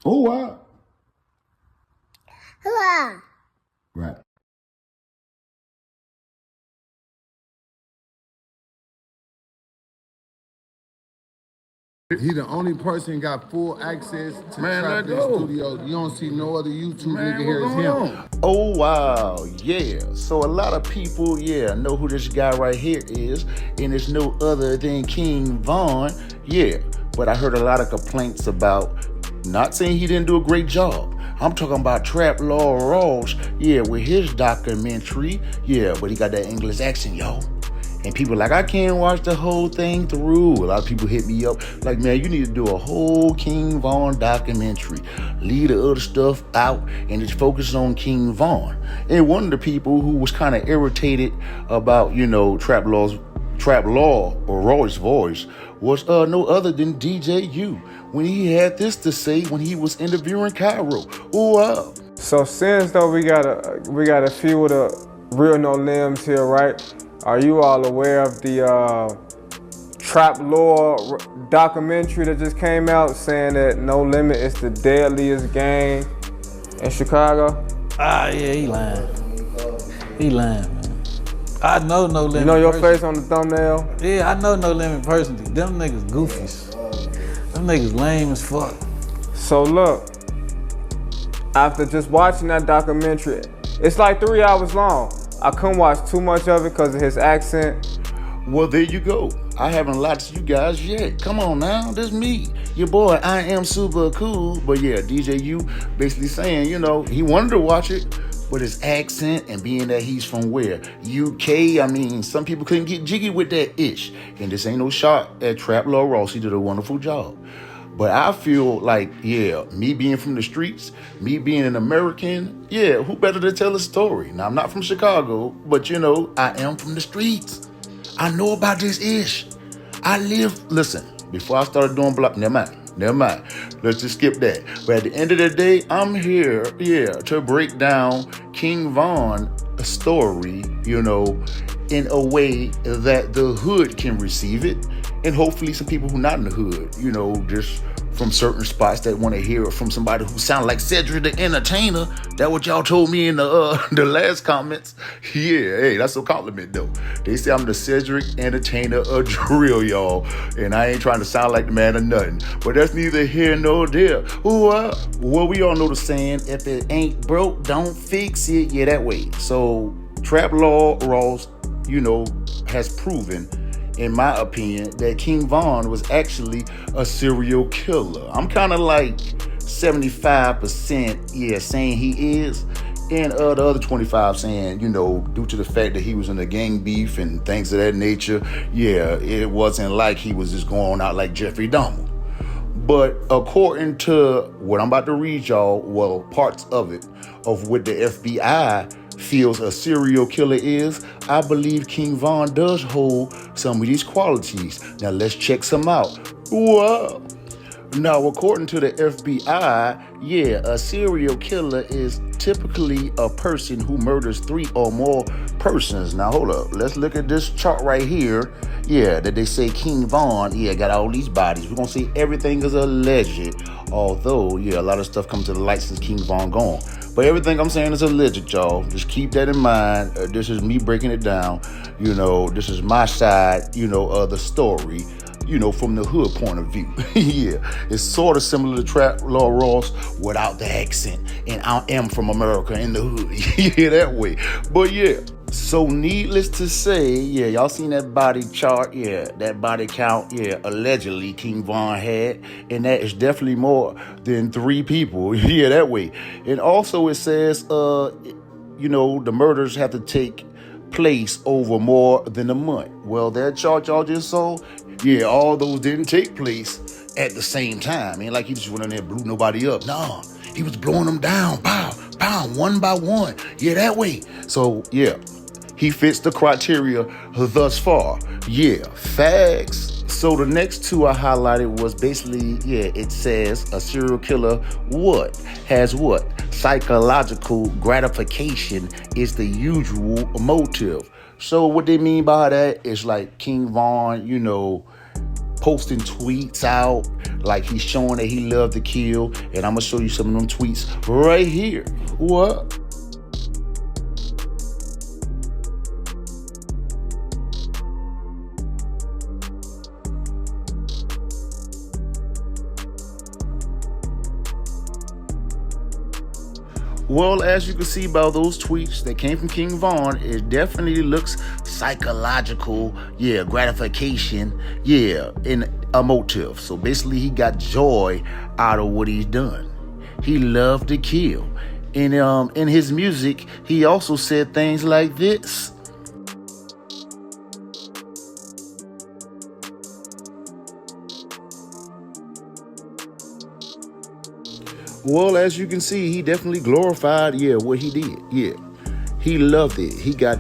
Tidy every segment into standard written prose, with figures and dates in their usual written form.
Oh, wow. Hello. Right. He the only person got full access to Trap Studio. You don't see no other YouTube nigga here as him. Oh, wow, yeah. So a lot of people, know who this guy right here is, and it's no other than King Von, But I heard a lot of complaints about, not saying he didn't do a great job. I'm talking about Trap Law Ross, with his documentary, but he got that English accent, yo. And people like, I can't watch the whole thing through. A lot of people hit me up like, man, you need to do a whole King Von documentary. Leave the other stuff out and just focus on King Von. And one of the people who was kind of irritated about, Trap Law or Roy's voice was no other than DJ U when he had this to say when he was interviewing Cairo. Ooh, wow. So since though we got a few of the real no limbs here, right? Are you all aware of the Trap Law documentary that just came out saying that No Limit is the deadliest gang in Chicago? Yeah, he lying. He lying, man. I know No Limit. You know your face on the thumbnail? Yeah, I know No Limit personally. Them niggas goofies. Them niggas lame as fuck. So look, after just watching that documentary, it's like 3 hours long. I couldn't watch too much of it because of his accent. Well, there you go. I haven't lied to you guys yet. Come on now, this me, your boy. I am super cool. But DJ U basically saying, he wanted to watch it, but his accent and being that he's from where? UK, I mean, some people couldn't get jiggy with that ish. And this ain't no shot at Trap Law Ross. He did a wonderful job. But I feel like, me being from the streets, me being an American, who better to tell a story? Now, I'm not from Chicago, but I am from the streets. I know about this ish. Listen, before I started doing block, never mind. Let's just skip that. But at the end of the day, I'm here, to break down King Von's story, in a way that the hood can receive it. And hopefully some people who not in the hood, just from certain spots that want to hear it from somebody who sound like Cedric the Entertainer. That what y'all told me in the last comments. Hey, that's a compliment though. They say I'm the Cedric Entertainer of drill, y'all. And I ain't trying to sound like the man or nothing. But that's neither here nor there. Well, we all know the saying, if it ain't broke, don't fix it. That way. So Trap Law Ross, has proven, in my opinion, that King Von was actually a serial killer. I'm kind of like 75%, saying he is, and the other 25 saying, due to the fact that he was in a gang beef and things of that nature, it wasn't like he was just going out like Jeffrey Dahmer. But according to what I'm about to read y'all, well, parts of it, of what the FBI feels a serial killer is, I believe King Von does hold some of these qualities. Now let's check some out. Wow. Now, according to the FBI, a serial killer is typically a person who murders 3 or more persons. Now, hold up. Let's look at this chart right here. That they say King Von, got all these bodies. We're going to say everything is alleged. Although, a lot of stuff comes to the light since King Von gone. But everything I'm saying is alleged, y'all. Just keep that in mind. This is me breaking it down. This is my side, of the story, from the hood point of view. It's sort of similar to Trap Law Ross without the accent. And I am from America in the hood. That way. But so needless to say, y'all seen that body chart, that body count, allegedly King Von had, and that is definitely more than 3 people, that way. And also it says, the murders have to take place over more than a month. Well, that chart y'all just saw, all those didn't take place at the same time. Ain't like he just went in there and blew nobody up. Nah, he was blowing them down, pow, pow, one by one. That way. So, he fits the criteria thus far. Facts. So the next 2 I highlighted was basically, it says a serial killer has psychological gratification is the usual motive. So what they mean by that is like King Von, posting tweets out, Like he's showing that he loved to kill. And I'm gonna show you some of them tweets right here. What? Well, as you can see by those tweets that came from King Von, it definitely looks psychological, gratification, in a motive. So basically he got joy out of what he's done. He loved to kill. And in his music, he also said things like this. Well, as you can see, he definitely glorified, what he did. Yeah, he loved it. He got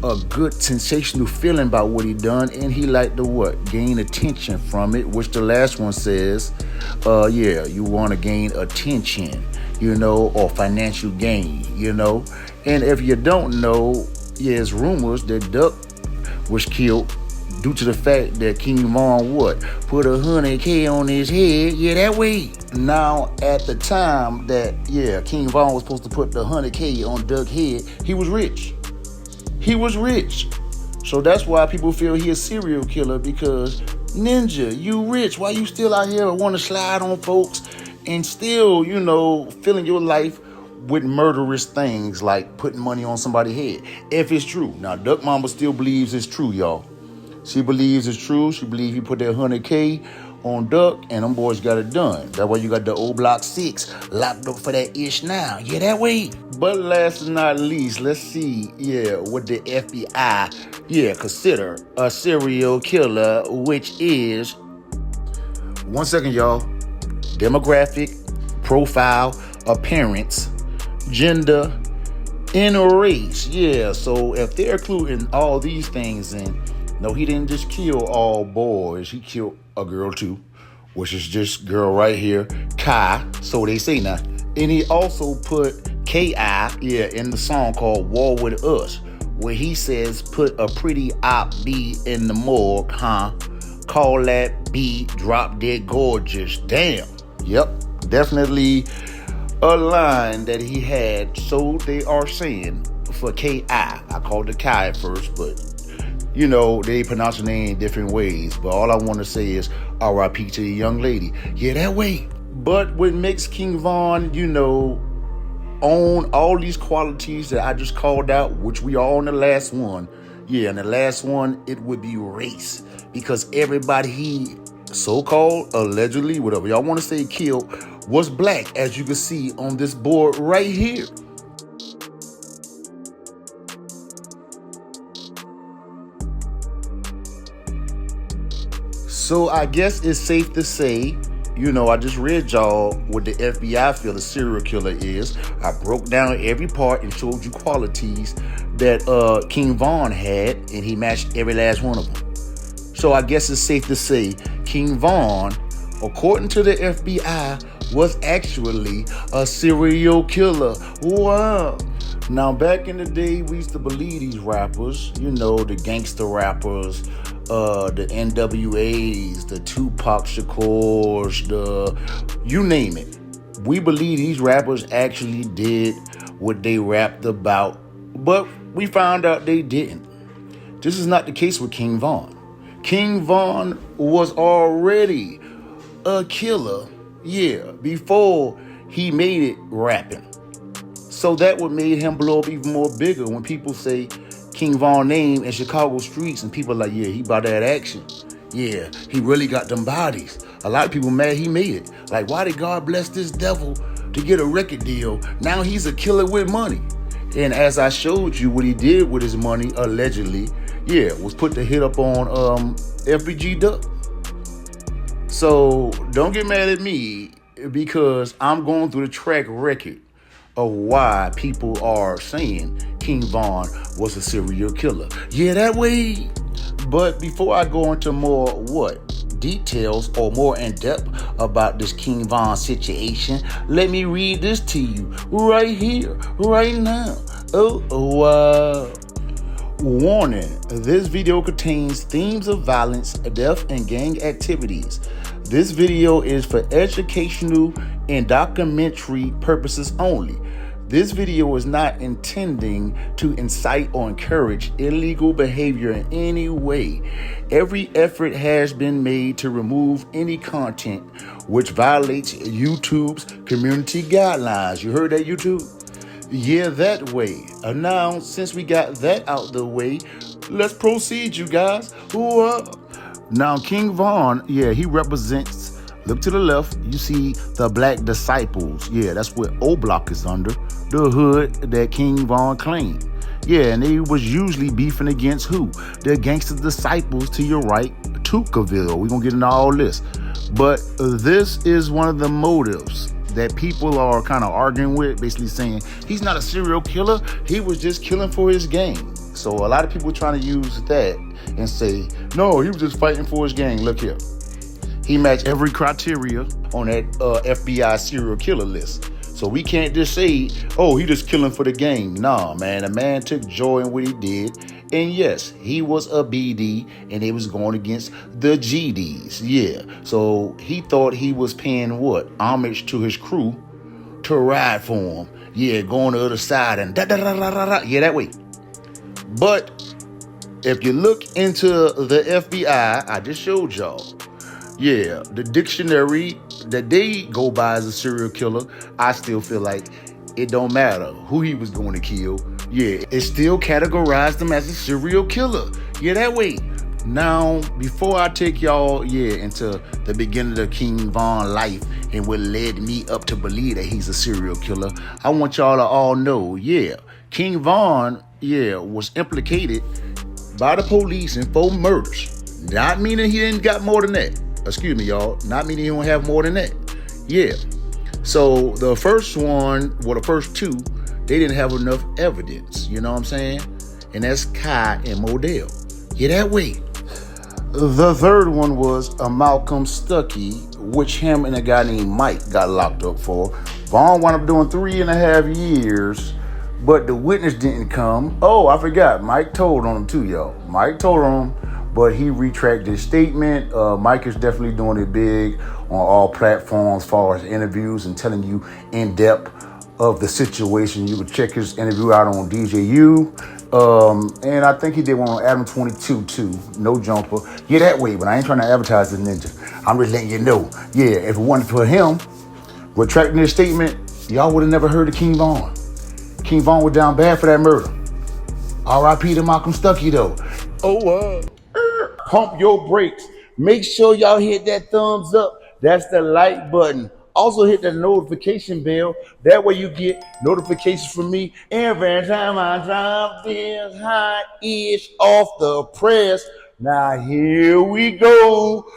a good sensational feeling about what he done, and he liked to gain attention from it, which the last one says, you want to gain attention, or financial gain, And if you don't know, it's rumors that Duck was killed due to the fact that King Von put 100K on his head, that way. Now, at the time that, King Von was supposed to put the 100K on Duck's head, he was rich. He was rich. So that's why people feel he a serial killer, because, Ninja, you rich. Why you still out here want to slide on folks and still, filling your life with murderous things like putting money on somebody's head? If it's true. Now, Duck Mama still believes it's true, y'all. She believes it's true. She believes he put that 100K on Duck, and them boys got it done. That's why you got the Oblock 6 locked up for that ish now. That way. But last but not least, let's see, what the FBI, consider a serial killer, which is, 1 second, y'all, demographic, profile, appearance, gender, and race. So if they're including all these things in, no, he didn't just kill all boys. He killed a girl too, which is this girl right here, Kai. So they say now. And he also put K.I., in the song called War With Us, where he says, put a pretty op B in the morgue, Call that B drop dead gorgeous. Damn. Yep. Definitely a line that he had. So they are saying for K.I. I called it Kai at first, but they pronounce the name in different ways. But all I want to say is R.I.P. to the young lady. That way. But what makes King Von, own all these qualities that I just called out, which we are on the last one. And the last one, it would be race. Because everybody he so-called, allegedly, whatever y'all want to say, killed, was black, as you can see on this board right here. So I guess it's safe to say, I just read y'all what the FBI feel a serial killer is. I broke down every part and showed you qualities that King Von had, and he matched every last one of them. So I guess it's safe to say King Von, according to the FBI, was actually a serial killer. Wow. Now, back in the day, we used to believe these rappers, the gangster rappers, the NWAs, the Tupac Shakurs, you name it. We believe these rappers actually did what they rapped about, but we found out they didn't. This is not the case with King Von. King Von was already a killer, before he made it rapping. So that would made him blow up even more bigger when people say King Von name in Chicago streets, and people are like, he bought that action. He really got them bodies. A lot of people mad he made it. Like, why did God bless this devil to get a record deal? Now he's a killer with money. And as I showed you what he did with his money, allegedly, was put the hit up on FBG Duck. So don't get mad at me, because I'm going through the track record of why people are saying King Von was a serial killer. That way. But before I go into more details or more in depth about this King Von situation, let me read this to you right here, right now. Wow. Warning, this video contains themes of violence, death, and gang activities. This video is for educational and documentary purposes only. This video is not intending to incite or encourage illegal behavior in any way. Every effort has been made to remove any content which violates YouTube's community guidelines. You heard that, YouTube? Yeah, that way. Now, since we got that out the way, let's proceed, you guys. Now, King Von, he represents, look to the left, you see the Black Disciples. Yeah, that's what Oblock is under, the hood that King Von claimed. Yeah, and they was usually beefing against who? The Gangster Disciples to your right, Tukaville. We're going to get into all this. But this is one of the motives that people are kind of arguing with, basically saying he's not a serial killer. He was just killing for his gang. So a lot of people trying to use that and say, no, he was just fighting for his gang. Look here. He matched every criteria on that FBI serial killer list. So we can't just say, oh, he just killing for the gang. Nah, man, the man took joy in what he did. And yes, he was a BD and he was going against the GDs. Yeah. So he thought he was paying what? Homage to his crew to ride for him. Yeah, going to the other side and yeah, that way. But if you look into the FBI, I just showed y'all. Yeah, the dictionary that they go by as a serial killer, I still feel like it don't matter who he was going to kill. Yeah, it still categorized him as a serial killer. Yeah, that way. Now, before I take y'all, into the beginning of King Von life and what led me up to believe that he's a serial killer, I want y'all to all know, King Von, was implicated by the police in 4 murders. Not meaning he didn't got more than that. Excuse me, y'all. Not meaning he don't have more than that. Yeah. So the first one, the first 2, they didn't have enough evidence. You know what I'm saying? And that's Kai and Modell. Yeah, that way. The third one was a Malcolm Stuckey, which him and a guy named Mike got locked up for. Vaughn wound up doing 3.5 years, but the witness didn't come. Oh, I forgot. Mike told on him too, y'all. Mike told on him. But he retracted his statement. Mike is definitely doing it big on all platforms as far as interviews and telling you in depth of the situation. You can check his interview out on DJU. And I think he did one on Adam 22 too. No jumper. Yeah, that way. But I ain't trying to advertise the ninja. I'm just letting you know. Yeah, if it wasn't for him retracting his statement, y'all would have never heard of King Von. King Von was down bad for that murder. R.I.P. to Malcolm Stuckey though. Pump your brakes. Make sure y'all hit that thumbs up. That's the like button. Also hit the notification bell. That way you get notifications from me every time I drop this hot-ish off the press. Now here we go.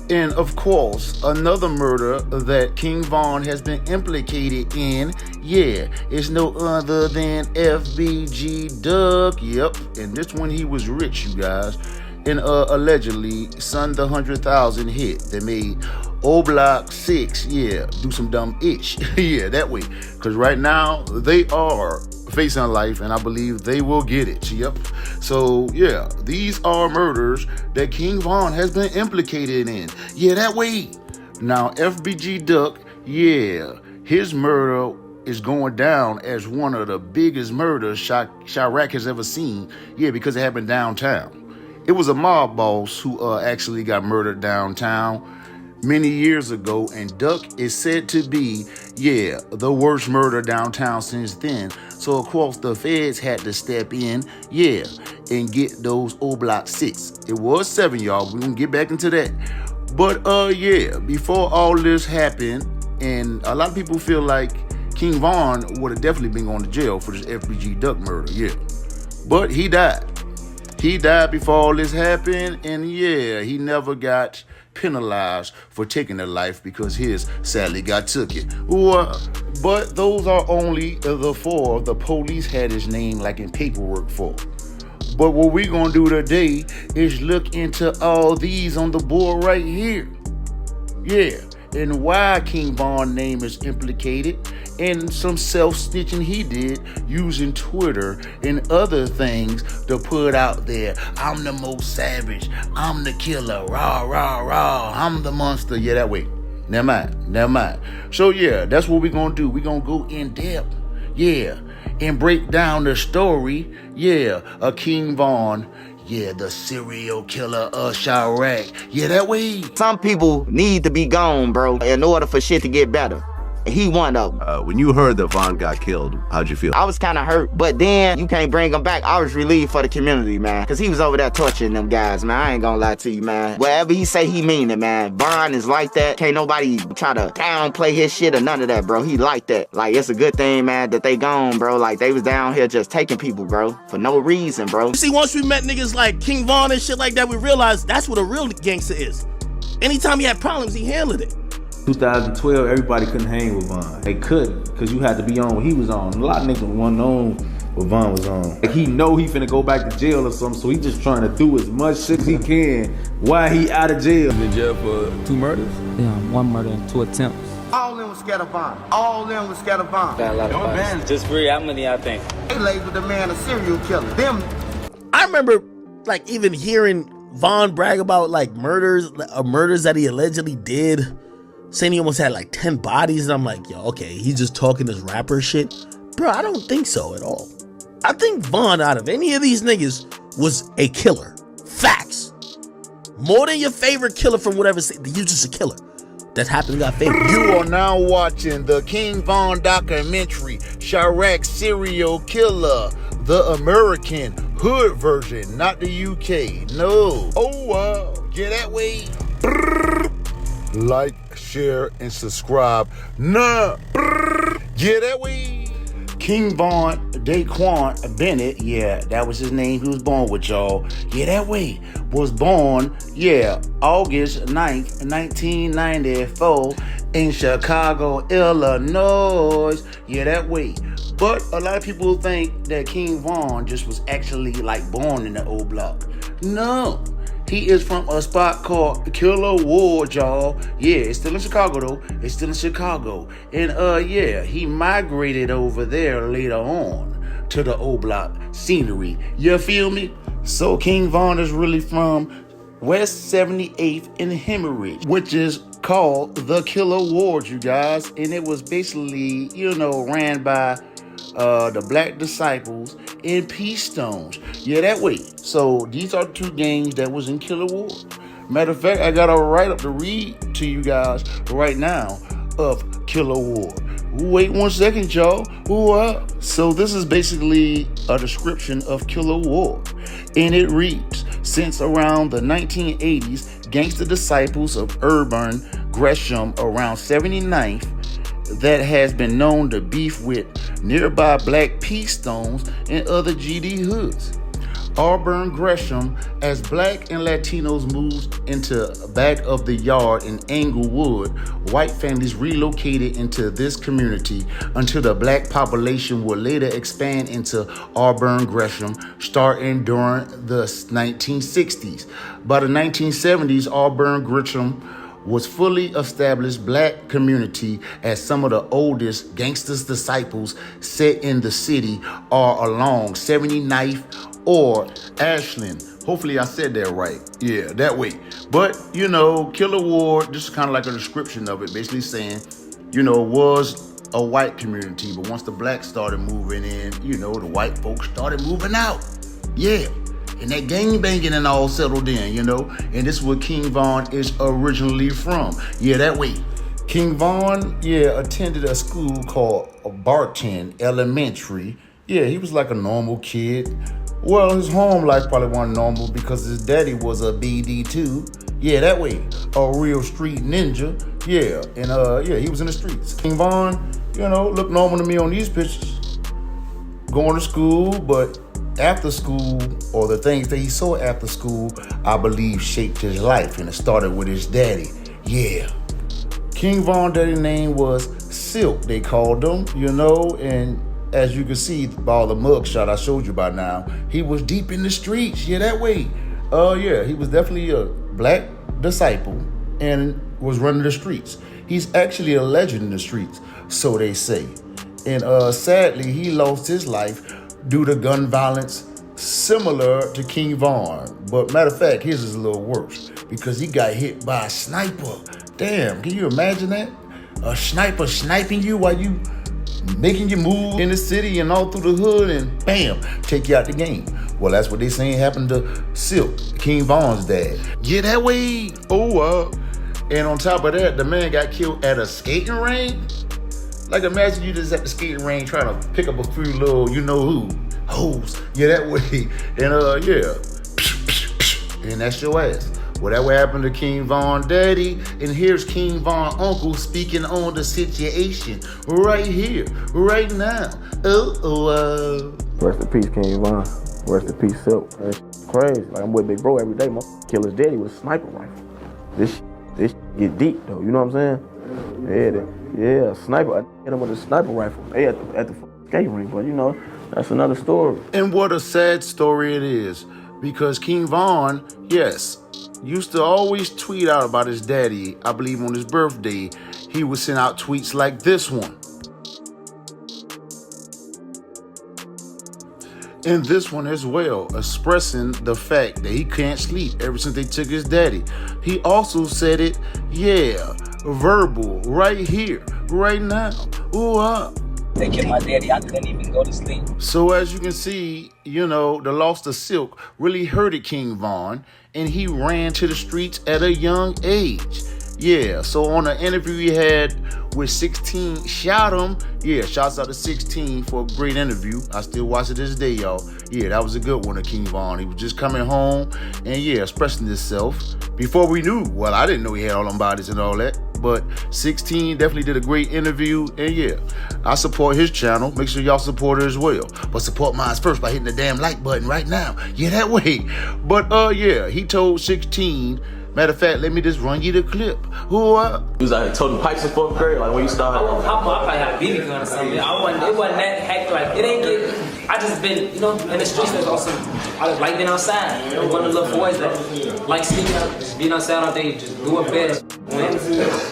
And of course, another murder that King Von has been implicated in, it's no other than FBG Duck. Yep, and this one he was rich, you guys. And allegedly, son the 100,000 hit that made Oblock 6, do some dumb itch. That way. Because right now, they are facing life, and I believe they will get it. Yep. So, these are murders that King Von has been implicated in. That way. Now, FBG Duck, his murder is going down as one of the biggest murders Chiraq has ever seen. Because it happened downtown. It was a mob boss who actually got murdered downtown many years ago, and Duck is said to be, the worst murder downtown since then. So, of course, the feds had to step in, and get those Oblock 6. It was 7, y'all. We're going to get back into that. But, before all this happened, and a lot of people feel like King Von would have definitely been going to jail for this FBG Duck murder, But he died. He died before all this happened, and he never got penalized for taking a life because his sadly got took it. But those are only the 4 the police had his name like in paperwork for. But what we're going to do today is look into all these on the board right here. and why King Von's name is implicated in some self-snitching he did using Twitter and other things to put out there. I'm the most savage. I'm the killer. Rah, rah, rah. I'm the monster. Yeah, that way. Never mind. So yeah, that's what we're gonna do. We're gonna go in depth. Yeah. And break down the story. Yeah. Of King Von. Yeah, the serial killer of Chiraq. Yeah, that way. Some people need to be gone, bro, in order for shit to get better. He one of them. When you heard that Von got killed, how'd you feel? I was kind of hurt, but then you can't bring him back. I was relieved for the community, man, because he was over there torturing them guys, man. I ain't gonna lie to you, man. Whatever he say, he mean it, man. Von is like that. Can't nobody try to downplay his shit or none of that, bro. He like that. Like, it's a good thing, man, that they gone, bro. Like, they was down here just taking people, bro, for no reason, bro. See, once we met niggas like King Von and shit like that, we realized that's what a real gangster is. Anytime he had problems, he handled it. 2012, everybody couldn't hang with Von. They couldn't, because you had to be on what he was on. A lot of niggas wasn't on what Von was on. Like, he know he finna go back to jail or something, so he just trying to do as much shit as he can while he out of jail. In jail for 2 murders? Yeah, 1 murder and 2 attempts. All them was scared of Von. All them was scared of Von. Got a lot of fights. Just free, how many I think? They labeled the man a serial killer. Them. I remember, like, even hearing Von brag about, like, murders that he allegedly did, saying he almost had, like, 10 bodies, and I'm like, yo, okay, he's just talking this rapper shit. Bro, I don't think so at all. I think Von, out of any of these niggas, was a killer. Facts. More than your favorite killer from whatever state. You're just a killer that happened to got favorite. You are now watching the King Von documentary, Chiraq Serial Killer, the American hood version, not the UK. No. Oh, wow. Get that way. Like, share, and subscribe. Nah. Get that way. King Von Daquan Bennett, yeah, that was his name. He was born with y'all. Yeah, that way. Was born, yeah, August 9th, 1994 in Chicago, Illinois. Yeah, that way. But a lot of people think that King Von just was actually like born in the Oblock. No. He is from a spot called Killer Ward, y'all. Yeah, it's still in Chicago, though. It's still in Chicago. And, yeah, he migrated over there later on to the Oblock scenery. You feel me? So King Von is really from West 78th and Hemorrhage, which is called the Killer Ward, you guys. And it was basically, ran by the Black Disciples and Peace Stones. Yeah, that way. So these are 2 gangs that was in Killer Ward. Matter of fact, I got a write-up to read to you guys right now of Killer Ward. Wait 1 second, y'all. So this is basically a description of Killer Ward. And it reads, since around the 1980s, gangster disciples of Urban Gresham around 79th that has been known to beef with nearby Black Peace Stones and other GD hoods. Auburn Gresham, as Black and Latinos moved into back of the yard in Englewood, white families relocated into this community until the Black population would later expand into Auburn Gresham, starting during the 1960s. By the 1970s, Auburn Gresham was fully established Black community, as some of the oldest gangsters disciples set in the city are along 79th or Ashland. Hopefully I said that right. Yeah, that way. But, Killer Ward, this is kind of like a description of it, basically saying, it was a white community, but once the Blacks started moving in, the white folks started moving out. Yeah. And that gang banging and all settled in, And this is where King Von is originally from. Yeah, that way. King Von, attended a school called Barton Elementary. Yeah, he was like a normal kid. Well, his home life probably wasn't normal because his daddy was a BD too. Yeah, that way. A real street ninja. Yeah, and he was in the streets. King Von, looked normal to me on these pictures. Going to school, but after school, or the things that he saw after school, I believe shaped his life, and it started with his daddy. Yeah. King Von daddy's name was Silk, they called him, and as you can see by all the mugshot I showed you by now, he was deep in the streets. Yeah, that way. He was definitely a Black disciple and was running the streets. He's actually a legend in the streets, so they say. And sadly, he lost his life due to gun violence similar to King Von. But matter of fact, his is a little worse because he got hit by a sniper. Damn, can you imagine that? A sniper sniping you while you making you move in the city and all through the hood and bam, take you out the game. Well, that's what they saying happened to Silk, King Von's dad. Get that way. Oh, and on top of that, the man got killed at a skating range. Like imagine you just at the skating range trying to pick up a few little, you know who, hoes. Yeah, that way. And yeah. And that's your ass. Well, that what happened to King Von daddy. And here's King Von uncle speaking on the situation right here, right now. Rest in peace, King Von. Rest in peace, Silk. That's crazy. Like I'm with Big Bro every day, man. Kill his daddy with a sniper rifle. This get deep though, you know what I'm saying? Yeah, sniper. I hit him with a sniper rifle. They at the skating rink, but you know, that's another story. And what a sad story it is. Because King Von, yes, used to always tweet out about his daddy. I believe on his birthday, he would send out tweets like this one. And this one as well, expressing the fact that he can't sleep ever since they took his daddy. He also said it, yeah, verbal, right here, right now. Ooh, They killed my daddy. I couldn't even go to sleep. So as you can see, you know, the loss of Silk really hurted King Von, and he ran to the streets at a young age. Yeah, so on an interview he had with 16 Shot him. Yeah, shouts out to 16 for a great interview. I still watch it this day, y'all. Yeah, that was a good one of King Von. He was just coming home and yeah, expressing himself. Before we knew, well, I didn't know he had all them bodies and all that. But 16 definitely did a great interview. And yeah, I support his channel. Make sure y'all support it as well. But support mine first by hitting the damn like button right now. Yeah, that way. But yeah, he told 16, matter of fact, let me just run you the clip. He was out here toting pipes in 4th grade, like when you started. I probably had a BB gun or something. It wasn't that hectic. Like it ain't get. I just been, you know, in the streets. There's also I just like being outside. You know, one of the little boys that like sneaking out, just being outside all day, just doing bad. When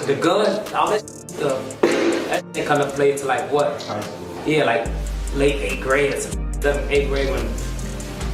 the gun, all that stuff, that shit come to play to like what? Yeah, like late 8th grade or something. 7th, 8th grade when.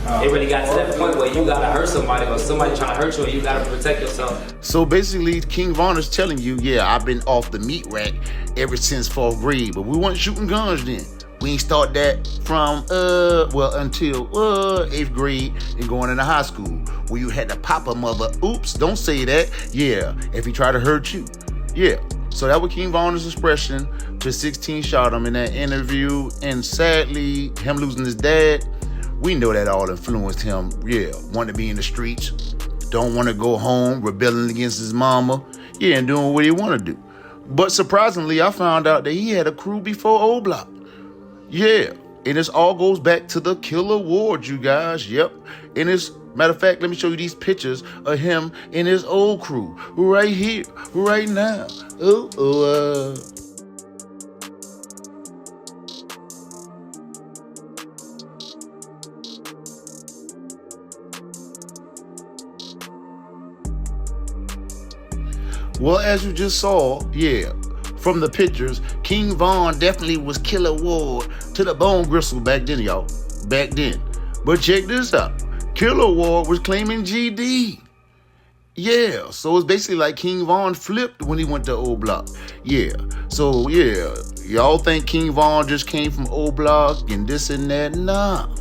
It really got to that point where you gotta hurt somebody or somebody trying to hurt you and you gotta protect yourself. So basically, King Von is telling you, yeah, I've been off the meat rack ever since 4th grade, but we weren't shooting guns then. We ain't start that from, until 8th grade and going into high school where you had to pop a mother. Oops, don't say that. Yeah, if he tried to hurt you. Yeah, so that was King Von's expression to 16 Shot him in that interview. And sadly, him losing his dad, we know that all influenced him, yeah, wanting to be in the streets, don't want to go home, rebelling against his mama, yeah, and doing what he want to do. But surprisingly, I found out that he had a crew before Oblock. Yeah, and this all goes back to the Killer Ward, you guys, yep. And it's, matter of fact, let me show you these pictures of him and his old crew right here, right now. Well, as you just saw, yeah, from the pictures, King Von definitely was Killer Ward to the bone gristle back then, y'all. Back then. But check this out. Killer Ward was claiming GD. Yeah, so it's basically like King Von flipped when he went to Oblock. Yeah, so yeah, y'all think King Von just came from Oblock and this and that? Nah.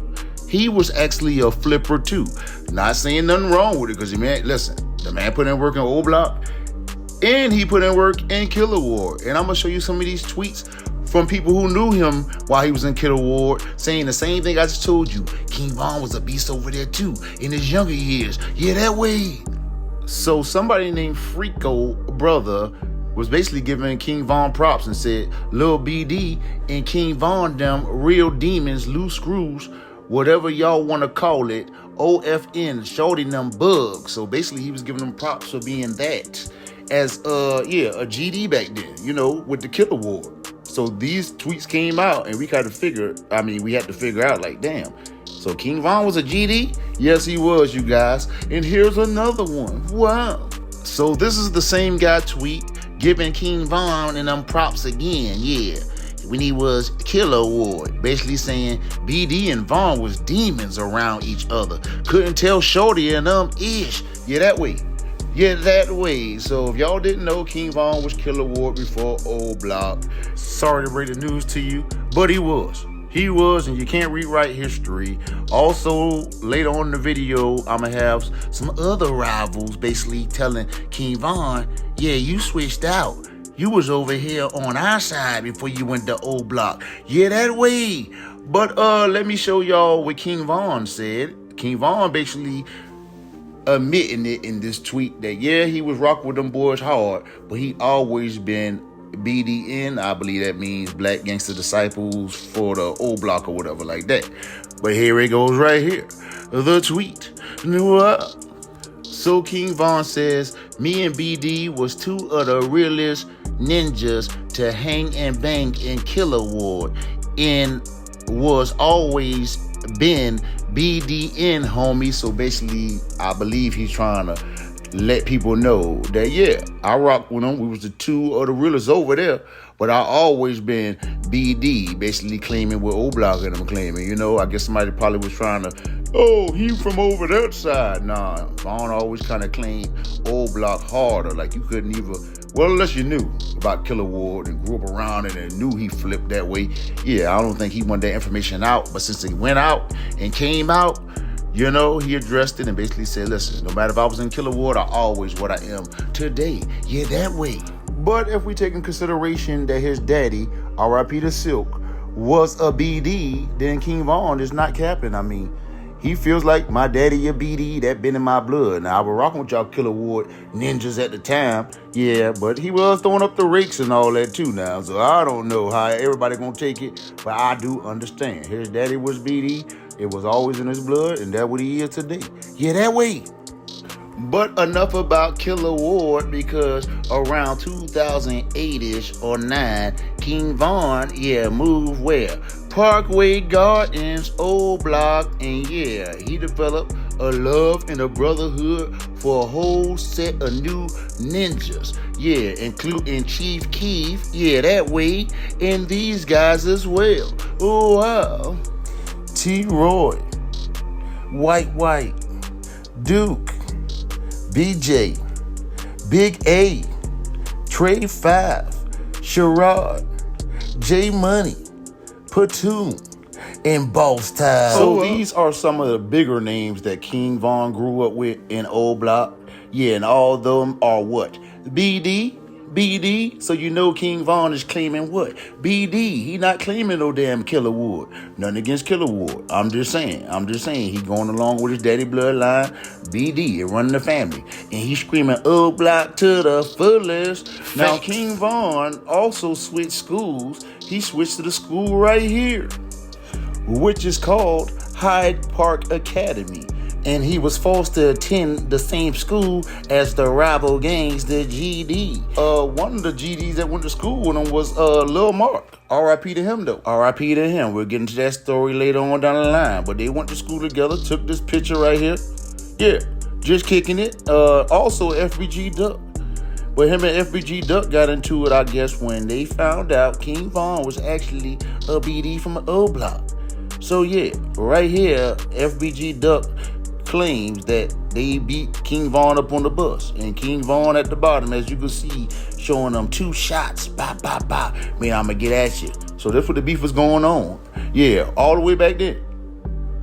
He was actually a flipper too. Not saying nothing wrong with it, because listen, the man put in work in Oblock, and he put in work in Killer Ward. And I'm going to show you some of these tweets from people who knew him while he was in Killer Ward, saying the same thing I just told you. King Von was a beast over there too, in his younger years. Yeah, that way. So somebody named Freako Brother was basically giving King Von props and said, Lil BD and King Von them real demons, loose screws, whatever y'all want to call it, OFN, shorty them bugs. So basically he was giving them props for being that. As a GD back then, you know, with the Killer Ward. So these tweets came out and we had to figure out like, damn. So King Von was a GD? Yes, he was, you guys. And here's another one. Wow. So this is the same guy tweet giving King Von and them props again, yeah. When he was Killer Award, basically saying BD and Von was demons around each other. Couldn't tell Shorty and ish. Yeah, that way. Yeah, that way. So if y'all didn't know, King Von was Killer Award before Oblock. Sorry to break the news to you, but he was. He was, and you can't rewrite history. Also, later on in the video, I'm going to have some other rivals basically telling King Von, yeah, you switched out. You was over here on our side before you went to Oblock. Yeah, that way. But let me show y'all what King Von said. King Von basically admitting it in this tweet that, yeah, he was rocking with them boys hard, but he always been BDN. I believe that means Black Gangster Disciples for the Oblock or whatever like that. But here it goes right here. The tweet. So King Von says, me and BD was two of the realest ninjas to hang and bang in Killer Ward, and was always been BDN, homie. So basically, I believe he's trying to let people know that, yeah, I rock with them. We was the two of the realest over there, but I always been BD, basically claiming what Oblock and them claiming. You know, I guess somebody probably was trying to, oh, he from over that side. Nah, Von always kind of claimed Oblock harder, like you couldn't even, well, unless you knew about Killer Ward and grew up around it and knew he flipped that way. Yeah, I don't think he wanted that information out, but since he went out and came out, you know, he addressed it and basically said, listen, no matter if I was in Killer Ward, I always what I am today. Yeah, that way. But if we take in consideration that his daddy, R.I.P. to Silk, was a BD, then King Von is not capping. I mean, he feels like my daddy a BD, that been in my blood. Now, I was rocking with y'all Killer Ward ninjas at the time. Yeah, but he was throwing up the rakes and all that too now. So I don't know how everybody gonna take it, but I do understand. His daddy was BD. It was always in his blood, and that's what he is today. Yeah, that way. But enough about Killer Ward, because around 2008-ish or 9, King Von, yeah, moved where? Parkway Gardens, Oblock, and yeah, he developed a love and a brotherhood for a whole set of new ninjas. Yeah, including Chief Keef, yeah, that way, and these guys as well. Oh, wow. T-Roy, White, Duke, BJ, Big A, Trey 5, Chiraq, J Money, Platoon, and Boss Time. So these are some of the bigger names that King Von grew up with in Oblock. Yeah, and all of them are what? BD. So you know King Von is claiming what? BD. He not claiming no damn Killer Ward. Nothing against Killer Ward. I'm just saying. He going along with his daddy bloodline. BD and running the family. And he screaming Oblock to the fullest. Now King Von also switched schools. He switched to the school right here, which is called Hyde Park Academy. And he was forced to attend the same school as the rival gangs, the GD. One of the GDs that went to school with him was Lil Mark. R.I.P. to him, though. R.I.P. to him. We'll get into that story later on down the line. But they went to school together, took this picture right here. Yeah, just kicking it. Also, FBG Duck. But him and FBG Duck got into it, I guess, when they found out King Von was actually a BD from an Oblock. So, yeah, right here, FBG Duck claims that they beat King Von up on the bus, and King Von at the bottom, as you can see, showing them 2 shots. Bop, bop, bop. Man, I'm gonna get at you. So that's what the beef was going on. Yeah, all the way back then.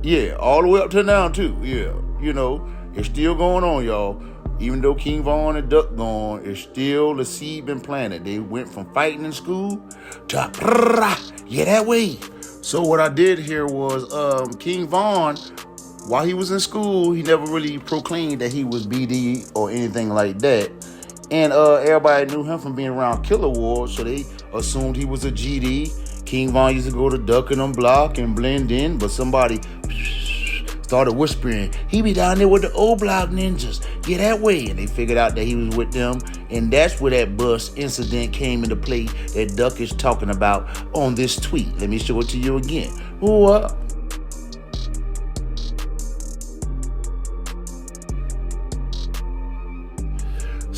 Yeah, all the way up to now too. Yeah, you know, it's still going on, y'all. Even though King Von and Duck gone, it's still the seed been planted. They went from fighting in school to yeah, that way. So what I did here was King Von, while he was in school, he never really proclaimed that he was BD or anything like that. And everybody knew him from being around Killer Ward, so they assumed he was a GD. King Von used to go to Duck and them block and blend in, but somebody started whispering, he be down there with the Oblock ninjas. Yeah, that way. And they figured out that he was with them. And that's where that bus incident came into play that Duck is talking about on this tweet. Let me show it to you again. What?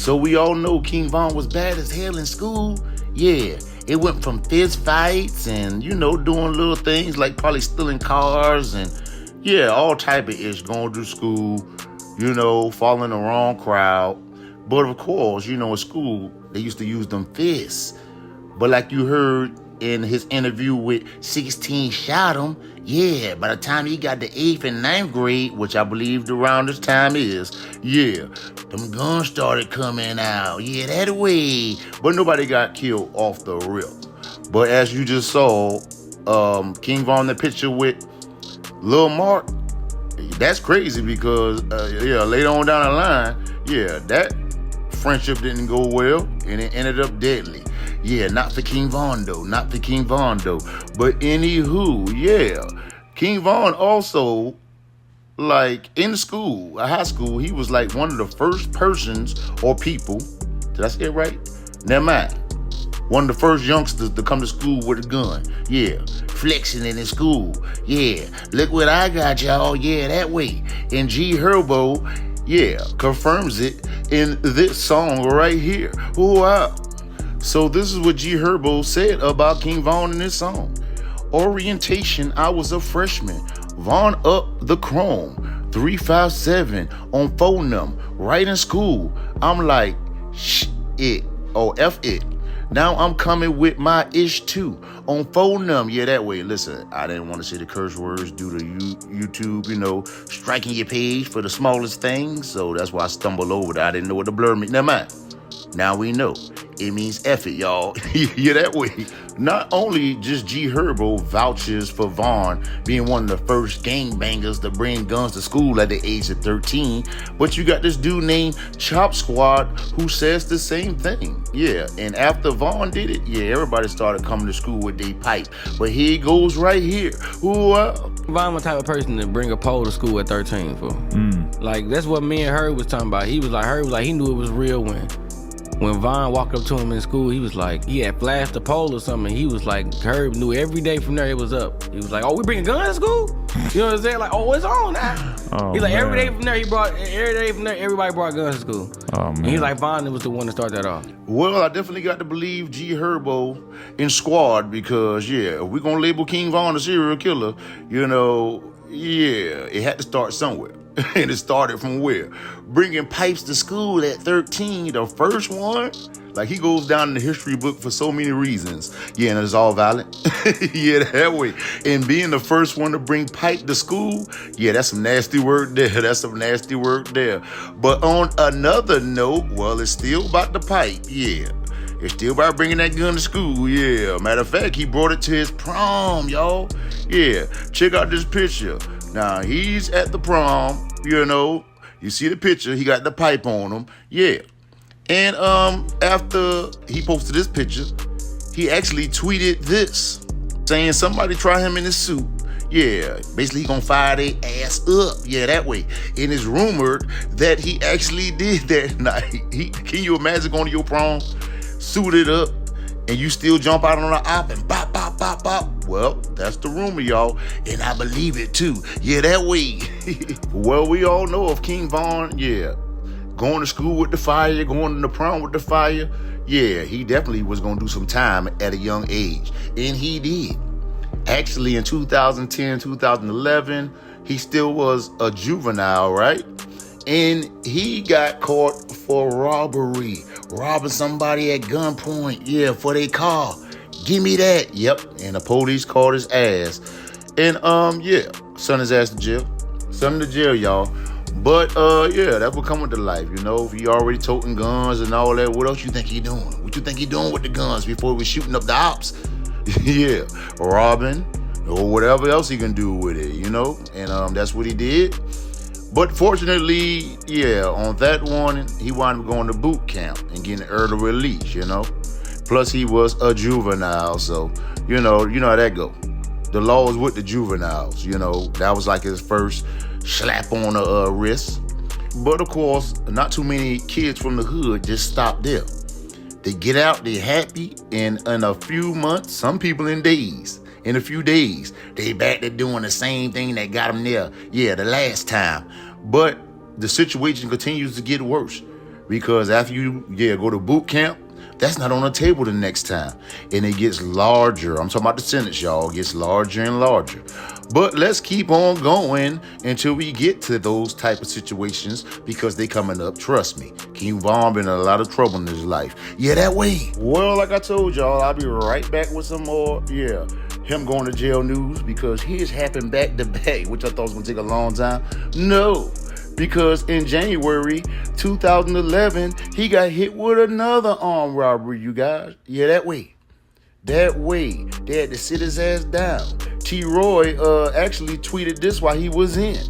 So we all know King Von was bad as hell in school. Yeah, it went from fist fights and, doing little things like probably stealing cars and, yeah, all type of ish, going to school, following the wrong crowd. But of course, in school, they used to use them fists. But like you heard in his interview with 16 Shot him, yeah, by the time he got to 8th and 9th grade, which I believe around this time is, yeah, them guns started coming out. Yeah, that way. But nobody got killed off the rip. But as you just saw, King Von in the picture with Lil Mark, that's crazy because, later on down the line, yeah, that friendship didn't go well and it ended up deadly. Yeah, not for King Von though. But anywho, yeah. King Von also, like, in school, high school, he was like one of the first persons or people, did I say it right? Never mind. One of the first youngsters to come to school with a gun. Yeah, flexing in his school. Yeah, look what I got, y'all. Yeah, that way. And G Herbo, yeah, confirms it in this song right here. Wow. So this is what G Herbo said about King Von in this song. Orientation, I was a freshman. Von up the chrome. 357 on phone number. Right in school. I'm like, F it. Now I'm coming with my ish too. On phone number. Yeah, that way. Listen, I didn't want to say the curse words due to YouTube, striking your page for the smallest things. So that's why I stumbled over that. I didn't know what the blur meant. Never mind. Now we know. It means F it, y'all. Yeah, that way. Not only just G Herbo vouches for Von being one of the first gangbangers to bring guns to school at the age of 13, but you got this dude named Chop Squad who says the same thing. Yeah, and after Von did it, yeah, everybody started coming to school with their pipe. But here it goes right here. Von was the type of person to bring a pole to school at 13 for. Like, that's what me and Herb was talking about. He was like, he knew it was real when Von walked up to him in school, he was like, he had flashed the pole or something. He was like, Herb knew every day from there it was up. He was like, oh, we bringing guns to school? You know what I'm saying? Like, oh, it's on now. He's like, every day from there, everybody brought guns to school. Oh, man. And he's like, Von was the one to start that off. Well, I definitely got to believe G Herbo in Squad because, yeah, if we're going to label King Von a serial killer, it had to start somewhere. And it started from where? Bringing pipes to school at 13, the first one? Like, he goes down in the history book for so many reasons. Yeah, and it's all valid. Yeah, that way. And being the first one to bring pipe to school, yeah, that's some nasty work there. But on another note, well, it's still about the pipe, yeah. It's still about bringing that gun to school, yeah. Matter of fact, he brought it to his prom, y'all. Yeah, check out this picture. Now, he's at the prom, you see the picture, he got the pipe on him, yeah. And after he posted this picture, he actually tweeted this, saying somebody try him in his suit. Yeah, basically he gonna fire their ass up, yeah, that way. And it's rumored that he actually did that night. Can you imagine going to your prom, suited up, and you still jump out on the op and bop, bop, bop, bop? Well, that's the rumor, y'all, and I believe it too. Yeah, that way. Well, we all know of King Von, yeah. Going to school with the fire, going to the prom with the fire. Yeah, he definitely was going to do some time at a young age, and he did. Actually, in 2010, 2011, he still was a juvenile, right? And he got caught for robbery, robbing somebody at gunpoint, yeah, for their car. Give me that. Yep. And the police caught his ass. And yeah, sent his ass to jail. Sent him to jail, y'all. But yeah, that's what come with the life, If he already toting guns and all that, what else you think he doing? What you think he doing with the guns before he was shooting up the ops? Yeah, robbing or whatever else he can do with it, And that's what he did. But fortunately, yeah, on that one, he wound up going to boot camp and getting early release, Plus, he was a juvenile, so, you know how that go. The law is with the juveniles, That was like his first slap on the wrist. But, of course, not too many kids from the hood just stop there. They get out, they're happy, and in a few months, some people in a few days, they back to doing the same thing that got them there, yeah, the last time. But the situation continues to get worse. Because after you, go to boot camp, that's not on the table the next time. And it gets larger. I'm talking about the sentence, y'all. It gets larger and larger. But let's keep on going until we get to those type of situations because they coming up. Trust me. King Von been in a lot of trouble in his life. Yeah, that way. Well, like I told y'all, I'll be right back with some more, him going to jail news because his happened back to back, which I thought was going to take a long time. No. Because in January 2011, he got hit with another armed robbery, you guys. Yeah, that way. That way. They had to sit his ass down. T-Roy actually tweeted this while he was in.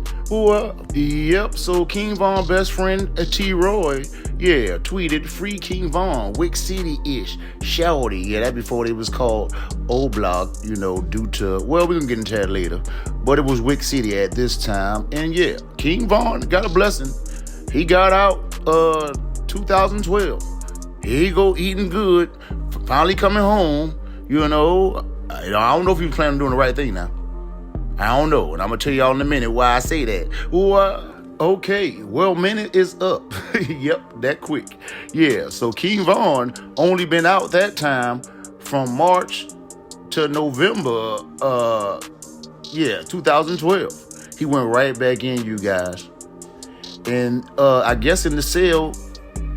Yep, so King Von best friend T-Roy, tweeted free King Von, Wick City-ish, shouty. Yeah, that before they was called Oblock, due to, well, we're gonna get into that later. But it was Wick City at this time. And King Von got a blessing. He got out 2012. Here you go, eating good, finally coming home, I don't know if he was planning on doing the right thing now. I don't know, and I'm gonna tell y'all in a minute why I say that. Okay, well, minute is up. Yep, that quick. Yeah, so King Von only been out that time from March to November, 2012. He went right back in, you guys. And I guess in the cell,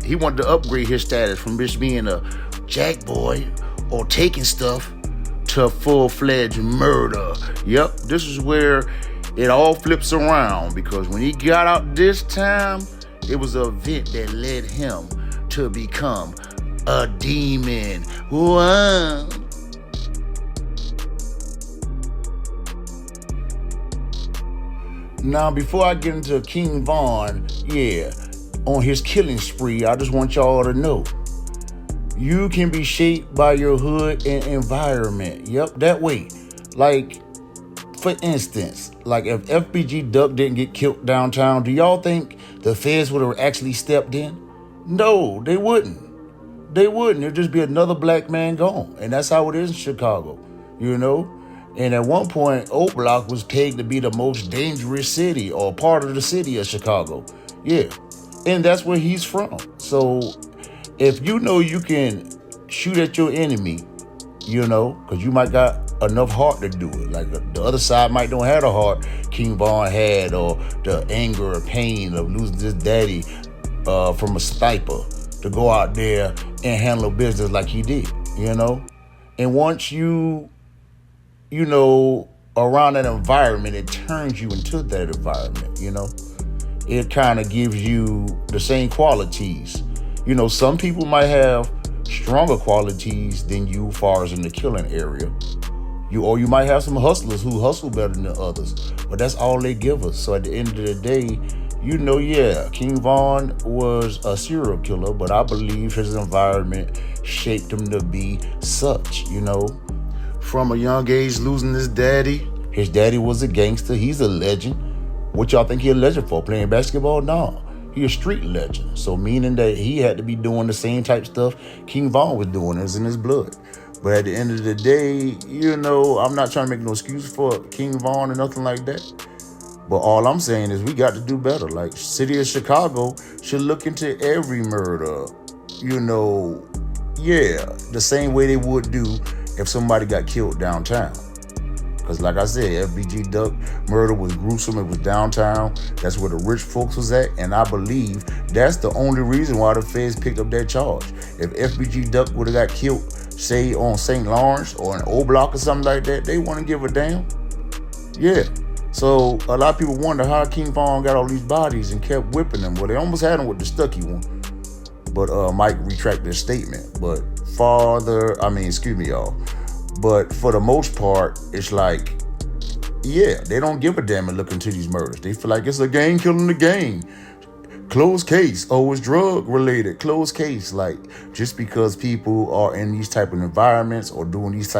he wanted to upgrade his status from just being a jack boy or taking stuff to full-fledged murder. Yep, this is where it all flips around because when he got out this time, it was an event that led him to become a demon. Wow. Now, before I get into King Von, on his killing spree, I just want y'all to know, you can be shaped by your hood and environment. Yep, that way. Like, for instance, like if FBG Duck didn't get killed downtown, do y'all think the feds would have actually stepped in? No, they wouldn't. They wouldn't. It'd just be another black man gone. And that's how it is in Chicago, And at one point, Oblock was pegged to be the most dangerous city or part of the city of Chicago. Yeah. And that's where he's from. So if you can shoot at your enemy, because you might got enough heart to do it. Like the other side might don't have the heart King Von had, or the anger or pain of losing his daddy from a sniper to go out there and handle business like he did, And once you around that environment, it turns you into that environment, It kind of gives you the same qualities. Some people might have stronger qualities than you as far as in the killing area. You might have some hustlers who hustle better than others, but that's all they give us. So at the end of the day, King Von was a serial killer, but I believe his environment shaped him to be such, From a young age, losing his daddy was a gangster. He's a legend. What y'all think he a legend for? Playing basketball? No. He a street legend. So meaning that he had to be doing the same type stuff King Von was doing. It was in his blood. But at the end of the day, I'm not trying to make no excuse for King Von or nothing like that. But all I'm saying is we got to do better. Like, city of Chicago should look into every murder, the same way they would do if somebody got killed downtown. Because like I said, FBG Duck murder was gruesome. It was downtown. That's where the rich folks was at. And I believe that's the only reason why the feds picked up that charge. If FBG Duck would have got killed, say, on St. Lawrence or an O-Block or something like that, they wouldn't give a damn. Yeah. So a lot of people wonder how King Von got all these bodies and kept whipping them. Well, they almost had him with the Stucky one. But Mike retracted his statement. But y'all. But for the most part, it's like, they don't give a damn and look into these murders. They feel like it's a gang killing the gang. Closed case. Oh, it's drug related. Closed case. Like, just because people are in these type of environments or doing these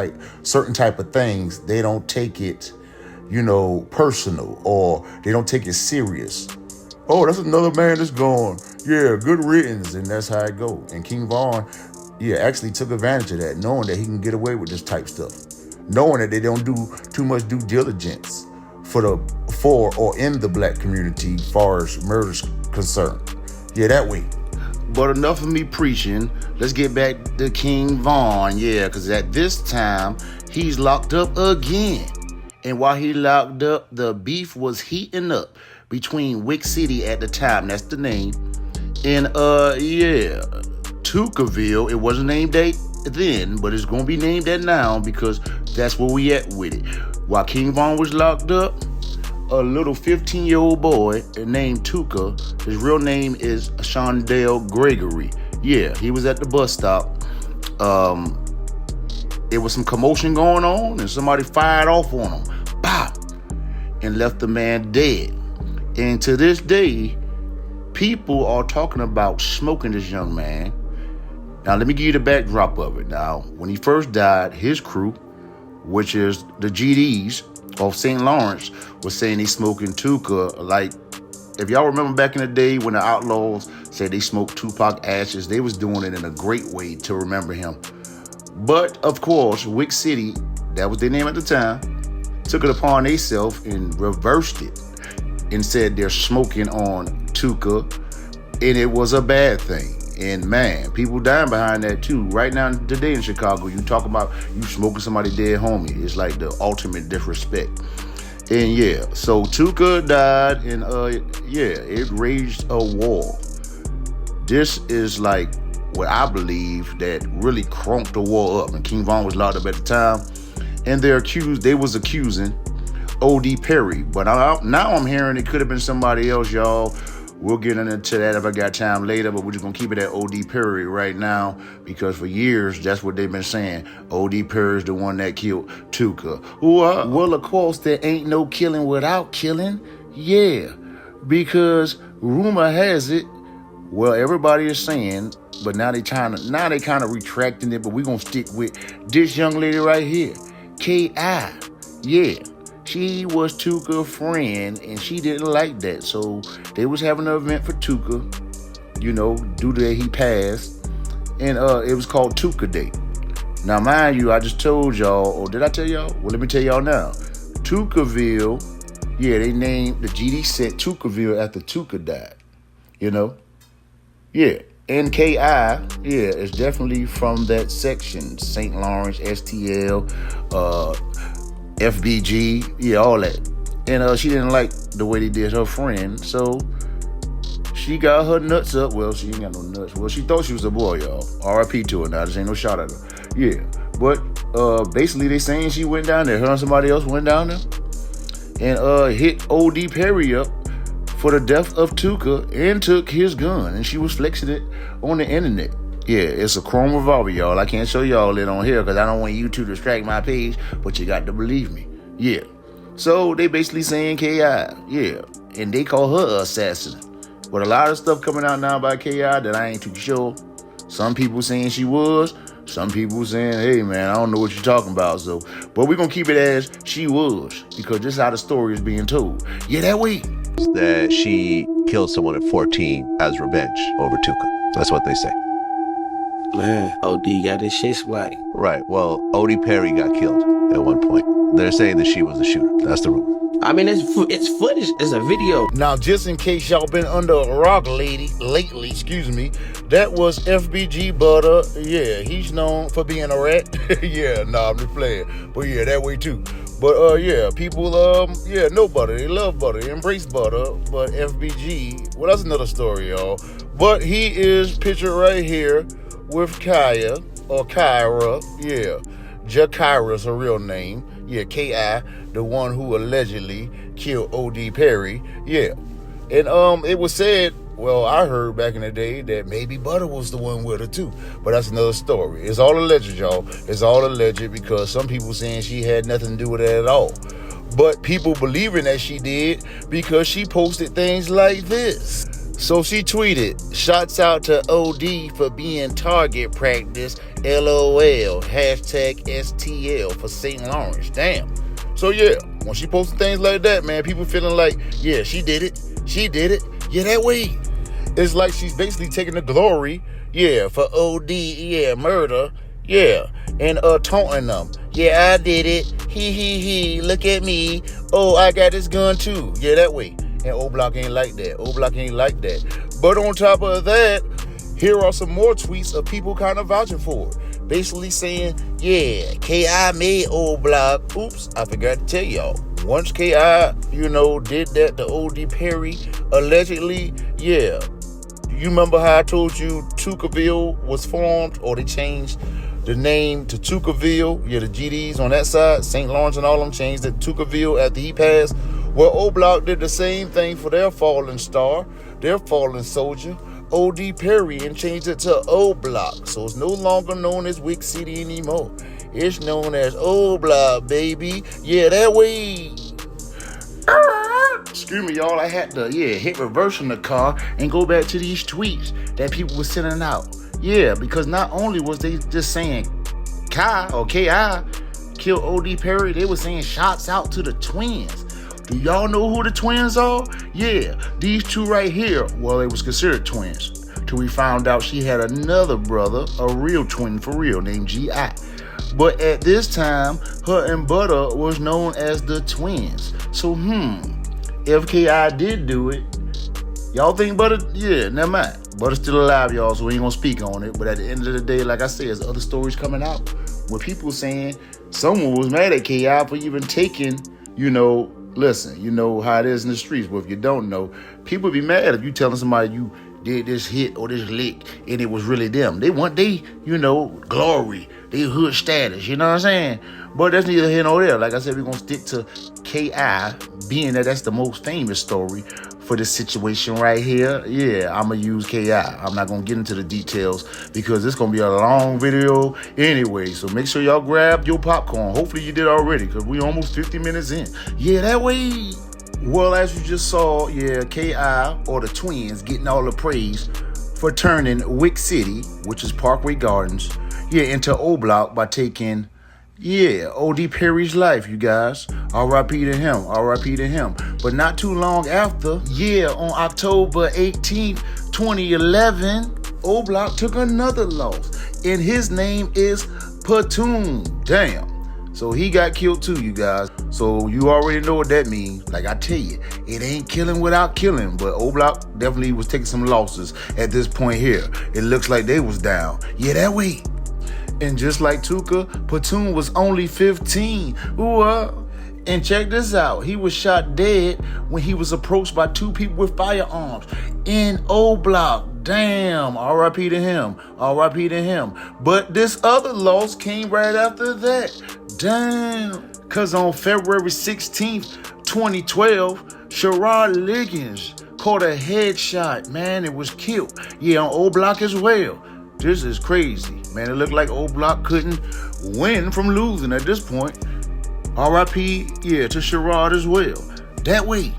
certain type of things, they don't take it, personal, or they don't take it serious. Oh, that's another man that's gone. Yeah, good riddance. And that's how it go. And King Von, actually took advantage of that, knowing that he can get away with this type stuff. Knowing that they don't do too much due diligence for or in the black community as far as murder's concerned. Yeah, that way. But enough of me preaching. Let's get back to King Von. Yeah, because at this time, he's locked up again. And while he locked up, the beef was heating up between Wick City at the time. That's the name. And, Tuckerville. It wasn't named that then, but it's going to be named that now because that's where we at with it. While King Von was locked up, a little 15-year-old boy named Tuka, his real name is Shondell Gregory. Yeah, he was at the bus stop. There was some commotion going on and somebody fired off on him. Pow! And left the man dead. And to this day, people are talking about smoking this young man. Now, let me give you the backdrop of it. Now, when he first died, his crew, which is the GDs of St. Lawrence, was saying they smoking Tuka. Like, if y'all remember back in the day when the Outlaws said they smoked Tupac ashes, they was doing it in a great way to remember him. But, of course, Wick City, that was their name at the time, took it upon themselves and reversed it and said they're smoking on Tuka, and it was a bad thing. And man, people dying behind that too. Right now, today in Chicago, you talk about you smoking somebody dead homie. It's like the ultimate disrespect. And yeah, so Tuka died, and it raged a war. This is like what I believe that really crunked the war up. And King Von was locked up at the time, and they was accusing O.D. Perry. But now I'm hearing it could have been somebody else, y'all. We'll get into that if I got time later, but we're just going to keep it at O.D. Perry right now because for years, that's what they've been saying. O.D. Perry's the one that killed Tuka. Well, of course, there ain't no killing without killing. Yeah, because rumor has it, well, everybody is saying, but now they kind of retracting it, but we're going to stick with this young lady right here, K.I. Yeah. She was Tuka's friend, and she didn't like that. So they was having an event for Tuka, due to that he passed. And it was called Tuka Day. Now, mind you, I just told y'all, or did I tell y'all? Well, let me tell y'all now. Tuckerville, they named the GD set Tuckerville after Tuka died. Yeah. NKI, it's definitely from that section. St. Lawrence, STL, FBG, all that. And she didn't like the way they did her friend, so she got her nuts up. Well, she ain't got no nuts. Well, she thought she was a boy, y'all. R.I.P. to her now. This ain't no shot at her. Yeah. But basically they saying she went down there. Her and somebody else went down there and hit O.D. Perry up for the death of Tuka and took his gun. And she was flexing it on the internet. Yeah, it's a chrome revolver, y'all. I can't show y'all it on here because I don't want you to distract my page, but you got to believe me. Yeah. So they basically saying K.I. Yeah. And they call her assassin. But a lot of stuff coming out now by K.I. that I ain't too sure. Some people saying she was. Some people saying, hey, man, I don't know what you're talking about. So, but we're going to keep it as she was because this is how the story is being told. Yeah, that way. That she killed someone at 14 as revenge over Tuka. That's what they say. Man, O.D. got his shit splat. Right. Well, O.D. Perry got killed at one point. They're saying that she was the shooter. That's the rumor. I mean, it's footage. It's a video. Now, just in case y'all been under a rock lately, that was FBG Butter. Yeah, he's known for being a rat. I'm just playing. But yeah, that way too. But people know Butter. They love Butter. They embrace Butter. But FBG, well, that's another story, y'all. But he is pictured right here with Kaya, or Kyra, Jakira's her real name. Yeah, K.I., the one who allegedly killed O.D. Perry. Yeah. And it was said, well, I heard back in the day that maybe Butter was the one with her too. But that's another story. It's all alleged, y'all. It's all alleged because some people saying she had nothing to do with it at all. But people believing that she did because she posted things like this. So she tweeted, shots out to OD for being target practice, LOL, hashtag STL for St. Lawrence. Damn. So yeah, when she posted things like that, man, people feeling like, yeah, she did it. Yeah, that way. It's like she's basically taking the glory, for OD, murder, and taunting them. Yeah, I did it. He, look at me. Oh, I got this gun too. Yeah, that way. And Oblock ain't like that. But on top of that, Here are some more tweets of people kind of vouching for it. Basically saying, yeah, K.I. made Oblock. Oops, I forgot to tell y'all. Once K.I., did that to O.D. Perry, allegedly, yeah. You remember how I told you Tuckerville was formed, or they changed the name to Tuckerville? Yeah, the GDs on that side, St. Lawrence and all them changed it to Tuckerville after he passed. Well, Oblock did the same thing for their fallen star, their fallen soldier, O.D. Perry, and changed it to Oblock. So it's no longer known as Wick City anymore. It's known as Oblock, baby. Yeah, that way. Excuse me, y'all. I had to, hit reverse in the car and go back to these tweets that people were sending out. Yeah, because not only was they just saying K.I. killed O.D. Perry, they were saying shots out to the twins. Do y'all know who the twins are? Yeah, these two right here. Well, they was considered twins. Till we found out she had another brother, a real twin for real, named G.I. But at this time, her and Butter was known as the twins. So, if K.I. did do it, y'all think Butter? Yeah, never mind. Butter's still alive, y'all, so we ain't gonna speak on it. But at the end of the day, like I said, there's other stories coming out where people saying someone was mad at K.I. for even taking, listen, you know how it is in the streets. But if you don't know, people be mad if you telling somebody you did this hit or this lick and it was really them. They want glory, they hood status, you know what I'm saying? But that's neither here nor there. Like I said, we're gonna stick to K.I. being that's the most famous story for this situation right here. Yeah, I'm gonna use K.I. I'm not gonna get into the details because it's gonna be a long video anyway. So make sure y'all grab your popcorn. Hopefully you did already, because we almost 50 minutes in. Yeah, that way. Well, as you just saw, K.I. or the twins getting all the praise for turning Wick City, which is Parkway Gardens, into Oblock by taking, O.D. Perry's life, you guys. R.I.P. to him, R.I.P. to him. But not too long after, on October 18th, 2011, Oblock took another loss, and his name is Platoon. Damn. So he got killed too, you guys. So you already know what that means. Like I tell you, it ain't killing without killing. But Oblock definitely was taking some losses at this point here. It looks like they was down. Yeah, that way. And just like Tuka, Platoon was only 15. And check this out. He was shot dead when he was approached by two people with firearms in Oblock. Damn. R.I.P. to him. R.I.P. to him. But this other loss came right after that. Damn. Because on February 16th, 2012, Chiraq Liggins caught a headshot. Man, it was killed. Yeah, on Oblock as well. This is crazy. Man, it looked like Oblock couldn't win from losing at this point. R.I.P. to Chiraq as well. That way.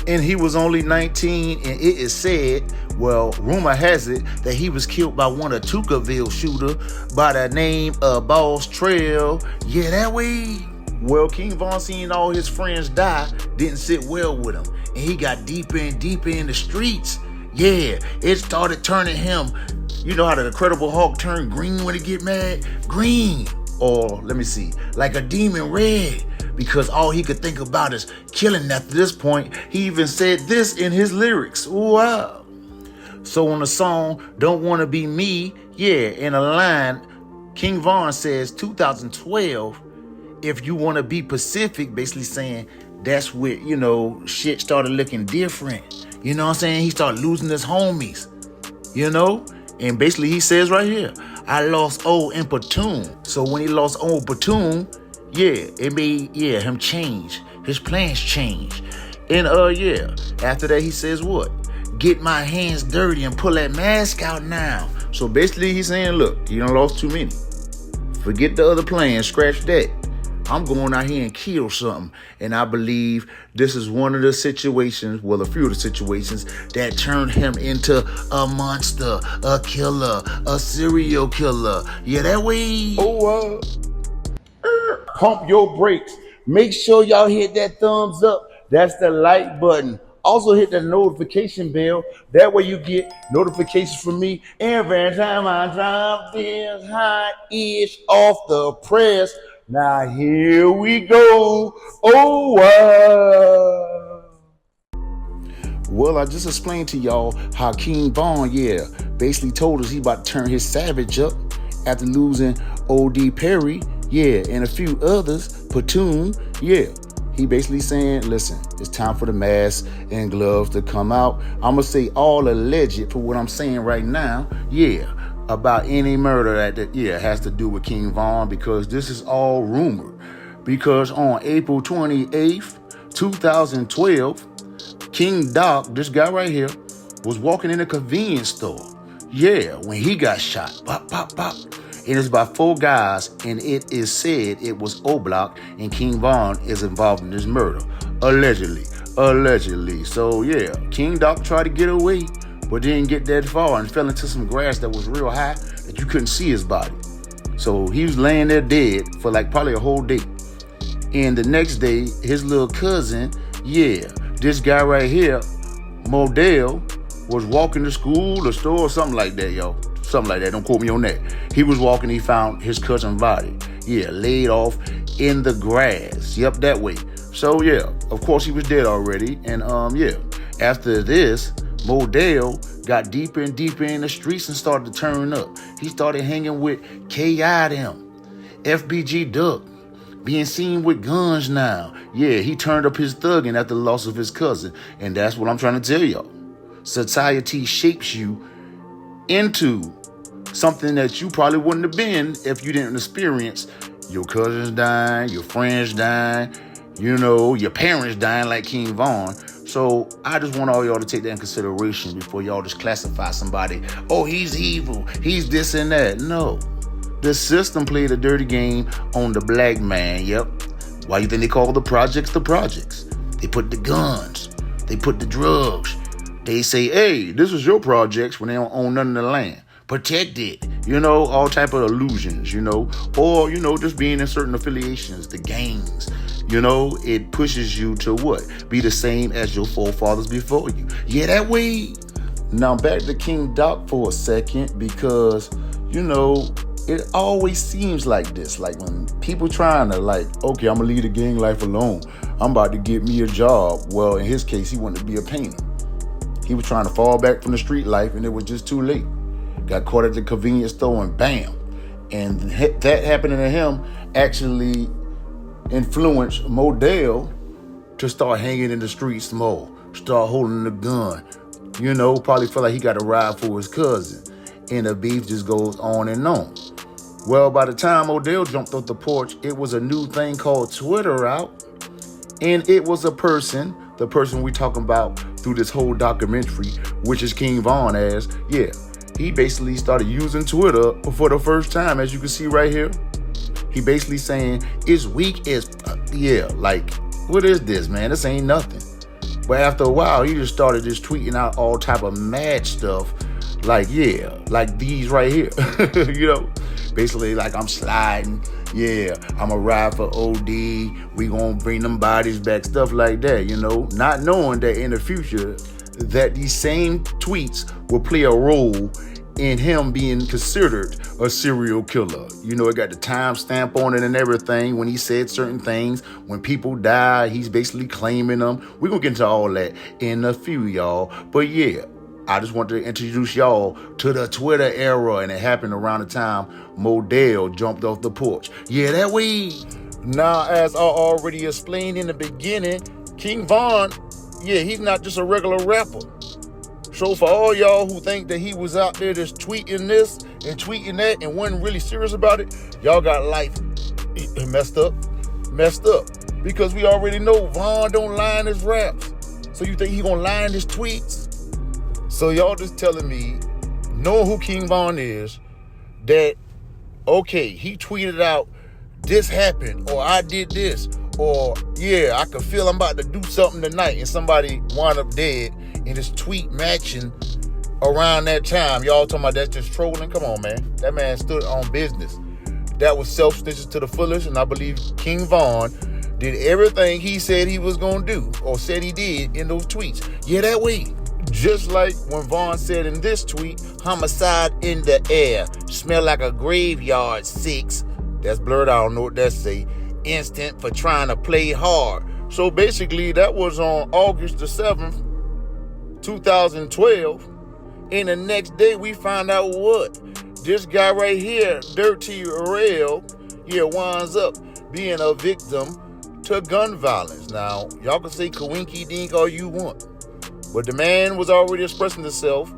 And he was only 19, and it is said, rumor has it, that he was killed by one of Tuckerville shooter by the name of Boss Trail. Yeah, that way. Well, King Von seeing all his friends die didn't sit well with him. And he got deeper and deeper in the streets. Yeah, it started turning him. You know how the Incredible Hulk turned green when he get mad? Green. Or, let me see, like a demon red. Because all he could think about is killing after this point. He even said this in his lyrics. Wow. So on the song, Don't Wanna Be Me, in a line, King Von says 2012, if you want to be Pacific, basically saying that's where, shit started looking different. You know what I'm saying? He started losing his homies, And basically he says right here, I lost O in Platoon. So when he lost O in Platoon, it made, him change. His plans changed. And after that he says what? Get my hands dirty and pull that mask out now. So basically he's saying, look, you done lost too many. Forget the other plans, scratch that. I'm going out here and kill something. And I believe this is one of the situations, a few of the situations that turned him into a monster, a killer, a serial killer. Yeah, that way. Pump your brakes. Make sure y'all hit that thumbs up. That's the like button. Also hit the notification bell. That way you get notifications from me every time I drop this hot-ish off the press. Now here we go. Well, I just explained to y'all how King Von, basically told us he about to turn his savage up after losing O.D. Perry, and a few others, Platoon, He basically saying, listen, it's time for the mask and gloves to come out. I'm going to say all alleged for what I'm saying right now, about any murder that has to do with King Von, because this is all rumor. Because on April 28th, 2012, King Doc, this guy right here, was walking in a convenience store. When he got shot. Pop, pop, pop. And it's by 4 guys, and it is said it was Oblock, and King Von is involved in this murder. Allegedly. So, King Doc tried to get away, but didn't get that far and fell into some grass that was real high that you couldn't see his body. So he was laying there dead for like probably a whole day. And the next day, his little cousin, this guy right here, Modell, was walking to school or store or something like that, yo. Something like that. Don't quote me on that. He was walking, he found his cousin's body. Laid off in the grass. Yep, that way. So, of course he was dead already. And, after this, Modell got deeper and deeper in the streets and started to turn up. He started hanging with K.I. them, FBG Duck, being seen with guns now. He turned up his thugging after the loss of his cousin. And that's what I'm trying to tell y'all. Society shapes you into something that you probably wouldn't have been if you didn't experience your cousins dying, your friends dying, your parents dying like King Von. So I just want all y'all to take that in consideration before y'all just classify somebody, oh, he's evil, he's this and that. No. The system played a dirty game on the black man, Why you think they call the projects? They put the guns, they put the drugs. They say, hey, this is your projects when they don't own none of the land. Protect it, all type of illusions, or, just being in certain affiliations, the gangs, it pushes you to what? Be the same as your forefathers before you. That way. Now back to King Doc for a second, because, it always seems like this. Like when people trying to okay, I'm gonna leave the gang life alone. I'm about to get me a job. Well, in his case, he wanted to be a painter. He was trying to fall back from the street life, and it was just too late. Got caught at the convenience store, and bam. And that happening to him actually influenced Modell to start hanging in the streets more, start holding the gun. Probably felt like he got a ride for his cousin. And the beef just goes on and on. Well, by the time Modell jumped off the porch, it was a new thing called Twitter out. And it was the person we talking about through this whole documentary, which is King Von as, he basically started using Twitter for the first time, as you can see right here. He basically saying, it's weak as, what is this, man? This ain't nothing. But after a while, he just started just tweeting out all type of mad stuff, like these right here, basically like I'm sliding, I'ma ride for OD, we gonna bring them bodies back, stuff like that, not knowing that in the future that these same tweets will play a role in him being considered a serial killer. It got the time stamp on it and everything. When he said certain things, when people die, he's basically claiming them. We're gonna get into all that in a few, y'all. But I just want to introduce y'all to the Twitter era, and it happened around the time Modell jumped off the porch. That way. Now, as I already explained in the beginning, King Von, he's not just a regular rapper. So for all y'all who think that he was out there just tweeting this and tweeting that and wasn't really serious about it, y'all got life messed up. Because we already know Von don't lie in his raps. So you think he gonna lie in his tweets? So y'all just telling me, knowing who King Von is, that, okay, he tweeted out, this happened, or I did this, or, I could feel I'm about to do something tonight, and somebody wound up dead, and his tweet matching around that time. Y'all talking about that's just trolling? Come on, man. That man stood on business. That was self-stitches to the fullest, and I believe King Von did everything he said he was going to do, or said he did in those tweets. That way. Just like when Von said in this tweet, homicide in the air, smell like a graveyard, 6. That's blurred, I don't know what that say. Instant for trying to play hard. So basically that was on August the 7th, 2012. And the next day we find out what? This guy right here, Dirty Rail, winds up being a victim to gun violence. Now, y'all can say kawinky dink all you want, but the man was already expressing himself.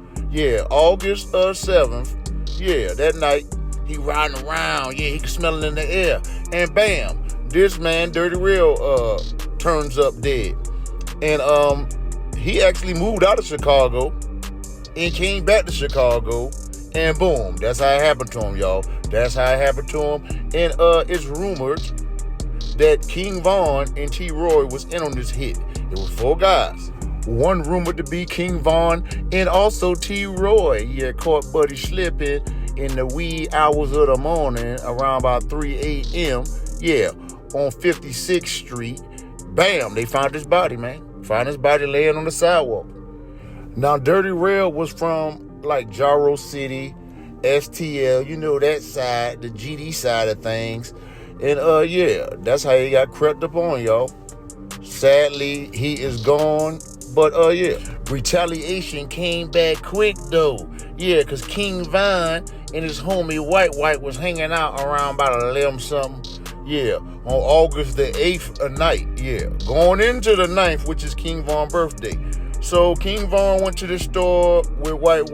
August 7th, that night, he riding around, he can smell it in the air. And bam, this man, Dirty Rail, turns up dead. And he actually moved out of Chicago and came back to Chicago, and boom, that's how it happened to him, y'all. That's how it happened to him. And it's rumored that King Von and T. Roy was in on this hit. It was 4 guys. One rumored to be King Von and also T. Roy. Caught Buddy slipping in the wee hours of the morning around about 3 a.m. On 56th Street. Bam, they found his body, man. Found his body laying on the sidewalk. Now, Dirty Rail was from like Jaro City, STL, you know that side, the GD side of things. And that's how he got crept up on, y'all. Sadly, he is gone. But retaliation came back quick though. Cause King Von and his homie White was hanging out around about 11 something. On August the 8th night. Going into the 9th, which is King Von's birthday. So King Von went to the store with White.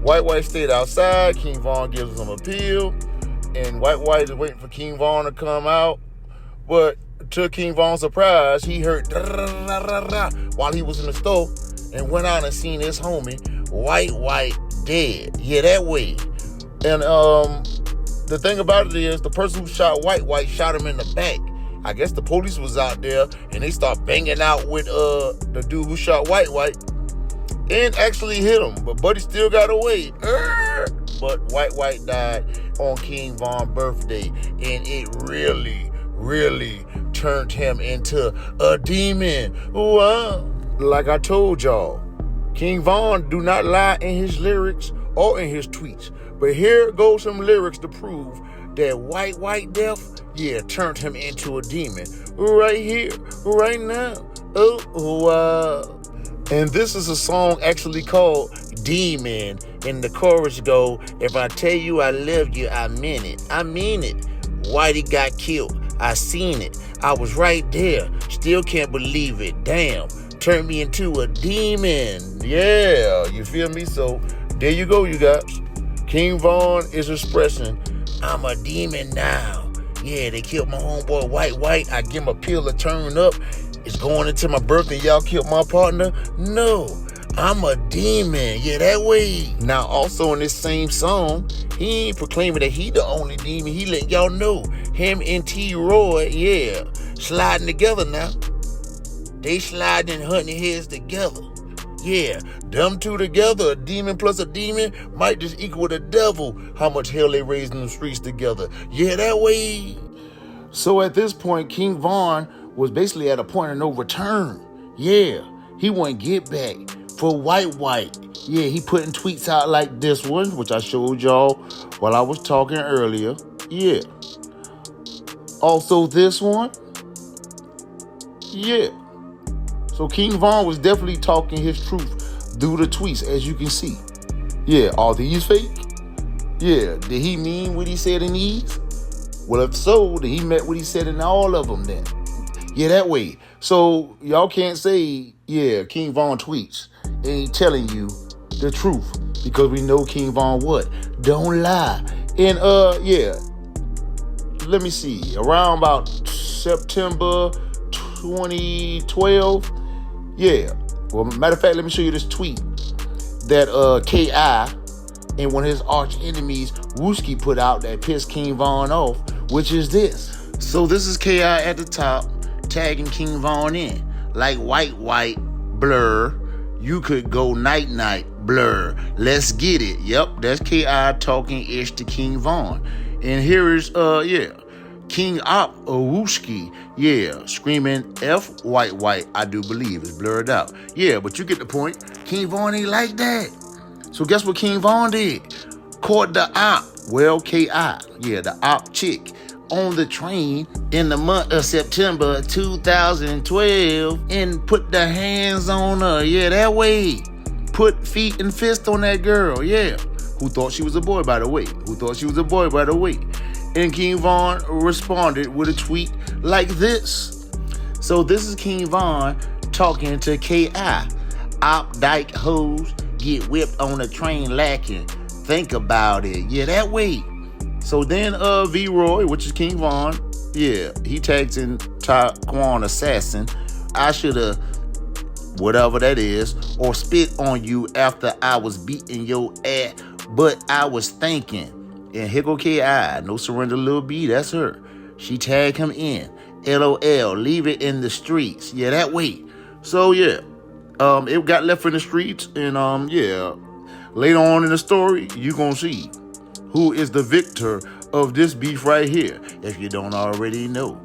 White stayed outside. King Von gives him a pill. And White is waiting for King Von to come out. But to King Von's surprise, he heard while he was in the store and went out and seen his homie, White dead. That way. And the thing about it is, the person who shot White shot him in the back. I guess the police was out there and they start banging out with the dude who shot White and actually hit him. But Buddy still got away. But White died on King Von's birthday, and it really turned him into a demon. Wow. Like I told y'all, King Von do not lie in his lyrics or in his tweets. But here goes some lyrics to prove that White death, turned him into a demon. Right here, right now. Oh, wow. And this is a song actually called Demon. And the chorus go, if I tell you I love you, I mean it. I mean it. Whitey got killed. I seen it. I was right there. Still can't believe it. Damn. Turned me into a demon. You feel me? So there you go, you guys. King Von is expressing, I'm a demon now. They killed my homeboy White. I give him a pill to turn up. It's going into my birthday. Y'all killed my partner? No, I'm a demon. That way. Now, also in this same song, he ain't proclaiming that he the only demon. He letting y'all know him and T. Roy, sliding together now. They sliding and hunting heads together. Them two together, a demon plus a demon, might just equal the devil. How much hell they raised in the streets together. That way. So at this point, King Von was basically at a point of no return. He wouldn't get back for White. He putting tweets out like this one, which I showed y'all while I was talking earlier. Also this one. So King Von was definitely talking his truth through the tweets, as you can see. Are these fake? Did he mean what he said in these? Well, if so, then he meant what he said in all of them then. That way. So y'all can't say, King Von tweets ain't telling you the truth, because we know King Von what? Don't lie. And let me see. Around about September 2012. Well, matter of fact, let me show you this tweet that K.I. and one of his arch enemies, Wooski, put out that pissed King Von off, which is this. So this is K.I. at the top, tagging King Von in. Like White, blur. You could go night, blur. Let's get it. Yep, that's K.I. talking ish to King Von. And here is, King Op Wooski, screaming F White, I do believe. It's blurred out. But you get the point. King Von ain't like that. So guess what King Von did? Caught the Op. Well, K.I. The Op chick on the train in the month of September 2012 and put the hands on her. Yeah, that way. Put feet and fist on that girl. Yeah. Who thought she was a boy, by the way. And King Von responded with a tweet like this. So this is King Von talking to K.I. Op dyke hoes get whipped on a train lacking. Think about it. Yeah, that way. So then V-Roy, which is King Von, yeah, he tags in Taquan Assassin. I shoulda, whatever that is, or spit on you after I was beating your ass, but I was thinking. And here go K.I. No surrender, Lil B, that's her. She tagged him in. LOL, leave it in the streets. Yeah, that way. So yeah, it got left in the streets, and yeah, later on in the story, you gonna see who is the victor of this beef right here, if you don't already know.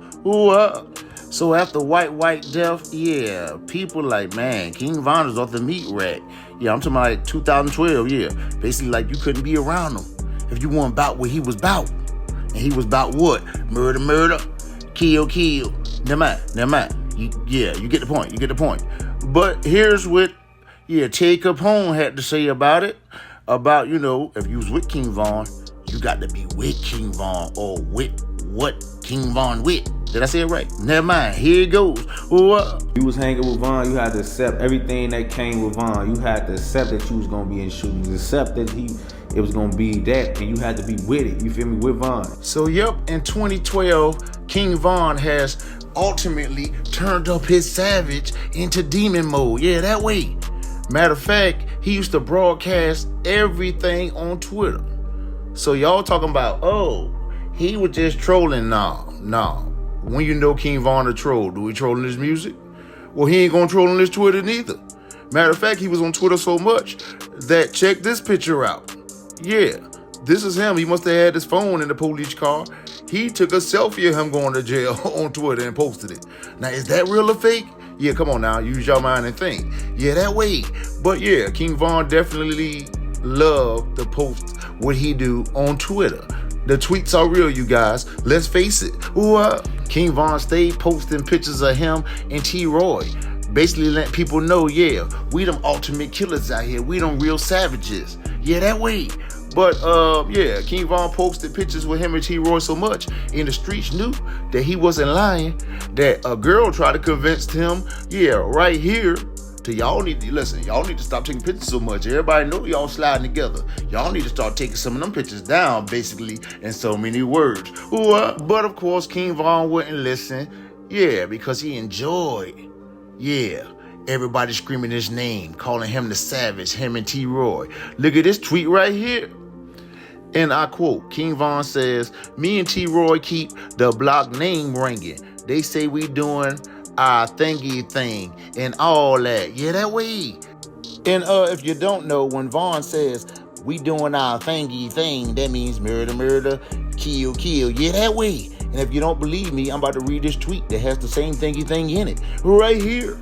So after White Death, yeah, people like, man, King Von is off the meat rack. Yeah, I'm talking about like 2012, yeah. Basically like you couldn't be around him if you weren't about what he was about. And he was about what? Murder, kill. Never mind. You get the point. But here's what, yeah, Tay Capone had to say about it. About, you know, if you was with King Von, you got to be with King Von, or with what King Von with. Did I say it right? Never mind. Here it goes. You was hanging with Von, you had to accept everything that came with Von. You had to accept that you was gonna be in shootings, accept that it was gonna be that, and you had to be with it. You feel me? With Von. So yep, in 2012, King Von has ultimately turned up his savage into demon mode. Yeah, that way. Matter of fact, he used to broadcast everything on Twitter. So y'all talking about, oh, he was just trolling? No. When you know King Von a troll, do he troll in his music? Well, he ain't gonna troll on his Twitter neither. Matter of fact, he was on Twitter so much that, check this picture out. Yeah, this is him. He must have had his phone in the police car. He took a selfie of him going to jail on Twitter and posted it. Now, is that real or fake? Yeah, come on now, use your mind and think. Yeah, that way. But yeah, King Von definitely loved to post what he do on Twitter. The tweets are real, you guys. Let's face it. King Von stayed posting pictures of him and T-Roy. Basically letting people know, yeah, we them ultimate killers out here. We them real savages. Yeah, that way. But yeah, King Von posted pictures with him and T-Roy so much, and the streets knew that he wasn't lying, that a girl tried to convince him, yeah, right here, to y'all need to stop taking pictures so much. Everybody know y'all sliding together. Y'all need to start taking some of them pictures down, basically, in so many words. But of course, King Von wouldn't listen, yeah, because he enjoyed, yeah, everybody screaming his name, calling him the savage, him and T-Roy. Look at this tweet right here. And I quote, King Von says, me and T-Roy keep the block name ringing. They say we doing our thingy thing and all that. Yeah, that way. And if you don't know, when Von says we doing our thingy thing, that means murder, kill. Yeah, that way. And if you don't believe me, I'm about to read this tweet that has the same thingy thing in it right here.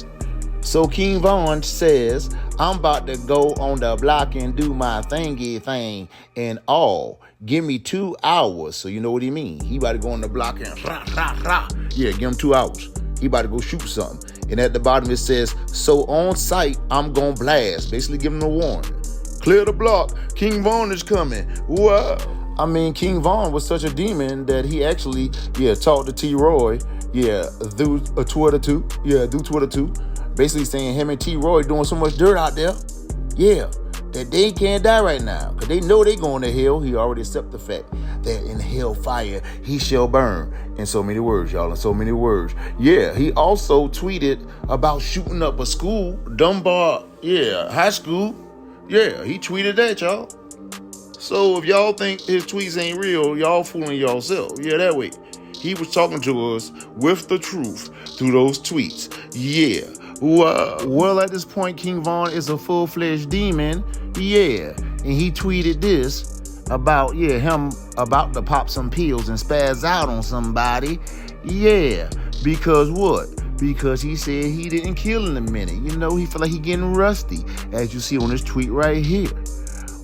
So King Von says, I'm about to go on the block and do my thingy thing and all. Give me 2 hours. So you know what he mean. He about to go on the block and yeah, give him 2 hours. He about to go shoot something. And at the bottom it says, so on site, I'm gonna blast. Basically giving him a warning. Clear the block. King Von is coming. What? I mean, King Von was such a demon that he actually, yeah, talked to T-Roy, yeah, through Twitter too. Yeah, through Twitter too. Basically saying him and T-Roy doing so much dirt out there, yeah, that they can't die right now. Because they know they going to hell. He already accepted the fact that in hell fire he shall burn. In so many words, y'all, in so many words. Yeah, he also tweeted about shooting up a school, Dunbar, yeah, high school. Yeah, he tweeted that, y'all. So if y'all think his tweets ain't real, y'all fooling yourself. Yeah, that way. He was talking to us with the truth through those tweets. Yeah. Well, at this point, King Von is a full-fledged demon. Yeah. And he tweeted this about, yeah, him about to pop some pills and spaz out on somebody. Yeah. Because what? Because he said he didn't kill in a minute. You know, he feel like he getting rusty, as you see on this tweet right here.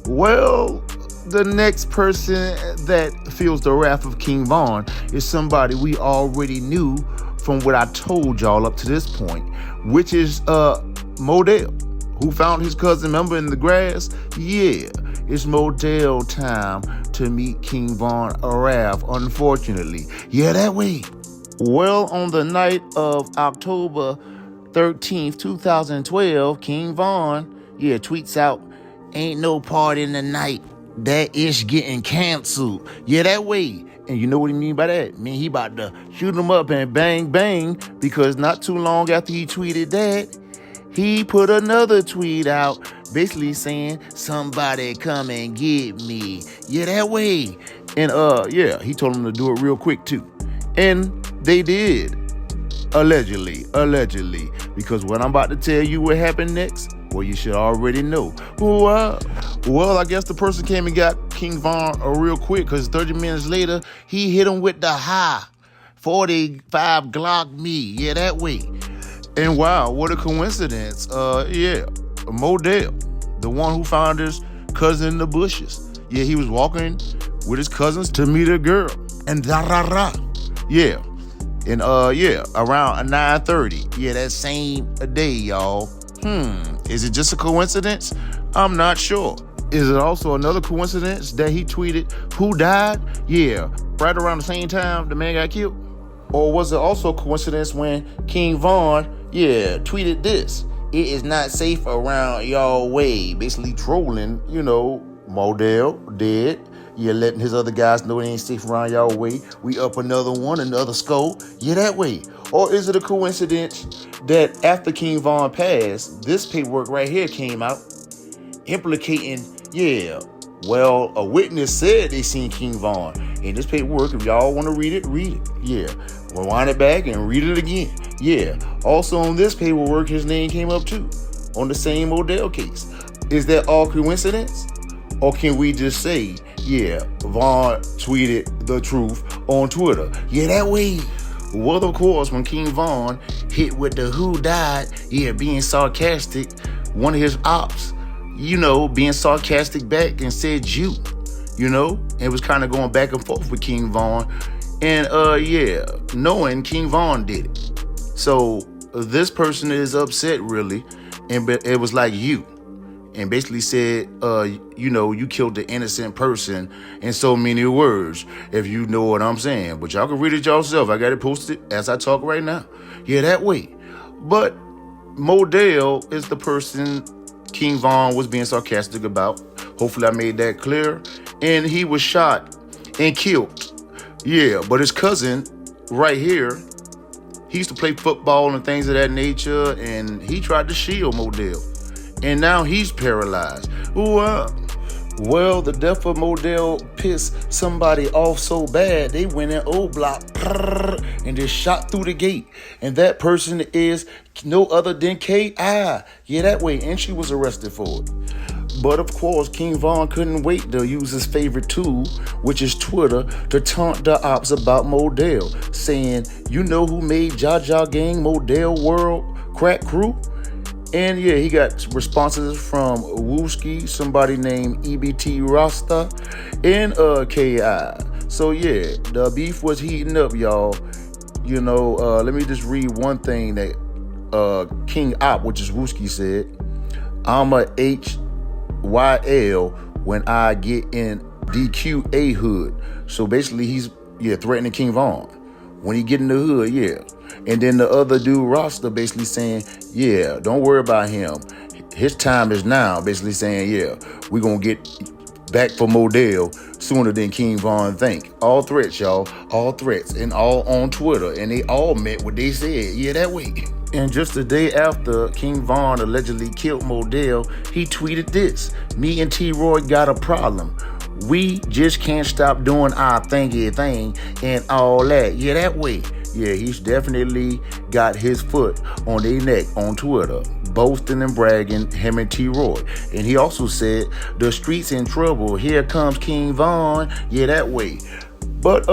Well, the next person that feels the wrath of King Von is somebody we already knew from what I told y'all up to this point, which is Modell, who found his cousin member in the grass. Yeah, it's Modell time to meet King Von wrath, unfortunately. Yeah, that way. Well, on the night of October 13th, 2012, King Von, tweets out, "Ain't no party in the night. That ish getting canceled." Yeah, that way. And you know what he mean by that? I mean, he about to shoot him up and bang, bang, because not too long after he tweeted that, he put another tweet out basically saying, "Somebody come and get me." Yeah, that way. And he told him to do it real quick too. And they did. Allegedly. Because what I'm about to tell you what happened next, well, you should already know. Well, I guess the person came and got King Von real quick, because 30 minutes later, he hit him with the high 45 Glock me. Yeah, that way. And wow, what a coincidence. Modell, the one who found his cousin in the bushes. Yeah, he was walking with his cousins to meet a girl. And yeah. And around 9:30. Yeah, that same day, y'all. Is it just a coincidence? I'm not sure. Is it also another coincidence that he tweeted who died? Yeah, right around the same time the man got killed? Or was it also a coincidence when King Von, tweeted this? "It is not safe around y'all way." Basically trolling, Modell dead. Yeah, letting his other guys know it ain't safe around y'all way. We up another one, another skull. Yeah, that way. Or is it a coincidence that after King Von passed, this paperwork right here came out implicating, a witness said they seen King Von. And this paperwork, if y'all want to read it, read it. Yeah, rewind it back and read it again. Yeah, also on this paperwork, his name came up too, on the same Modell case. Is that all coincidence? Or can we just say, Von tweeted the truth on Twitter? Yeah, that way. Well, of course, when King Von hit with the who died, being sarcastic, one of his ops, being sarcastic back and said you, it was kind of going back and forth with King Von. And, knowing King Von did it. So this person is upset, really, and it was like you. And basically said, you killed the innocent person in so many words, if you know what I'm saying. But y'all can read it yourself. I got it posted as I talk right now. Yeah, that way. But Modell is the person King Von was being sarcastic about. Hopefully I made that clear. And he was shot and killed. Yeah, but his cousin right here, he used to play football and things of that nature, and he tried to shield Modell. And now he's paralyzed. Well, the death of Modell pissed somebody off so bad, they went in Oblock and just shot through the gate. And that person is no other than K.I. Yeah, that way. And she was arrested for it. But of course, King Von couldn't wait to use his favorite tool, which is Twitter, to taunt the ops about Modell, saying, "You know who made Jaja Gang Modell World Crack Crew?" And he got responses from Wooski, somebody named EBT Rasta, and K.I. So the beef was heating up, y'all. Let me just read one thing that King Op, which is Wooski, said. "I'm a HYL when I get in DQA hood." So basically he's threatening King Von when he get in the hood, And then the other dude, Rasta, basically saying, don't worry about him. His time is now. Basically saying, we're going to get back for Modell sooner than King Von think. All threats, y'all. All threats. And all on Twitter. And they all meant what they said. Yeah, that way. And just a day after King Von allegedly killed Modell, he tweeted this: "Me and T-Roy got a problem. We just can't stop doing our thingy thing and all that." Yeah, that way. Yeah, he's definitely got his foot on their neck on Twitter, boasting and bragging, him and T-Roy. And he also said, "The streets in trouble. Here comes King Von." Yeah, that way. But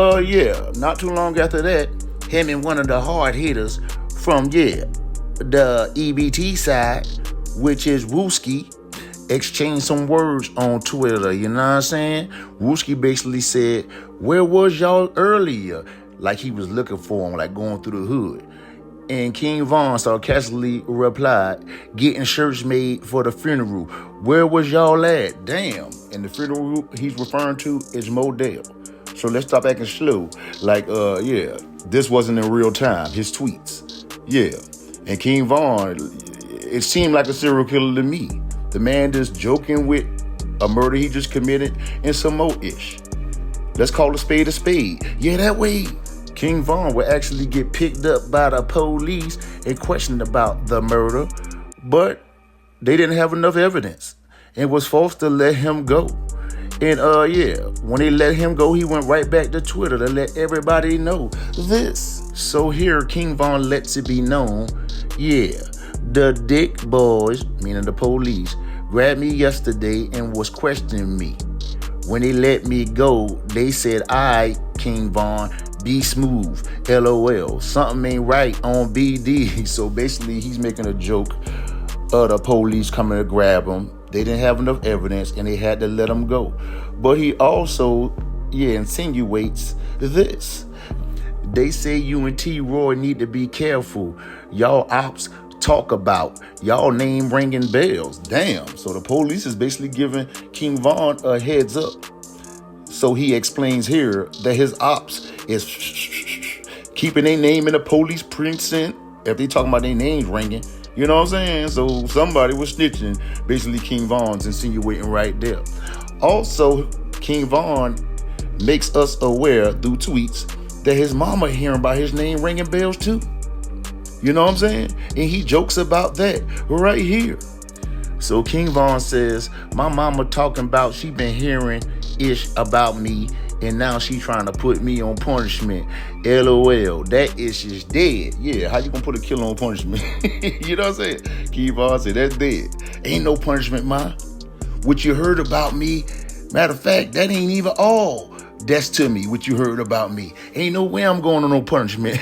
not too long after that, him and one of the hard hitters from the EBT side, which is Wooski, exchanged some words on Twitter, you know what I'm saying? Wooski basically said, where was y'all earlier? Like he was looking for him, like going through the hood. And King Von sarcastically replied, getting shirts made for the funeral. Where was y'all at? Damn. And the funeral he's referring to is Modell. So let's stop acting slow. Like, this wasn't in real time. His tweets. Yeah. And King Von, it seemed like a serial killer to me. The man just joking with a murder he just committed and some more ish. Let's call a spade a spade. Yeah, that way. King Von would actually get picked up by the police and questioned about the murder, but they didn't have enough evidence and was forced to let him go. And when they let him go, he went right back to Twitter to let everybody know this. So here, King Von lets it be known, the dick boys, meaning the police, grabbed me yesterday and was questioning me. When they let me go, they said, King Von, be smooth, LOL. Something ain't right on BD. So basically, he's making a joke of the police coming to grab him. They didn't have enough evidence, and they had to let him go. But he also, insinuates this. They say you and T-Roy need to be careful. Y'all ops talk about. Y'all name ringing bells. Damn. So the police is basically giving King Von a heads up. So he explains here that his ops is keeping their name in the police precinct if they talking about their names ringing. You know what I'm saying? So somebody was snitching. Basically, King Von's insinuating right there. Also, King Von makes us aware through tweets that his mama hearing about his name ringing bells too. You know what I'm saying? And he jokes about that right here. So King Von says, my mama talking about she been hearing ish about me and now she trying to put me on punishment. LOL, that ish is dead. Yeah, how you gonna put a killer on punishment? You know what I'm saying? King Von said, that's dead. Ain't no punishment, ma. What you heard about me, matter of fact, that ain't even all. That's to me, what you heard about me. Ain't no way I'm going on no punishment.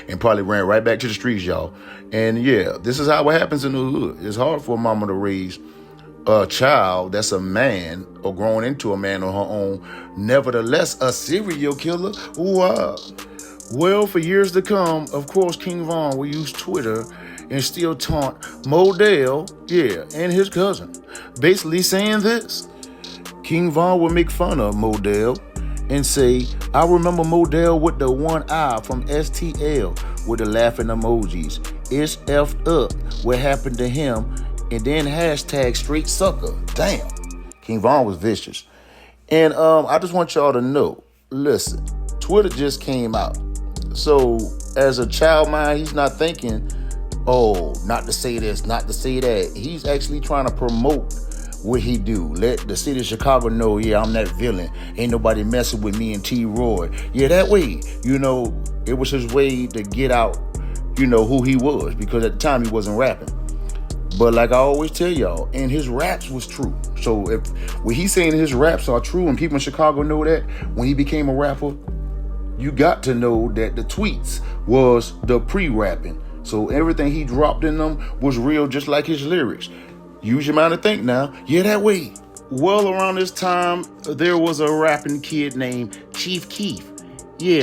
And probably ran right back to the streets, y'all. And this is how it happens in the hood. It's hard for a mama to raise a child that's a man or growing into a man on her own. Nevertheless, a serial killer. Wow. Well, for years to come, of course, King Von will use Twitter and still taunt Modell, and his cousin. Basically saying this. King Von will make fun of Modell and say, I remember Modell with the one eye from STL with the laughing emojis. It's effed up what happened to him. And then hashtag straight sucker. Damn. King Von was vicious. And I just want y'all to know, listen, Twitter just came out. So as a child mind, he's not thinking, not to say this, not to say that. He's actually trying to promote what he do. Let the city of Chicago know, I'm that villain. Ain't nobody messing with me and T-Roy. That way, it was his way to get out, who he was. Because at the time, he wasn't rapping. But like I always tell y'all, and his raps was true. So if what he's saying his raps are true and people in Chicago know that, when he became a rapper, you got to know that the tweets was the pre-rapping. So everything he dropped in them was real, just like his lyrics. Use your mind to think now. That way. Well, around this time, there was a rapping kid named Chief Keef.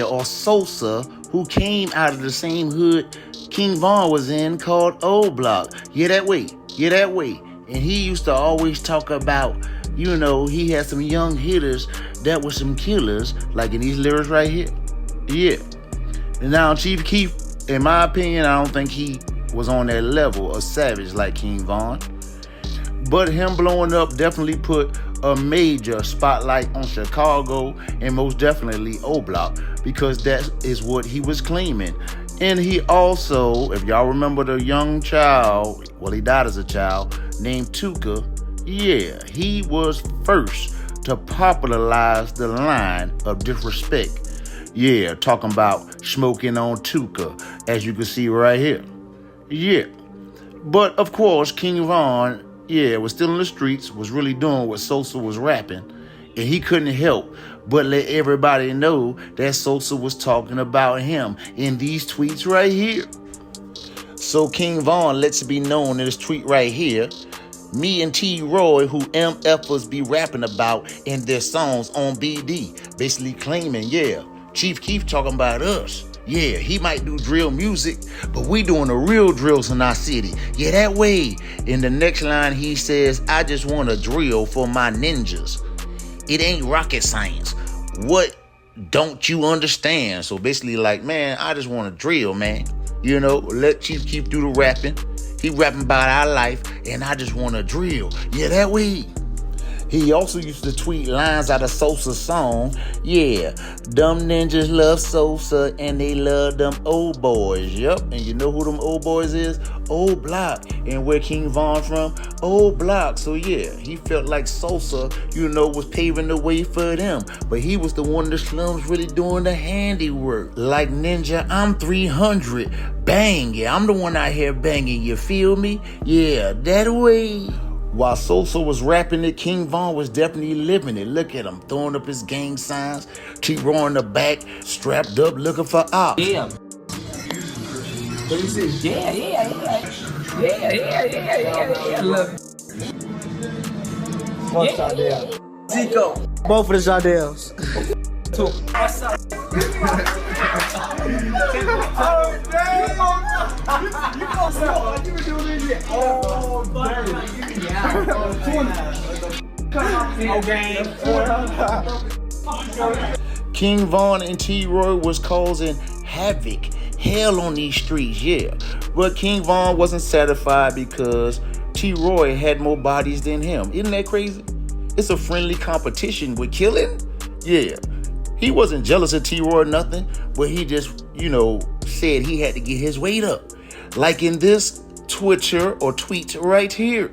Or Sosa, who came out of the same hood King Von was in, called Oblock. That way. And he used to always talk about, he had some young hitters that were some killers, like in these lyrics right here. And now Chief Keef, in my opinion, I don't think he was on that level of savage like King Von. But him blowing up definitely put a major spotlight on Chicago and most definitely Oblock, because that is what he was claiming. And he also, if y'all remember the young child, he died as a child, named Tuka, he was first to popularize the line of disrespect. Talking about smoking on Tuka, as you can see right here. But of course, King Von, was still in the streets, was really doing what Sosa was rapping, and he couldn't help but let everybody know that Sosa was talking about him in these tweets right here. So King Von lets it be known in this tweet right here me and T-Roy, who MFers be rapping about in their songs on BD, basically claiming, yeah, Chief Keef talking about us. Yeah, he might do drill music, but we doing the real drills in our city. Yeah, that way. In the next line, he says, I just want a drill for my ninjas. It ain't rocket science. What don't you understand? So basically like, man, I just want a drill, man. You know, let Chief Keef do the rapping. He rapping about our life, and I just want a drill. Yeah, that way. He also used to tweet lines out of Sosa's song. Yeah, dumb ninjas love Sosa, and they love them old boys. Yup, and you know who them old boys is? Oblock. And where King Von from? Oblock. So yeah, he felt like Sosa, you know, was paving the way for them. But he was the one in the slums really doing the handiwork. Like Ninja, I'm 300. Bang, yeah, I'm the one out here banging, you feel me? Yeah, that way. While Sosa was rapping it, King Von was definitely living it. Look at him, throwing up his gang signs, T-Roy in the back, strapped up, looking for ops. Yeah. Let me see. Yeah. Look. One Shardell. Zico. Both of the Shardells. Two. What's up? Oh, damn. You gonna stop. You been doing this yet? Oh, damn. King Von and T-Roy was causing havoc, hell on these streets, yeah. But King Von wasn't satisfied because T-Roy had more bodies than him. Isn't that crazy? It's a friendly competition with killing? Yeah. He wasn't jealous of T-Roy or nothing, but he just, you know, said he had to get his weight up. Like in this Twitter or tweet right here.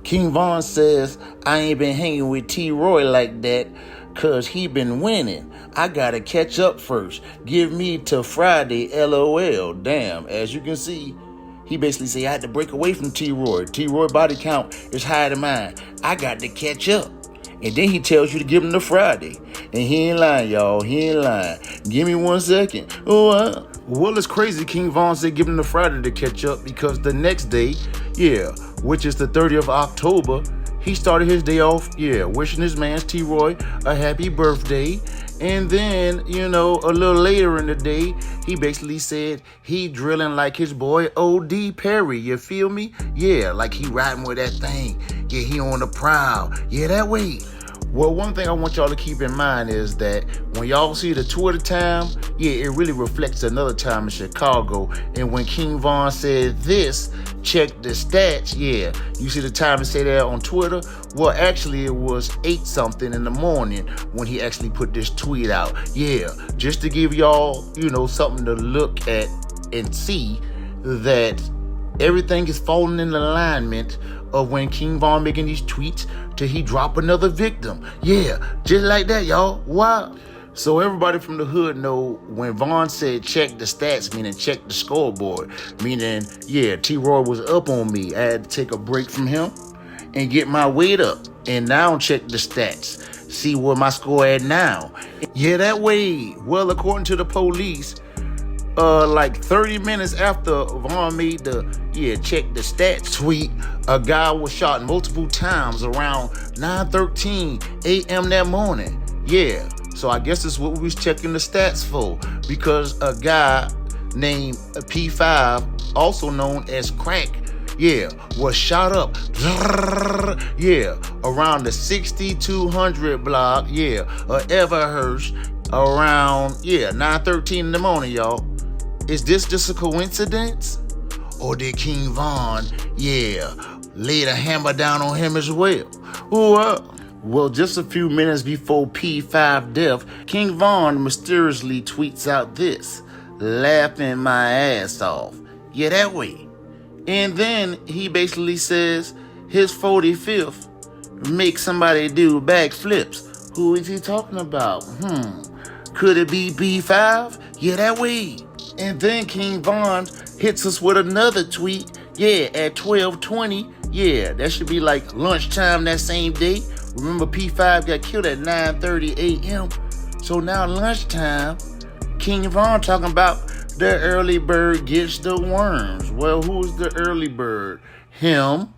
King Von says, I ain't been hanging with T-Roy like that cause he been winning. I gotta catch up first. Give me till Friday, LOL. Damn, as you can see, he basically say I had to break away from T-Roy. T-Roy body count is higher than mine. I got to catch up. And then he tells you to give him the Friday. And he ain't lying, y'all. He ain't lying. Give me 1 second. Oh, well, it's crazy. King Von said give him the Friday to catch up because the next day, yeah, which is the 30th of October, he started his day off, yeah, wishing his man T-Roy a happy birthday. And then, you know, a little later in the day, he basically said he drilling like his boy O.D. Perry, you feel me? Yeah, like he riding with that thing. Yeah, he on the prowl. Yeah, that way. Well, one thing I want y'all to keep in mind is that when y'all see the Twitter time, yeah, it really reflects another time in Chicago. And when King Von said this, check the stats, yeah, you see the time to say that on Twitter? Well, actually, it was 8 something in the morning when he actually put this tweet out. Yeah, just to give y'all, you know, something to look at and see that everything is falling in alignment of when King Von making these tweets till he drop another victim. Yeah, just like that, y'all. Wow. So everybody from the hood know when Von said check the stats, meaning check the scoreboard, meaning, yeah, T-Roy was up on me. I had to take a break from him and get my weight up. And now check the stats. See where my score at now. Yeah, that way. Well, according to the police, like 30 minutes after Von made the check the stats tweet, a guy was shot multiple times around 9:13 a.m. that morning. Yeah, so I guess that's what we was checking the stats for, because a guy named P5, also known as Crack, yeah, was shot up, yeah, around the 6200 block, yeah, of Everhurst, around, 9:13 in the morning, y'all. Is this just a coincidence? Or did King Von, lay the hammer down on him as well? Well, just a few minutes before P5 death, King Von mysteriously tweets out this, laughing my ass off. Yeah, that way. And then he basically says his 45th makes somebody do backflips. Who is he talking about? Could it be B5? Yeah, that way. And then King Von hits us with another tweet, at 12:20. Yeah, that should be like lunchtime that same day. Remember, P5 got killed at 9:30 a.m. So now lunchtime, King Von talking about the early bird gets the worms. Well, who's the early bird? Him.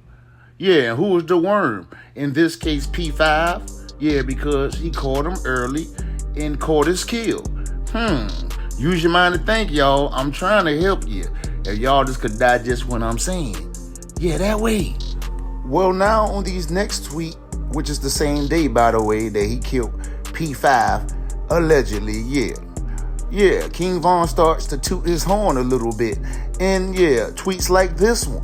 Yeah, who was the worm? In this case, P5. Yeah, because he caught him early and caught his kill. Use your mind to think, y'all. I'm trying to help you. If y'all just could digest what I'm saying. Yeah, that way. Well, now on these next tweet, which is the same day, by the way, that he killed P5, allegedly, yeah, King Von starts to toot his horn a little bit, and yeah, tweets like this one.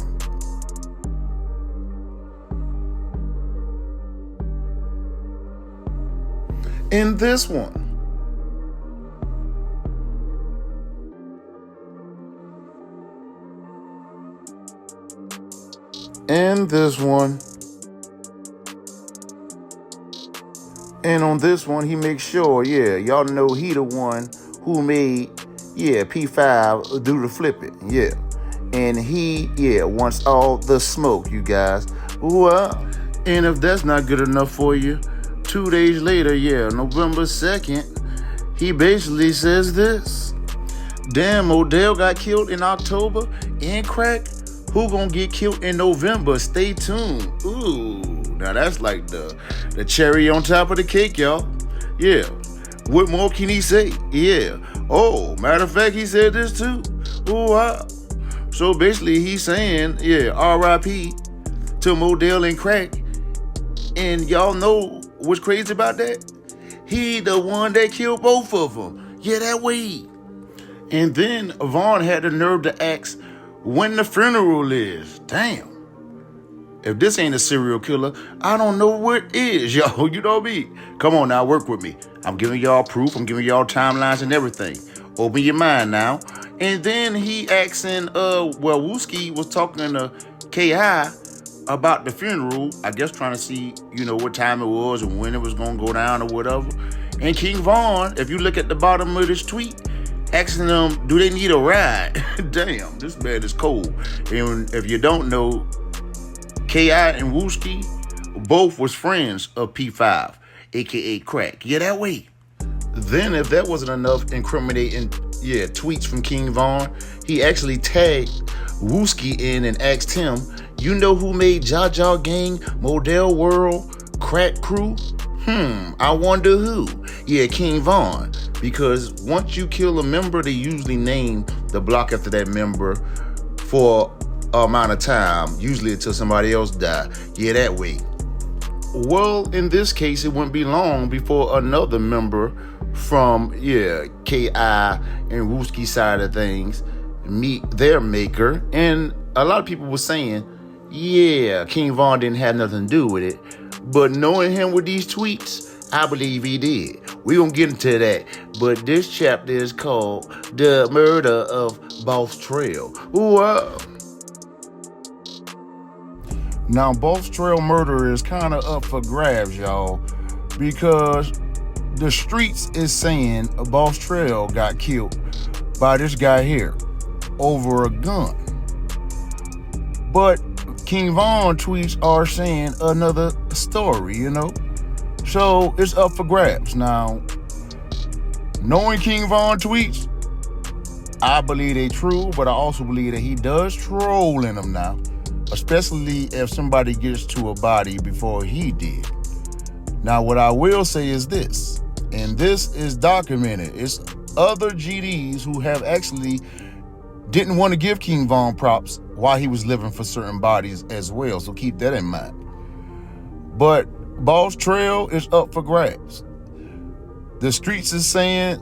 In this one. And this one. And on this one, he makes sure, yeah, y'all know he the one who made, yeah, P5 do the flipping, yeah. And he, yeah, wants all the smoke, you guys. Well, and if that's not good enough for you, 2 days later, yeah, November 2nd, he basically says this. Damn, Odell got killed in October and crack. Who gonna get killed in November? Stay tuned. Ooh, now that's like the cherry on top of the cake, y'all. Yeah, what more can he say? Yeah. Oh, matter of fact, he said this too. Ooh, wow. So basically, he's saying, yeah, R.I.P. to Odell and crack. And y'all know what's crazy about that? He the one that killed both of them. Yeah, that way. And then Vaughn had the nerve to ask when the funeral is. Damn. If this ain't a serial killer, I don't know what is, yo. You know me. Come on now, work with me. I'm giving y'all proof. I'm giving y'all timelines and everything. Open your mind now. And then he asking, Wooski was talking to K.I. about the funeral, I guess trying to see, you know, what time it was and when it was going to go down or whatever. And King Von, if you look at the bottom of this tweet, asking them, do they need a ride? Damn, this man is cold. And if you don't know, K.I. and Wooski both was friends of P5, a.k.a. Crack. Yeah, that way. Then if that wasn't enough incriminating, tweets from King Von, he actually tagged Wooski in and asked him, you know who made Jaja Gang, Model World, Crack Crew? I wonder who. Yeah, King Von. Because once you kill a member, they usually name the block after that member for an amount of time, usually until somebody else die. Yeah, that way. Well, in this case, it wouldn't be long before another member from, K.I. and Wooski side of things meet their maker. And a lot of people were saying, yeah, King Von didn't have nothing to do with it. But knowing him with these tweets, I believe he did. We're going to get into that. But this chapter is called The Murder of Boss Trail. Wow. Now, Boss Trail murder is kind of up for grabs, y'all. Because the streets is saying Boss Trail got killed by this guy here over a gun. But King Von tweets are saying another story, you know? So it's up for grabs. Now, knowing King Von tweets, I believe they true, but I also believe that he does troll in them now, especially if somebody gets to a body before he did. Now, what I will say is this, and this is documented. It's other GDs who have actually didn't want to give King Von props while he was living for certain bodies as well, so keep that in mind. But Boss Trail is up for grabs. The streets is saying,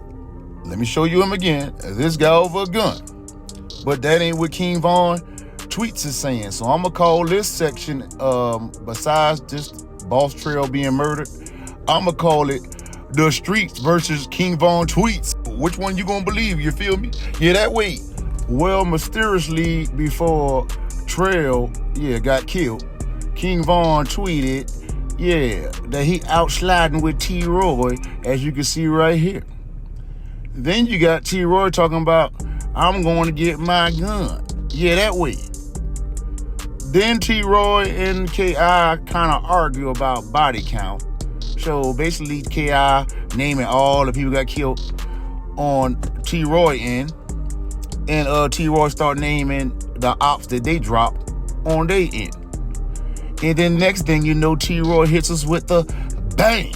let me show you him again, this guy over a gun. But that ain't what King Von tweets is saying. So I'm gonna call this section, besides just Boss Trail being murdered, I'm gonna call it the streets versus King Von tweets. Which one you gonna believe, you feel me? Yeah, that way. Well, mysteriously, before Trail, got killed, King Von tweeted, that he out sliding with T-Roy, as you can see right here. Then you got T-Roy talking about, I'm going to get my gun. Yeah, that way. Then T-Roy and K.I. kind of argue about body count. So basically, K.I. naming all the people got killed on T-Roy end. And T-Roy start naming the ops that they dropped on their end. And then next thing you know, T-Roy hits us with the bang.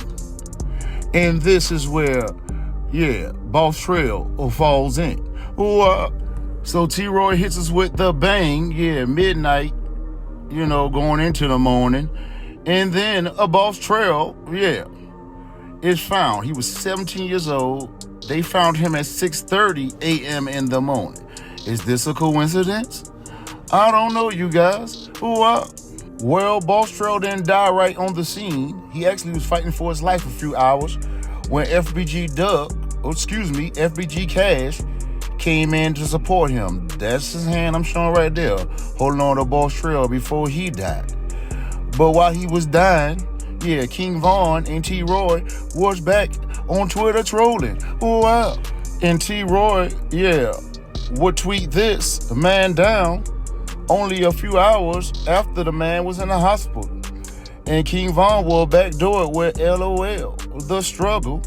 And this is where, Boss Trail falls in. So T-Roy hits us with the bang, midnight, going into the morning. And then a Boss Trail, is found. He was 17 years old. They found him at 6:30 a.m. in the morning. Is this a coincidence? I don't know, you guys. Well, Boss Trail didn't die right on the scene. He actually was fighting for his life a few hours when FBG Cash came in to support him. That's his hand I'm showing right there, holding on to Boss Trail before he died. But while he was dying, King Von and T-Roy was back on Twitter trolling. And T-Roy, would tweet this, the man down, only a few hours after the man was in the hospital. And King Von will backdoor it with LOL, the struggle.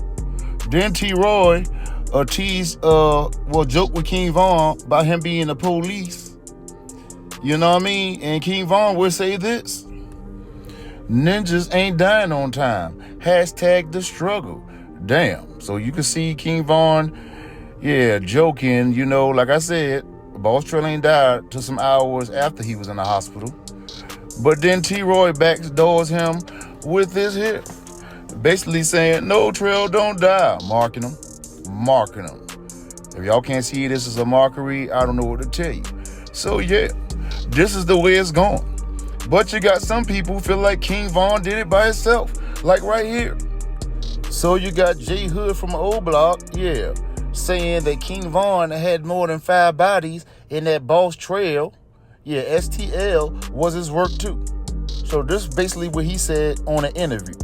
Then T-Roy joke with King Von about him being the police. You know what I mean? And King Von will say this: ninjas ain't dying on time. Hashtag the struggle. Damn. So you can see King Von, joking, like I said, Boss Trail ain't died till some hours after he was in the hospital. But then T-Roy backdoors him with this here, basically saying, no, Trail, don't die. Marking him. If y'all can't see this is a mockery, I don't know what to tell you. So this is the way it's going. But you got some people who feel like King Von did it by himself, like right here. So you got J Hood from Oblock, saying that King Von had more than 5 bodies in that Boss Trail, STL, was his work too. So this is basically what he said on an interview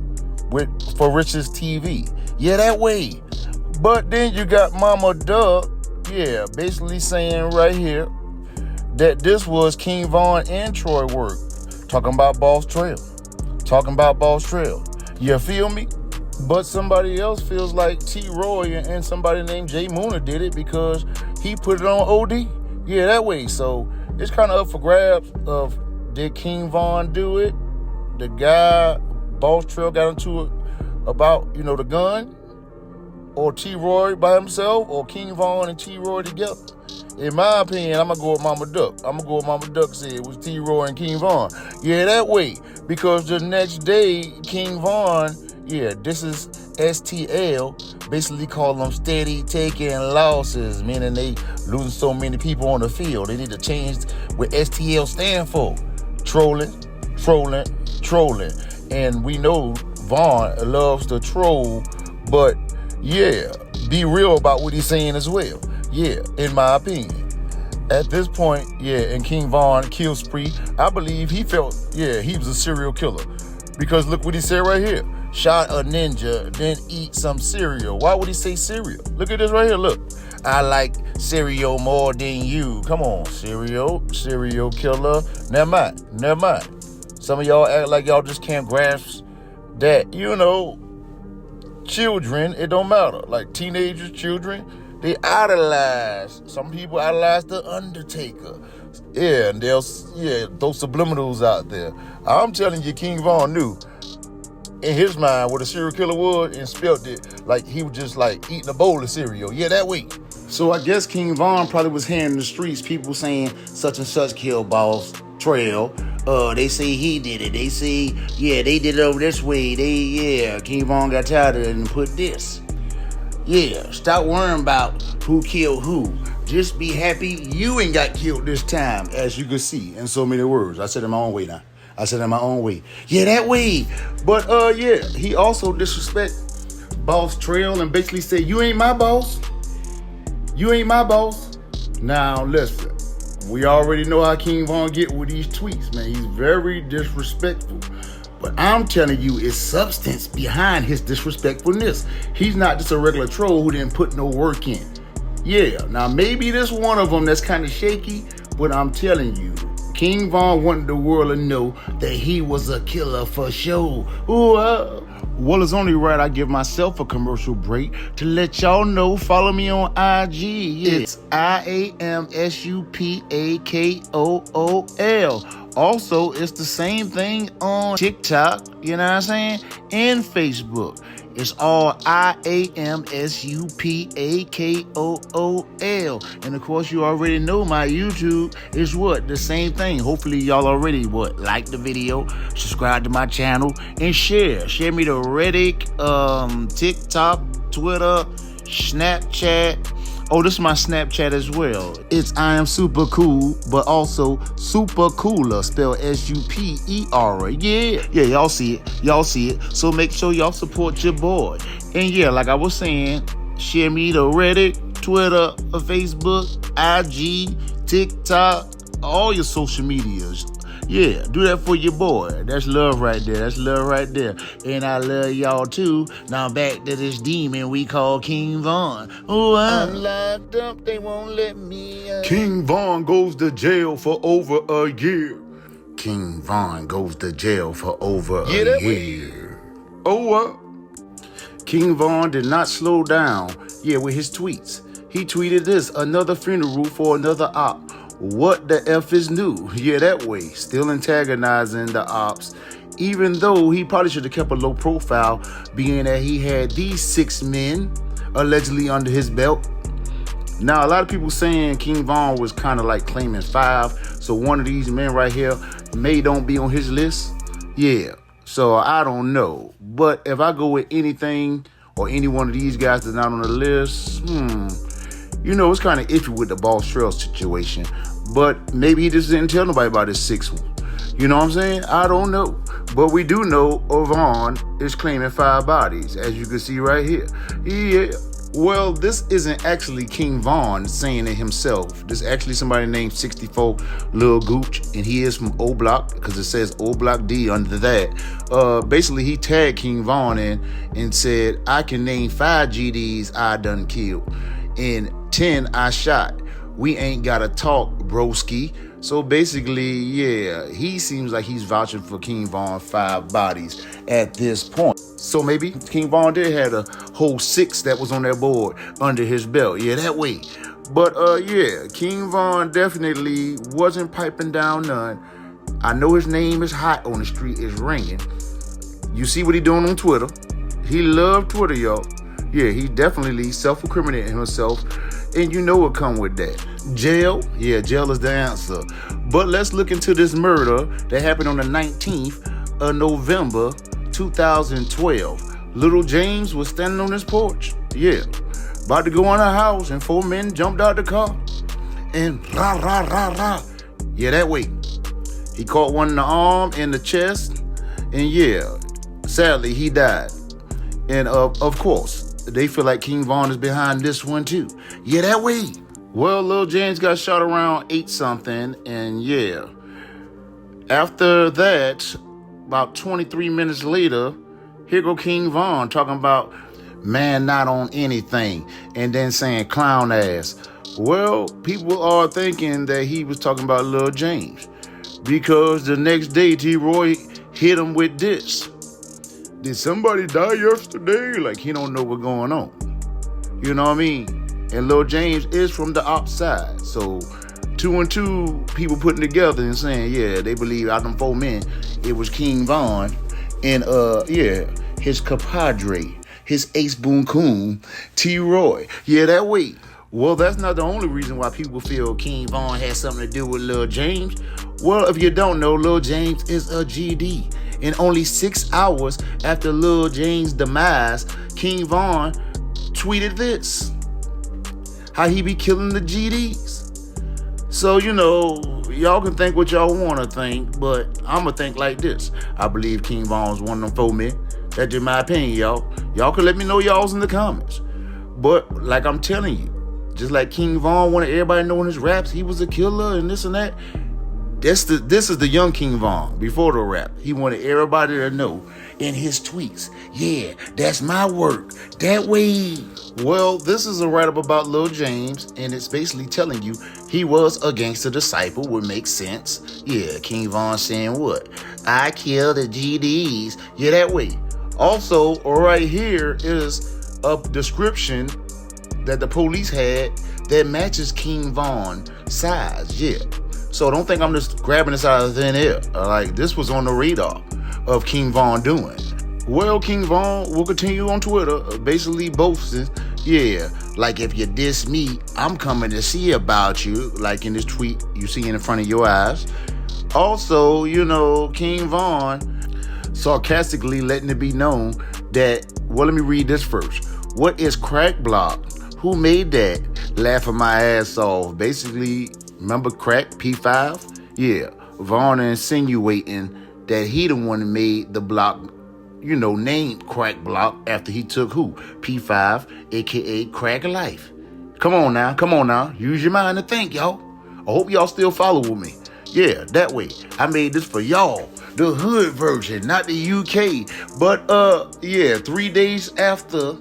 for Rich's TV. That way. But then you got Mama Duck, basically saying right here that this was King Von and Troy work. Talking about Boss Trail. You feel me? But somebody else feels like T-Roy and somebody named Jay Mooner did it because he put it on OD. That way. So it's kind of up for grabs of, did King Von do it? The guy, Boss Trail, got into it about, the gun? Or T-Roy by himself? Or King Von and T-Roy together? In my opinion, I'm going to go with Mama Duck said it was T-Roy and King Von. That way. Because the next day, King Von, this is STL, basically call them steady taking losses, meaning they losing so many people on the field. They need to change what STL stand for. Trolling. And we know Von loves to troll, but be real about what he's saying as well. In my opinion. At this point, in King Von kill spree, I believe he felt, he was a serial killer. Because look what he said right here. Shot a ninja, then eat some cereal. Why would he say cereal? Look at this right here, look. I like cereal more than you. Come on, cereal killer. Never mind. Some of y'all act like y'all just can't grasp that, children, it don't matter. Like teenagers, children, they idolize. Some people idolize the Undertaker. And they'll, those subliminals out there. I'm telling you, King Von knew in his mind what a serial killer was and spelt it like he was just like eating a bowl of cereal. That way. So I guess King Von probably was hearing in the streets people saying such and such killed Boss Trail. They say he did it. They say, they did it over this way. King Von got tired of it and put this. Stop worrying about who killed who. Just be happy you ain't got killed this time, as you can see in so many words. I said it my own way now. That way. But he also disrespect Boss Trail and basically said, you ain't my boss. Now listen, we already know how King Von get with these tweets, man. He's very disrespectful. But I'm telling you, it's substance behind his disrespectfulness. He's not just a regular troll who didn't put no work in. Now maybe this one of them that's kind of shaky, but I'm telling you, King Von wanted the world to know that he was a killer for sure. Well, it's only right I give myself a commercial break to let y'all know. Follow me on IG. It's IAMSUPAKOOL. Also, it's the same thing on TikTok, you know what I'm saying, and Facebook. It's all IAMSUPAKOOL. And of course, you already know my YouTube is what? The same thing. Hopefully, y'all already like the video, subscribe to my channel, and share. Share me to Reddit, TikTok, Twitter, Snapchat. Oh, this is my Snapchat as well. It's I am super cool, but also super cooler, spelled SUPER. Yeah, y'all see it. So make sure y'all support your boy. And yeah, like I was saying, share me to Reddit, Twitter, Facebook, IG, TikTok, all your social medias. Yeah, do that for your boy. That's love right there. And I love y'all too. Now back to this demon we call King Von. Oh, I'm locked up, they won't let me out. King Von goes to jail for over a year. King Von goes to jail for over a year. Oh, what? King Von did not slow down, with his tweets. He tweeted this: another funeral for another op. What the F is new? Yeah, that way. Still antagonizing the ops, even though he probably should have kept a low profile, being that he had these 6 men allegedly under his belt. Now, a lot of people saying King Von was kind of like claiming 5, so one of these men right here may don't be on his list. Yeah, so I don't know. But if I go with anything or any one of these guys that's not on the list, it's kind of iffy with the Boss Trail situation. But maybe he just didn't tell nobody about his 6th one. You know what I'm saying? I don't know. But we do know Vaughn is claiming 5 bodies, as you can see right here. Yeah. Well, this isn't actually King Von saying it himself. This is actually somebody named 64 Lil Gooch, and he is from Oblock, because it says Oblock D under that. Basically, he tagged King Von in and said, I can name 5 GDs I done killed, and 10 I shot. We ain't gotta talk, broski. So basically, he seems like he's vouching for King Von 5 bodies at this point. So maybe King Von did have a whole 6 that was on that board under his belt. Yeah, that way. But King Von definitely wasn't piping down none. I know his name is hot on the street, is ringing. You see what he doing on Twitter. He loved Twitter, y'all. Yeah, he definitely self-incriminated himself. And you know what come with that. Jail? Yeah, jail is the answer. But let's look into this murder that happened on the 19th of November, 2012. Little James was standing on his porch. Yeah, about to go in a house, and 4 men jumped out the car. And rah, rah, rah, rah. Yeah, that way. He caught one in the arm and the chest. And sadly, he died. And of course, they feel like King Von is behind this one too. Yeah, that way. Well, Lil James got shot around 8-something, and after that, about 23 minutes later, here go King Von talking about man not on anything, and then saying clown ass. Well, people are thinking that he was talking about Lil James, because the next day T-Roy hit him with this. Did somebody die yesterday? Like, he don't know what's going on. You know what I mean? And Lil James is from the outside. So 2 and 2 people putting together and saying, they believe out of them 4 men, it was King Von and his compadre, his ace boon coon, T-Roy. Yeah, that way. Well, that's not the only reason why people feel King Von has something to do with Lil James. Well, if you don't know, Lil James is a GD. And only 6 hours after Lil James' demise, King Von tweeted this. How he be killing the GDs. So, y'all can think what y'all want to think, but I'm going to think like this. I believe King Von was one of them 4 men. That's just my opinion, y'all. Y'all can let me know y'all's in the comments. But like I'm telling you, just like King Von wanted everybody to know in his raps he was a killer and this and that, this is the young King Von before the rap. He wanted everybody to know in his tweets. Yeah, that's my work. That way. Well, this is a write-up about Lil James, and it's basically telling you he was a gangster disciple, would make sense. Yeah, King Von saying what? I kill the GDs. Yeah, that way. Also, right here is a description that the police had that matches King Von's size. Yeah. So don't think I'm just grabbing this out of thin air. Like, this was on the radar of King Von doing. Well, King Von will continue on Twitter, basically boasting, yeah, like if you diss me, I'm coming to see about you, like in this tweet you see in front of your eyes. Also, you know, King Von sarcastically letting it be known that, well, let me read this first. What is Crack Block? Who made that? Laughing my ass off. Basically, remember Crack, P5? Yeah, Von insinuating that he the one that made the block, you know, named Crack Block after he took who? P5, aka Crack Life. Come on now. Use your mind to think, y'all. I hope y'all still follow with me. Yeah, that way. I made this for y'all. The hood version, not the UK. But, 3 days after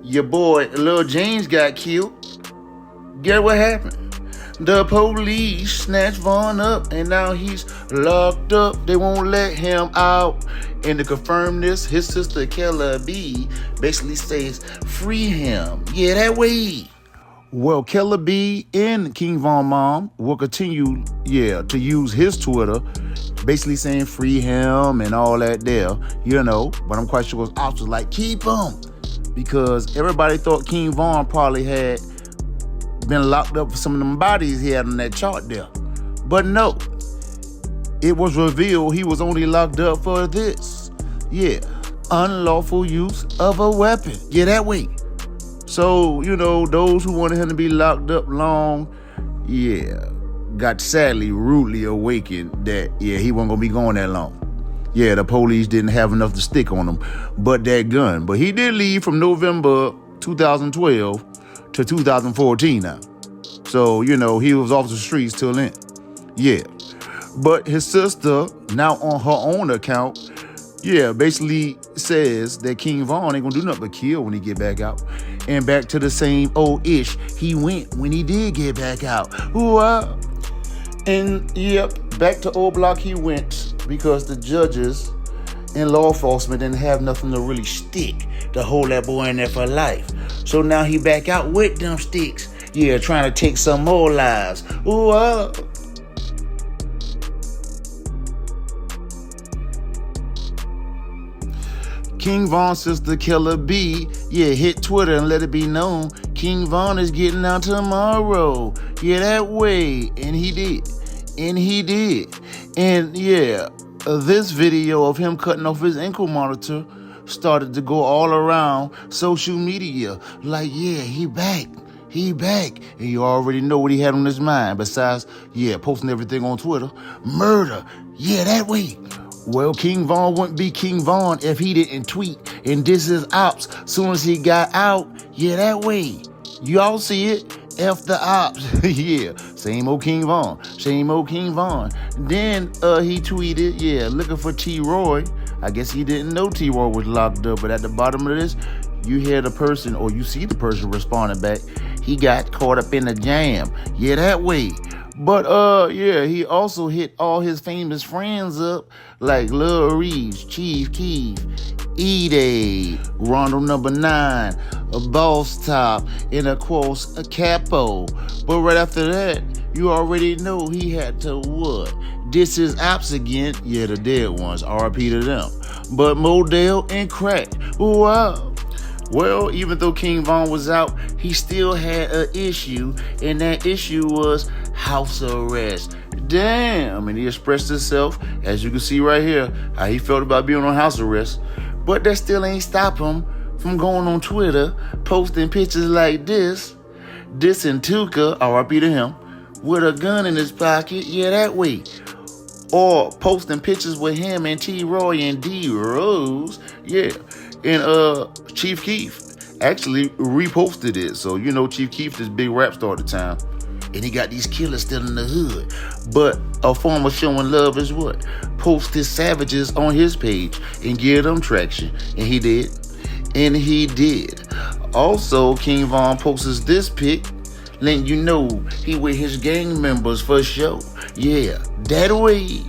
your boy Lil James got killed, guess what happened? The police snatched Von up and now he's locked up. They won't let him out. And to confirm this, his sister Killer B basically says, free him. Yeah, that way. Well, Killer B and King Von mom will continue, to use his Twitter, basically saying free him and all that there, you know. But I'm quite sure his ops was like, keep him. Because everybody thought King Von probably had been locked up for some of them bodies he had on that chart there. But no, it was revealed he was only locked up for this. Yeah, unlawful use of a weapon. Yeah, that way. So, you know, those who wanted him to be locked up long, got sadly, rudely awakened that, he wasn't gonna be going that long. Yeah, the police didn't have enough to stick on him, but that gun. But he did leave from November 2012 to 2014 now. So, you know, he was off the streets till then. Yeah. But his sister, now on her own account, basically says that King Von ain't gonna do nothing but kill when he get back out. And back to the same old ish he went when he did get back out. Ooh, and back to Oblock he went because the judges and law enforcement didn't have nothing to really stick to hold that boy in there for life. So now he back out with them sticks. Yeah, trying to take some more lives. Ooh, King Von's sister Killer B, hit Twitter and let it be known King Von is getting out tomorrow. Yeah, that way. And he did. And this video of him cutting off his ankle monitor started to go all around social media. Like, he back. And you already know what he had on his mind. Besides, posting everything on Twitter. Murder. Yeah, that way. Well, King Von wouldn't be King Von if he didn't tweet and diss his ops soon as he got out. Yeah, that way. Y'all see it? F the ops. Same old King Von. Then he tweeted, looking for T-Roy. I guess he didn't know T-Roy was locked up, but at the bottom of this, you hear the person, or you see the person responding back. He got caught up in the jam. Yeah, that way. But, he also hit all his famous friends up, like Lil Reeves, Chief Keef, E-Day, Rondo number 9, a Boss Top, and of course, a Capo. But right after that, you already know he had to what? Diss his ops again. Yeah, the dead ones, RIP to them. But Modell and Crack, wow. Well, even though King Von was out, he still had an issue, and that issue was house arrest. Damn, and he expressed himself, as you can see right here, how he felt about being on house arrest. But that still ain't stop him from going on Twitter, posting pictures like this, dissing Tuka, RIP to him, with a gun in his pocket, that way. Or posting pictures with him and T-Roy and D-Rose, and Chief Keef actually reposted it. So, you know, Chief Keef, this big rap star at the time. And he got these killers still in the hood. But a form of showing love is what? Post his savages on his page and give them traction. And he did. Also, King Von posts this pic, letting you know he with his gang members for sure. Yeah, that way.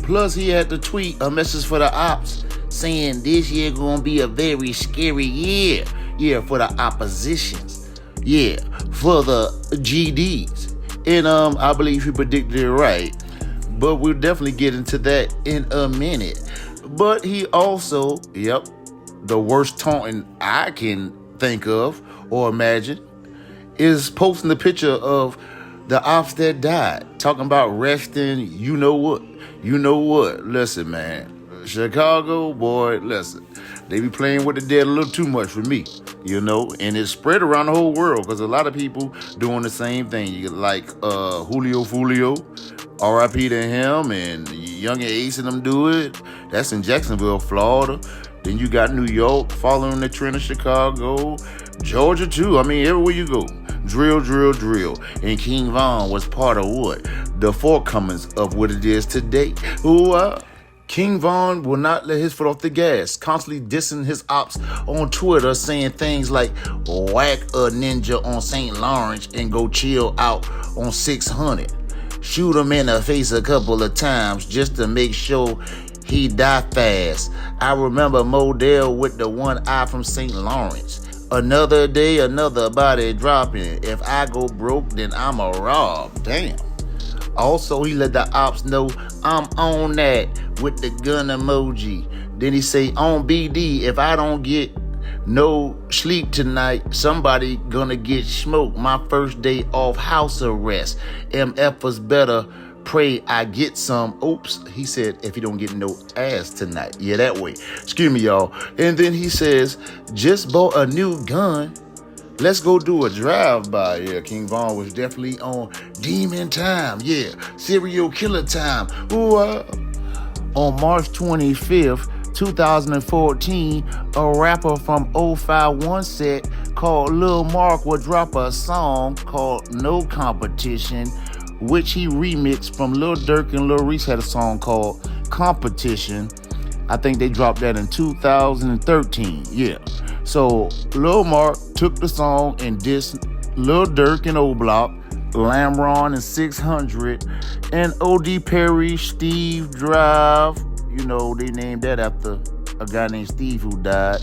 Plus, he had to tweet a message for the ops saying this year gonna be a very scary year. Yeah, for the oppositions. Yeah, for the GDs. And I believe he predicted it right. But we'll definitely get into that in a minute. But he also, the worst taunting I can think of or imagine is posting the picture of the ops that died, talking about resting, you know what. Listen, man. Chicago, boy, listen. They be playing with the dead a little too much for me, and it's spread around the whole world because a lot of people doing the same thing. You like Julio Fulio, R.I.P. to him, and Young Ace and them do it. That's in Jacksonville, Florida. Then you got New York following the trend of Chicago, Georgia too. I mean, everywhere you go, drill. And King Von was part of what? The forecomings of what it is today. King Von will not let his foot off the gas, constantly dissing his ops on Twitter, saying things like whack a ninja on St. Lawrence and go chill out on 600. Shoot him in the face a couple of times just to make sure he die fast. I remember Modell with the one eye from St. Lawrence. Another day, another body dropping. If I go broke, then I'm a rob. Damn. Also, he let the ops know I'm on that with the gun emoji. Then he say, on BD, if I don't get no sleep tonight, somebody gonna get smoked. My first day off house arrest. MF was better. Pray I get some. Oops, he said, if you don't get no ass tonight. Yeah, that way. Excuse me, y'all. And then he says, just bought a new gun. Let's go do a drive-by. Yeah, King Von was definitely on demon time. Yeah, serial killer time. On March 25th, 2014, a rapper from 051 set called Lil Mark will drop a song called No Competition, which he remixed from Lil Durk and Lil Reese had a song called Competition. I think they dropped that in 2013. Yeah. So Lil Mark took the song and dissed Lil Durk and Oblock, Lamron and 600, and O.D. Perry, Steve Drive. They named that after a guy named Steve who died.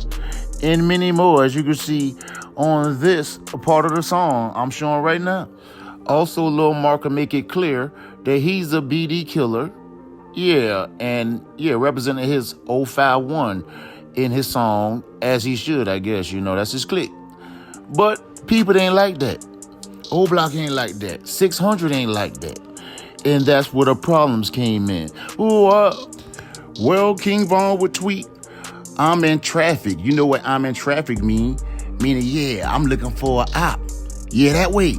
And many more, as you can see on this part of the song I'm showing right now. Also, Lil Mark will make it clear that he's a BD killer. Yeah, and representing his 051 in his song, as he should, I guess. That's his clique. But people ain't like that. Oblock ain't like that. 600 ain't like that. And that's where the problems came in. Well, King Von would tweet, I'm in traffic. You know what I'm in traffic mean? Meaning, yeah, I'm looking for an op. Yeah, that way.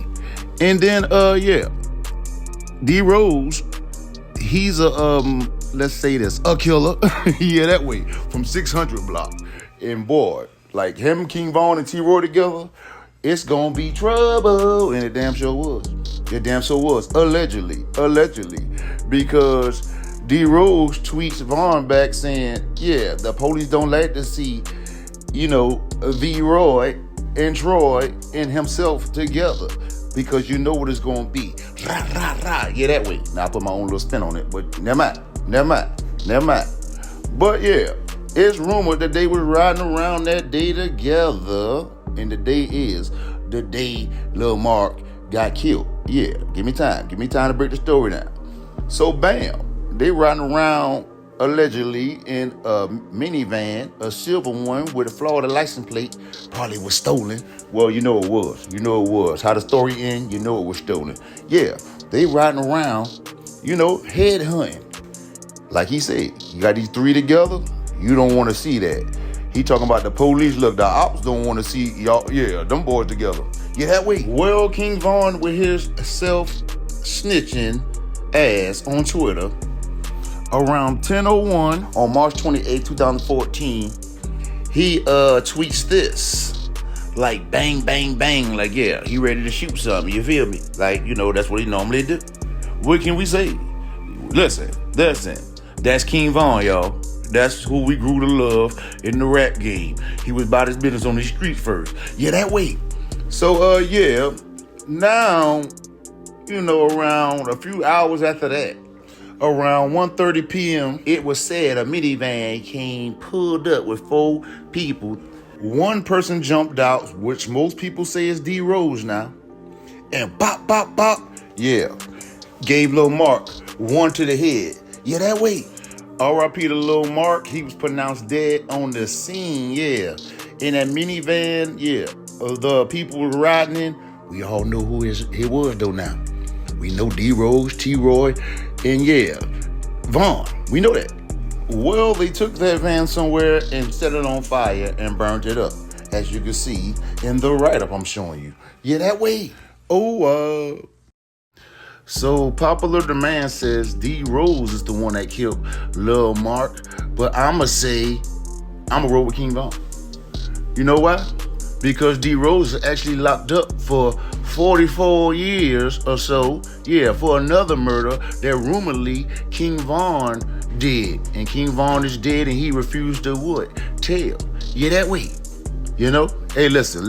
And then, D Rose, he's a, let's say this, a killer. Yeah, that way, from 600 block. And boy, like him, King Von, and T-Roy together, it's gonna be trouble. And it damn sure was. It damn sure was. Allegedly. Because D Rose tweets Von back saying, yeah, the police don't like to see, V-Roy and Troy and himself together. Because you know what it's gonna be. Rah, rah, rah. Yeah, that way. Now I put my own little spin on it, but never mind. But yeah, it's rumored that they were riding around that day together. And the day is the day Lil Mark got killed. Yeah, give me time to break the story down. So bam, they riding around allegedly in a minivan, a silver one with a Florida license plate, probably was stolen. Well, it was. How the story end, it was stolen. Yeah, they riding around, head hunting. Like he said, you got these three together, you don't want to see that. He talking about the police, look, the ops don't want to see y'all, them boys together. Yeah, that way. Well, King Von with his self-snitching ass on Twitter, around 10:01 on March 28, 2014, he tweets this. Like bang, bang, bang. Like, yeah, he ready to shoot something. You feel me? Like, that's what he normally do. What can we say? Listen. That's King Von, y'all. That's who we grew to love in the rap game. He was about his business on the street first. Yeah, that way. So, now, around a few hours after that, around 1:30 p.m., it was said a minivan came pulled up with 4 people. One person jumped out, which most people say is D Rose now. And bop, bop, bop, Yeah. Gave Lil Mark one to the head. Yeah, that way. R.I.P. to Lil Mark. He was pronounced dead on the scene. Yeah. In that minivan. Yeah. The people were riding in. We all know who it was though now. We know D-Rose, T-Roy, and yeah, Vaughn. We know that. Well, they took that van somewhere and set it on fire and burned it up. As you can see in the write-up I'm showing you. Yeah, that way. So popular demand says D-Rose is the one that killed Lil Mark. But I'ma roll with King Von. You know why? Because D-Rose is actually locked up for 44 years or so, yeah, for another murder that rumoredly King Von did. And King Von is dead and he refused to what? Tell. Yeah, that way. You know? Hey, listen.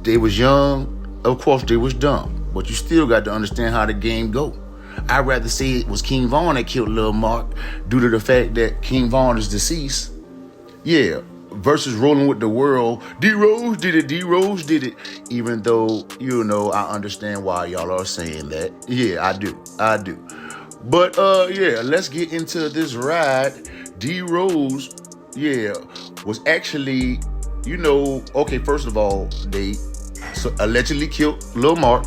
They was young, of course they was dumb, but you still got to understand how the game go. I'd rather say it was King Von that killed Lil Mark due to the fact that King Von is deceased. Yeah. Versus rolling with the world, D-Rose did it. Even though, you know, I understand why y'all are saying that. Yeah, I do. But, yeah, let's get into this ride. D-Rose, yeah, was actually, you know, okay, first of all, they allegedly killed Lil Mark.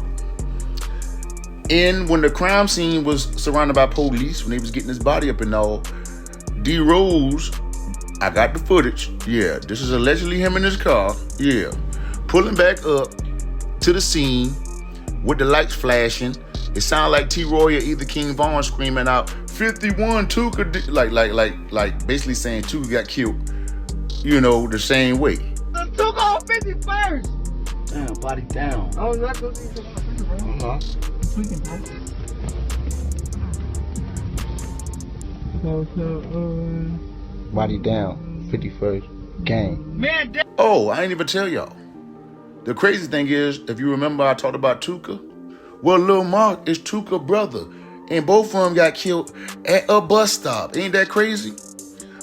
And when the crime scene was surrounded by police, when they was getting his body up and all, D-Rose, I got the footage. Yeah, this is allegedly him in his car. Yeah, pulling back up to the scene with the lights flashing. It sounded like T-Roy or either King Von screaming out 51 Tuka, like basically saying Tuka got killed. You know, the same way. Tuka on 51st. Damn, body down. Oh, that's what he's doing, bro. Tweaking, bro. Body down, 51st gang. Man, Oh, I ain't even tell y'all. The crazy thing is, if you remember I talked about Tuka, well, Lil Mark is Tuka's brother, and both of them got killed at a bus stop. Ain't that crazy?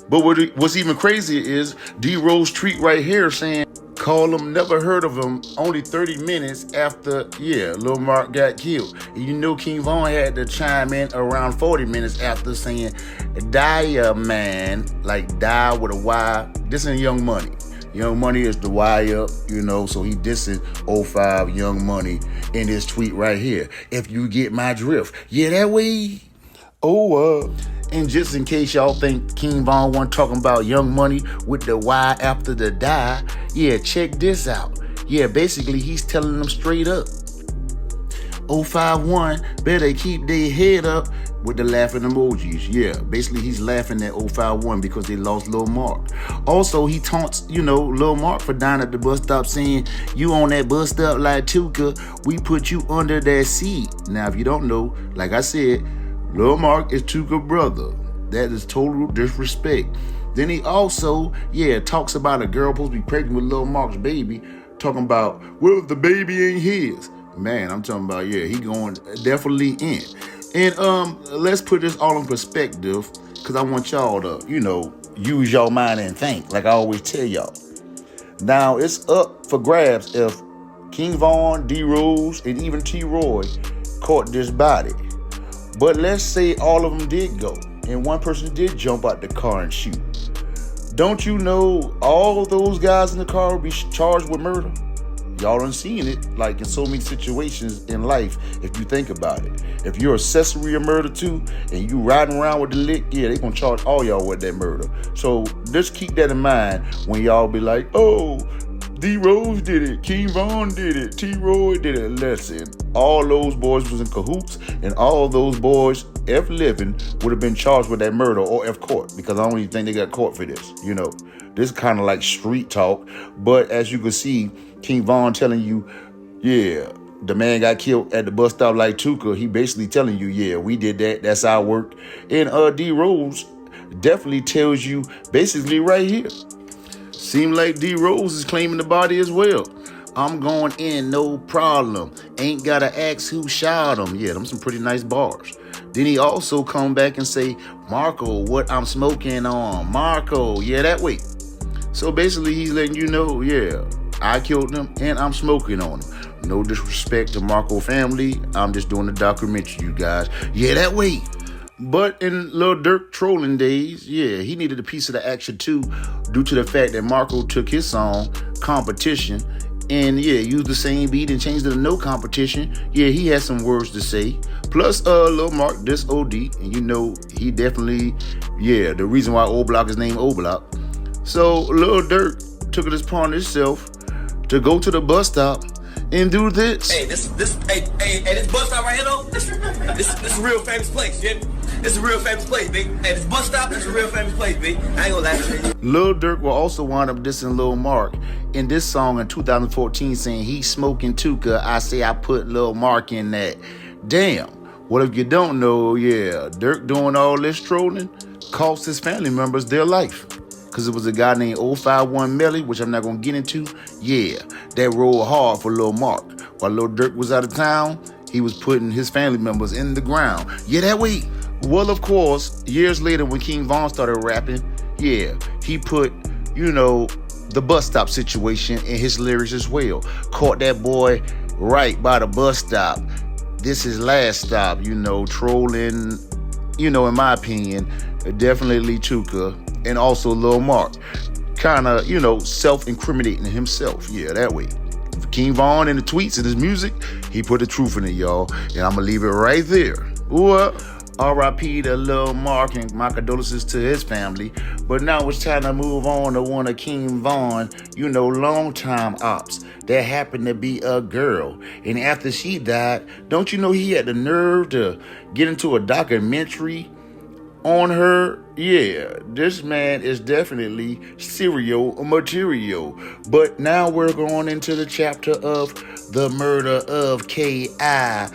But what's even crazier is D-Rose tweet right here saying, call him, never heard of him, only 30 minutes after, yeah, Lil Mark got killed. And you know King Von had to chime in around 40 minutes after saying, die, man, like die with a Y. This ain't Young Money. Young Money is the Y up, you know, so he dissing 05 Young Money in this tweet right here. If you get my drift. Yeah, that way. And just in case y'all think King Von wasn't talking about Young Money with the Y after the die, yeah, check this out. Yeah, basically he's telling them straight up. 051 better keep their head up with the laughing emojis. Yeah, basically he's laughing at 051 because they lost Lil Mark. Also, he taunts, you know, Lil Mark for dying at the bus stop saying, you on that bus stop like Tuka, we put you under that seat. Now, if you don't know, like I said, Lil Mark is Tuka's brother. That is total disrespect. Then he also, yeah, talks about a girl supposed to be pregnant with Lil Mark's baby, talking about, well, the baby ain't his. Man, I'm talking about, yeah, he going definitely in. And let's put this all in perspective, because I want y'all to, you know, use your mind and think, like I always tell y'all. Now, it's up for grabs if King Von, D-Rose, and even T-Roy caught this body. But let's say all of them did go, and one person did jump out the car and shoot. Don't you know all those guys in the car will be charged with murder? Y'all done seen it, like in so many situations in life, if you think about it. If you're accessory of murder too, and you riding around with the lick, yeah, they gonna charge all y'all with that murder. So just keep that in mind when y'all be like, oh, D-Rose did it, King Von did it, T-Roy did it. Listen, all those boys was in cahoots, and all those boys, if living, would have been charged with that murder, or if caught, because I don't even think they got caught for this, you know. This is kind of like street talk, but as you can see, King Von telling you, yeah, the man got killed at the bus stop like Tuka. He basically telling you, yeah, we did that. That's our work. And D-Rose definitely tells you basically right here. Seem like D-Rose is claiming the body as well. I'm going in, no problem. Ain't gotta ask who shot him. Yeah, them some pretty nice bars. Then he also come back and say, Marco, what I'm smoking on. Marco, yeah, that way. So basically he's letting you know, yeah, I killed him and I'm smoking on him. No disrespect to Marco family. I'm just doing a documentary, you guys. Yeah, that way. But in Lil Durk trolling days, yeah, he needed a piece of the action too, due to the fact that Marco took his song, Competition, and yeah, used the same beat and changed it to No Competition. Yeah, he had some words to say. Plus, Lil Mark dissed OD, and you know, he definitely, yeah, the reason why Oblock is named Oblock. So Lil Durk took it upon himself to go to the bus stop and do this. Hey, this bus stop right here though, this a real famous place, yeah? This is a real famous place, B. Hey, this bus stop, this is a real famous place, B. I ain't gonna lie to you. Lil Durk will also wind up dissing Lil Mark in this song in 2014, saying he's smoking too, 'cause I say I put Lil Mark in that. Damn. Well, if you don't know, yeah, Durk doing all this trolling cost his family members their life. Because it was a guy named 051 Melly, which I'm not going to get into. Yeah, that rolled hard for Lil Mark. While Lil Durk was out of town, he was putting his family members in the ground. Yeah, that way. Well, of course, years later when King Von started rapping, yeah, he put, you know, the bus stop situation in his lyrics as well. Caught that boy right by the bus stop. This is last stop, you know, trolling, you know, in my opinion, definitely Tuka and also Lil Mark. Kind of, you know, self-incriminating himself. Yeah, that way. King Von in the tweets and his music, he put the truth in it, y'all. And I'm going to leave it right there. Well, R.I.P. to Lil Mark and my condolences to his family. But now it's time to move on to one of King Von, you know, longtime ops. That happened to be a girl. And after she died, don't you know he had the nerve to get into a documentary on her? Yeah, this man is definitely serial material. But now we're going into the chapter of the murder of K.I.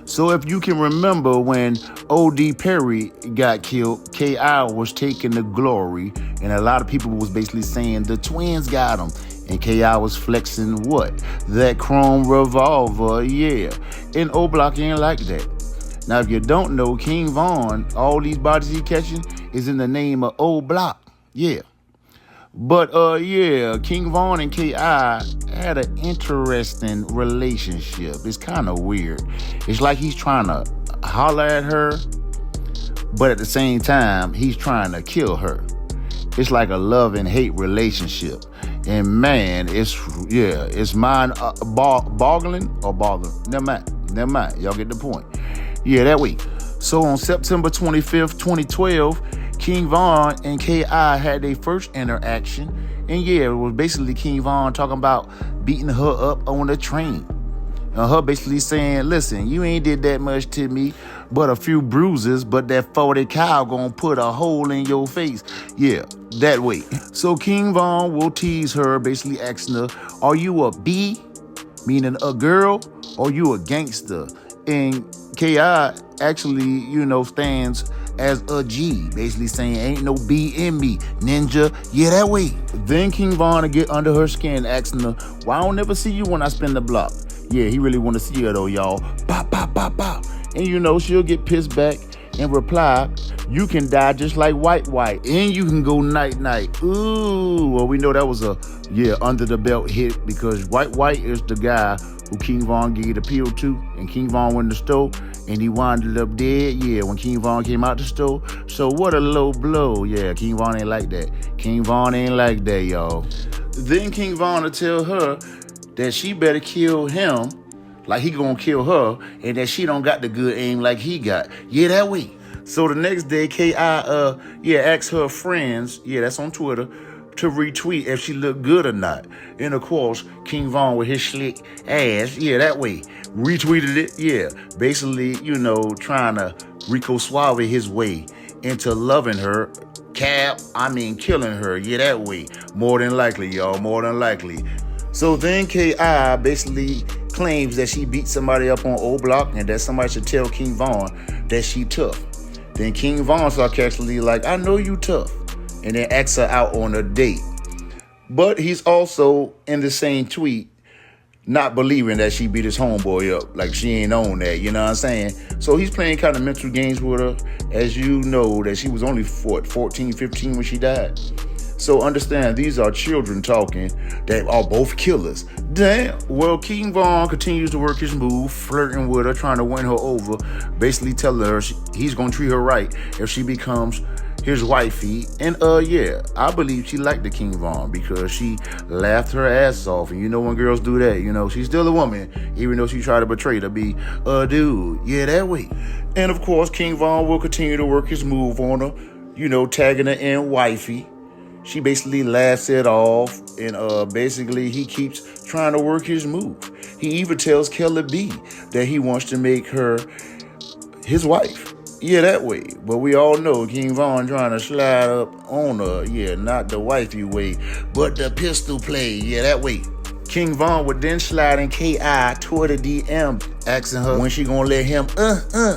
So if you can remember when O.D. Perry got killed, K.I. was taking the glory, and a lot of people was basically saying the twins got him, and K.I. was flexing what? That chrome revolver, yeah. And Oblock ain't like that. Now, if you don't know, King Von, all these bodies he catching is in the name of Oblock, yeah. But, yeah, King Von and K.I. had an interesting relationship. It's kind of weird. It's like he's trying to holler at her, but at the same time, he's trying to kill her. It's like a love and hate relationship. And man, it's mind boggling or bothering. Never mind. Y'all get the point. Yeah, that week. So on September 25th, 2012, King Von and K.I. had their first interaction. And yeah, it was basically King Von talking about beating her up on the train. And her basically saying, listen, you ain't did that much to me, but a few bruises, but that 40 cal gonna put a hole in your face. Yeah, that way. So King Von will tease her, basically asking her, are you a B, meaning a girl, or you a gangster? And K.I. actually, you know, stands as a G, basically saying, ain't no B in me, ninja, yeah, that way. Then King Von to get under her skin, asking her, why I don't never see you when I spin the block? Yeah, he really want to see her though, y'all. Bop, bop, bop, bop. And you know, she'll get pissed back and reply, you can die just like White, and you can go night. Ooh, well, we know that was a, under the belt hit, because White is the guy who King Von gave the pill to, and King Von went in the store, and he wound up dead, when King Von came out the store. So what a low blow. Yeah, King Von ain't like that. King Von ain't like that, y'all. Then King Von will tell her that she better kill him like he gonna kill her, and that she don't got the good aim like he got. Yeah, that way. So the next day, K.I. asked her friends, that's on Twitter, to retweet if she looked good or not. And of course, King Von with his slick ass, that way, retweeted it, basically, you know, trying to Rico Suave his way into loving her, killing her, that way. More than likely, y'all, more than likely. So then K.I. basically claims that she beat somebody up on Oblock and that somebody should tell King Von that she tough. Then King Von sarcastically like, I know you tough, and then asks her out on a date. But he's also in the same tweet not believing that she beat his homeboy up, like she ain't on that, you know what I'm saying? So he's playing kind of mental games with her, as you know that she was only 14, 15 when she died. So understand, these are children talking that are both killers. Damn. Well, King Von continues to work his move, flirting with her, trying to win her over, basically telling her he's gonna treat her right if she becomes his wifey. And yeah, I believe she liked the King Von because she laughed her ass off. And you know when girls do that, you know, she's still a woman, even though she tried to betray to be a dude. Yeah, that way. And of course, King Von will continue to work his move on her, you know, tagging her in wifey. She basically laughs it off, and basically he keeps trying to work his move. He even tells Kelly B that he wants to make her his wife. Yeah, that way. But we all know King Von trying to slide up on her. Yeah, not the wifey way, but the pistol play. Yeah, that way. King Von would then slide in K.I. toward the DM, asking her when she gonna let him,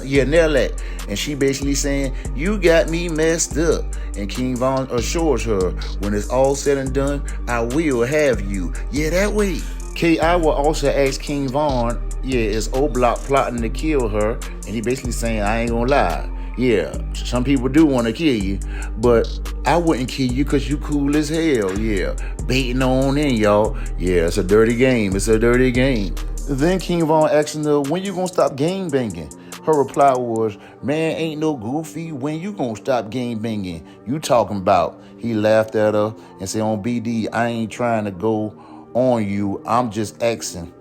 yeah, nail that. And she basically saying, you got me messed up. And King Von assures her, when it's all said and done, I will have you. Yeah, that way. K.I. will also ask King Von, yeah, is Oblock plotting to kill her? And he basically saying, I ain't gonna lie. Yeah, some people do want to kill you, but I wouldn't kill you because you cool as hell. Yeah, baiting on in, y'all. Yeah, it's a dirty game. It's a dirty game. Then King Von asking her, when you gonna stop gang banging? Her reply was, man, ain't no goofy. When you gonna stop gang banging? You talking about? He laughed at her and said, on BD, I ain't trying to go on you. I'm just asking.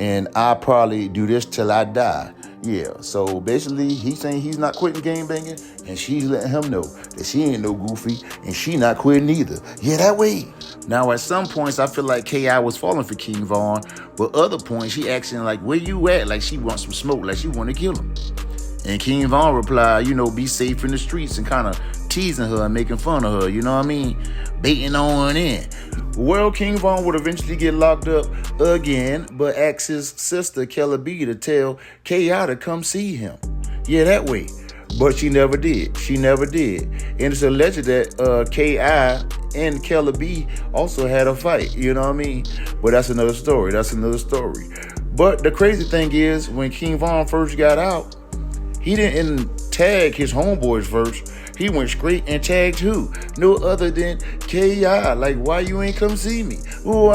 And I probably do this till I die. Yeah, so basically he's saying he's not quitting gang banging, and she's letting him know that she ain't no goofy, and she not quitting either. Yeah, that way. Now, at some points, I feel like K.I. was falling for King Von, but other points, she asking like, where you at? Like she wants some smoke, like she want to kill him. And King Von replied, you know, be safe in the streets, and kind of teasing her and making fun of her, you know what I mean? Baiting on in. Well, King Von would eventually get locked up again, but asked his sister, Kelly B, to tell K.I. to come see him. Yeah, that way. But she never did. She never did. And it's alleged that K.I. and Kelly B also had a fight, you know what I mean? But that's another story. That's another story. But the crazy thing is, when King Von first got out, he didn't tag his homeboys first. He went straight and tagged who? No other than K.I. Like, why you ain't come see me? Ooh,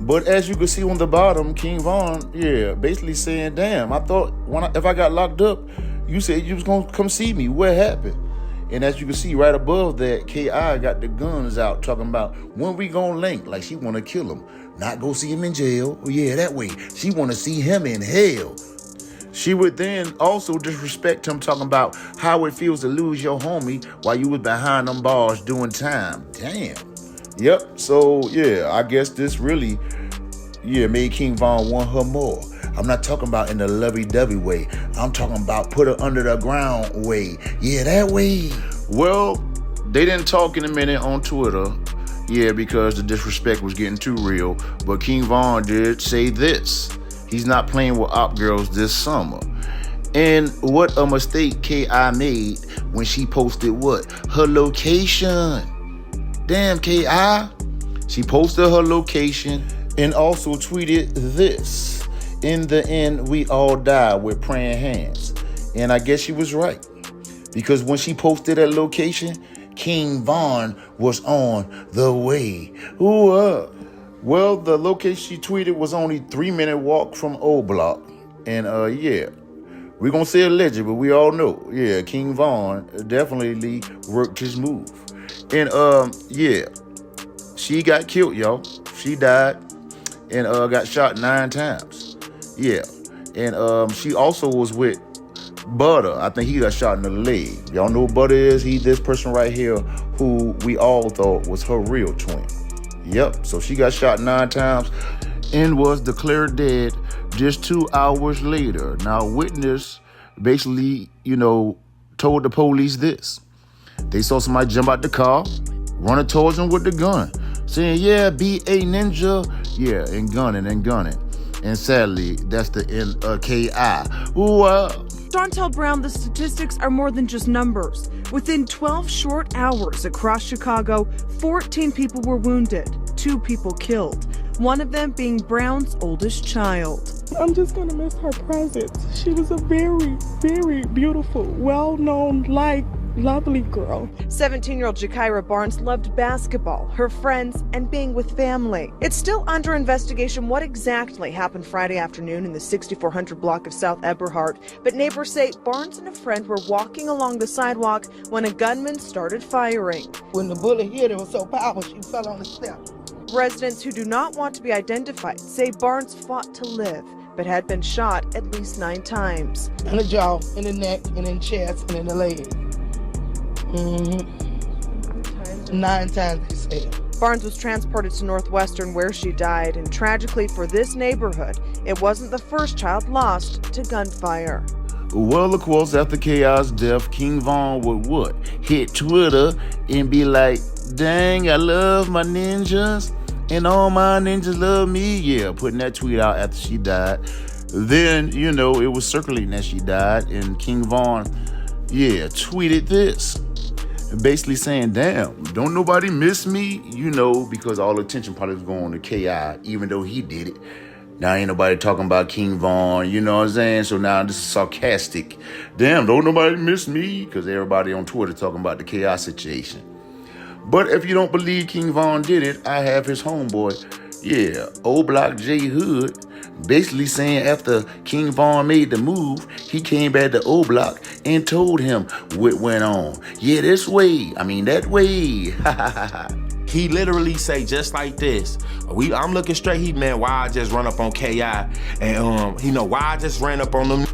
But as you can see on the bottom, King Von, yeah, basically saying, damn, I thought if I got locked up, you said you was going to come see me. What happened? And as you can see right above that, K.I. got the guns out talking about when we going to link. Like she want to kill him, not go see him in jail. Yeah, that way. She want to see him in hell. She would then also disrespect him, talking about how it feels to lose your homie while you was behind them bars doing time. Damn. Yep. So, yeah, I guess this really, made King Von want her more. I'm not talking about in the lovey-dovey way. I'm talking about put her under the ground way. Yeah, that way. Well, they didn't talk in a minute on Twitter. Yeah, because the disrespect was getting too real. But King Von did say this. He's not playing with op girls this summer. And what a mistake K.I. made when she posted what? Her location. Damn, K.I. She posted her location and also tweeted this. In the end, we all die with praying hands. And I guess she was right. Because when she posted that location, King Von was on the way. Ooh, Well, the location she tweeted was only 3-minute walk from Oblock. And yeah, we're going to say alleged, but we all know, yeah, King Von definitely worked his move. And yeah, she got killed, y'all. She died and got shot 9 times. Yeah. And she also was with Butter. I think he got shot in the leg. Y'all know who Butter is? He's this person right here who we all thought was her real twin. Yep, so she got shot 9 times and was declared dead just 2 hours later. Now, witness basically, told the police this. They saw somebody jump out the car, running towards them with the gun, saying, yeah, be a ninja. Yeah, and gunning. And sadly, that's the end of K.I. Dontel Brown, the statistics are more than just numbers. Within 12 short hours across Chicago, 14 people were wounded, 2 people killed, one of them being Brown's oldest child. I'm just gonna miss her presence. She was a very, very beautiful, well-known, liked lovely girl. 17-year-old Jakira Barnes loved basketball, her friends, and being with family. It's still under investigation what exactly happened Friday afternoon in the 6400 block of South Eberhard, but neighbors say Barnes and a friend were walking along the sidewalk when a gunman started firing. When the bullet hit her, it was so powerful, she fell on the step. Residents who do not want to be identified say Barnes fought to live, but had been shot at least 9 times. In the jaw, in the neck, and in the chest, and in the leg. 9 times, they said. Barnes was transported to Northwestern where she died, and tragically for this neighborhood, it wasn't the first child lost to gunfire. Well, of course, after Chaos' death, King Von would what? Hit Twitter and be like, dang, I love my ninjas, and all my ninjas love me. Yeah, putting that tweet out after she died. Then, you know, it was circulating that she died, and King Von, tweeted this. Basically saying, damn, don't nobody miss me? You know, because all the attention probably was going to K.I., even though he did it. Now ain't nobody talking about King Von, you know what I'm saying? So now this is sarcastic. Damn, don't nobody miss me? Because everybody on Twitter talking about the K.I. situation. But if you don't believe King Von did it, I have his homeboy, Oblock J Hood, basically saying after King Von made the move, he came back to Oblock and told him what went on. Yeah, this way. I mean, that way. He literally say just like this. I'm looking straight. He man, why I just run up on K.I. and why I just ran up on them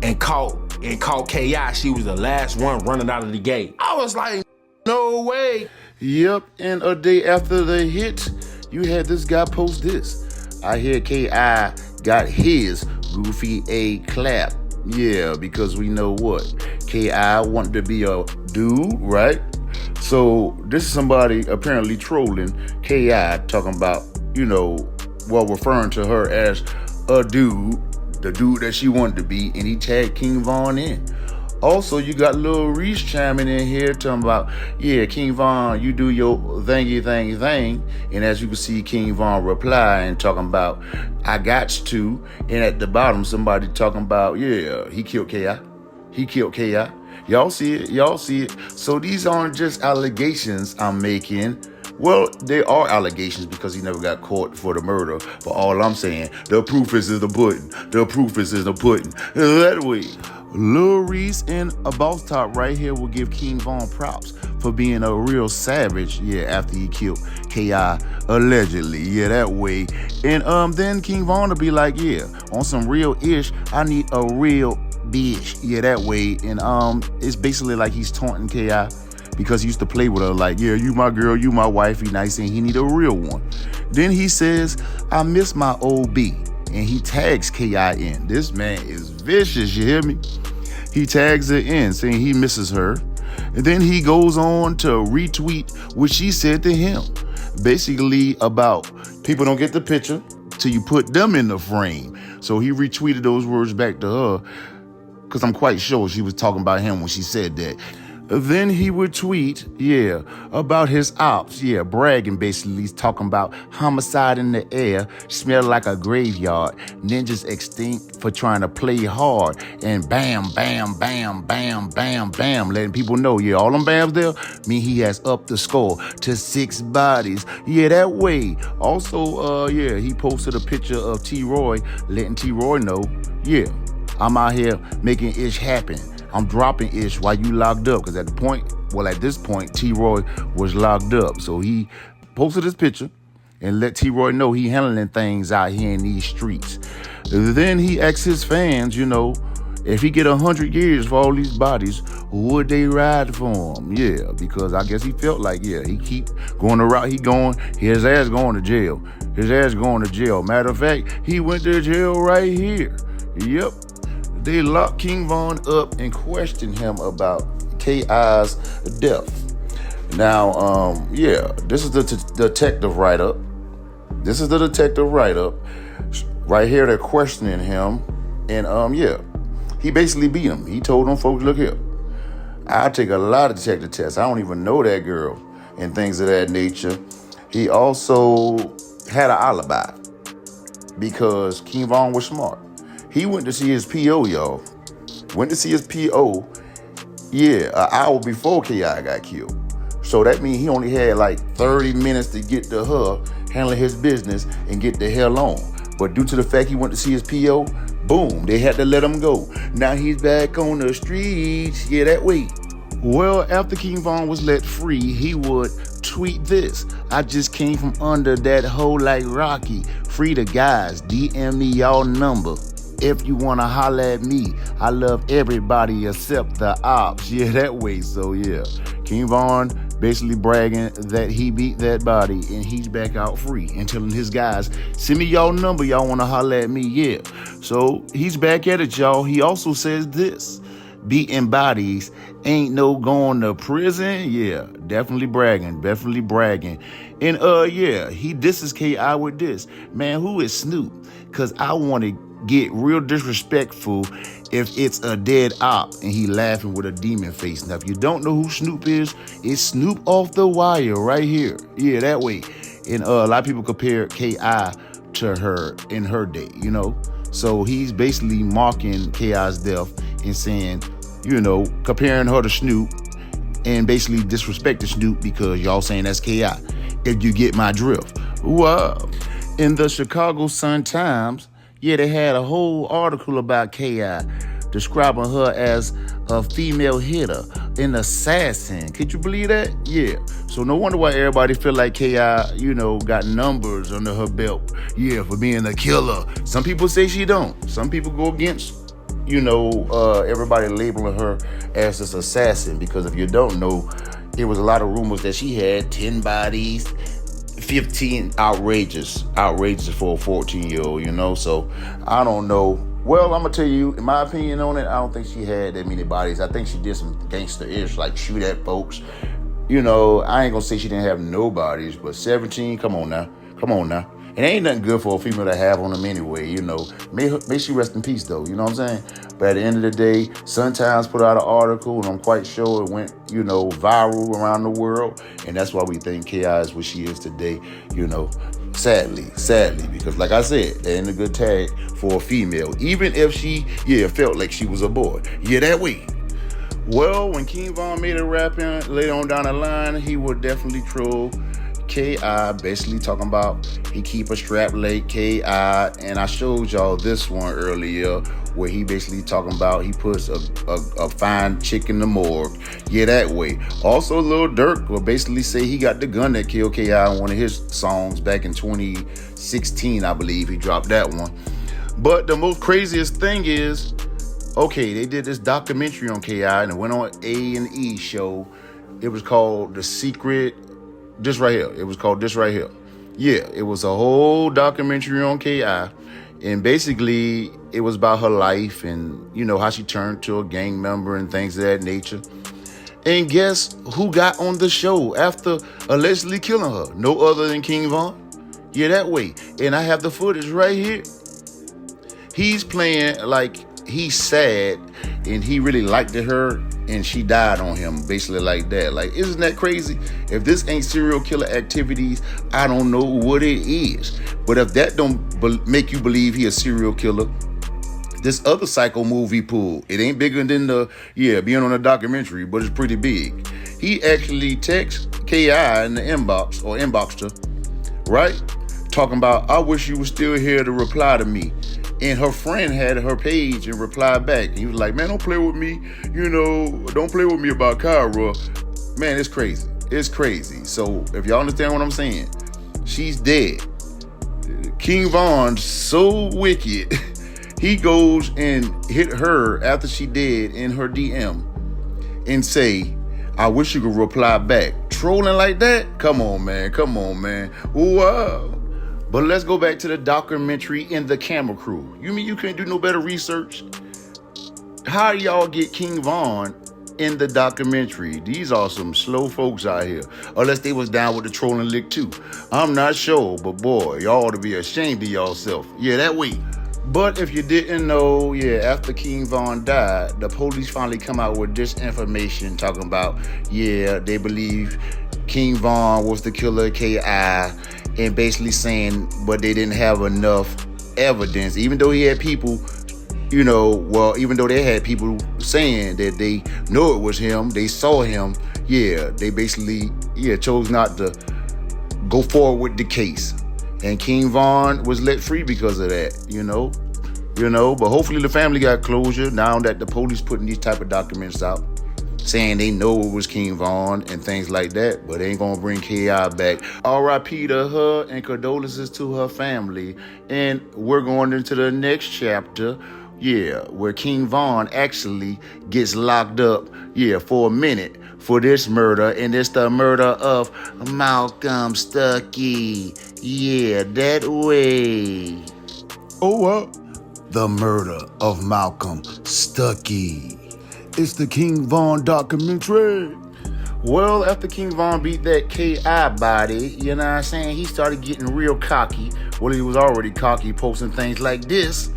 and caught K.I. She was the last one running out of the gate. I was like, no way. Yep, and a day after the hit, you had this guy post this. I hear K.I. got his Goofy A clap. Yeah, because we know what? K.I. wanted to be a dude, right? So this is somebody apparently trolling K.I. talking about, referring to her as a dude, the dude that she wanted to be, and he tagged King Von in. Also, you got Lil Reese chiming in here talking about, King Von, you do your thingy thing. And as you can see, King Von reply and talking about, I got to. And at the bottom, somebody talking about, he killed K.I. He killed K.I. Y'all see it. So these aren't just allegations I'm making. Well, they are allegations because he never got caught for the murder. But all I'm saying, the proof is in the pudding. The proof is in the pudding. That way. Lil Reese and a boss top right here will give King Von props for being a real savage, after he killed K.I. allegedly, that way. And then King Von will be like, on some real ish, I need a real bitch, that way. And it's basically like he's taunting K.I. because he used to play with her like, you my girl, you my wifey, nice, and he need a real one. Then he says, I miss my OB. And he tags K.I. in. This man is vicious, you hear me? He tags her in, saying he misses her. And then he goes on to retweet what she said to him. Basically about people don't get the picture till you put them in the frame. So he retweeted those words back to her because I'm quite sure she was talking about him when she said that. Then he would tweet, about his ops, bragging basically. He's talking about homicide in the air, smell like a graveyard, ninjas extinct for trying to play hard, and bam, bam, bam, bam, bam, bam, letting people know, all them bams there mean he has upped the score to 6 bodies. That way. Also, he posted a picture of T-Roy, letting T-Roy know, I'm out here making ish happen. I'm dropping ish while you locked up. Because at this point, T-Roy was locked up. So he posted his picture and let T-Roy know he handling things out here in these streets. Then he asked his fans, if he get 100 years for all these bodies, would they ride for him? Because I guess he felt like, he keep going the route he going. His ass going to jail. Matter of fact, he went to jail right here. Yep. They locked King Von up and questioned him about K.I.'s death. Now, this is the detective write-up. Right here, they're questioning him. And, he basically beat him. He told them folks, look here, I take a lot of detective tests. I don't even know that girl and things of that nature. He also had an alibi because King Von was smart. He went to see his PO, y'all. Yeah, an hour before K.I. got killed. So that means he only had like 30 minutes to get to her, handle his business, and get the hell on. But due to the fact he went to see his P.O., boom, they had to let him go. Now he's back on the streets. Yeah, that way. Well, after King Von was let free, he would tweet this. I just came from under that hole like Rocky. Free the guys. DM me y'all number. If you wanna holler at me, I love everybody except the ops. Yeah, that way. So yeah, King Von basically bragging that he beat that body and he's back out free and telling his guys, send me y'all number, y'all wanna holler at me. Yeah. So he's back at it, y'all. He also says this. Beating bodies ain't no going to prison. Yeah, definitely bragging. And yeah, he disses K.I. with this. Man, who is Snoop? Cause I want to get real disrespectful if it's a dead op. And he laughing with a demon face. Now, if you don't know who Snoop is, it's Snoop off the wire right here. Yeah, that way. And a lot of people compare K.I. to her in her day, you know. So he's basically mocking K.I.'s death and saying, you know, comparing her to Snoop and basically disrespecting Snoop because y'all saying that's K.I. If you get my drift. Wow. In the Chicago Sun-Times, yeah, they had a whole article about K.I. describing her as a female hitter, an assassin. Could you believe that? Yeah. So no wonder why everybody feel like K.I., you know, got numbers under her belt. Yeah, for being a killer. Some people say she don't. Some people go against, you know, everybody labeling her as this assassin because if you don't know, there was a lot of rumors that she had 10 bodies, 15 outrageous for a 14-year-old, you know. So I don't know. Well, I'm gonna tell you, in my opinion on it, I don't think she had that many bodies. I think she did some gangster-ish, like shoot at folks. You know, I ain't gonna say she didn't have no bodies, but 17, come on now. It ain't nothing good for a female to have on them anyway, you know. May she rest in peace, though, you know what I'm saying? But at the end of the day, Sun-Times put out an article, and I'm quite sure it went, you know, viral around the world. And that's why we think K.I. is what she is today, you know. Sadly, because like I said, that ain't a good tag for a female, even if she, felt like she was a boy. Yeah, that way. Well, when King Von made a rap in later on down the line, he would definitely troll K.I., basically talking about he keep a strap like K.I., and I showed y'all this one earlier where he basically talking about he puts a fine chick in the morgue. Yeah, that way. Also, Lil Durk will basically say he got the gun that killed K.I. in one of his songs back in 2016, I believe he dropped that one. But the most craziest thing is, okay, they did this documentary on K.I. and it went on A&E show. It was called The Secret. This right here. It was called This Right Here. Yeah, it was a whole documentary on K.I. And basically, it was about her life and, you know, how she turned to a gang member and things of that nature. And guess who got on the show after allegedly killing her? No other than King Von. Yeah, that way. And I have the footage right here. He's playing like he's sad and he really liked her and she died on him, basically like that. Like, isn't that crazy? If this ain't serial killer activities, I don't know what it is. But if that don't make you believe he a serial killer, this other psycho movie pulled. It ain't bigger than being on a documentary, but it's pretty big. He actually texts K.I. in the inbox, or inboxed her, right? Talking about, I wish you were still here to reply to me. And her friend had her page and replied back. And he was like, man, don't play with me. You know, don't play with me about Kyra. Man, it's crazy. It's crazy. So if y'all understand what I'm saying, she's dead. King Von's so wicked. He goes and hit her after she dead in her DM and say, I wish you could reply back. Trolling like that? Come on, man. Wow. But let's go back to the documentary and the camera crew. You mean you couldn't do no better research? How do y'all get King Von in the documentary? These are some slow folks out here. Unless they was down with the trolling lick too. I'm not sure, but boy, y'all ought to be ashamed of y'allself. Yeah, that way. But if you didn't know, after King Von died, the police finally come out with this information talking about, they believe King Von was the killer of K.I., and basically saying, but they didn't have enough evidence, even though he had people, well, even though they had people saying that they know it was him, they saw him, they basically, chose not to go forward with the case. And King Von was let free because of that, but hopefully the family got closure now that the police putting these type of documents out, saying they know it was King Von and things like that, but they ain't gonna bring K.I. back. R.I.P. to her and condolences to her family. And we're going into the next chapter, where King Von actually gets locked up, for a minute for this murder, and it's the murder of Malcolm Stuckey. That way. The murder of Malcolm Stuckey. It's the King Von documentary. Well, after King Von beat that K.I. body, he started getting real cocky. Well, he was already cocky, posting things like this.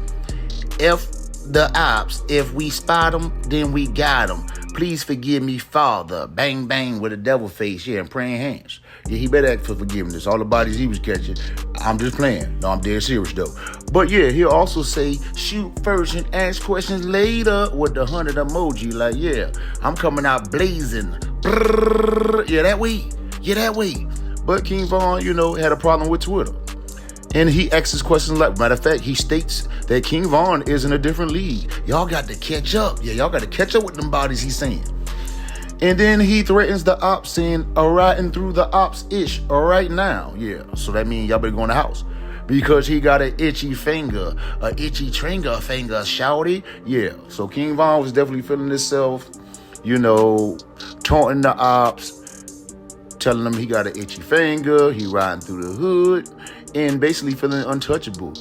F the ops, if we spot them, then we got them. Please forgive me, Father. Bang, bang with a devil face, and praying hands. He better ask for forgiveness. All the bodies he was catching. I'm just playing. No, I'm dead serious, though. But he'll also say, shoot first and ask questions later with the 100 emoji. Like, I'm coming out blazing. Brrr, that way. But King Von, had a problem with Twitter. And he asks questions like, matter of fact, he states that King Von is in a different league. Y'all got to catch up. Y'all got to catch up with them bodies he's saying. And then he threatens the ops, saying, riding through the ops-ish right now. So that means y'all better go in the house. Because he got an itchy finger, shouty. So King Von was definitely feeling himself, taunting the ops, telling them he got an itchy finger, he riding through the hood, and basically feeling untouchable.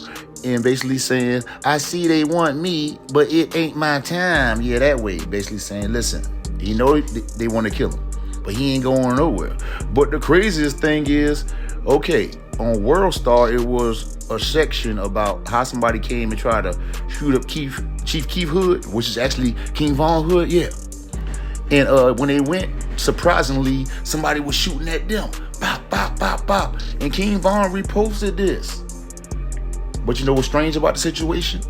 And basically saying, I see they want me, but it ain't my time. That way. Basically saying, listen, they want to kill him, but he ain't going nowhere. But the craziest thing is, on World Star, it was a section about how somebody came and tried to shoot up Chief Keef Hood, which is actually King Von Hood, And when they went, surprisingly, somebody was shooting at them. Bop, bop, bop, bop. And King Von reposted this. But you know what's strange about the situation?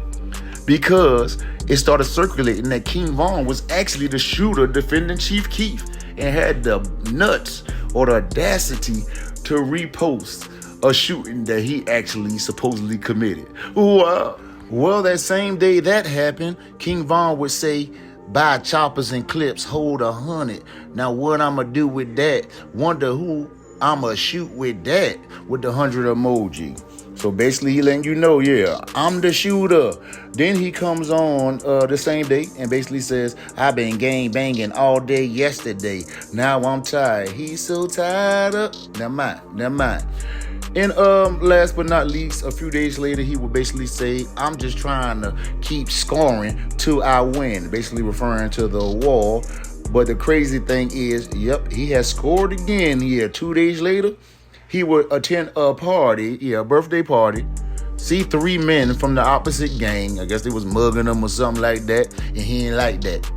Because it started circulating that King Von was actually the shooter defending Chief Keef and had the nuts or the audacity to repost a shooting that he actually supposedly committed. Well, that same day that happened, King Von would say, buy choppers and clips, hold 100. Now what I'ma do with that? Wonder who I'ma shoot with that, with the 100 emoji. So basically he letting you know, I'm the shooter. Then he comes on the same day and basically says, I've been gang banging all day yesterday. Now I'm tired. He's so tired of. Never mind. And last but not least, a few days later, he would basically say, I'm just trying to keep scoring till I win. Basically referring to the wall. But the crazy thing is, he has scored again. 2 days later, he would attend a party, a birthday party, see 3 men from the opposite gang. I guess they was mugging him or something like that, and he ain't like that.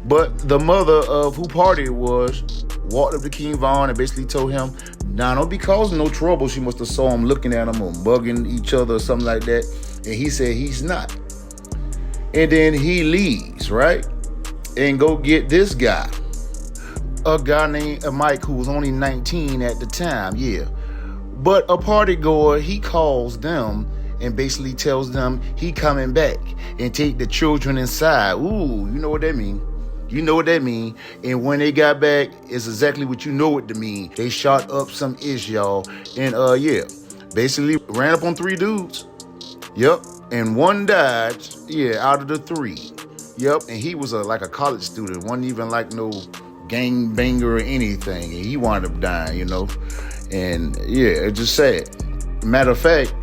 But the mother of who party it was walked up to King Von and basically told him, nah, don't be causing no trouble. She must have saw him looking at him or bugging each other or something like that. And he said he's not. And then he leaves, right? And go get this guy. A guy named Mike, who was only 19 at the time, But a party goer, he calls them and basically tells them he coming back and take the children inside. Ooh, you know what that mean. And when they got back, it's exactly what you know it to mean. They shot up some ish, y'all. And basically ran up on 3 dudes. And 1 died, out of the 3. And he was like a college student. Wasn't even like no gang banger or anything. And he wound up dying, And it's just sad. Matter of fact,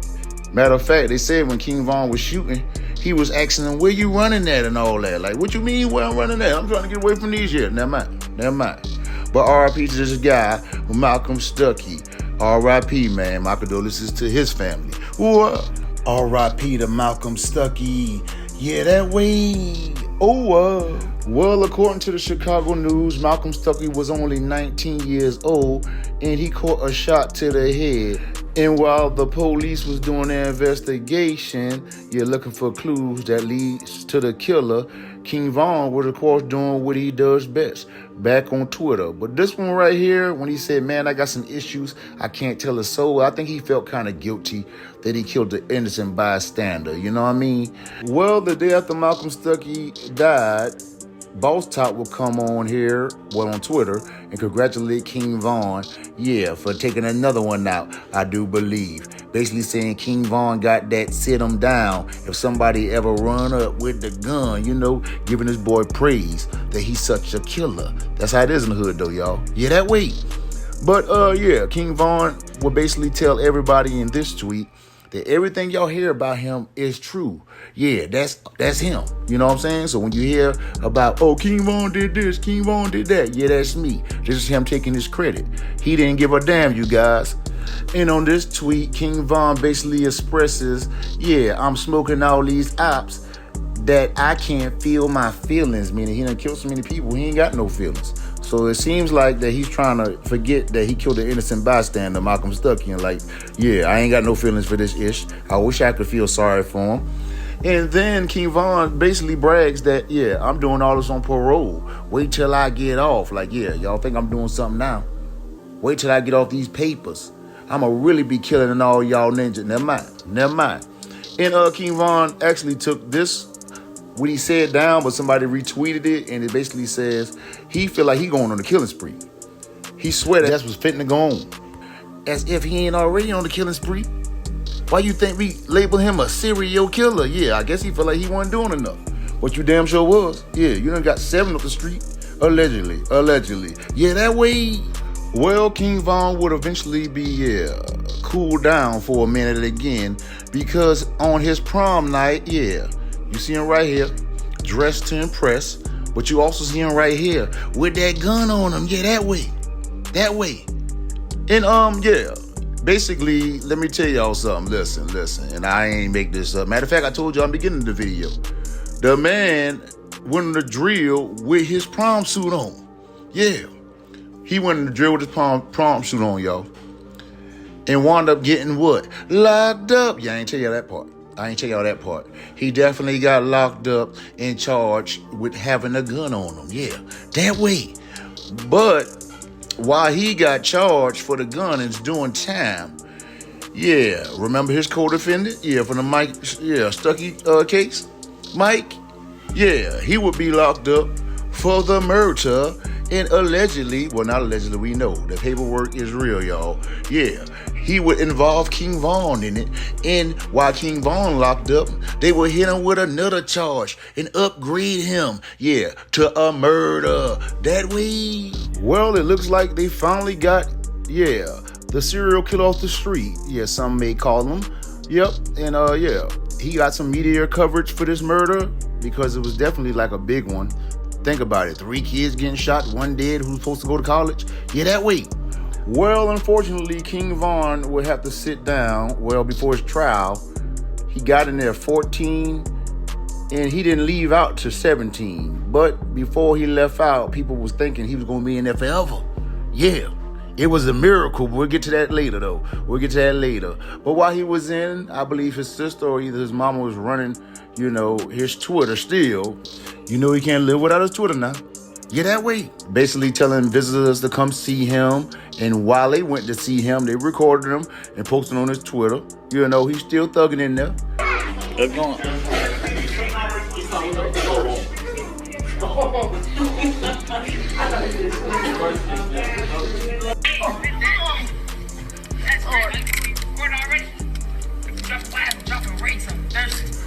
they said when King Von was shooting, he was asking him, where you running at and all that? Like, what you mean where I'm running at? I'm trying to get away from these here. Never mind. But R.I.P. to this guy, Malcolm Stuckey. R.I.P. man. My condolences to his family. R.I.P. to Malcolm Stuckey. That way. Well, according to the Chicago News, Malcolm Stuckey was only 19 years old and he caught a shot to the head. And while the police was doing their investigation, you're looking for clues that leads to the killer, King Von was, of course, doing what he does best, back on Twitter. But this one right here, when he said, man, I got some issues, I can't tell a soul, I think he felt kind of guilty that he killed the innocent bystander, you know what I mean? Well, the day after Malcolm Stuckey died, Boss Top will come on here, on Twitter, and congratulate King Von, for taking another one out, I do believe. Basically saying King Von got that sit him down if somebody ever run up with the gun, giving this boy praise that he's such a killer. That's how it is in the hood though, y'all. Yeah, that way. But King Von will basically tell everybody in this tweet that everything y'all hear about him is true. Yeah, that's him. You know what I'm saying? So when you hear about, oh, King Von did this, King Von did that, yeah, that's me. This is him taking his credit. He didn't give a damn, you guys. And on this tweet, King Von basically expresses, I'm smoking all these ops that I can't feel my feelings, meaning he done killed so many people, he ain't got no feelings. So it seems like that he's trying to forget that he killed an innocent bystander, Malcolm Stuckey, and I ain't got no feelings for this ish. I wish I could feel sorry for him. And then King Von basically brags that, I'm doing all this on parole. Wait till I get off. Y'all think I'm doing something now? Wait till I get off these papers. I'ma really be killing all y'all ninjas. Never mind. And King Von actually took this, what he said down, but somebody retweeted it, and it basically says he feel like he going on a killing spree. He swear that's what's fitting to go on. As if he ain't already on the killing spree. Why you think we label him a serial killer? I guess he felt like he wasn't doing enough. What you damn sure was. You done got 7 up the street. Allegedly. Yeah, that way. Well, King Von would eventually be, cooled down for a minute again, because on his prom night, you see him right here, dressed to impress, but you also see him right here with that gun on him. That way. And basically, let me tell y'all something. Listen, and I ain't make this up. Matter of fact, I told y'all in the beginning of the video, the man went on the drill with his prom suit on. He went in the drill with his prom suit on, y'all. And wound up getting what? Locked up. I ain't tell y'all that part. He definitely got locked up and charged with having a gun on him. That way. But while he got charged for the gun and is doing time, remember his co-defendant? From the Mike, Stuckey case? Mike? He would be locked up for the murder. And allegedly, well, not allegedly, we know the paperwork is real, y'all. He would involve King Von in it. And while King Von locked up, they would hit him with another charge and upgrade him, to a murder. That way. Well, it looks like they finally got, the serial killer off the street. Some may call him. And he got some media coverage for this murder because it was definitely like a big one. Think about it. 3 kids getting shot, 1 dead who's supposed to go to college. That way. Well, unfortunately, King Von would have to sit down. Well, before his trial, he got in there 14, and he didn't leave out to 17. But before he left out, people was thinking he was going to be in there forever. It was a miracle. We'll get to that later, though. But while he was in, I believe his sister or either his mama was running, his Twitter still. He can't live without his Twitter now. That way. Basically telling visitors to come see him. And while they went to see him, they recorded him and posted on his Twitter. He's still thugging in there. Let's go.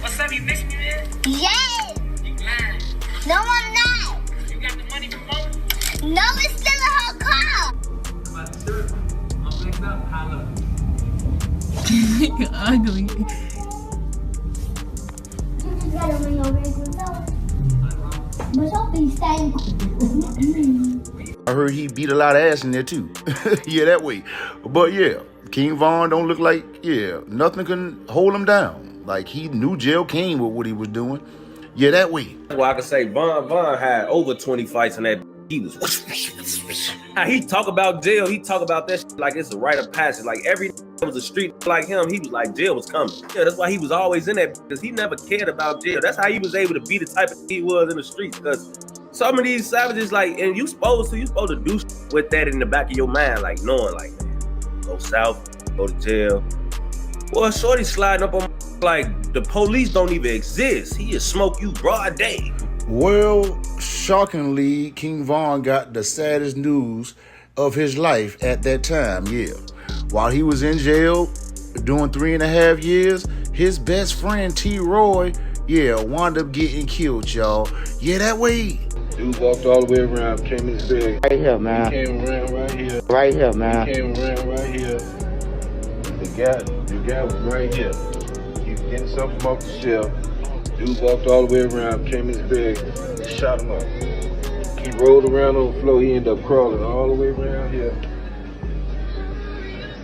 What's up, you miss me, man? Yes! You lying. No, I'm not. You got the money from home? No, it's still in her car. I'm blacked out. Holla. You're ugly. I heard he beat a lot of ass in there too. That way. But King Von don't look like, nothing can hold him down. Like he knew jail came with what he was doing. That way. Well, I can say Von had over 20 fights in that. He was. He talk about jail. He talk about that shit like it's a rite of passage. Like every was a street like him, he was like, jail was coming. Yeah, that's why he was always in that, because he never cared about jail. That's how he was able to be the type of he was in the streets, because some of these savages, like, and you supposed to do with that in the back of your mind, like, knowing, like, man, go south, go to jail. Boy, shorty sliding up on, like, the police don't even exist. He just smoke you broad day. Well, shockingly, King Von got the saddest news of his life at that time, yeah. While he was in jail, doing 3.5 years, his best friend, T-Roy, yeah, wound up getting killed, y'all. Yeah, that way. Dude walked all the way around, came in his bed. Right here, man. He came around right here. Right here, man. He came around right here. The guy was right here. He was getting something off the shelf. Dude walked all the way around, came in his bed, shot him up. He rolled around on the floor, he ended up crawling all the way around here.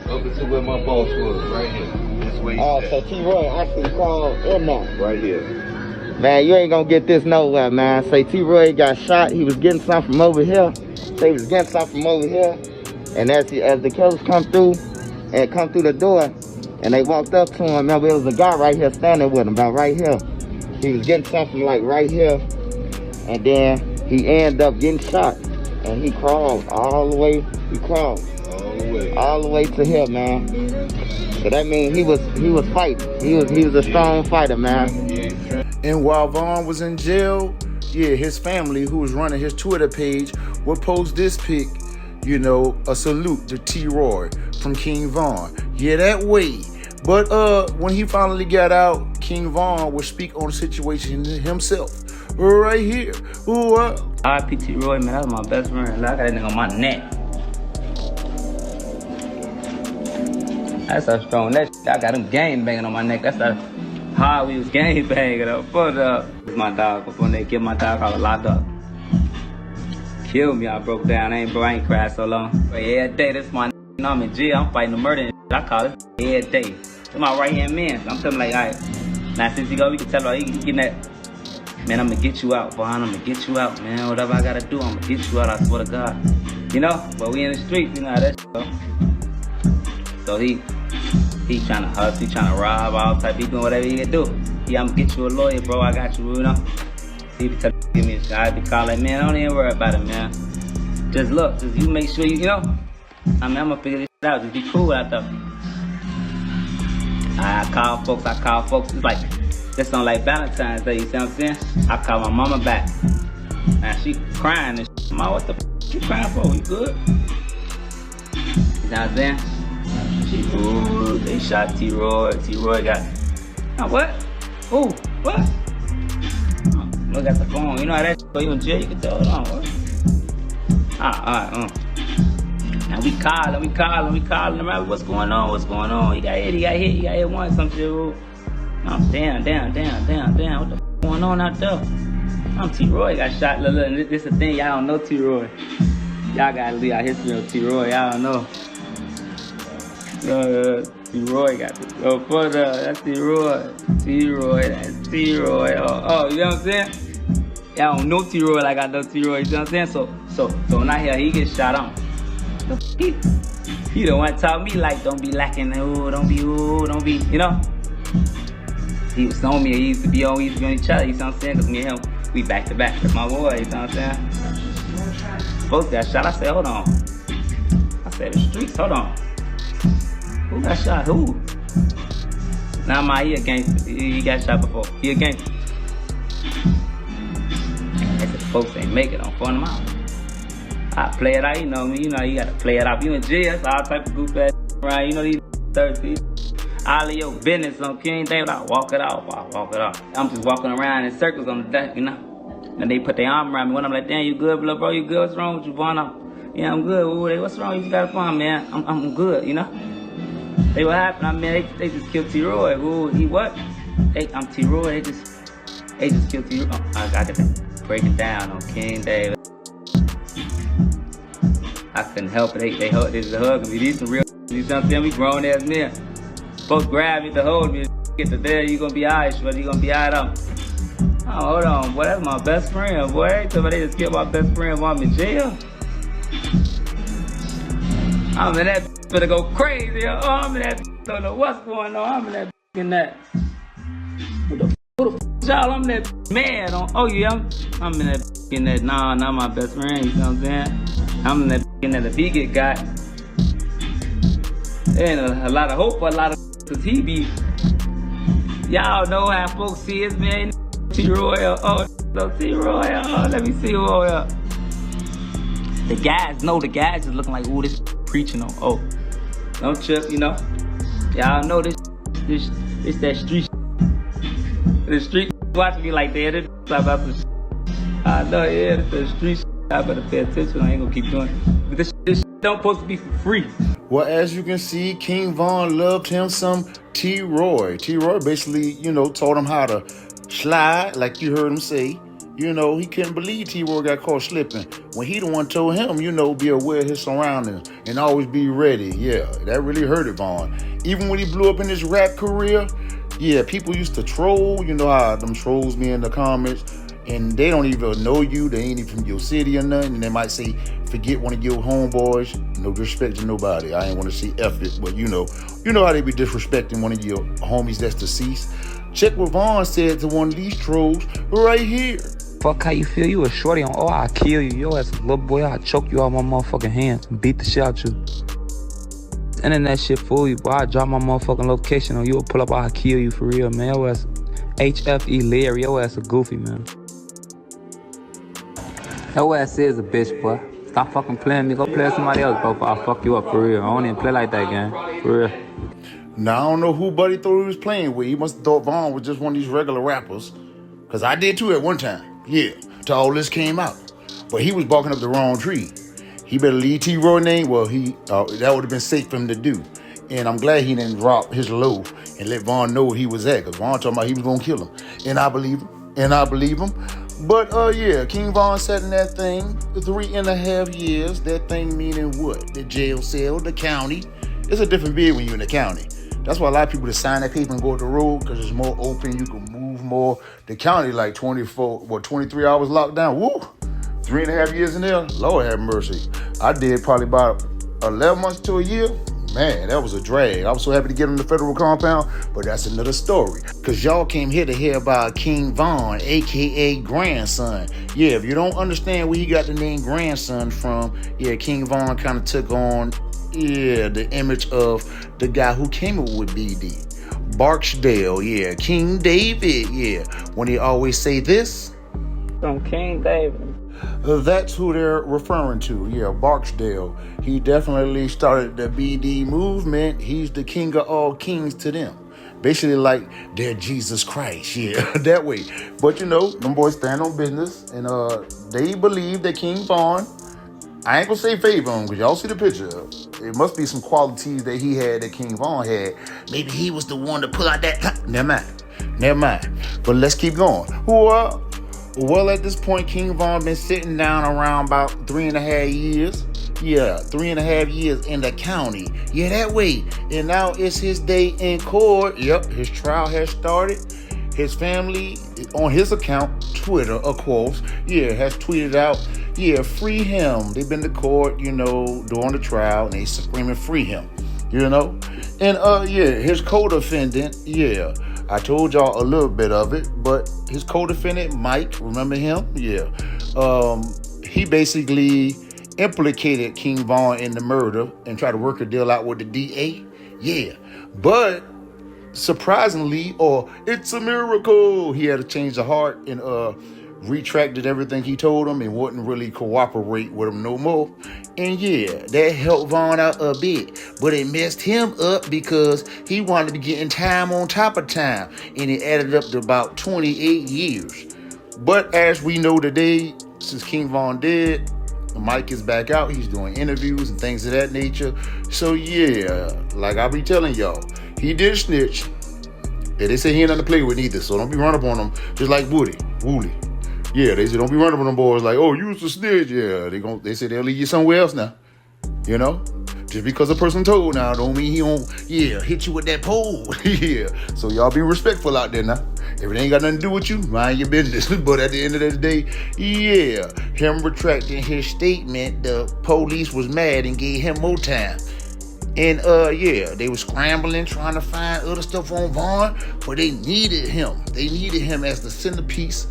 Up until where my boss was, right here. This way. Oh, so T-Roy actually crawled in there. Right here. Man, you ain't gonna get this nowhere, man. Say T-Roy got shot, he was getting something from over here. Say he was getting something from over here. And as the killers come through the door, and they walked up to him, remember, there was a guy right here standing with him, about right here. He was getting something like right here, and then he ended up getting shot, and he crawled all the way. He crawled all the way to here, man. So that means he was fighting. He was a strong fighter, man. And while Von was in jail, yeah, his family, who was running his Twitter page, would post this pic, you know, a salute to T-Roy from King Von. Yeah, that way. But when he finally got out, King Von would speak on the situation himself. Right here. Ooh, R.I.P. T-Roy, man, that was my best friend. I got that nigga on my neck. That's how strong that shit. I got him gang banging on my neck. That's how hard we was gang banging up. But my dog, before they killed my dog, I was locked up. Killed me, I broke down. I ain't cried so long. But every day, this my you know, I'm in jail, I'm fighting the murder and shit. I call it every day. It's my right hand man. I'm telling him like, all right, now since he go, we can tell him, he getting that. Man, I'm gonna get you out, Vaughn. I'm gonna get you out, man. Whatever I gotta do, I'm gonna get you out, I swear to God. You know? But we in the streets, you know how that shit go. So he trying to hustle, he trying to rob, all type, he doing whatever he can do. Yeah, I'm gonna get you a lawyer, bro, I got you, you know? He be telling me, give me a shot, I be calling, man, don't even worry about it, man. Just look, just you make sure you know? I mean, I'm gonna figure this shit out, just be cool out there. I call folks, it's like, this on like Valentine's Day, you see what I'm saying? I call my mama back. And she crying and shit. Mom, what the f you crying for? You good? You know what I'm saying? She, ooh, they shot T-Roy. T-Roy got, oh, what? Ooh, what? Oh, look at the phone. You know how that shit go, you in jail, you can tell it on, what? And we calling around, what's going on? He got hit once, some shit, ooh. I'm damn, what the f going on out there? I'm T-Roy, got shot, look, this the thing, y'all don't know T-Roy. Y'all gotta leave our history of T-Roy, y'all don't know. T-Roy got this, oh, further, that's T-Roy, that's T-Roy, oh, you know what I'm saying? Y'all don't know T-Roy like I know T-Roy, you know what I'm saying? So when I hear he get shot on, he don't want to talk me like, don't be lacking, don't be, you know? He was on me, he used to be on each other, you know what I'm saying? Cause me and him, we back to back, that's my boy, you know what I'm saying? Both got shot, I said, hold on. I said, the streets, hold on. Who got shot, who? Nah, he a gangster, he got shot before, he a gangster. I said, the folks ain't make it, I'm phoning them out. I play it out, you know me, you gotta play it out. You in jail, so all type of goof ass around, you know these thirsty. All of your business on King David, I walk it off. I'm just walking around in circles on the deck, you know. And they put their arm around me when I'm like, damn, you good, little bro, you good? What's wrong with you, Vaughn? Yeah, I'm good. Ooh, what's wrong? You got a phone, man. I'm good, you know. They what happened? I mean, they just killed T-Roy. Ooh, he what? I'm T-Roy. They just killed T-Roy. Oh, I got to break it down on King David. I couldn't help it. They hugging me. These some real, you know what I'm saying? We grown ass men. Folks grab me to hold me. Get to there, you gonna be alright, shorty. You gonna be alright. Oh, hold on, boy. That's my best friend, boy. Somebody just killed my best friend while I'm in jail. I'm in that Better go crazy. Oh, I'm in that. Don't know what's going on. I'm in that. In that. Who the y'all? I'm that mad on. Oh yeah, I'm in that. In that. Nah, not my best friend. You know what I'm saying? I'm in that. In that. If he get got, and a lot of hope for a lot of. Cause he be. Y'all know how folks see his man. T-Royal. Oh, no T-Royal. Oh, let me see who else. The guys is looking like, ooh, this preaching on. Oh, don't trip, you know. Y'all know this that street. The street watch me like that. I know, yeah, it's the street. I better pay attention. I ain't gonna keep doing it. But this don't supposed to be for free. Well, as you can see, King Von loved him some T-Roy. T-Roy basically, taught him how to slide, like you heard him say. He couldn't believe T-Roy got caught slipping. When he the one told him, be aware of his surroundings and always be ready. Yeah, that really hurted Von. Even when he blew up in his rap career, yeah, people used to troll. You know how them trolls be in the comments. And they don't even know you. They ain't even from your city or nothing. And they might say, forget one of your homeboys. No disrespect to nobody. I ain't want to say F it, but you know how they be disrespecting one of your homies that's deceased. Check what Von said to one of these trolls right here. Fuck how you feel. You a shorty on, oh, I'll kill you. Yo, as a little boy, I'll choke you out my motherfucking hands and beat the shit out you. And then that shit fool you, boy. I'll drop my motherfucking location on you. I'll pull up, I'll kill you for real, man. Yo, ass HFE Larry. Yo, ass a goofy, man. Yo, ass is a bitch, boy. Stop fucking playing me. Go play somebody else, bro. I'll fuck you up for real. I don't even play like that, gang. For real. Now, I don't know who Buddy thought he was playing with. He must have thought Von was just one of these regular rappers. Because I did too at one time. Yeah, till all this came out. But he was barking up the wrong tree. He better leave T-Roy name. Well, that would have been safe for him to do. And I'm glad he didn't drop his low and let Von know where he was at. Because Von talking about he was going to kill him. And I believe him. But, yeah, King Von sat in that thing 3.5 years. That thing meaning what? The jail cell, the county. It's a different bid when you're in the county. That's why a lot of people just sign that paper and go to the road because it's more open. You can move more. The county, like 23 hours locked down. Woo! 3.5 years in there. Lord have mercy. I did probably about 11 months to a year. Man, that was a drag. I was so happy to get on the federal compound, but that's another story. Because y'all came here to hear about King Von, a.k.a. Grandson. Yeah, if you don't understand where he got the name Grandson from, yeah, King Von kind of took on, the image of the guy who came up with BD. Barksdale, yeah. King David, yeah. When they always say this. From King David. That's who they're referring to. Yeah, Barksdale. He definitely started the BD movement. He's the king of all kings to them. Basically like they're Jesus Christ. Yeah, that way. But them boys stand on business. And they believe that King Von, I ain't gonna say favor him because y'all see the picture. It must be some qualities that he had that King Von had. Maybe he was the one to pull out that. Never mind. But let's keep going. Well, at this point, King Von been sitting down around about 3.5 years. Yeah, 3.5 years in the county. Yeah, that way. And now it's his day in court. Yep, his trial has started. His family, on his account, Twitter, of course, has tweeted out, free him. They've been to court, during the trial, and they screaming, free him, And, his co-defendant, I told y'all a little bit of it, but his co-defendant, Mike, remember him? Yeah. He basically implicated King Von in the murder and tried to work a deal out with the DA. Yeah. But surprisingly, or it's a miracle, he had to change the heart and retracted everything he told him and wouldn't really cooperate with him no more. And that helped Von out a bit, but it messed him up because he wanted to be getting time on top of time, and it added up to about 28 years. But as we know today, since King Von dead, Mike is back out. He's doing interviews and things of that nature. So like I be telling y'all, he did snitch. And they say he ain't nothing to play with either, so don't be running up on him just like Wooly. Yeah, they say don't be running up on them boys like, oh, you was a snitch. Yeah, they say they'll leave you somewhere else now. Just because a person told now don't mean he won't, hit you with that pole. So y'all be respectful out there now. If it ain't got nothing to do with you, mind your business. But at the end of the day, him retracting his statement, the police was mad and gave him more time. And yeah, they were scrambling, trying to find other stuff on Vaughn, but they needed him. They needed him as the centerpiece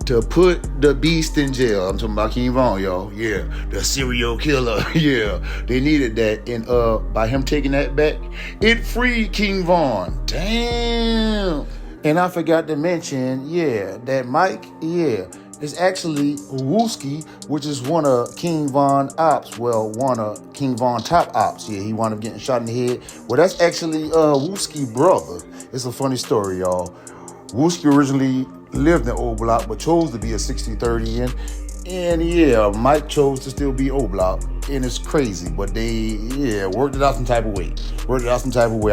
to put the beast in jail. I'm talking about King Von, y'all. Yeah, the serial killer. Yeah, they needed that. And by him taking that back, it freed King Von. Damn. And I forgot to mention, yeah, that Mike, yeah, is actually Wooski, which is one of King Von ops. Well, one of King Von top ops. Yeah, he wound up getting shot in the head. Well, that's actually Wooski brother. It's a funny story, y'all. Wooski originally lived in Oblock, but chose to be a 60-30 in. And yeah, Mike chose to still be Oblock. And it's crazy, but they, yeah, worked it out some type of way. I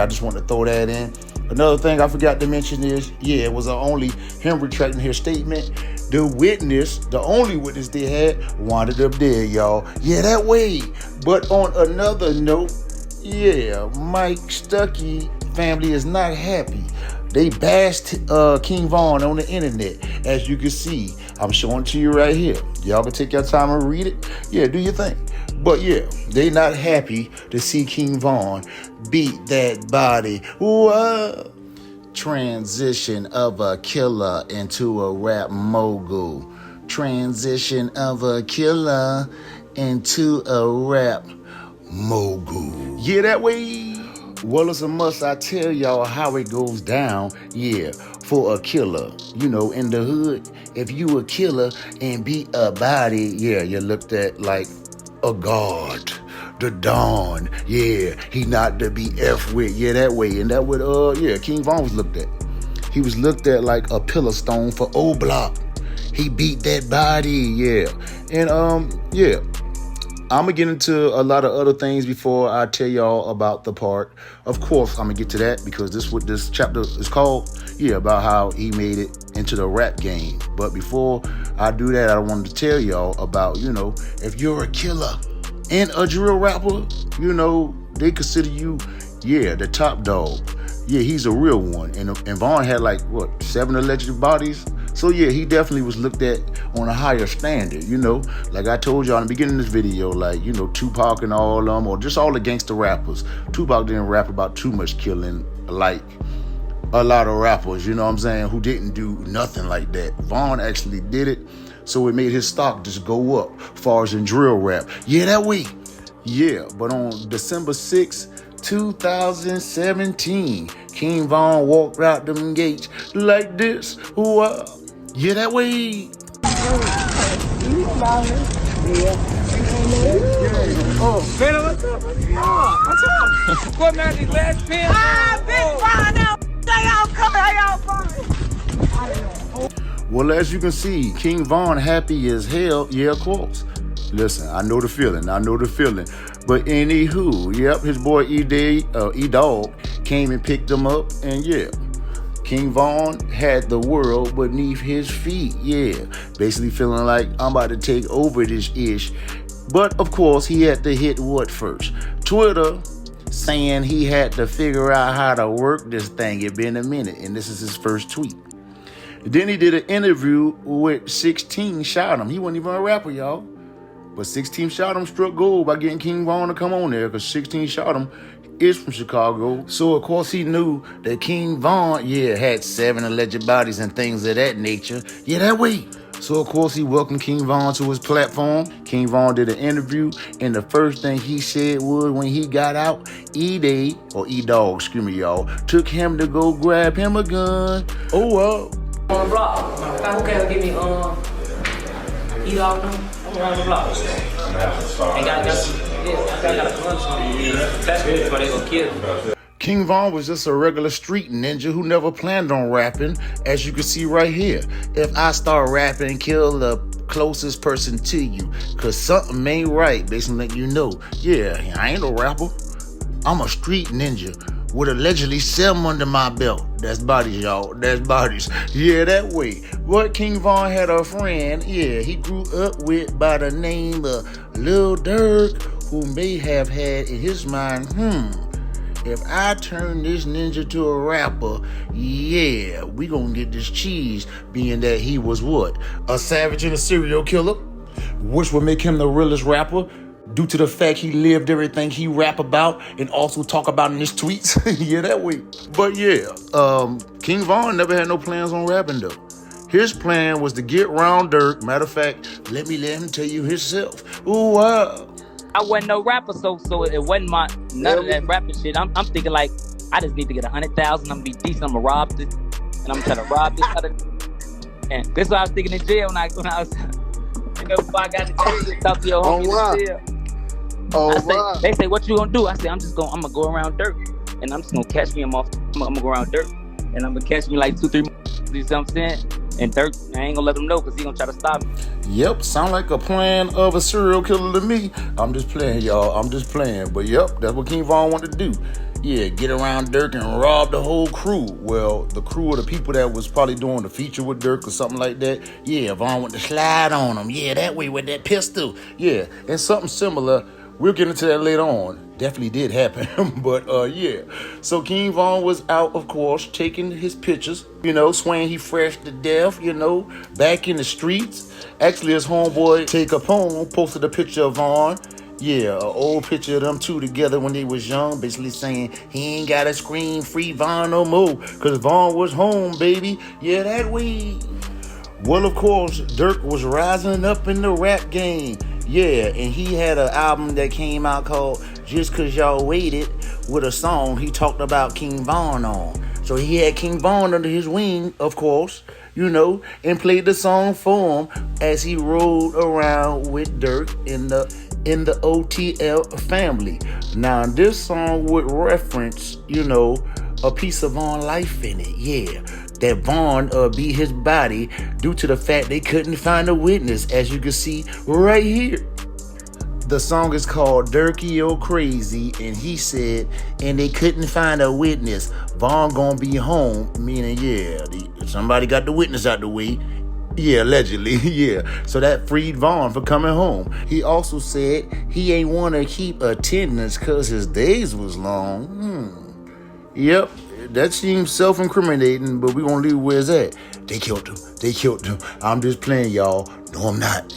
just want to throw that in. Another thing I forgot to mention is, yeah, it was only him retracting his statement. The witness, the only witness they had, wound up dead, y'all. Yeah, that way. But on another note, yeah, Mike Stuckey family is not happy. They bashed King Von on the internet, as you can see. I'm showing it to you right here. Y'all can take your time and read it. Yeah, do your thing. But yeah, they not happy to see King Von beat that body. Whoa. Transition of a killer into a rap mogul. Transition of a killer into a rap mogul. Yeah, that way. Well, it's a must. I tell y'all how it goes down. Yeah, for a killer. You know, in the hood, if you a killer and beat a body, yeah, you looked at like a god. The Dawn. Yeah, he not to be F with. Yeah, that way. And that would, yeah, King Von was looked at. He was looked at like a pillar stone for Oblock. He beat that body. Yeah. And, yeah. I'm going to get into a lot of other things before I tell y'all about the part. Of course, I'm going to get to that because this is what this chapter is called. Yeah, about how he made it into the rap game. But before I do that, I wanted to tell y'all about, you know, if you're a killer and a drill rapper, you know, they consider you, yeah, the top dog. Yeah, he's a real one. And Vaughn had like, what, 7 alleged bodies? So yeah, he definitely was looked at on a higher standard, you know. Like I told y'all in the beginning of this video, like, you know, Tupac and all of them, or just all the gangster rappers. Tupac didn't rap about too much killing like a lot of rappers, you know what I'm saying, who didn't do nothing like that. Vaughn actually did it, so it made his stock just go up as far as in drill rap. Yeah, that way. Yeah, but on December 6, 2017, King Von walked out them gates like this. Wow. Yeah, that way. Oh, man, what's up? What's up? What, man, these last pins? Big Von out. Well, as you can see, King Von happy as hell. Yeah, of course. Listen, I know the feeling. But anywho, yep, his boy E-Dog came and picked him up. And yeah, King Von had the world beneath his feet. Yeah, basically feeling like I'm about to take over this ish. But of course, he had to hit what first? Twitter, saying he had to figure out how to work this thing. It been a minute, and this is his first tweet. Then he did an interview with 16 Shot Him. He wasn't even a rapper, y'all. But 16 Shot Him struck gold by getting King Von to come on there, because 16 Shot Him is from Chicago. So, of course, he knew that King Von, yeah, had 7 alleged bodies and things of that nature. Yeah, that way. So, of course, he welcomed King Von to his platform. King Von did an interview, and the first thing he said was when he got out, E-Dog, excuse me, y'all, took him to go grab him a gun. Oh, well. On the block. Who can't give me E-Dog number? I'm around the block. And got a punch. That's good, but they gonna kill me. King Von was just a regular street ninja who never planned on rapping, as you can see right here. If I start rapping, kill the closest person to you, cause something ain't right, basically letting you know, yeah, I ain't no rapper. I'm a street ninja with allegedly 7 under my belt. That's bodies, y'all. That's bodies. Yeah, that way. But King Von had a friend, yeah, he grew up with by the name of Lil Durk, who may have had in his mind, if I turn this ninja to a rapper, yeah, we gonna get this cheese, being that he was what? A savage and a serial killer, which would make him the realest rapper. due to the fact he lived everything he rap about and also talk about in his tweets. Yeah, that way. But yeah, King Von never had no plans on rapping though. His plan was to get round Dirk. Matter of fact, let him tell you himself. Ooh, wow. I wasn't no rapper, so it wasn't none of that rapping shit. I'm thinking like, I just need to get 100,000. I'm gonna be decent. I'm gonna rob this, and I'm trying to rob this other. And this is what I was thinking in jail when I was, before I got to jail, talk to your homie in jail. They say, what you gonna do? I say, I'm gonna go around Dirk, and I'm just gonna catch me. I'm gonna go around Dirk, and I'm gonna catch me like 2-3. You see what I'm saying? And Dirk, I ain't gonna let him know because he gonna try to stop me. Yep, sound like a plan of a serial killer to me. I'm just playing, y'all. I'm just playing. But yep, that's what King Von wanted to do. Yeah, get around Dirk and rob the whole crew. Well, the crew of the people that was probably doing the feature with Dirk or something like that. Yeah, Von went to slide on him. Yeah, that way with that pistol. Yeah, and something similar. We'll get into that later on. Definitely did happen. But yeah. So King Von was out, of course, taking his pictures, swaying he fresh to death, back in the streets. Actually, his homeboy, Take Up Home, posted a picture of Von. Yeah, an old picture of them two together when they was young, basically saying he ain't gotta scream free Von no more, cause Von was home, baby. Yeah, that way. Well, of course, Dirk was rising up in the rap game. Yeah, and he had an album that came out called Just Cause Y'all Waited, with a song he talked about King Von on. So he had King Von under his wing, of course, and played the song for him as he rode around with Dirk in the OTL family. Now, this song would reference, a piece of Von life in it, yeah. That Von beat his body due to the fact they couldn't find a witness, as you can see right here. The song is called Dirky O Crazy, and he said, and they couldn't find a witness. Von gonna be home, meaning, yeah, somebody got the witness out the way. Yeah, allegedly, yeah. So that freed Von for coming home. He also said he ain't want to keep attendance because his days was long. Yep, that seems self-incriminating, but we gonna leave where it's at. They killed him. I'm just playing, y'all. No, I'm not.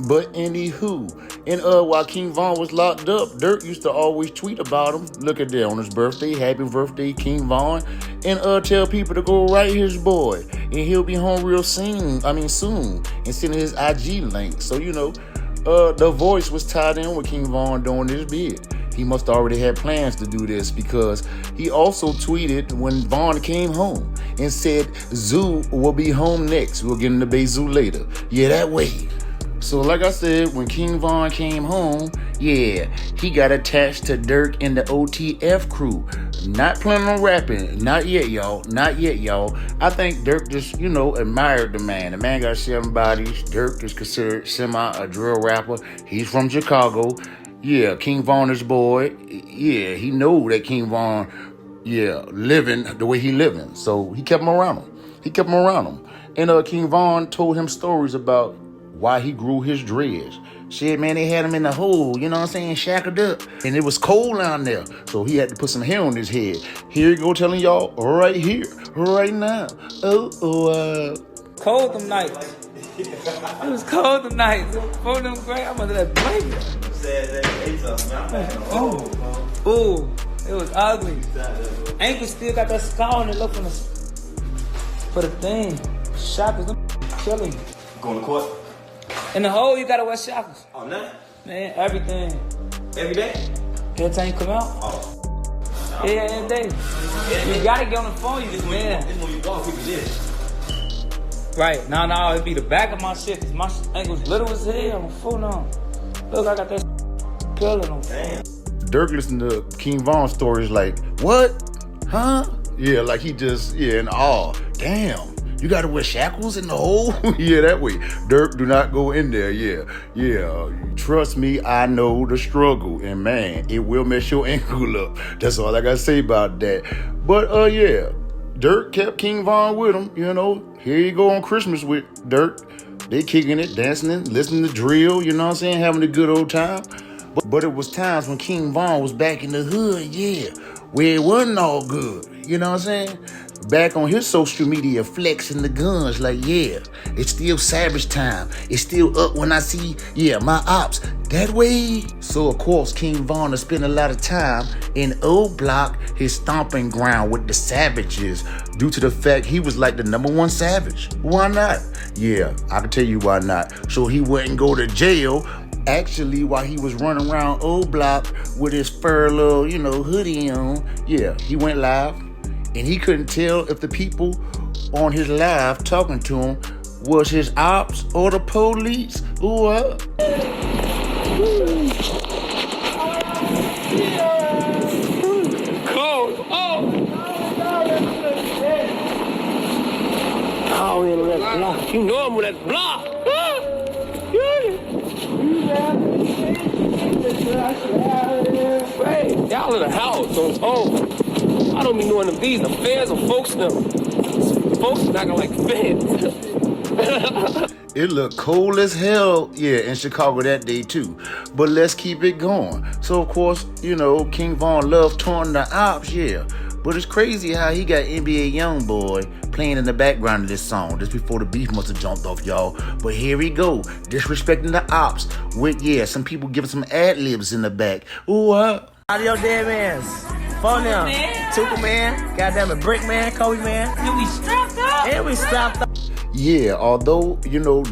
But anywho, and while King Von was locked up, Dirk used to always tweet about him. Look at that on his birthday. Happy birthday, King Von. And tell people to go write his boy. And he'll be home real soon. And send his IG link. So, the voice was tied in with King Von doing this bid. He must already have plans to do this because he also tweeted when Von came home and said Zoo will be home next. We'll get into Bay Zoo later. Yeah, that way. So like I said, when King Von came home, yeah, he got attached to Dirk and the OTF crew. Not planning on rapping. Not yet, y'all. I think Dirk just, admired the man. The man got 7 bodies. Dirk is considered a drill rapper. He's from Chicago. Yeah, King Von is boy. Yeah, he knew that King Von, living the way he living. So he kept him around him. And King Von told him stories about why he grew his dreads. Shit, man, they had him in the hole, shackled up. And it was cold down there. So he had to put some hair on his head. Here you go telling y'all right here, right now. Cold them nights. It was cold them nights. For them great, I'm under that blanket. Ooh, it was ugly. Ankle still got that scar on it. Look for the thing. Shackles, them killing me. Going to court? In the hole, you gotta wear shackles. Oh, no? Man, everything. Every day? Every time you come out? Oh. Yeah, every day. You gotta get on the phone, man. This when you walk, people this. Right, no, it'd be the back of my shit, cause my ankle's little as hell. I'm full on. Look, I got that killing them. Damn. Dirk listened to King Von stories like, what? Huh? Yeah, like he just, in awe. Damn. You gotta wear shackles in the hole? Yeah, that way. Dirk, do not go in there. Yeah. Trust me, I know the struggle. And man, it will mess your ankle up. That's all I gotta say about that. But yeah, Dirk kept King Von with him. Here you go on Christmas with Dirk. They kicking it, dancing it, listening to drill, having a good old time. But it was times when King Von was back in the hood, yeah, where it wasn't all good. back on his social media flexing the guns like, yeah, it's still savage time. It's still up when I see, my ops that way. So of course, King Von has spent a lot of time in Oblock, his stomping ground with the savages, due to the fact he was like the #1 savage. Why not? Yeah, I can tell you why not. So he wouldn't go to jail. Actually, while he was running around Oblock with his fur little, hoodie on, he went live. And he couldn't tell if the people on his live talking to him was his ops or the police. Ooh, Cold. Oh, in that block. You know I'm with that block. Hey, y'all in the house on home. I don't be knowing if these the feds or folks them. Folks knocking like feds. It looked cold as hell, in Chicago that day too. But let's keep it going. So of course, King Von loved touring the ops, But it's crazy how he got NBA Youngboy playing in the background of this song. Just before the beef must have jumped off, y'all. But here we go, disrespecting the ops with, some people giving some ad-libs in the back. Ooh, All your dead mans. Phone them. Tuka man. Goddamn it. Brick man. Kobe man. And we strapped up. And we strapped up. Yeah, although,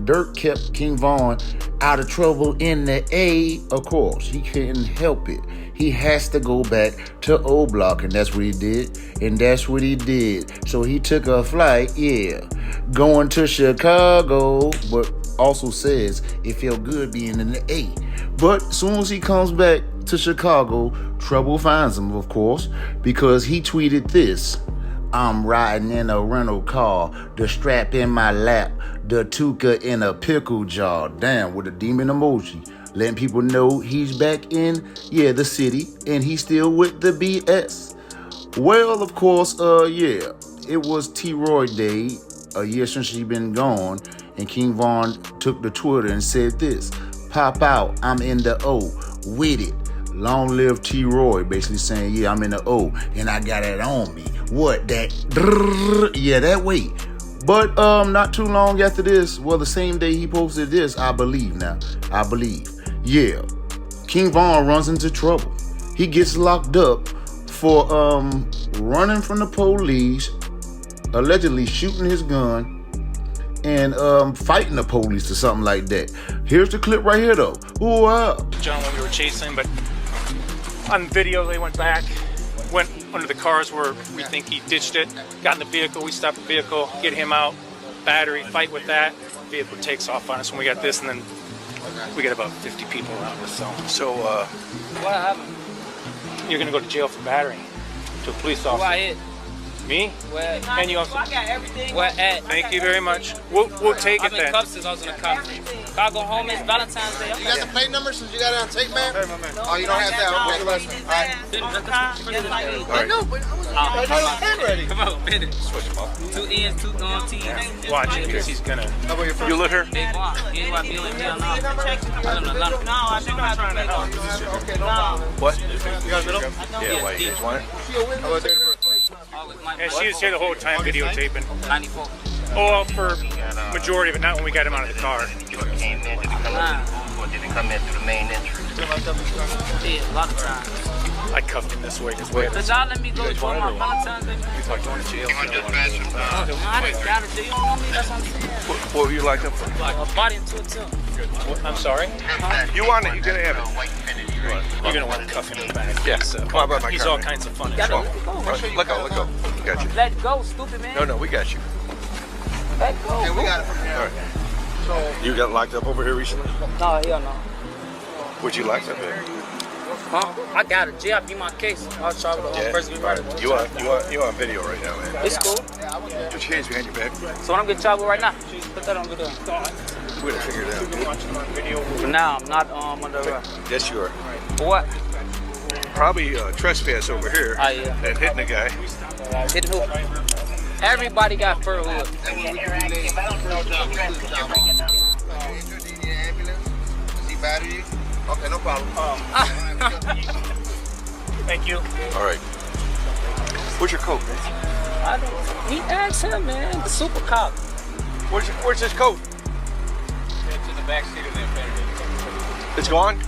Dirk kept King Von out of trouble in the A, of course, he couldn't help it. He has to go back to Oblock, and that's what he did. And that's what he did. So he took a flight, going to Chicago, but also says it felt good being in the A. But as soon as he comes back to Chicago, trouble finds him, of course, because he tweeted this. I'm riding in a rental car, the strap in my lap, the tuka in a pickle jar. Damn, with a demon emoji. Letting people know he's back in, the city, and he's still with the BS. Well, of course, it was T-Roy Day, a year since she been gone, and King Von took to Twitter and said this, pop out, I'm in the O, with it. Long live T-Roy, basically saying, I'm in the O, and I got it on me. What, that, that way. But not too long after this, the same day he posted this, I believe. King Von runs into trouble. He gets locked up for running from the police, allegedly shooting his gun, and fighting the police or something like that. Here's the clip right here, though. Ooh, John, when we were chasing, but on video, they went back, went under the cars where we think he ditched it, got in the vehicle, we stopped the vehicle, get him out, battery, fight with that, vehicle takes off on us when we got this, and then we got about 50 people around us, so What happened? You're gonna go to jail for battery to a police officer. Why it? Me? Where? And you also. I got everything. Where at? Thank you very much. We'll take it then. I've been cuffed since I was in the cuffs. If I go home, it's Valentine's Day. You got the plate number since you got it on tape, man? Hey, my man. Oh, you don't have that? Okay, listen. All right. I know, but I got a pen ready. Come on, finish. Switch them off. 2 N's, 2 T's. Watch it, because he's gonna. How about your first? You look her? Big one. You know what I feel like? No, I think I trying to help. Okay, no problem. What? You got a middle? Yeah, why? You guys want it? How about date of birth? Yeah, she was here the whole time videotaping. 94. Oh, for majority of it, not when we got him out of the car. Or did it come in through the main entrance? Yeah, a lot of times. I cuffed him this way because But y'all let me go to my Valentine's Day. You thought going to jail. I just got it. You don't know me, that's what I'm saying. What were you locked up for? A body into a tilt. I'm sorry? You want it, you're gonna have it. You're gonna want to cuff him in the back. Yeah. So, Come on, by my he's car, all man. kinds of fun. Let go. Let go. We got you. Let go, stupid man. No, we got you. Let go. Hey, we got it from here. All right. So you got locked up over here recently? No, hell no. What'd you locked up at? Huh? I got it. G, I beat my case. I'll try with the person we right. You on video right now, man. It's cool. Put your hands behind your back. So when I'm getting trouble right now, put that on video. We're gonna figure it out. For now, I'm not under arrest. Yes, you are. For what? Probably trespass over here. Yeah. And hitting a guy. Hit who? Everybody got fur hood. Battery? Okay, no problem. Thank you. All right. Where's your coat, man? He asked him, man. The super cop. Where's his coat? It's in the back seat of the Infiniti. It's gone?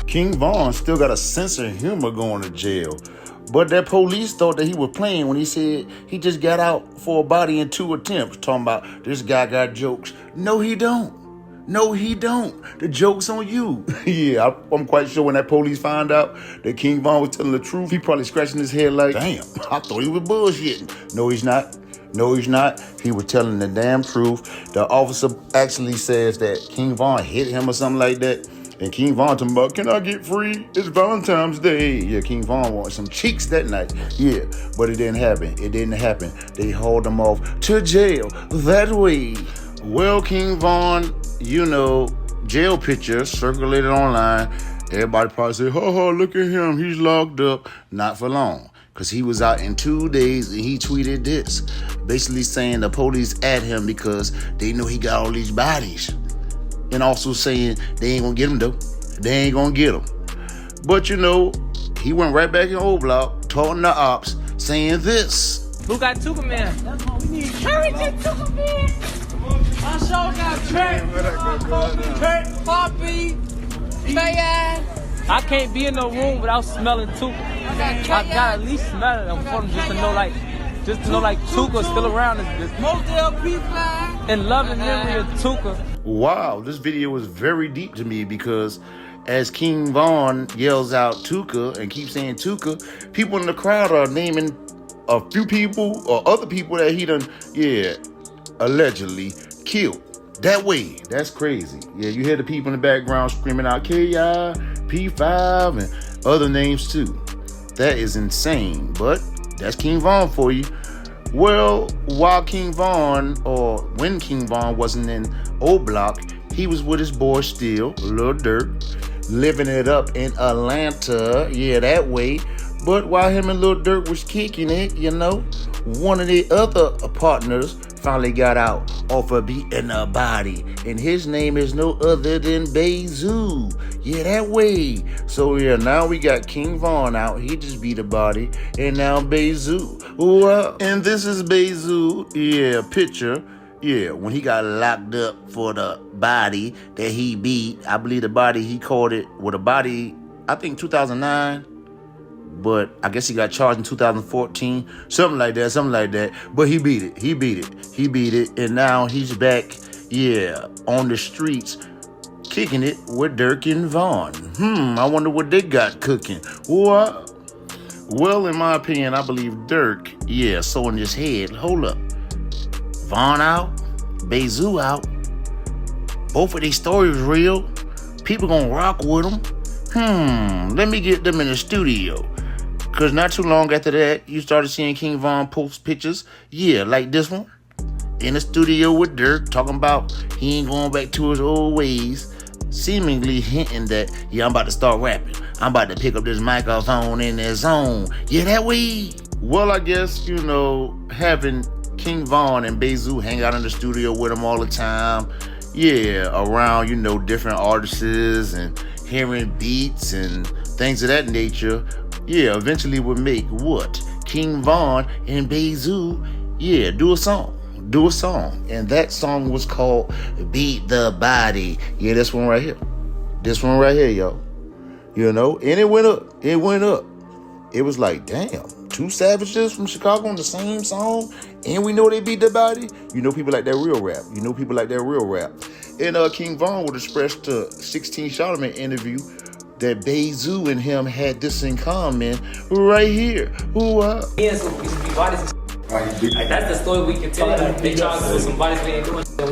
King Von still got a sense of humor going to jail. But that police thought that he was playing when he said he just got out for a body in 2 attempts, talking about this guy got jokes. No, he don't. No, he don't. The joke's on you. Yeah, I'm quite sure when that police found out that King Von was telling the truth, he probably scratching his head like, damn, I thought he was bullshitting. No, he's not. No, he's not. He was telling the damn truth. The officer actually says that King Von hit him or something like that. And King Von talking about, can I get free? It's Valentine's Day. Yeah, King Von wanted some cheeks that night. Yeah, but it didn't happen. It didn't happen. They hauled him off to jail that way. Well, King Von, you know, jail pictures circulated online. Everybody probably said, ho, look at him. He's locked up. Not for long. Because he was out in 2 days and he tweeted this. Basically saying the police at him because they know he got all these bodies. And also saying they ain't gonna get him though. They ain't gonna get him. But you know, he went right back in Oblock, talking to ops, saying this. Who got Tuka Man? That's what we need. Courage and Tuka Man. I sure got Trent, Poppy, Mayan. I can't be in no room without smelling Tuka. I gotta at least smell it for them just to know like Tuka's still around. And loving memory of Tuka. Wow, this video was very deep to me because as King Von yells out Tuka and keeps saying Tuka, people in the crowd are naming a few people or other people that he done, allegedly killed. That way, that's crazy. Yeah, you hear the people in the background screaming out K.I., P5, and other names too. That is insane, but that's King Von for you. Well, when King Von wasn't in Oblock, he was with his boy still, Lil Durk, living it up in Atlanta, that way. But while him and Lil Durk was kicking it, one of the other partners finally got out off of beating a body. And his name is no other than Bezu. Yeah, that way. So now we got King Von out. He just beat a body. And now Bezu. Well, and this is Bezu. Yeah, picture. Yeah, when he got locked up for the body that he beat. I believe the body, he called it with a body, I think 2009. But I guess he got charged in 2014. Something like that. But he beat it. And now he's back, on the streets, kicking it with Durk and Von. I wonder what they got cooking. What? Well, in my opinion, I believe Durk, so in his head, hold up. Von out, Bezu out. Both of these stories real. People gonna rock with them. Let me get them in the studio. Because not too long after that, you started seeing King Von post pictures, like this one, in the studio with Durk, talking about he ain't going back to his old ways, seemingly hinting that, I'm about to start rapping. I'm about to pick up this microphone in the zone. That way. Well, I guess, having King Von and Bezu hang out in the studio with him all the time, around, different artists and hearing beats and things of that nature, eventually would make what? King Von and Bezu, do a song. And that song was called Beat the Body. This one right here. Yo. And it went up. It was like, damn, two savages from Chicago on the same song, and we know they beat the body. People like that real rap. And King Von would express to 16 Charlamagne interview that Bezu and him had this in common right here. Yeah, so we be bodies. Like, that's the story we can tell. They try to do some bodies we ain't doing, so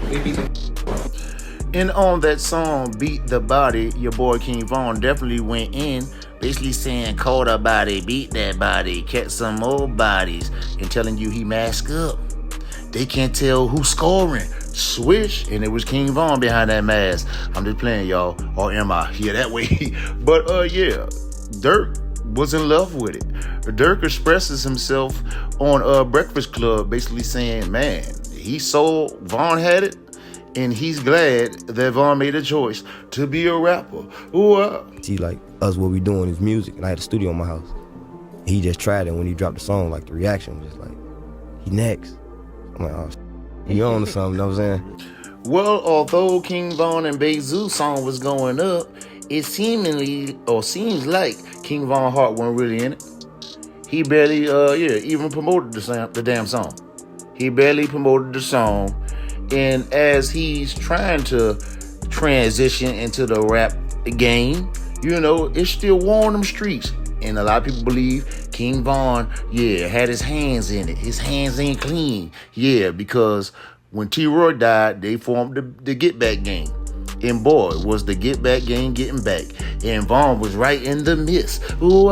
we beat them. And on that song, Beat the Body, your boy King Von definitely went in, basically saying, call the body, beat that body, catch some more bodies, and telling you he masked up. They can't tell who's scoring. Swish, and it was King Von behind that mask. I'm just playing, y'all. Or am I? That way. But Durk was in love with it. Durk expresses himself on Breakfast Club, basically saying, man, he saw Von had it, and he's glad that Von made a choice to be a rapper. Ooh, See, like, us, what we doing is music, and I had a studio in my house. He just tried it. When he dropped the song, like, the reaction was just like, he next. I'm like, oh, he on to something, you know what I'm saying? Well, although King Von and Bezoo's song was going up, it seems like King Von Heart wasn't really in it. He barely, even promoted the damn song. He barely promoted the song. And as he's trying to transition into the rap game, you know, it's still war on them streets. And a lot of people believe King Von, had his hands in it. His hands ain't clean. Yeah, because when T-Roy died, they formed the Get Back gang. And boy, was the Get Back gang getting back. And Von was right in the midst. Ooh,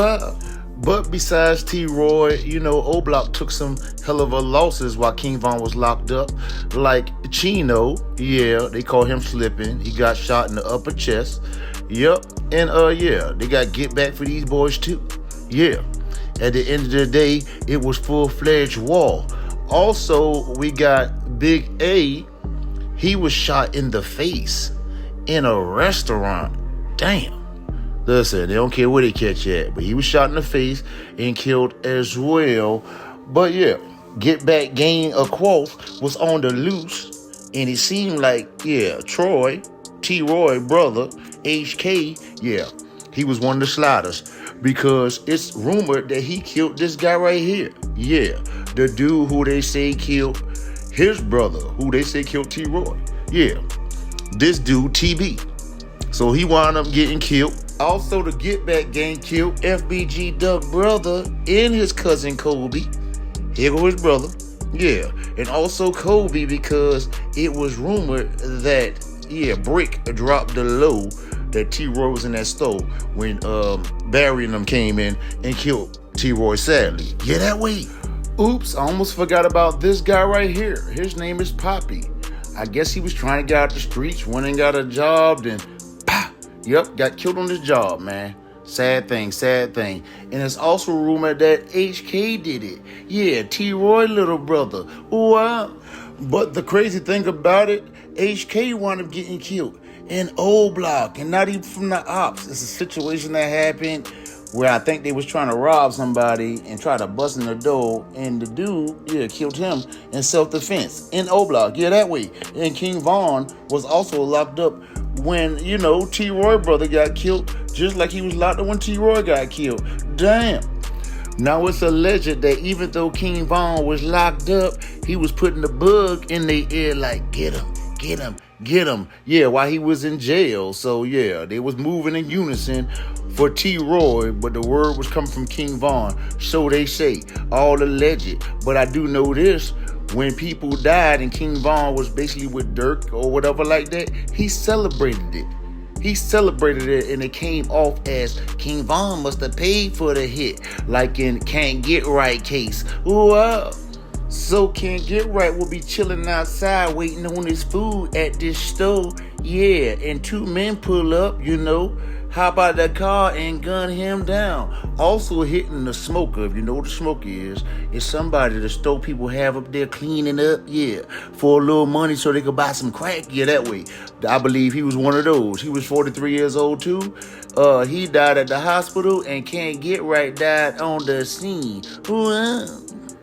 But besides T-Roy, you know, Oblock took some hell of a losses while King Von was locked up. Like Chino, they call him slipping. He got shot in the upper chest. Yep. And they got Get Back for these boys too. Yeah. At the end of the day, it was full-fledged war. Also, we got Big A. He was shot in the face in a restaurant. Damn. Listen, they don't care where they catch you at, but he was shot in the face and killed as well. But yeah, Get Back gang of Quoth was on the loose, and it seemed like, Troy, T-Roy brother, HK, he was one of the sliders, because it's rumored that he killed this guy right here. Yeah, the dude who they say killed his brother, who they say killed T-Roy. Yeah, this dude, TB. So he wound up getting killed. Also, the Get Back gang killed FBG Duck brother and his cousin Kobe. Here go his brother. Yeah, and also Kobe, because it was rumored that, Brick dropped the low that T-Roy was in that store when Barry and them came in and killed T-Roy sadly. Yeah, that way. Oops, I almost forgot about this guy right here. His name is Poppy. I guess he was trying to get out the streets, went and got a job, then got killed on this job, man. Sad thing. And it's also rumored that HK did it. Yeah, T-Roy little brother. Ooh, But the crazy thing about it, HK wound up getting killed in Oblock, and not even from the ops. It's a situation that happened where I think they was trying to rob somebody and try to bust in the door, and the dude, killed him in self-defense in Oblock. Yeah, that way. And King Von was also locked up when, T-Roy brother got killed, just like he was locked up when T-Roy got killed. Damn. Now it's alleged that even though King Von was locked up, he was putting the bug in their ear like, get him. Yeah, while he was in jail. So they was moving in unison for T-Roy, but the word was coming from King Von. So they say, all alleged. But I do know this. When people died and King Von was basically with Dirk or whatever like that, he celebrated it. And it came off as King Von must have paid for the hit, like in Can't Get Right case. Ooh, So Can't Get Right will be chilling outside waiting on his food at this store. Yeah, and two men pull up, hop out the car and gun him down. Also hitting the smoker, if you know what the smoker is somebody the store people have up there cleaning up, for a little money so they could buy some crack, that way. I believe he was one of those. He was 43 years old too. He died at the hospital, and Can't Get Right died on the scene.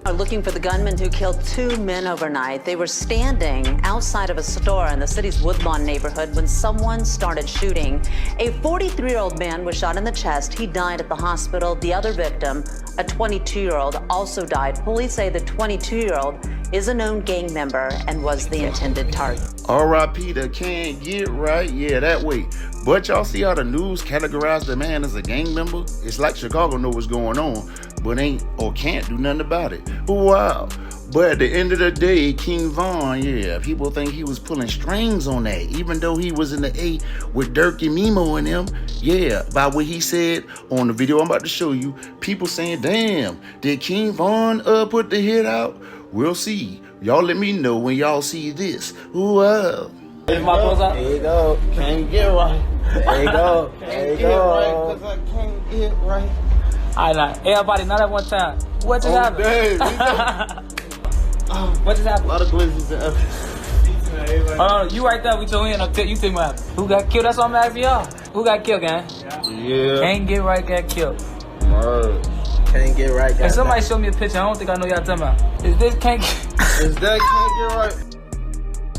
Are looking for the gunman who killed two men overnight. They were standing outside of a store in the city's Woodlawn neighborhood when someone started shooting. A 43-year-old man was shot in the chest. He died at the hospital. The other victim, a 22-year-old, also died. Police say the 22-year-old is a known gang member and was the intended target. R.I.P. to Can't Get Right. Yeah, that way. But y'all see how the news categorized the man as a gang member? It's like Chicago know what's going on, but ain't or can't do nothing about it. Wow. But at the end of the day, King Von, people think he was pulling strings on that, even though he was in the A with Dirk and Mimo and them. Yeah, by what he said on the video I'm about to show you, people saying, damn, did King Von put the hit out? We'll see. Y'all let me know when y'all see this. Wow. Is my clothes out? There you go. Can't get right. There you go. There you go. Because I can't get right. All right, everybody, not at one time. What just happened? What just happened? A lot of glitches and You right there with your hand up. You take my who got killed? That's what I'm asking y'all. Who got killed, gang? Yeah. Can't get right, got killed. Word. Can't get right. And somebody show me a picture. I don't think I know y'all talking about. Is this can't get? Is that can't get right?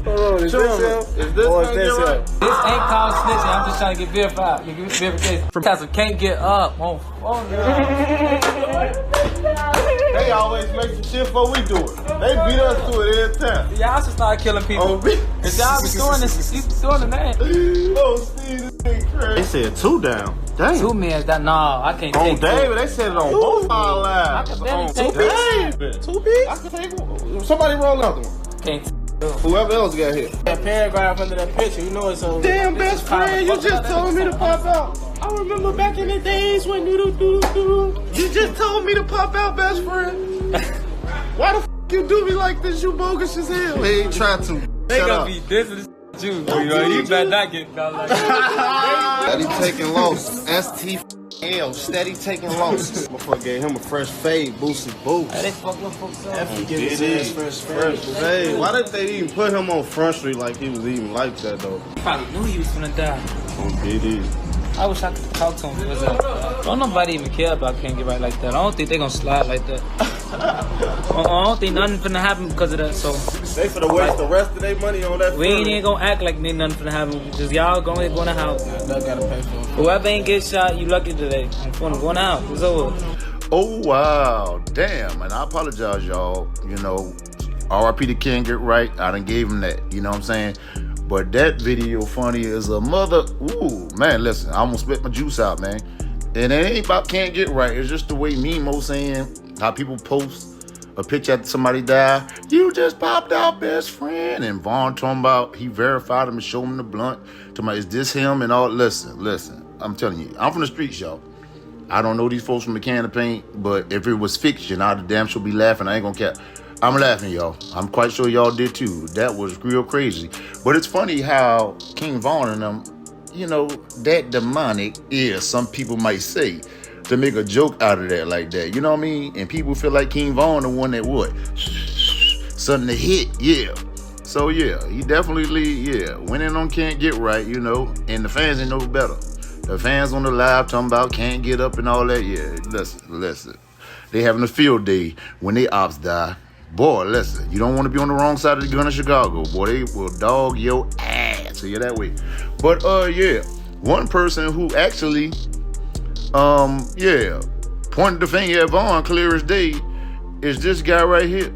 Hold on, is this him? Is this can't get right? This ain't called snitching. I'm just trying to get verified. You get verification. From Castle can't get up. Oh, They always make some shit before we do it. They beat us to it every time. Y'all should start killing people. If y'all be doing this, you be doing it, man. Oh, Steve, this thing crazy. They said 2 down. Damn. 2 men. That nah, I can't take David, they said it on both our lives. I can barely take David. 2 pieces? I can take one. Somebody roll another one. Can't. Whoever else got hit. That paragraph under that picture, you know it's over. Damn, best friend, you just told me to pop out. I remember back in the days when you just told me to pop out, best friend. Why the f you do me like this? You bogus as hell. They ain't try to. They gonna be dissing this you. You better not get caught like that. Steady taking losses. STL, steady taking losses. Motherfucker gave him a fresh fade, boosted boost. They fucked up folks up. Fresh fade. Why did they even put him on Front Street like he was even like that though? He probably knew he was gonna die. On BD. I wish I could talk to him. Don't nobody even care about Can't Get Right like that. I don't think they gonna slide like that. I don't think nothing finna happen because of that. So they finna waste the rest of their money on that. We ain't even gonna act like nothing finna happen. Just y'all go in the house. Gotta pay for it. Whoever ain't get shot, you lucky today. I'm going out. It's over. Oh, wow. Damn. And I apologize, y'all. You know, RIP to Can't Get Right. I done gave him that. You know what I'm saying? But that video funny as a mother. Ooh, man, listen. I almost spit my juice out, man. And it ain't about Can't Get Right. It's just the way Mimo saying how people post a picture after somebody died. You just popped out, best friend. And Vaughn talking about he verified him and showed him the blunt. Talking about, is this him and all? Listen. I'm telling you. I'm from the streets, y'all. I don't know these folks from the can of paint, but if it was fiction, I'd damn sure be laughing. I ain't gonna care. I'm laughing, y'all. I'm quite sure y'all did too. That was real crazy. But it's funny how King Vaughn and them, you know, that demonic is, some people might say, to make a joke out of that like that. You know what I mean? And people feel like King Vaughn the one that what? Something to hit, yeah. So yeah, he definitely, went in on Can't Get Right, you know, and the fans ain't no better. The fans on the live talking about can't get up and all that, yeah. Listen. They having a field day when they ops die. Boy, listen, you don't want to be on the wrong side of the gun in Chicago. Boy, they will dog your ass. So you're that way. But one person who actually, pointed the finger at Vaughn clear as day is this guy right here.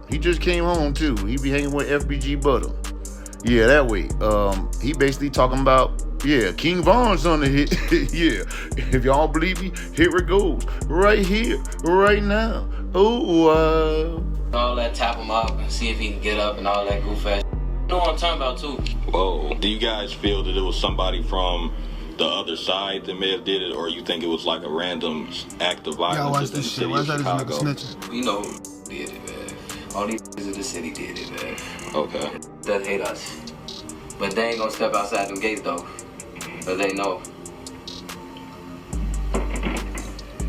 He just came home too. He be hanging with FBG Butter. Yeah, that way. He basically talking about, King Vaughn's on the hit. Yeah, if y'all believe me, here it goes. Right here, right now. Oh, all that, tap him up and see if he can get up and all that goof ass. You know what I'm talking about too. Whoa, do you guys feel that it was somebody from the other side that may have did it, or you think it was like a random act of violence in the city of Chicago? We know who did it, man. All these in the city did it, man. Okay. That hate us. But they ain't gonna step outside them gates though. Cause they know.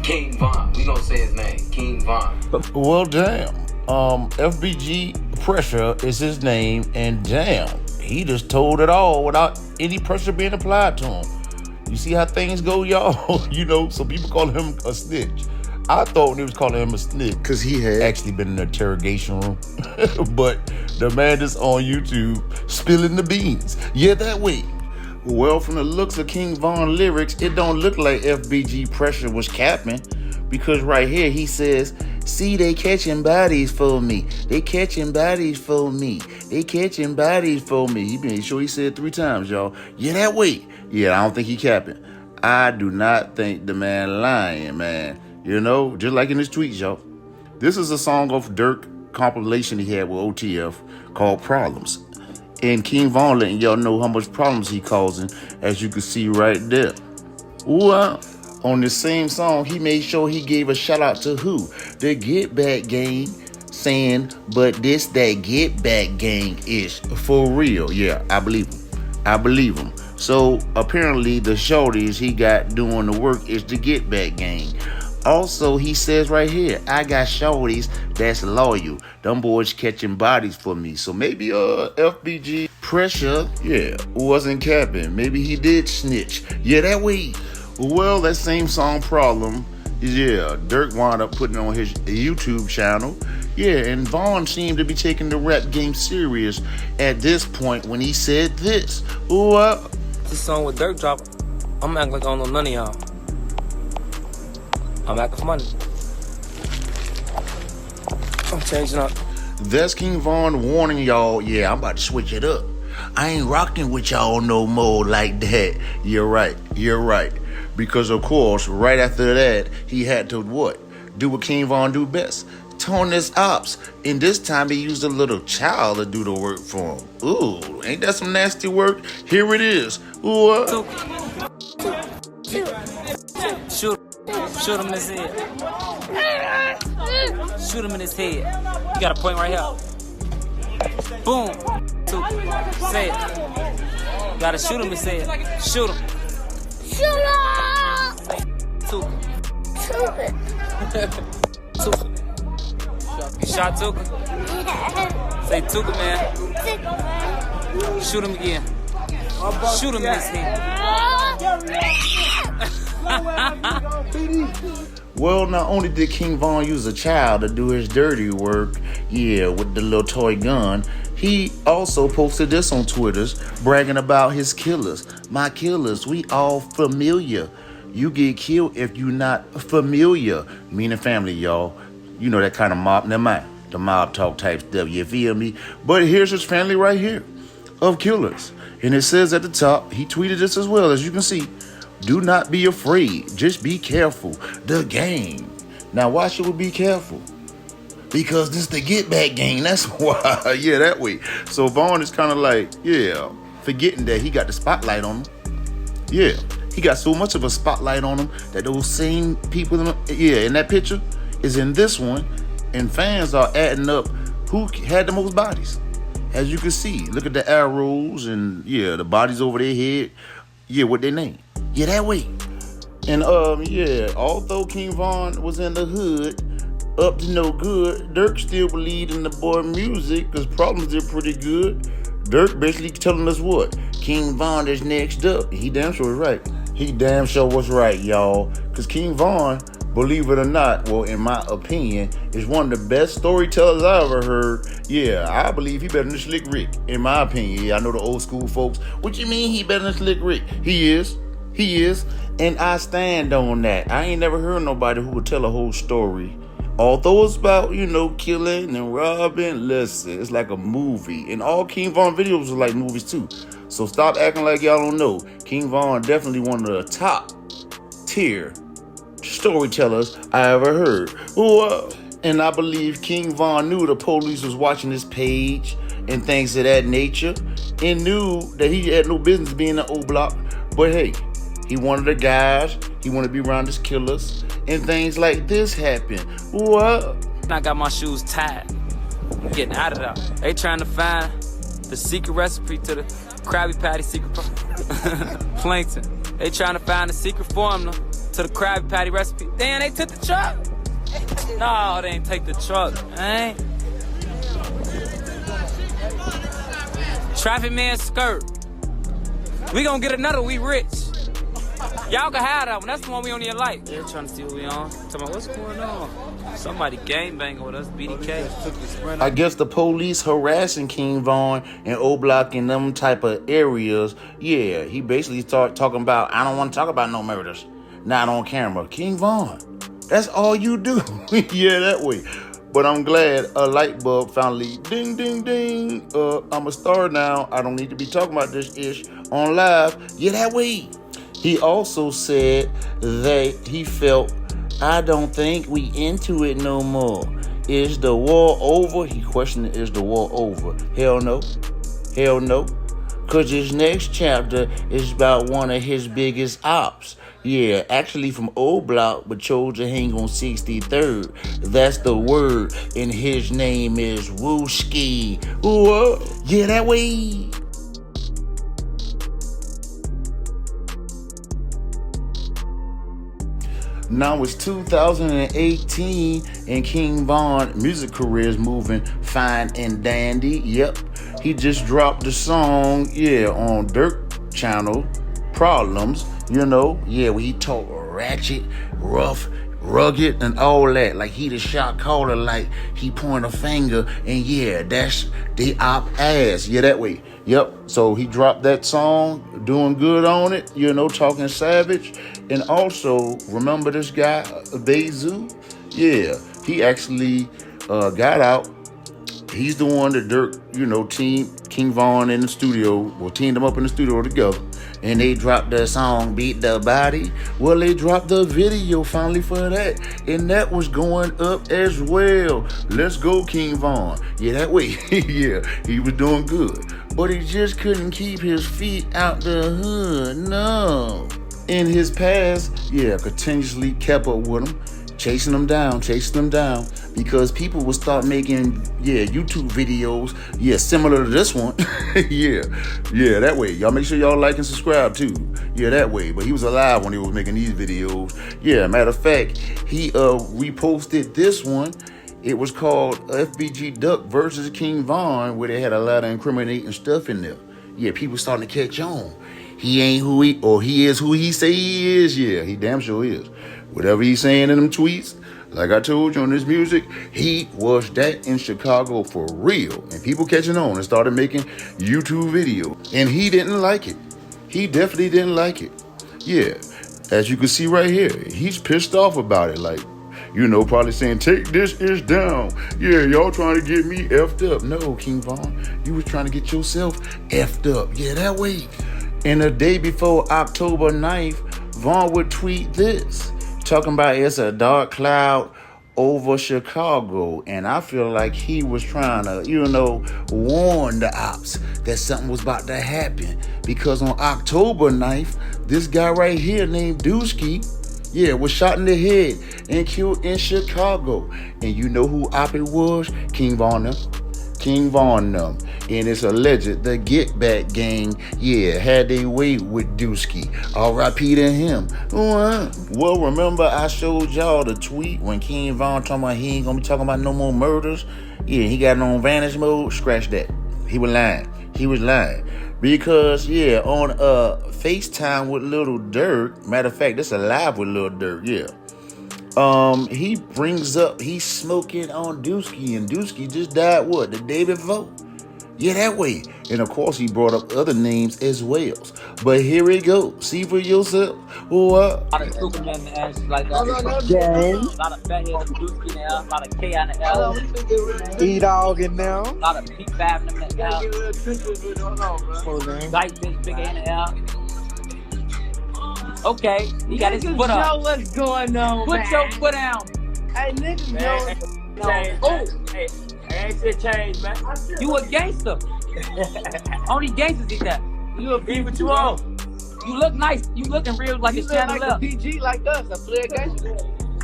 King Von. We gonna say his name. King Von. well, damn. FBG Pressure is his name, and damn, he just told it all without any pressure being applied to him. You see how things go, y'all? You know, some people call him a snitch. I thought they was calling him a snitch because he had actually been in the interrogation room. But the man is on YouTube spilling the beans. Yeah, that way. Well, from the looks of King Von lyrics, it don't look like FBG Pressure was capping, because right here he says, see, they catching bodies for me. They catching bodies for me. They catching bodies for me. He made sure he said 3 times, y'all. Yeah, that way. Yeah, I don't think he capping. I do not think the man lying, man. You know, just like in his tweets, y'all. This is a song of Dirk compilation he had with OTF called Problems. And King Von letting y'all know how much problems he causing, as you can see right there. Well, on the same song, he made sure he gave a shout out to who? The Get Back Gang, saying, but this that Get Back Gang is for real. Yeah, I believe him. So apparently the shorties he got doing the work is the Get Back Gang. Also, he says right here, I got shorties that's loyal. Them boys catching bodies for me. So maybe FBG Pressure, yeah, wasn't capping. Maybe he did snitch. Yeah, that way. Well, that same song Problem, yeah, Dirk wound up putting it on his YouTube channel. Yeah, and Vaughn seemed to be taking the rap game serious at this point when he said this. This song with Dirk dropped, I'm acting like I don't know none of y'all. I'm acting for money. I'm changing up. That's King Von warning y'all, yeah, I'm about to switch it up. I ain't rocking with y'all no more like that. You're right. Because of course, right after that, he had to what? Do what King Von do best. Tone his ops. And this time he used a little child to do the work for him. Ooh, ain't that some nasty work? Here it is. Ooh. Shoot him in his head. Shoot him in his head. You got a point right here. Boom. Say it. You gotta shoot him in his head. Shoot him. Shoot him! Tuka. You shot Tuka? Say Tuka, man. Shoot him again. Shoot him in his head. Well, not only did King Von use a child to do his dirty work, yeah, with the little toy gun, he also posted this on Twitter, bragging about his killers. My killers, we all familiar. You get killed if you not familiar. Meaning family, y'all. You know that kind of mob, never mind. The mob talk type stuff, you feel me? But here's his family right here of killers. And it says at the top, he tweeted this as well, as you can see. Do not be afraid. Just be careful. The game. Now, why should we be careful? Because this the get back game. That's why. Yeah, that way. So Vaughn is kind of like, yeah, forgetting that he got the spotlight on him. Yeah, he got so much of a spotlight on him that those same people, in that picture is in this one. And fans are adding up who had the most bodies. As you can see, look at the arrows and, yeah, the bodies over their head. Yeah, what their name. Yeah, that way. And although King Von was in the hood, up to no good, Dirk still believed in the boy music because Problems did pretty good. Dirk basically telling us what? King Von is next up. He damn sure was right. He damn sure was right, y'all. Because King Von, believe it or not, well, in my opinion, is one of the best storytellers I ever heard. Yeah, I believe he better than Slick Rick, in my opinion. Yeah, I know the old school folks. What you mean he better than Slick Rick? He is. And I stand on that. I ain't never heard nobody who would tell a whole story. Although it's about, killing and robbing, listen, it's like a movie. And all King Von videos are like movies too. So stop acting like y'all don't know. King Von definitely one of the top tier storytellers I ever heard. And I believe King Von knew the police was watching his page and things of that nature. And knew that he had no business being in Oblock. But hey, he wanted the guys. He wanted to be around his killers. And things like this happen. I got my shoes tied. I'm getting out of there. They trying to find the secret recipe to the Krabby Patty secret plankton. They trying to find the secret formula to the Krabby Patty recipe. Damn, they took the truck. No, they ain't take the truck, man. Traffic man skirt. We gonna get another, we rich. Y'all can have that one. That's the one we don't even like. They're trying to see what we on. Talking about what's going on. Somebody gangbanging with us, BDK. I guess the police harassing King Von and Oblock in them type of areas. Yeah, he basically started talking about, I don't want to talk about no murders. Not on camera. King Von, that's all you do. Yeah, that way. But I'm glad a light bulb finally ding, ding, ding. I'm a star now. I don't need to be talking about this ish on live. Yeah, that way. He also said that he felt, I don't think we into it no more. Is the war over? He questioned, is the war over? Hell no. Hell no. Because his next chapter is about one of his biggest ops. Yeah, actually from Oblock, but chose to hang on 63rd. That's the word, and his name is Wooski. Ooh, yeah, that way. Now it's 2018 and King Von music career is moving fine and dandy. Yep. he just dropped the song, on Dirk channel, Problems, where he talk ratchet, rough, rugged, and all that. Like he the shot caller, like he point a finger, and that's the op ass. That way. Yep. So he dropped that song, doing good on it, talking savage. And also, remember this guy, Bezu? Yeah, he actually got out. He's the one that Dirk, team King Von in the studio, teamed them up in the studio together. And they dropped the song, Beat the Body. Well, they dropped the video finally for that. And that was going up as well. Let's go, King Von. Yeah, that way. Yeah, he was doing good. But he just couldn't keep his feet out the hood. No. In his past, continuously kept up with him. Chasing them down, because people would start making, YouTube videos, similar to this one. That way. Y'all make sure y'all like and subscribe too. That way. But he was alive when he was making these videos. Matter of fact, he reposted this one. It was called FBG Duck versus King Von, where they had a lot of incriminating stuff in there. People starting to catch on. He ain't who he is who he say he is. He damn sure is. Whatever he's saying in them tweets, like I told you on this music, he was that in Chicago for real. And people catching on and started making YouTube videos. And he didn't like it. He definitely didn't like it. As you can see right here, he's pissed off about it. Like, probably saying, take this ish down. Y'all trying to get me effed up. No, King Von, you was trying to get yourself effed up. That way. And the day before October 9th, Von would tweet this, talking about it's a dark cloud over Chicago. And I feel like he was trying to, warn the ops that something was about to happen. Because on October 9th, this guy right here named Dusky, was shot in the head and killed in Chicago. And you know who op it was? King Von them. And it's alleged the Get Back gang, had their way with Dusky. R.I.P. to him. Well, remember I showed y'all the tweet when King Von talking about he ain't gonna be talking about no more murders? He got it on vanish mode. Scratch that. He was lying. Because, on FaceTime with Little Dirk, matter of fact, this a live with Little Dirk, he brings up, he's smoking on Dusky, and Dusky just died, the day before? That way. And of course, he brought up other names as well. But here we go. See for yourself. What? A lot of Superman and like that. A lot of fat heads from Dusky now. A lot of K on the L. E-Dog in now. A lot of P5 in the L. Dyke bitch big in the L. Okay, he got his foot up. Know what's going on, Put man. your foot down. Hey, niggas know. Hey, ain't shit changed, man. You a gangster. Only gangsters eat that. You a beef what you on? You look nice. You looking real like You it's look Channel like a PG like us, a player gangster.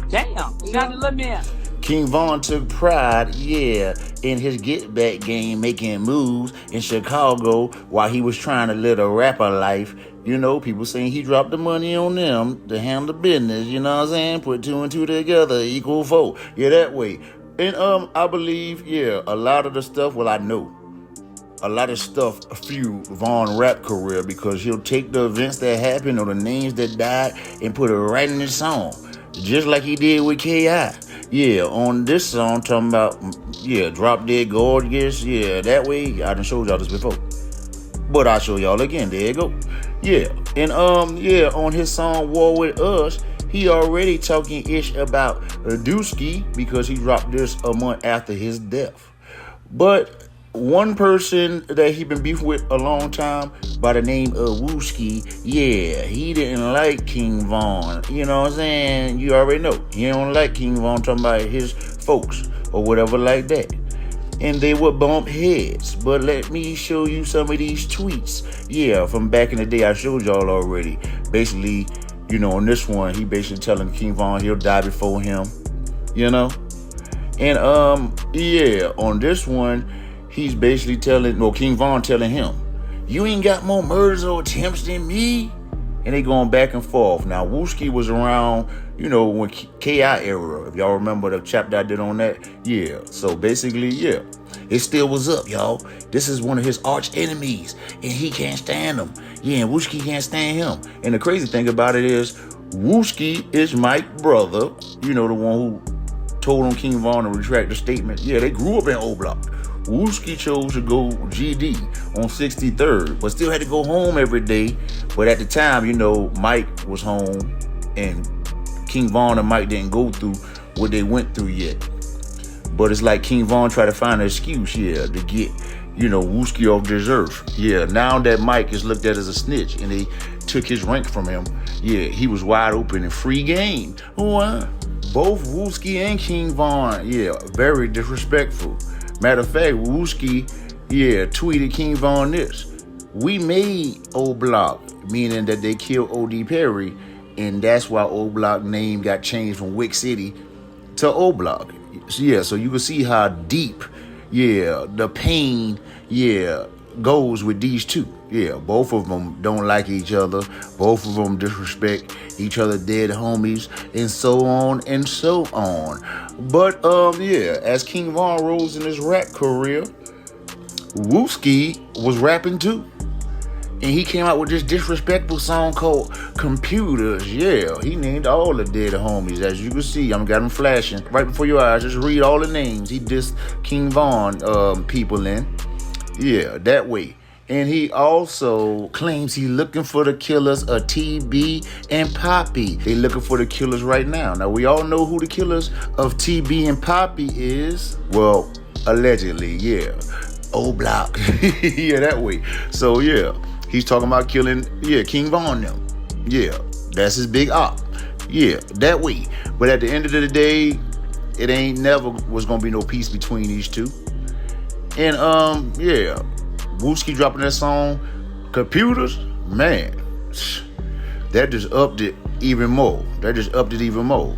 Damn, Channel Lil Man. King Von took pride, in his get back game, making moves in Chicago while he was trying to live a rapper life. People saying he dropped the money on them to handle the business, you know what I'm saying? Put 2 and 2 together, equal 4. That way. And I believe, a lot of the stuff, I know a lot of stuff fueled Von rap career because he'll take the events that happened or the names that died and put it right in his song. Just like he did with K.I. On this song, talking about, Drop Dead Gorgeous. That way, I done showed y'all this before. But I'll show y'all again. There you go. And on his song War With Us, he already talking ish about Dusky because he dropped this a month after his death. But one person that he been beefing with a long time by the name of Wooski, he didn't like King Von. You know what I'm saying? You already know. He don't like King Von talking about his folks or whatever like that. And they would bump heads. But let me show you some of these tweets. From back in the day, I showed y'all already. Basically, on this one, he basically telling King Von he'll die before him. And on this one, he's basically King Von telling him, you ain't got more murders or attempts than me. And they going back and forth. Now, Wooski was around, when K.I. era. If y'all remember the chapter I did on that. So basically, It still was up, y'all. This is one of his arch enemies, and he can't stand him. Yeah, and Wooski can't stand him. And the crazy thing about it is, Wooski is Mike's brother. You know, the one who told on King Von to retract the statement. Yeah, they grew up in Oblock. Wooski chose to go GD on 63rd, but still had to go home every day. But at the time, you know, Mike was home, and King Von and Mike didn't go through what they went through yet. But it's like King Von tried to find an excuse, yeah, to get, you know, Wooski off this earth. Yeah, now that Mike is looked at as a snitch and they took his rank from him, yeah, he was wide open and free game. What? Both Wooski and King Von, yeah, very disrespectful. Matter of fact, Wooski, yeah, tweeted King Von this. We made Oblock, meaning that they killed O.D. Perry, and that's why Oblock name got changed from Wick City to Oblock. Yeah, so you can see how deep, yeah, the pain, yeah, goes with these two. Yeah, both of them don't like each other. Both of them disrespect each other, dead homies, and so on and so on. But, yeah, as King Von rose in his rap career, Wooski was rapping too. And he came out with this disrespectful song called Computers. Yeah, he named all the dead homies. As you can see, I'm got them flashing right before your eyes. Just read all the names. He dissed King Von people in. Yeah, that way. And he also claims he looking for the killers of TB and Poppy. They looking for the killers right now. Now, we all know who the killers of TB and Poppy is. Well, allegedly, yeah. Oblock. Yeah, that way. So, yeah. He's talking about killing, yeah, King Von them. Yeah, that's his big op. Yeah, that way. But at the end of the day, it ain't never was gonna be no peace between these two. And yeah, Wooski dropping that song, Computers, man, that just upped it even more.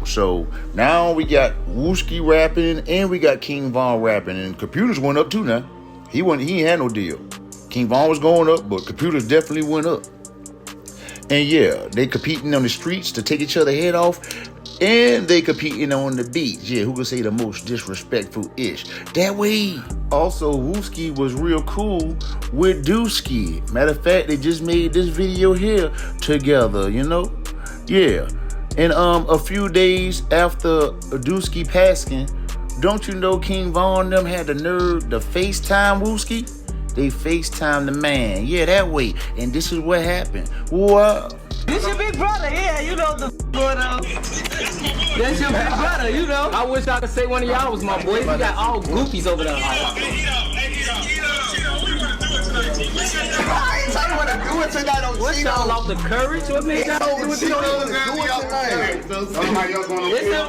So now we got Wooski rapping and we got King Von rapping, and Computers went up too now. He ain't had no deal. King Von was going up, but Computers definitely went up. And yeah, they competing on the streets to take each other head off, and they competing on the beach. Yeah, who could say the most disrespectful-ish? That way. Also, Wooski was real cool with Dooski. Matter of fact, they just made this video here together, you know? Yeah. And a few days after Dooski passing, don't you know King Von them had the nerve to FaceTime Wooski? They FaceTime the man. Yeah, that way. And this is what happened. Wow. This your big brother, yeah, you know the going on. That's your big brother, you know. I wish I could say one of y'all was my boy. We got all goofies over there. I ain't tell you what to do it tonight on What's y'all off the courage? What made y'all do it tonight?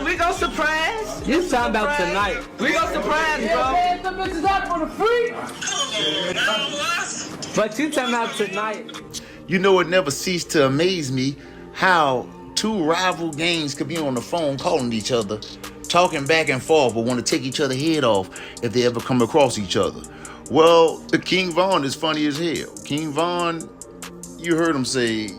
We gon' surprise. You talking about tonight. We gon' surprise, bro. Man, the bitches out for the free. But you talking about tonight. You know, it never ceased to amaze me how two rival gangs could be on the phone calling each other, talking back and forth, but want to take each other's head off if they ever come across each other. Well, the King Von is funny as hell. King Von, you heard him say,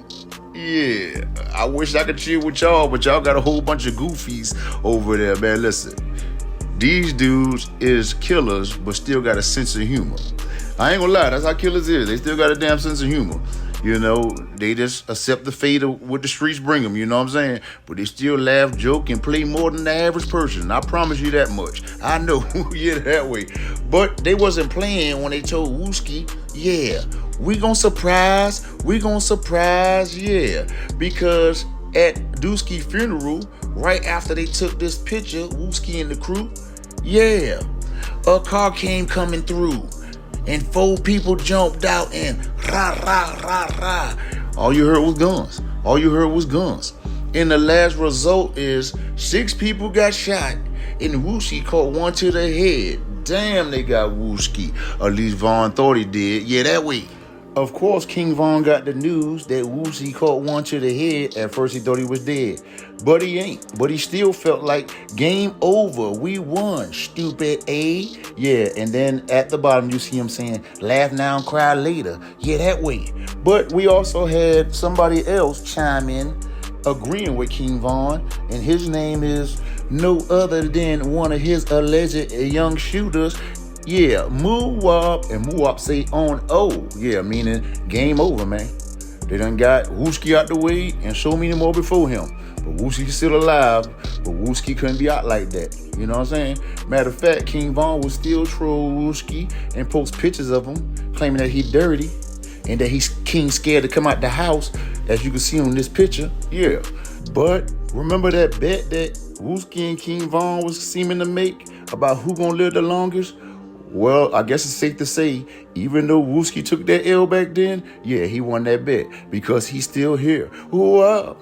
yeah, I wish I could chill with y'all, but y'all got a whole bunch of goofies over there, man. Listen, these dudes is killers, but still got a sense of humor. I ain't gonna lie, that's how killers is. They still got a damn sense of humor. You know, they just accept the fate of what the streets bring them, you know what I'm saying? But they still laugh, joke, and play more than the average person. I promise you that much. I know, yeah, that way. But they wasn't playing when they told Wooski, yeah, we gonna surprise, yeah. Because at Dooski's funeral, right after they took this picture, Wooski and the crew, yeah, a car came coming through. And 4 people jumped out and rah, rah, rah, rah. All you heard was guns. And the last result is 6 people got shot and Wooski caught one to the head. Damn, they got Wooski. At least Von thought he did. Yeah, that way. Of course, King Von got the news that Wooski caught one to the head. At first, he thought he was dead. But he ain't. But he still felt like game over. We won, stupid A. Yeah, and then at the bottom, you see him saying, laugh now, cry later. Yeah, that way. But we also had somebody else chime in, agreeing with King Von. And his name is no other than one of his alleged young shooters. Yeah, move up, and move up say on O. Yeah, meaning game over, man. They done got Wooski out the way and so many more before him. But Wooski's still alive, but Wooski couldn't be out like that. You know what I'm saying? Matter of fact, King Von will still troll Wooski and post pictures of him, claiming that he's dirty and that he's king scared to come out the house, as you can see on this picture. Yeah. But remember that bet that Wooski and King Von was seeming to make about who gonna live the longest? Well, I guess it's safe to say, even though Wooski took that L back then, yeah, he won that bet because he's still here. Wow.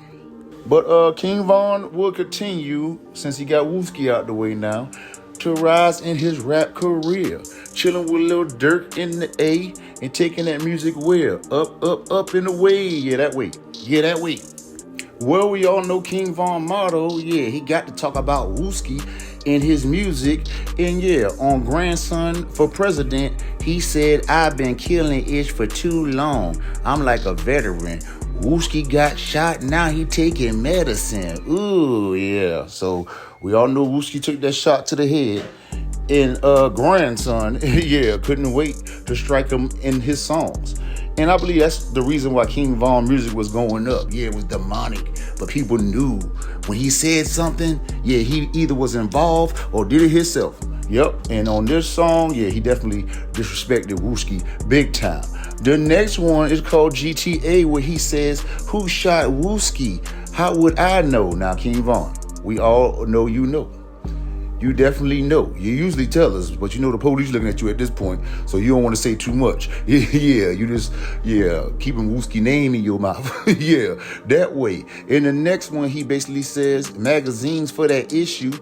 But King Von will continue, since he got Wooski out the way now, to rise in his rap career, chilling with Lil Durk in the A and taking that music where? Up and away. Yeah, that way. Yeah, that way. Well, we all know King Von motto. Yeah, he got to talk about Wooski in his music. And yeah, on Grandson for President, he said, I've been killing ish for too long. I'm like a veteran. Wooski got shot, now he taking medicine. Ooh, yeah. So we all know Wooski took that shot to the head. And Grandson, yeah, couldn't wait to strike him in his songs. And I believe that's the reason why King Von music was going up. Yeah, it was demonic, but people knew when he said something, yeah, he either was involved or did it himself. Yep, and on this song, yeah, he definitely disrespected Wooski big time. The next one is called GTA, where he says, who shot Wooski? How would I know? Now, King Von, we all know you know. You definitely know. You usually tell us, but you know the police looking at you at this point, so you don't want to say too much. Yeah, you just, keeping Wooski name in your mouth. Yeah, that way. In the next one, he basically says, magazines for that issue.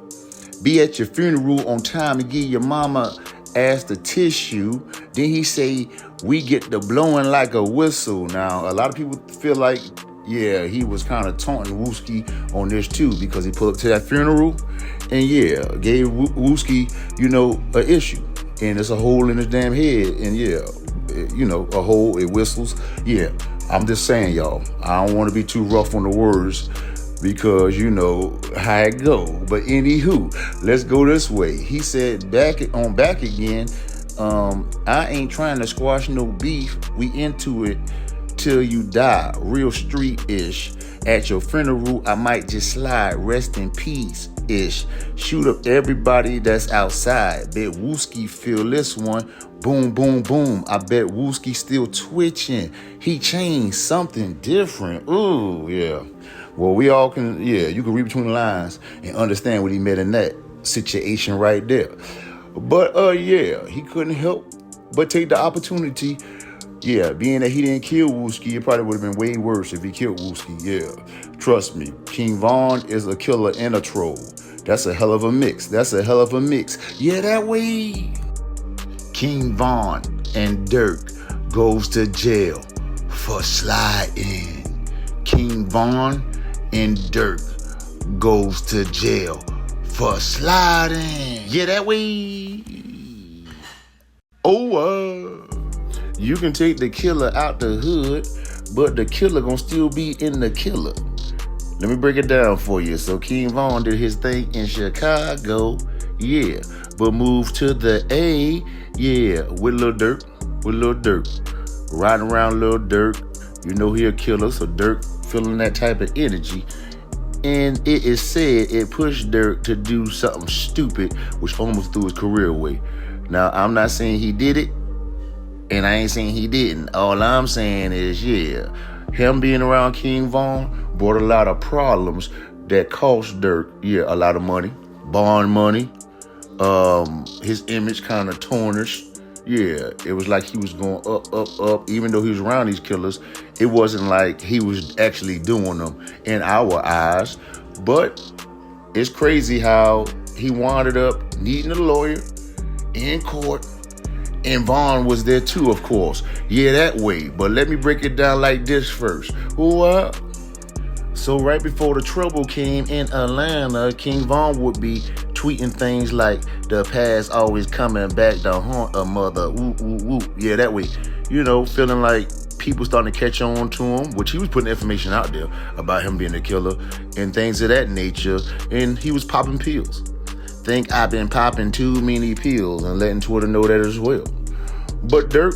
Be at your funeral on time and give your mama ass the tissue. Then he say, we get the blowing like a whistle. Now, a lot of people feel like, yeah, he was kind of taunting Wooski on this too, because he pulled up to that funeral and yeah, gave Wooski, an issue. And it's a hole in his damn head. And yeah, a hole, it whistles. Yeah, I'm just saying, y'all, I don't want to be too rough on the words because you know how it go. But anywho, let's go this way. He said back again, I ain't trying to squash no beef. We into it till you die. Real street-ish. At your funeral, I might just slide. Rest in peace-ish. Shoot up everybody that's outside. Bet Wooski feel this one. Boom, boom, boom. I bet Wooski still twitching. He changed something different. Ooh, yeah. Well, we all can, you can read between the lines and understand what he meant in that situation right there. But, he couldn't help but take the opportunity. Yeah, being that he didn't kill Wooski, it probably would have been way worse if he killed Wooski. Yeah, trust me. King Von is a killer and a troll. That's a hell of a mix. Yeah, that way. King Von and Durk goes to jail for sliding. King Von and Durk goes to jail for sliding. Yeah, that way. You can take the killer out the hood, but the killer gonna still be in the killer. Let me break it down for you. So King Von did his thing in Chicago, yeah, but moved to the A, yeah, with Lil Durk. Riding around Lil Durk, you know he a killer, so Durk feeling that type of energy. And it is said it pushed Durk to do something stupid, which almost threw his career away. Now, I'm not saying he did it, and I ain't saying he didn't. All I'm saying is, him being around King Von brought a lot of problems that cost Durk, a lot of money, bond money. His image kind of tarnished. Yeah, it was like he was going up. Even though he was around these killers, it wasn't like he was actually doing them in our eyes. But it's crazy how he wound up needing a lawyer in court. And Von was there too, of course. Yeah, that way. But let me break it down like this first. So right before the trouble came in Atlanta, King Von would be tweeting things like, the past always coming back to haunt a mother. Woo, woo, woo. Yeah, that way. Feeling like people starting to catch on to him, which he was putting information out there about him being a killer and things of that nature. And he was popping pills. Think I've been popping too many pills and letting Twitter know that as well. But Dirk,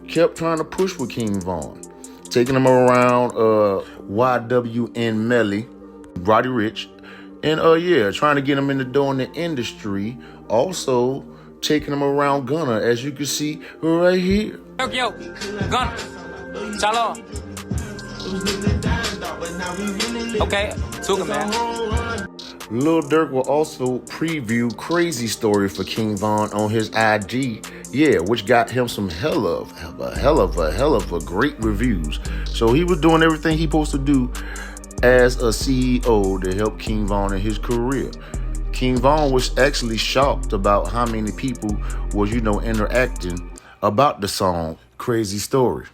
kept trying to push with King Von, taking him around YWN Melly, Roddy Ricch, and trying to get him in the door in the industry. Also taking him around Gunna, as you can see right here. Yo, Gunna, Shalom. Okay, took him, man. Lil Durk will also preview Crazy Story for King Von on his IG, which got him some hell of a great reviews. So he was doing everything he supposed to do as a CEO to help King Von in his career. King Von was actually shocked about how many people was, interacting about the song Crazy Story.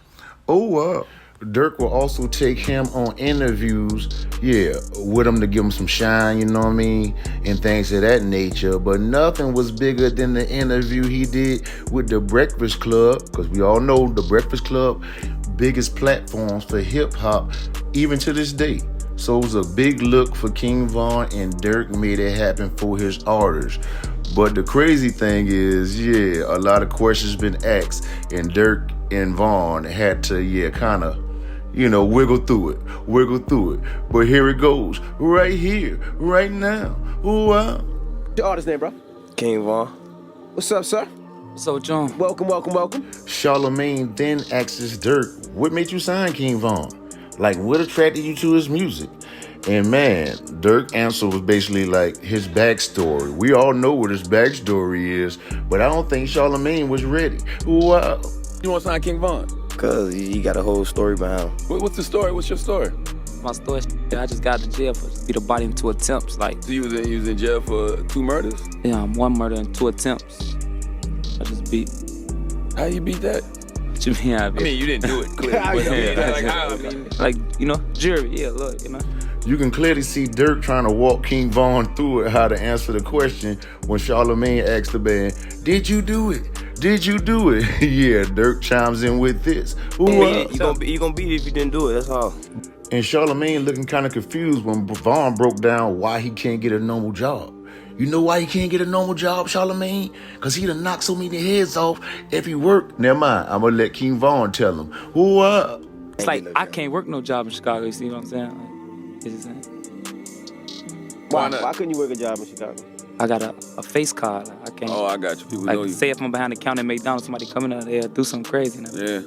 Oh, wow. Dirk will also take him on interviews, with him to give him some shine, and things of that nature. But nothing was bigger than the interview he did with The Breakfast Club, because we all know The Breakfast Club, biggest platforms for hip hop, even to this day. So it was a big look for King Von, and Dirk made it happen for his artists. But the crazy thing is, a lot of questions been asked, and Dirk and Von had to, kind of, wiggle through it. But here it goes, right here, right now. Wow. What's your artist name, bro? King Von. What's up, sir? What's up, John? Welcome. Charlamagne then asks Dirk, what made you sign King Von? Like, what attracted you to his music? And man, Dirk's answer was basically like his backstory. We all know what his backstory is, but I don't think Charlamagne was ready. Wow. You want to sign King Von? Cause he got a whole story behind him. What's the story? What's your story? My story, I just got to jail for beat a body in 2 attempts. So you was in jail for 2 murders? Yeah, 1 murder and 2 attempts. I just beat. How you beat that? What you mean? I mean, you didn't do it, clearly. Jury, look, You can clearly see Dirk trying to walk King Von through it, how to answer the question when Charlamagne asked the band, did you do it? Did you do it? Dirk chimes in with this. You gonna beat it if you didn't do it, that's all. And Charlamagne looking kind of confused when Von broke down why he can't get a normal job. You know why he can't get a normal job, Charlamagne? Because he done knocked so many heads off if he worked. Never mind, I'm going to let King Von tell him. It's like, I can't work no job in Chicago, you see what I'm saying? Why couldn't you work a job in Chicago? I got a face card. I can't. Oh, I got you. People know you. Say if I'm behind the counter at McDonald's, somebody coming out there do something crazy. Yeah.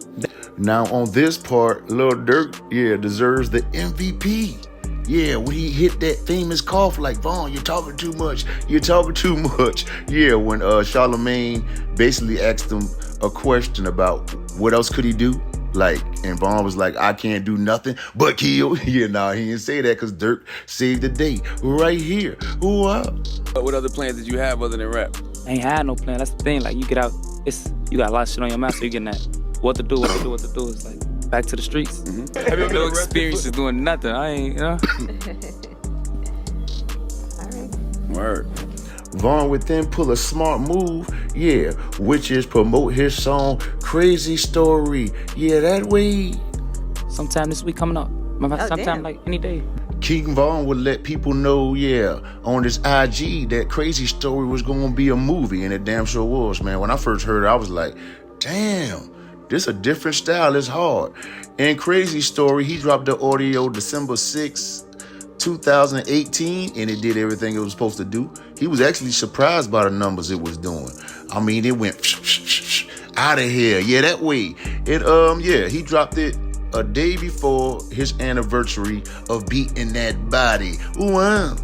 Now on this part, Lil Durk, deserves the MVP. When he hit that famous cough like, Von, you're talking too much. When Charlamagne basically asked him a question about what else could he do? And Von was like, I can't do nothing but kill. He didn't say that because Dirk saved the day right here. Wow. What other plans did you have other than rap? I ain't had no plan. That's the thing. You get out, you got a lot of shit on your mind, so you getting that. What to do. It's like back to the streets. Mm-hmm. Have you no experience is doing nothing. I ain't, All right. Word. Von would then pull a smart move, which is promote his song Crazy Story. That way. Sometime this week coming up. Sometime any day. King Von would let people know, on his IG that Crazy Story was going to be a movie, and it damn sure was, man. When I first heard it, I was like, damn, this a different style, it's hard. And Crazy Story, he dropped the audio December 6th, 2018, and it did everything it was supposed to do. He was actually surprised by the numbers it was doing. I mean, it went out of here. That way. He dropped it a day before his anniversary of beating that body. Wow.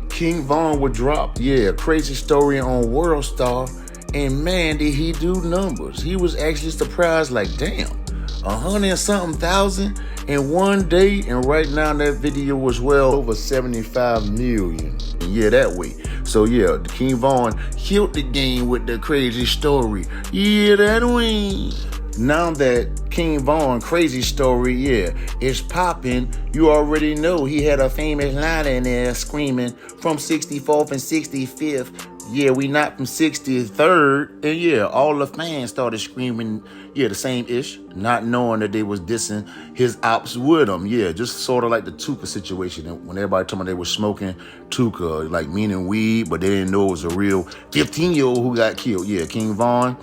King Von would drop, Crazy Story on World Star, and man, did he do numbers. He was actually surprised, damn, 100 and something thousand in one day, and right now that video was well over 75 million. That way. So King Von killed the game with the Crazy Story. That way. Now that King Von Crazy Story, is popping, you already know he had a famous line in there screaming from 64th and 65th yeah, we not from 63rd. And yeah, all the fans started screaming, yeah, the same ish, not knowing that they was dissing his ops with him. Yeah, just sort of like the Tuka situation. When everybody told me they were smoking Tuka, like meaning weed, but they didn't know it was a real 15-year-old who got killed. Yeah, King Von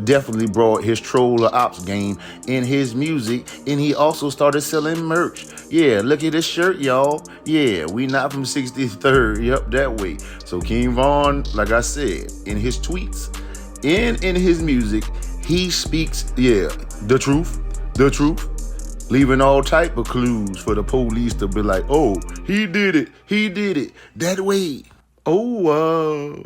definitely brought his troll or ops game in his music, and he also started selling merch. Yeah, look at this shirt, y'all. Yeah, we not from 63rd. Yep, that way. So King Von, like I said, in his tweets and in his music, he speaks, yeah, the truth, leaving all type of clues for the police to be like, oh, he did it, that way. Oh,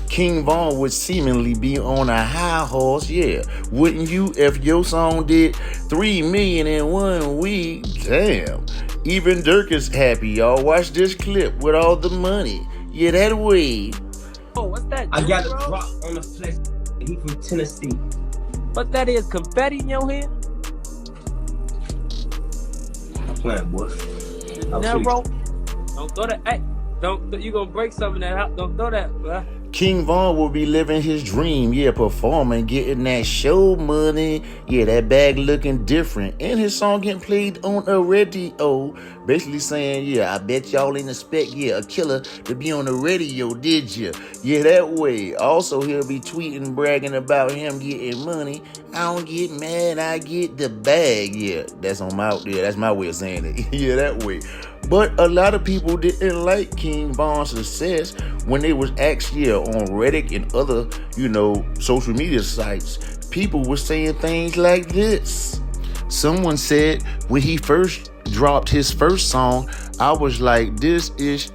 King Von would seemingly be on a high horse, yeah. Wouldn't you if your song did 3 million in 1 week? Damn. Even Dirk is happy, y'all. Watch this clip with all the money. Yeah, that way. Oh, what's that? I got a drop on the flesh. He from Tennessee. What that is? Confetti in your hand? I'm playing, boy. Now, bro. Don't throw that. Hey, don't. You gonna break some of that out? Don't throw that, bro. King Von will be living his dream, yeah, performing, getting that show money, yeah, that bag looking different, and his song getting played on a radio, basically saying, yeah, I bet y'all ain't expect, yeah, a killer to be on the radio, did you? Yeah, that way. Also, he'll be tweeting, bragging about him getting money. I don't get mad, I get the bag, yeah, that's my way of saying it, yeah, that way. But a lot of people didn't like King Von's success when they was asked, yeah, on Reddit and other, social media sites. People were saying things like this. Someone said when he first dropped his first song, I was like, this ish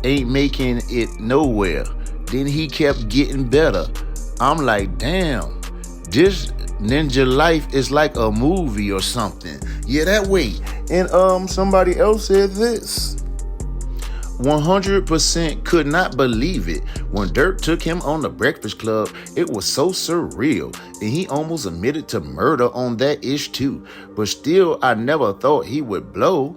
ain't making it nowhere. Then he kept getting better. I'm like, damn, this Ninja life is like a movie or something. Yeah, that way. And somebody else said this. 100% could not believe it. When Dirk took him on the Breakfast Club, it was so surreal. And he almost admitted to murder on that ish too. But still, I never thought he would blow.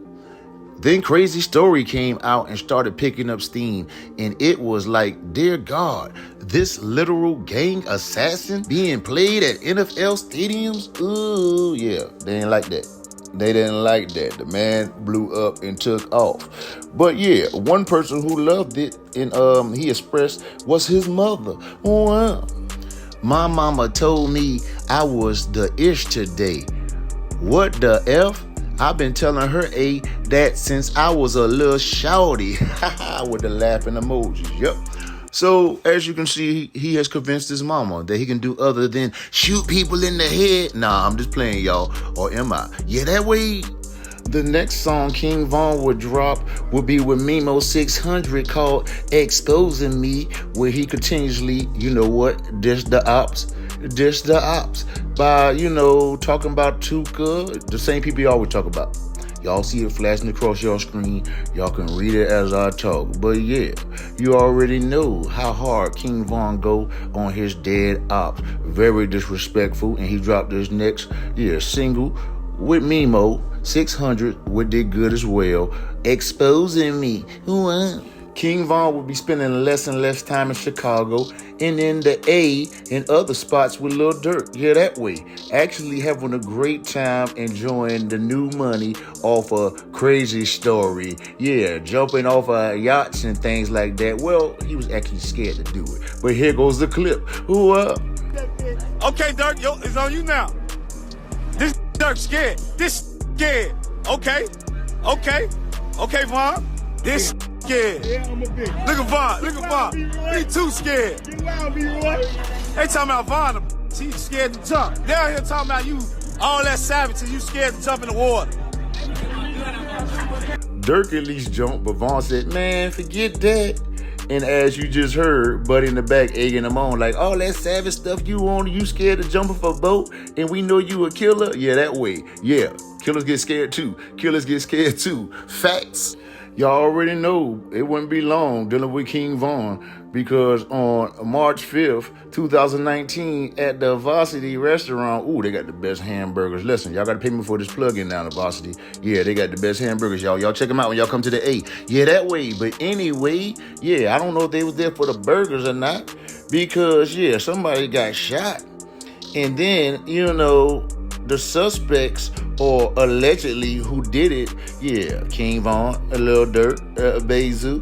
Then Crazy Story came out and started picking up steam, and it was like, dear God, this literal gang assassin being played at NFL stadiums? Ooh, yeah, they didn't like that. They didn't like that. The man blew up and took off. But yeah, one person who loved it and he expressed was his mother. Wow. My mama told me I was the ish today. What the F? I've been telling her that since I was a little shawty with the laughing emojis. Yep. So as you can see, he has convinced his mama that he can do other than shoot people in the head. Nah, I'm just playing, y'all. Or am I? Yeah, that way. The next song King Von would drop would be with Mimo 600 called Exposing Me, where he continuously, dish the ops by, talking about Tuka, the same people you always talk about. Y'all see it flashing across your screen. Y'all can read it as I talk. But yeah, you already know how hard King Von go on his dead ops. Very disrespectful. And he dropped his next single with Mimo 600, which did good as well. Exposing Me. King Von will be spending less and less time in Chicago and in the A and other spots with Lil Durk. Yeah, that way. Actually having a great time enjoying the new money off a Crazy Story. Yeah, jumping off of yachts and things like that. Well, he was actually scared to do it. But here goes the clip. Okay, Durk, it's on you now. This Durk scared. This scared. Okay, Von. This scared. Yeah, I'm a big. Look at Von. He too scared. They talking about Von. He scared to jump. They out here talking about you, all that savage, and you scared to jump in the water. Durk at least jumped, but Von said, man, forget that. And as you just heard, Buddy in the back egging him on, like, all that savage stuff you on, you scared to jump off a boat, and we know you a killer? Yeah, that way. Yeah, killers get scared too. Facts. Y'all already know it wouldn't be long dealing with King Von. because on March 5th, 2019, at the Varsity restaurant, ooh, they got the best hamburgers. Listen, y'all got to pay me for this plug-in down at Varsity. Yeah, they got the best hamburgers, y'all. Y'all check them out when y'all come to the A. Yeah, that way. But anyway, yeah, I don't know if they was there for the burgers or not, because, yeah, somebody got shot. And then, you know, the suspects, or allegedly who did it, yeah, King Von, a Lil Durk, Bezu,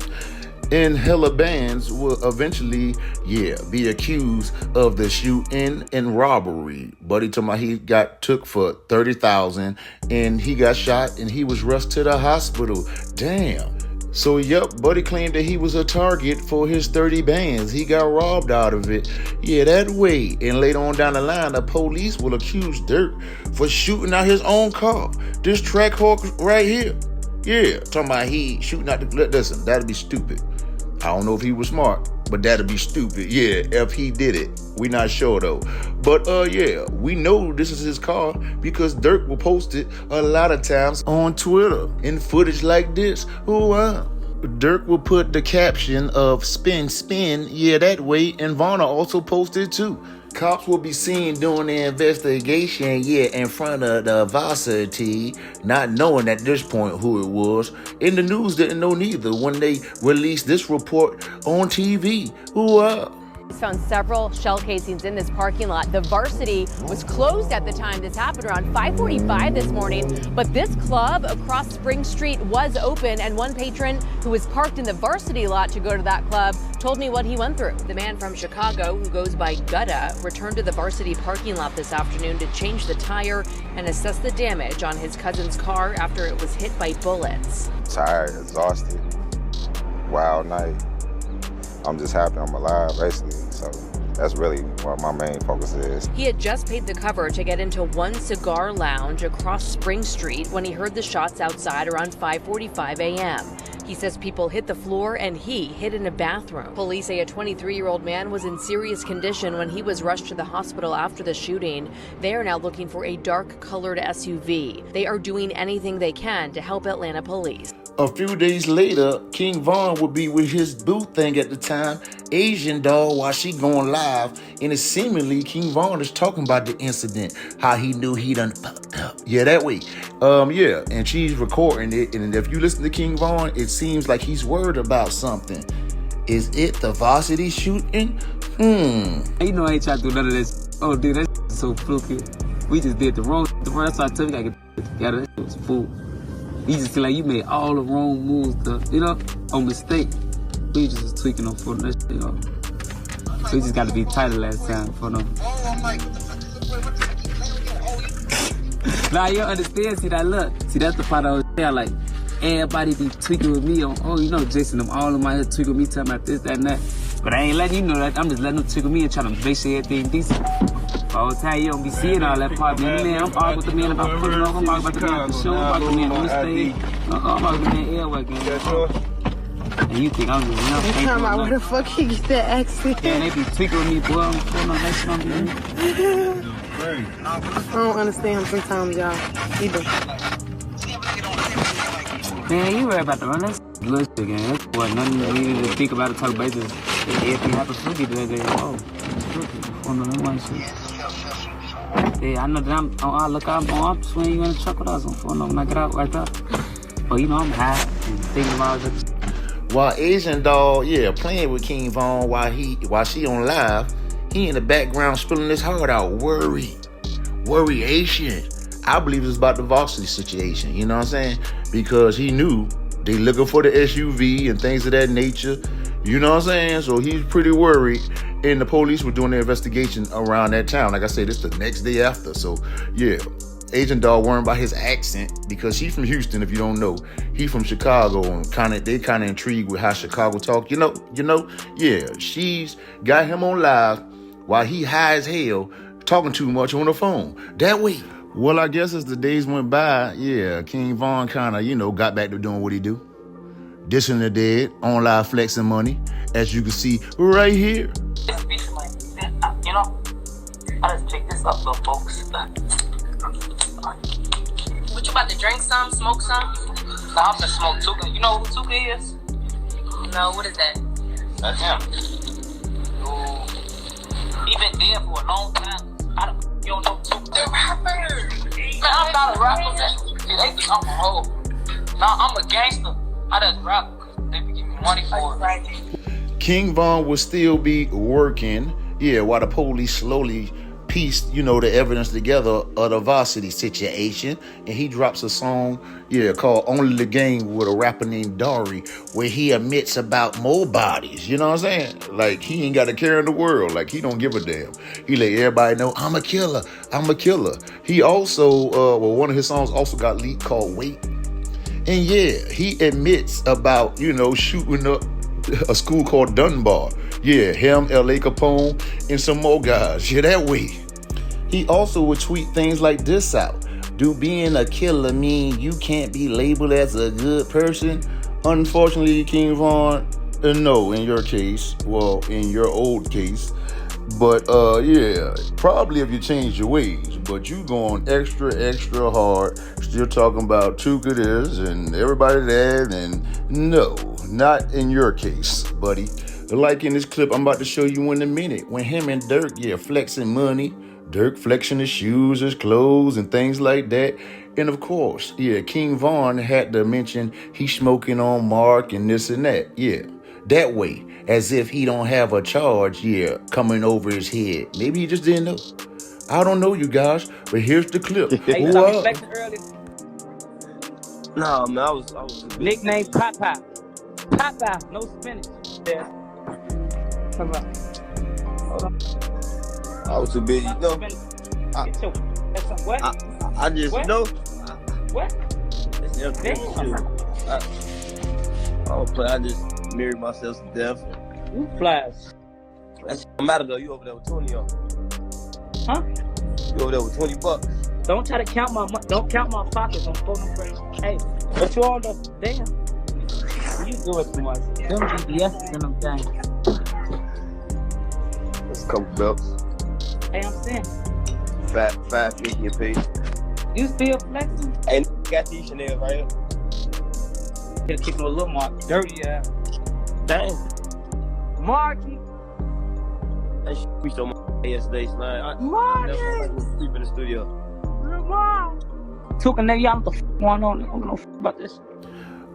and hella bands will eventually, yeah, be accused of the shooting and robbery. Buddy told me he got took for $30,000 and he got shot and he was rushed to the hospital. Damn. So, yep, Buddy claimed that he was a target for his 30 bands. He got robbed out of it. Yeah, that way. And later on down the line, the police will accuse Durk for shooting out his own car. This track hawk right here. Yeah, talking about he shooting out the... Listen, that'd be stupid. I don't know if he was smart, but that'd be stupid. Yeah, if he did it. We not sure, though. But, yeah, we know this is his car because Durk will post it a lot of times on Twitter in footage like this. Ooh, Durk will put the caption of spin, spin, yeah, that way, and Vanna also posted too. Cops will be seen doing the investigation, yeah, in front of the Varsity, not knowing at this point who it was. And the news didn't know neither when they released this report on TV. Ooh, Found several shell casings in this parking lot. The Varsity was closed at the time this happened, around 5:45 this morning, but this club across Spring Street was open, and one patron who was parked in the Varsity lot to go to that club told me what he went through. The man from Chicago, who goes by Gutta, returned to the Varsity parking lot this afternoon to change the tire and assess the damage on his cousin's car after it was hit by bullets. Tired, exhausted, wild night. I'm just happy I'm alive, basically. So that's really what my main focus is. He had just paid the cover to get into one cigar lounge across Spring Street when he heard the shots outside around 5:45 a.m. He says people hit the floor and he hid in a bathroom. Police say a 23-year-old man was in serious condition when he was rushed to the hospital after the shooting. They are now looking for a dark-colored SUV. They are doing anything they can to help Atlanta police. A few days later, King Von would be with his boo thing at the time, Asian Doll, while she going live, and it's seemingly King Von is talking about the incident, how he knew he done fucked up. Yeah, that way. Yeah, and she's recording it, and if you listen to King Von, it seems like he's worried about something. Is it the Varsity shooting? You know I ain't trying to do none of this. Oh, dude, that's so fluky. We just did the wrong. The first time I told you I could get together, that shit was fool. You just feel like you made all the wrong moves, you know, on mistake. We just was tweaking on for that shit, you know. So we just got to be tighter last time for them. Nah, you understand? See that look? See, that's the part I was saying, like, everybody be tweaking with me on, oh, you know, Jason, them all of my head tweaking with me, talking about this, that, and that. But I ain't letting you know that. I'm just letting them tweak with me and trying to make sure everything decent. All the time, you don't be seeing all that part, man. I'm arguing with the man about putting on. I'm arguing about the man for sure. I'm arguing with the man on the stage. I'm arguing with the man airwork, and you think I'm just, you know, they talking about where the fuck he get that accent. Yeah, they be tweaking with me, boy. I'm putting on that shit on me. I don't understand him sometimes, y'all. Either. Man, you worry about the run. That's little shit, man. That's what nothing you need to think about it, talk about it. Everything happens to me today. Oh, yeah, I know that I'm swinging you in the truck with us on phone when I get out right there. But you know, I'm high and thinking about it. While Asian Doll, yeah, playing with King Von while she on live, he in the background spilling his heart out. Worry Asian. I believe it's about the Varsity situation, you know what I'm saying? Because he knew they looking for the SUV and things of that nature, you know what I'm saying? So he's pretty worried. And the police were doing their investigation around that time. Like I said, it's the next day after. So, yeah, Agent Doll worrying about his accent because she's from Houston, if you don't know. He from Chicago, and they kind of intrigued with how Chicago talk. You know, yeah, she's got him on live while he high as hell talking too much on the phone. That way. Well, I guess as the days went by, yeah, King Von kind of, you know, got back to doing what he do. Dissing the dead, on live flexing money, as you can see right here. You know, I just picked this up, little folks. What you about to drink some, smoke some? Nah, I'm gonna smoke Tuka. You know who Tuka is? No, what is that? That's him. He been dead for a long time. You don't know the rapper. Man, I'm not a rapper, man. They think I'm a hoe. Nah, I'm a gangster. I just rap. They be giving me money for it. King Von will still be working, while the police slowly pieced, the evidence together of the varsity situation. And he drops a song, called Only the Game with a rapper named Dari, where he admits about more bodies. You know what I'm saying? Like, he ain't got a care in the world. Like, he don't give a damn. He let everybody know, I'm a killer. I'm a killer. He also, one of his songs also got leaked called Wait. And he admits about, shooting up a school called Dunbar. Him, L.A. Capone, and some more guys. That way. He also would tweet things like this out. Do being a killer mean you can't be labeled as a good person? Unfortunately, King Von, no, in your case. Well, in your old case. But, probably if you change your ways. But you going extra, extra hard. Still talking about Tuka this and everybody that. And no, not in your case, buddy. Like in this clip I'm about to show you in a minute. When him and Dirk, flexing money. Dirk flexing his shoes, his clothes, and things like that. And of course, King Von had to mention he's smoking on Mark and this and that. That way, as if he don't have a charge, coming over his head. Maybe he just didn't know. I don't know, you guys, but here's the clip. Hey, you What? flexing early? No, man, I was nickname Papa. Papa, no spinach. Yeah. Come on. Hold on. I was too busy, What? I just What? know. What? It's just Damn. I don't play. I just married myself to death. You flies. That's no matter though. You over there with 20 on? Huh? You over there with $20? Don't try to count my money. Don't count my pockets on phone friends. Hey, what you on the damn? You do it too much. Them BBS and them things. That's a couple belts. Hey, I'm saying. Fat 50 a piece. You still flexing? Hey, got these Chanel right here. Hit a kick with a little Mark. Dirty ass. Dang. Marky. That shit we so much yesterday, man. Marky. Never sleep in the studio. Took a nigga, y'all what the f going on? I don't know about this.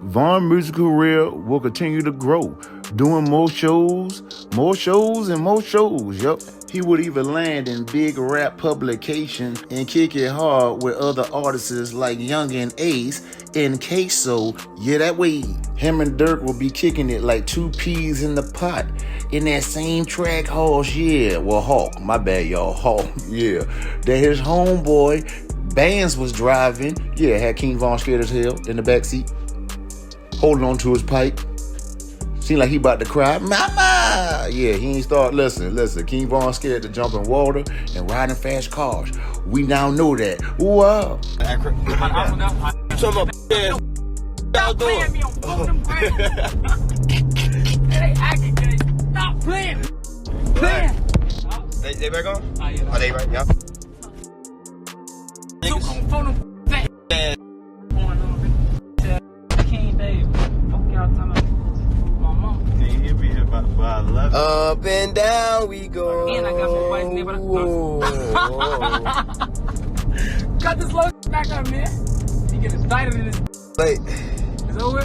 Von's music career will continue to grow, doing more shows, and more shows. Yup. He would even land in big rap publications and kick it hard with other artists like Young and Ace and Queso. That way. Him and Dirk will be kicking it like two peas in the pot in that same track Hawk. Hawk. My bad, y'all. Hawk. That his homeboy Bands was driving. Had King Von scared as hell in the backseat, holding on to his pipe. Seemed like he about to cry. Mama! He ain't start. Listen. King Von scared to jump in water and ride in fast cars. We now know that. Wow. Stop playing me on both them grades. They acting gay. Stop playing. They back on? Oh, yeah. Are they right? Yeah. Took on phone them fat. King Dave. Fuck y'all talking about? My mom. Can you hear me here by 11? Up and down we go. And I got my voice never. Cut this low back up, man. He get excited in this. Late. It's over.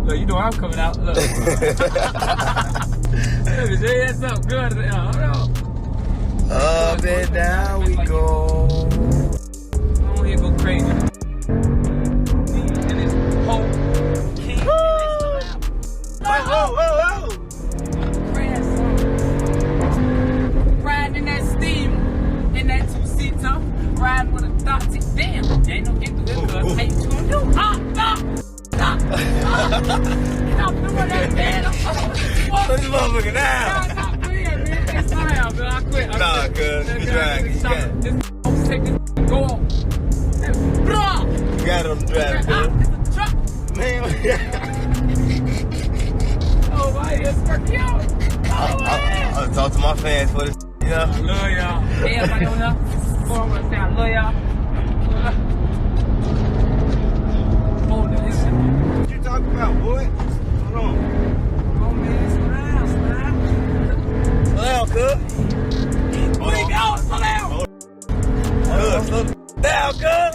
Look, you know I'm coming out. Look. Let me say that's something good. Up and down we go. I don't hear go crazy. And this whole king. Whoa. Riding in that steam, in that two-seater, riding with a thought. Damn, ain't no get through this. Hey, what you gonna do? Stop! Stop doing that, man. Put this motherfucker down. Stop playing, man. It's fine, man. I quit. Nah, cuz. You drag. Just take this go on. Bro! You got it on the drive, cuz. It's a truck. Man. Oh, my ears working out. I'll talk to my fans for this. I love y'all. Hey, everybody on there. I love y'all. What you talking about, boy? Hold on. Oh, man, it's all right. down, cuz. Slow down, slow down. Slow down, cuz.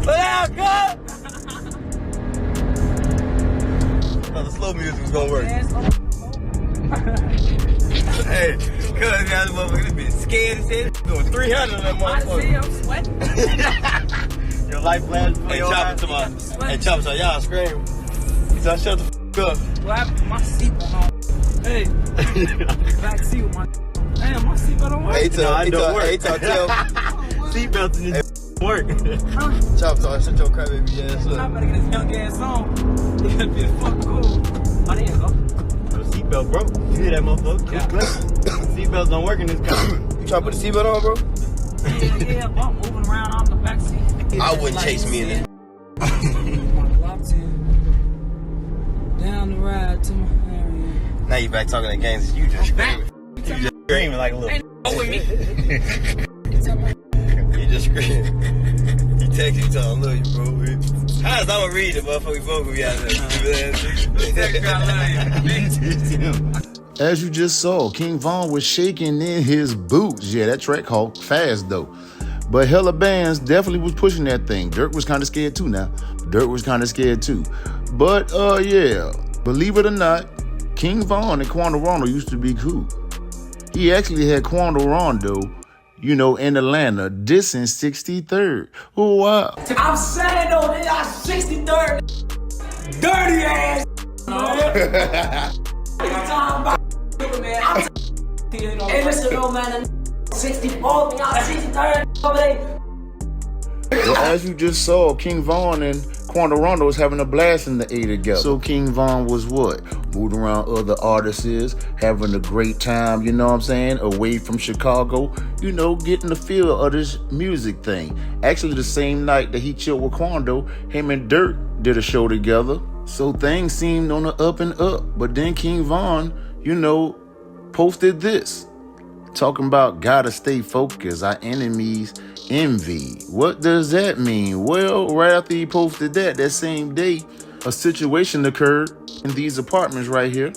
Slow down, cuz. The slow music was gonna work. Hey, cuz y'all motherfuckers be scared as shit. Doing 300 on that motherfucker. I'm sweating. Your life flashes before your eyes. Hey, Chopper, so y'all scream. He said, shut the f up. What happened to my seatbelt on? Hey, back seat with my. Damn, my seatbelt don't work. Hey, tell. Seatbelts in this work. Chopper, so shut your crybaby ass up. I better get this young ass on. It's gonna be fucking cool. Oh, there you go. The seatbelt broke. You hear that motherfucker? Yeah. Seatbelts don't work in this car. You trying to put the seatbelt on, bro? Yeah, but I'm moving around on the back seat. I wouldn't chase me in it. Down the ride to my area. Now you back talking that games. You just screaming. You just screaming like a little. With me. You just screaming. He text you telling I love you, bro. How is I'ma read it, motherfucker? We both gonna be out there. As you just saw, King Von was shaking in his boots. Yeah, that track called fast though. But hella bands definitely was pushing that thing. Dirk was kind of scared too now. But yeah, believe it or not, King Von and Quando Rondo used to be cool. He actually had Quando Rondo, in Atlanta, dissing 63rd. Oh, wow. I'm saying though, they are 63rd. Dirty ass. I'm talking about man. Hey, listen, no man, 64, y'all 63rd over there. Well, as you just saw, King Von and Quando Rondo was having a blast in the A together. So King Von was what? Moving around other artists, having a great time, you know what I'm saying? Away from Chicago, getting the feel of this music thing. Actually, the same night that he chilled with Quando, him and Dirk did a show together. So things seemed on the up and up. But then King Von, posted this. Talking about gotta stay focused, our enemies envy. What does that mean? Well, right after he posted that same day, a situation occurred in these apartments right here.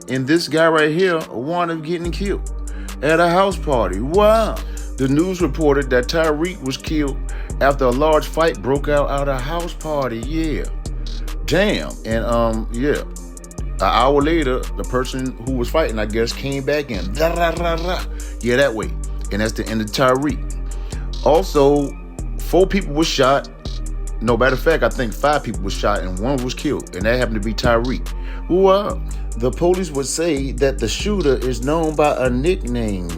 And this guy right here wound up getting killed at a house party. Wow. The news reported that Tariq was killed after a large fight broke out at a house party. Yeah. Damn. And yeah. An hour later, the person who was fighting, I guess, came back in. Yeah, that way. And that's the end of Tariq. Also, 4 people were shot. No, matter of fact, I think 5 people were shot and 1 was killed. And that happened to be Tariq. Wow. The police would say that the shooter is known by a nickname.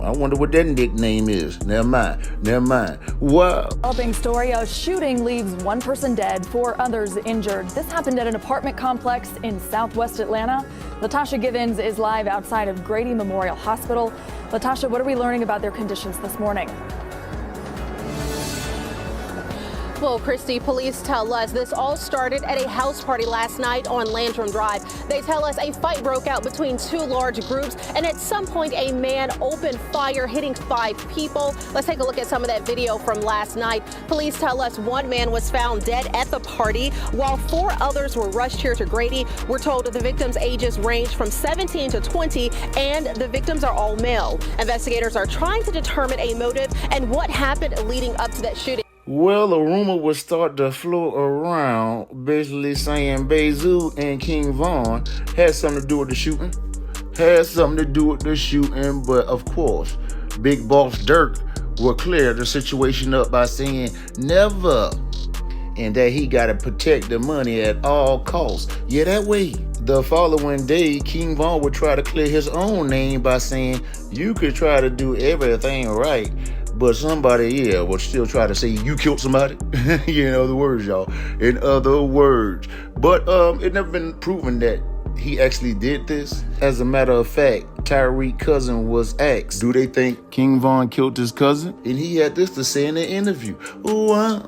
I wonder what that nickname is. Never mind. Wow. Developing story, a shooting leaves 1 person dead, 4 others injured. This happened at an apartment complex in Southwest Atlanta. Latasha Givens is live outside of Grady Memorial Hospital. Latasha, what are we learning about their conditions this morning? Well, Christy, police tell us this all started at a house party last night on Landrum Drive. They tell us a fight broke out between 2 large groups, and at some point a man opened fire, hitting 5 people. Let's take a look at some of that video from last night. Police tell us 1 man was found dead at the party, while 4 others were rushed here to Grady. We're told that the victims' ages range from 17 to 20, and the victims are all male. Investigators are trying to determine a motive and what happened leading up to that shooting. Well, a rumor would start to float around, basically saying Bezu and King Von had something to do with the shooting. But of course, Big Boss Dirk will clear the situation up by saying never, and that he gotta protect the money at all costs. Yeah, that way. The following day, King Von would try to clear his own name by saying you could try to do everything right, but somebody, will still try to say you killed somebody. In other words, y'all. In other words. But it never been proven that he actually did this. As a matter of fact, Tariq's cousin was asked, do they think King Von killed his cousin? And he had this to say in the interview. Ooh, wow.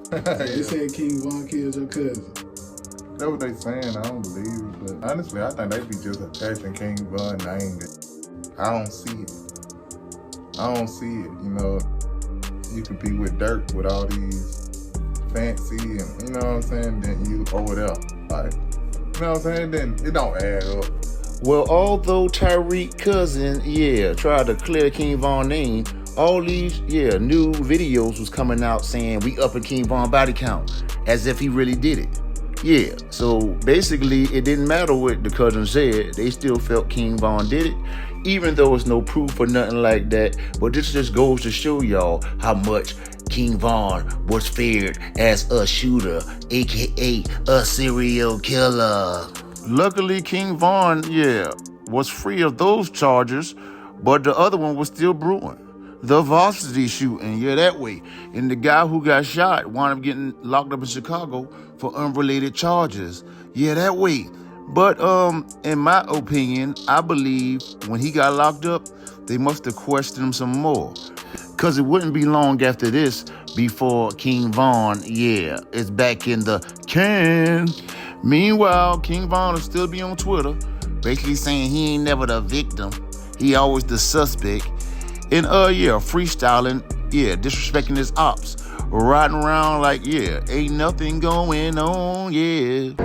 They said King Von killed your cousin. That's what they saying. I don't believe it. But honestly, I think they be just attaching King Von name. I don't see it. You could be with Dirk with all these fancy and, you know what I'm saying, then you over there. Like, you know what I'm saying? Then it don't add up. Well, although Tyreek cousin, tried to clear King Von name, all these, new videos was coming out saying we upping King Von body count, as if he really did it. Yeah, so basically it didn't matter what the cousin said, they still felt King Von did it, even though it's no proof or nothing like that. But this just goes to show y'all how much King Von was feared as a shooter, aka a serial killer. Luckily, King Von, was free of those charges, but the other one was still brewing. The varsity shooting, that way. And the guy who got shot wound up getting locked up in Chicago for unrelated charges. That way. But in my opinion, I believe when he got locked up, they must have questioned him some more. Because it wouldn't be long after this before King Von, is back in the can. Meanwhile, King Von will still be on Twitter, basically saying he ain't never the victim. He always the suspect. And freestyling, disrespecting his ops. Riding around like, ain't nothing going on, Here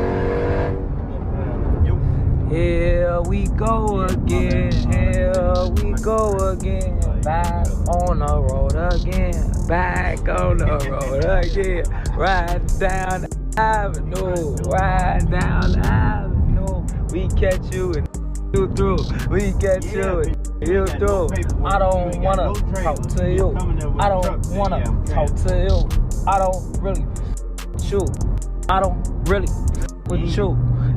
we go again, back on the road again, ride down the avenue, we catch you and you through, we catch you and you through. I don't wanna talk to you, I don't wanna talk to you, I don't really shoot, I don't really with you.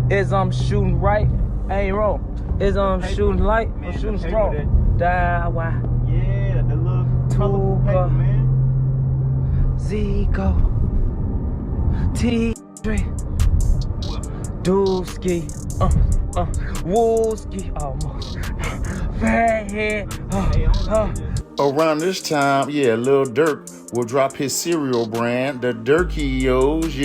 Is I'm shooting right, ain't wrong. Is I'm shooting light, I'm shooting strong. Die, why? Yeah, the little colorful paper, man. Zico, T3, Dooski, Wooski, almost. Fat head, Around this time, Lil Durk will drop his cereal brand, the Durkios,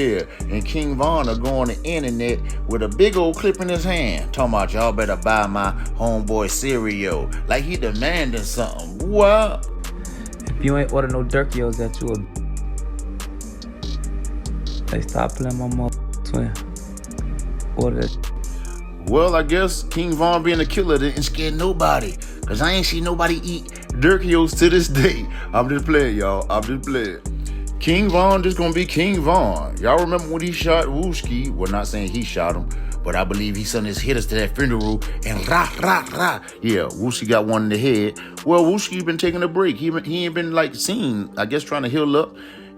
and King Von are go on the internet with a big old clip in his hand, talking about y'all better buy my homeboy cereal, like he demanding something. What? If you ain't order no Durkios, that you a... They stop playing my mother twin. Order that. Well, I guess King Von being a killer didn't scare nobody, cause I ain't seen nobody eat Durkios to this day. I'm just playing, y'all. I'm just playing. King Von just gonna be King Von. Y'all remember when he shot Wooski? Well, not saying he shot him, but I believe he sent his hitters to that funeral and Wooski got one in the head. Well, Wooski been taking a break. He ain't been seen, I guess, trying to heal up.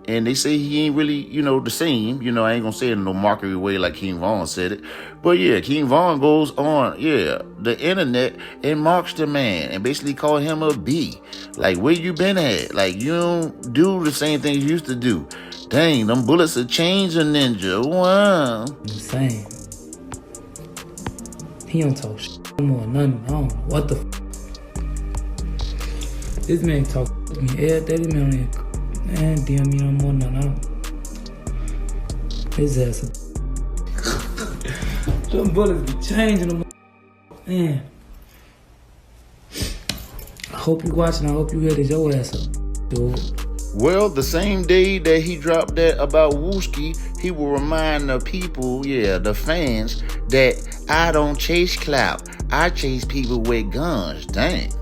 And they say he ain't really, the same. I ain't gonna say it in no mockery way like King Von said it. But King Von goes on, the internet and marks the man and basically call him a B. Like, where you been at? Like, you don't do the same things you used to do. Dang, them bullets are changing, ninja. Wow. Insane. He don't talk shit no more, nothing. I don't know what the This man talk to me every day. This man ain't DM me no more, nothing. His ass. Them bullets be changing them. Man. I hope you watching. I hope you hear this your ass up, dude. Well, the same day that he dropped that about Wooski, he will remind the people, the fans, that I don't chase clout. I chase people with guns. Dang.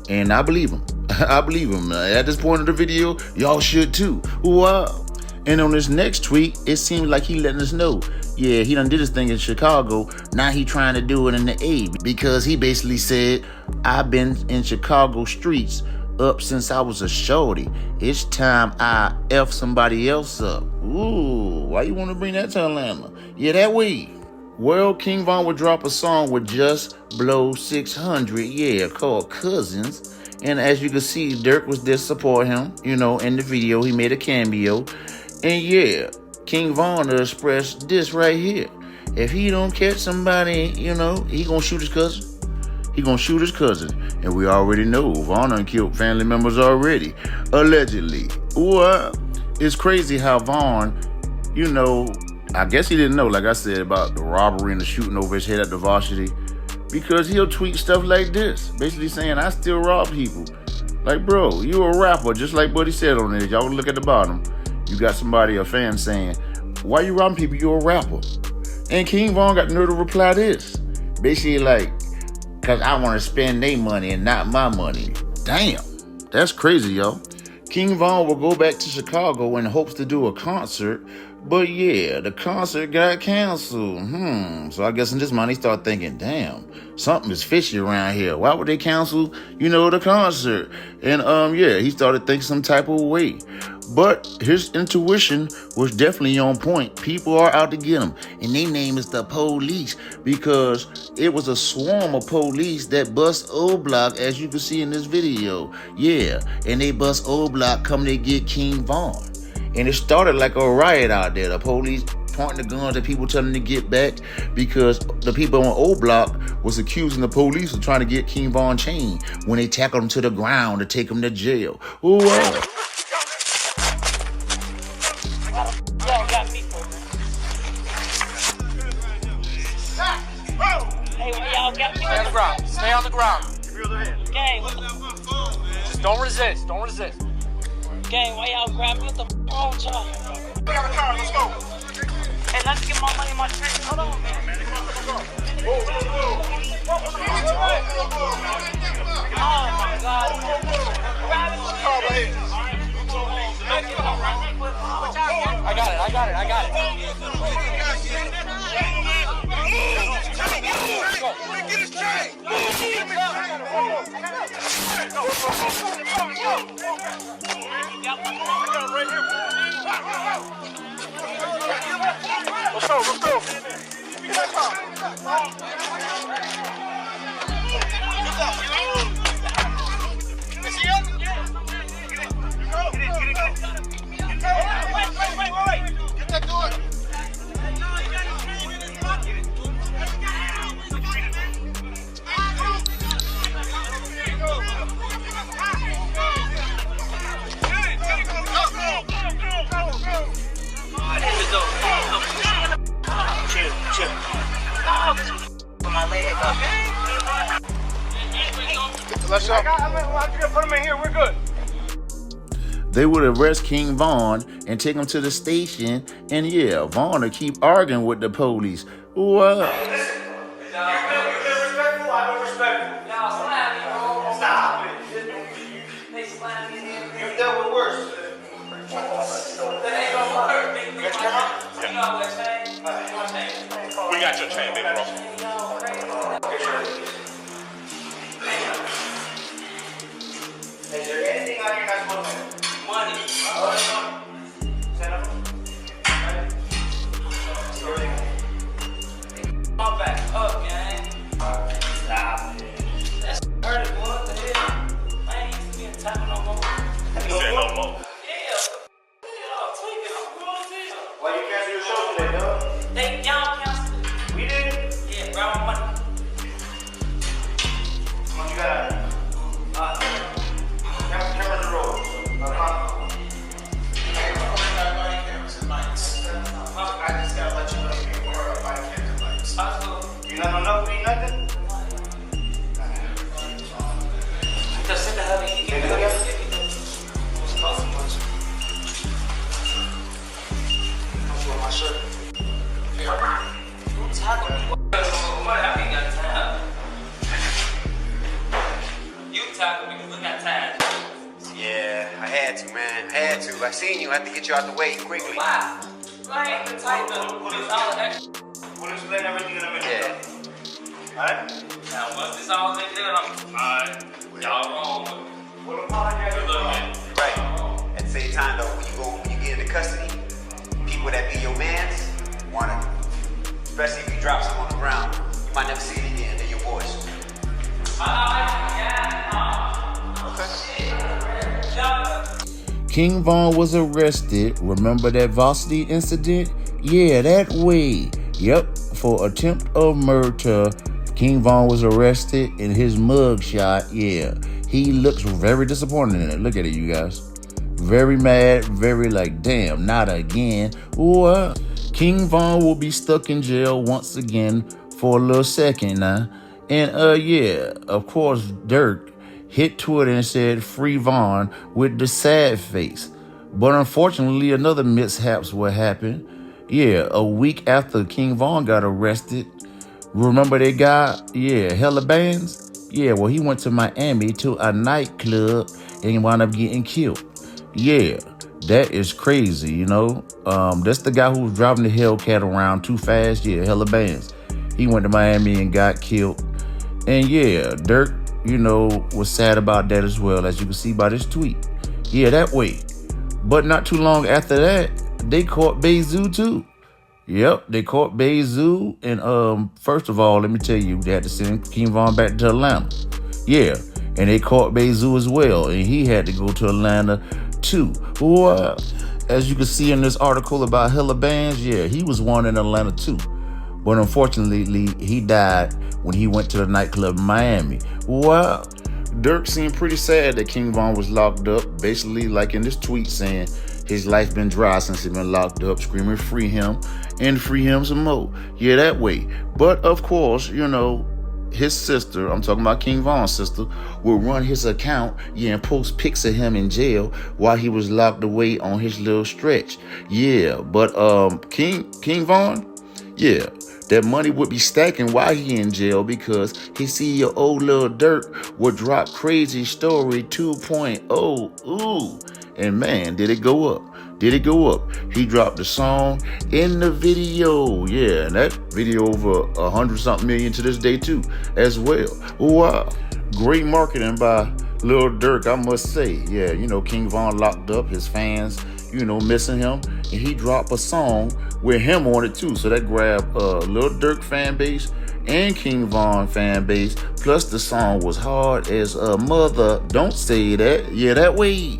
And I believe him. I believe him. At this point of the video, y'all should too. Wow. And on this next tweet, it seems like he letting us know, he done did his thing in Chicago. Now he trying to do it in the A, because he basically said, I've been in Chicago streets up since I was a shorty. It's time I F somebody else up. Ooh, why you want to bring that to Atlanta? That way. Well, King Von would drop a song with Just Blow 600, called Cousins. And as you can see, Durk was there to support him, in the video. He made a cameo. And King Von expressed this right here. If he don't catch somebody, he gonna shoot his cousin. He gonna shoot his cousin. And we already know Von done killed family members already. Allegedly. Well, it's crazy how Von, I guess he didn't know, like I said, about the robbery and the shooting over his head at the varsity. Because he'll tweet stuff like this, basically saying, I still rob people. Like, bro, you a rapper, just like Buddy said on there. Y'all look at the bottom. You got somebody, a fan, saying, why you robbing people? You're a rapper. And King Von got the nerve to reply this. Basically like, because I want to spend their money and not my money. Damn, that's crazy, yo. King Von will go back to Chicago in hopes to do a concert, but yeah, the concert got canceled. So I guess in this mind, he started thinking, damn, something is fishy around here. Why would they cancel, the concert? And yeah, he started thinking some type of way. But his intuition was definitely on point. People are out to get him, and their name is the police because it was a swarm of police that bust Oblock, as you can see in this video. Yeah, and they bust Oblock coming to get King Von. And it started like a riot out there. The police pointing the guns at people telling them to get back because the people on Oblock was accusing the police of trying to get King Von chained when they tackled him to the ground to take him to jail. Ooh, Stay on the ground. Gang, just don't resist. Don't resist. Gang, why y'all grab me? What the f*** wrong with y'all? We got a car. Let's go. Hey, let's get my money in my drink. Hold on, man. Oh, my God. Grab it. I got it. Get his train! Let's go. Is he up? Wait. Get that door. Chill. My leg. Let's go. I'm gonna put him in here. We're good. They would arrest King Von and take him to the station, and yeah, Von would keep arguing with the police. What? We got your chain, baby bro. Is there anything on your next one? Money. My back up, gang. Stop it. That's hurt it, boy. What the hell? I ain't even being tapping no more. You said no more. Why you cancel your show today, dog? Y'all canceled it. We did? Yeah, grab my money. How much you got? Cameras and rolls. I just gotta let you know you can work by cameras and lights. You not know nothing? Nothing? Just sit the hell in. You can do it. It's costing much. I'm sure my shirt. Don't tackle me. I ain't got time. You tackle me because we got time. Yeah, I had to, man. I had to. I seen you. I had to get you out the way quickly. Why? I ain't the type of put this all extra. We'll explain everything in a minute. Yeah. Alright? Now, once this all been done, I'm alright. Y'all wrong. We'll apologize. Right. At the same time, though, when you get into custody, people that be your mans wanna, especially if you drop some on the ground, you might never see it again. They're your boys. King Von was arrested. Remember that Varsity incident? Yeah, that way. Yep, for attempt of murder. King Von was arrested in his mugshot. Yeah, he looks very disappointed in it. Look at it, you guys. Very mad, very like, damn, not again. What? King Von will be stuck in jail once again for a little second now. And yeah, of course, Dirk hit Twitter and said, "Free Von," with the sad face. But unfortunately, another mishaps what happened. Yeah, a week after King Von got arrested, Remember that guy? Yeah, Hella Bands? Yeah, well, he went to Miami to a nightclub and wound up getting killed. Yeah, that is crazy, you know? That's the guy who was driving the Hellcat around too fast. Yeah, Hella Bands. He went to Miami and got killed. And yeah, Dirk, you know, was sad about that as well, as you can see by this tweet. Yeah, that way. But not too long after that, they caught Bezu too. Yep, they caught Bezu. And first of all, let me tell you, they had to send King Von back to Atlanta. Yeah, and they caught Bezu as well. And he had to go to Atlanta too. Well, as you can see in this article about Hella Bands, yeah, he was one in Atlanta too. But unfortunately, he died when he went to the nightclub in Miami. Well, Dirk seemed pretty sad that King Von was locked up. Basically, like in this tweet saying, his life been dry since he been locked up, screaming free him and free him some more. Yeah, that way. But of course, you know, his sister, I'm talking about King Von's sister, would run his account, yeah, and post pics of him in jail while he was locked away on his little stretch. Yeah, but King Von, yeah, that money would be stacking while he in jail because he see your old little Dirk would drop Crazy Story 2.0. Ooh. And man, did it go up. Did it go up. He dropped the song in the video. Yeah, and that video over 100-something million to this day too, as well. Wow. Great marketing by Lil Durk, I must say. Yeah, you know, King Von locked up, his fans, you know, missing him. And he dropped a song with him on it too. So that grabbed Lil Durk fan base and King Von fan base. Plus the song was hard as a mother. Don't say that. Yeah, that way.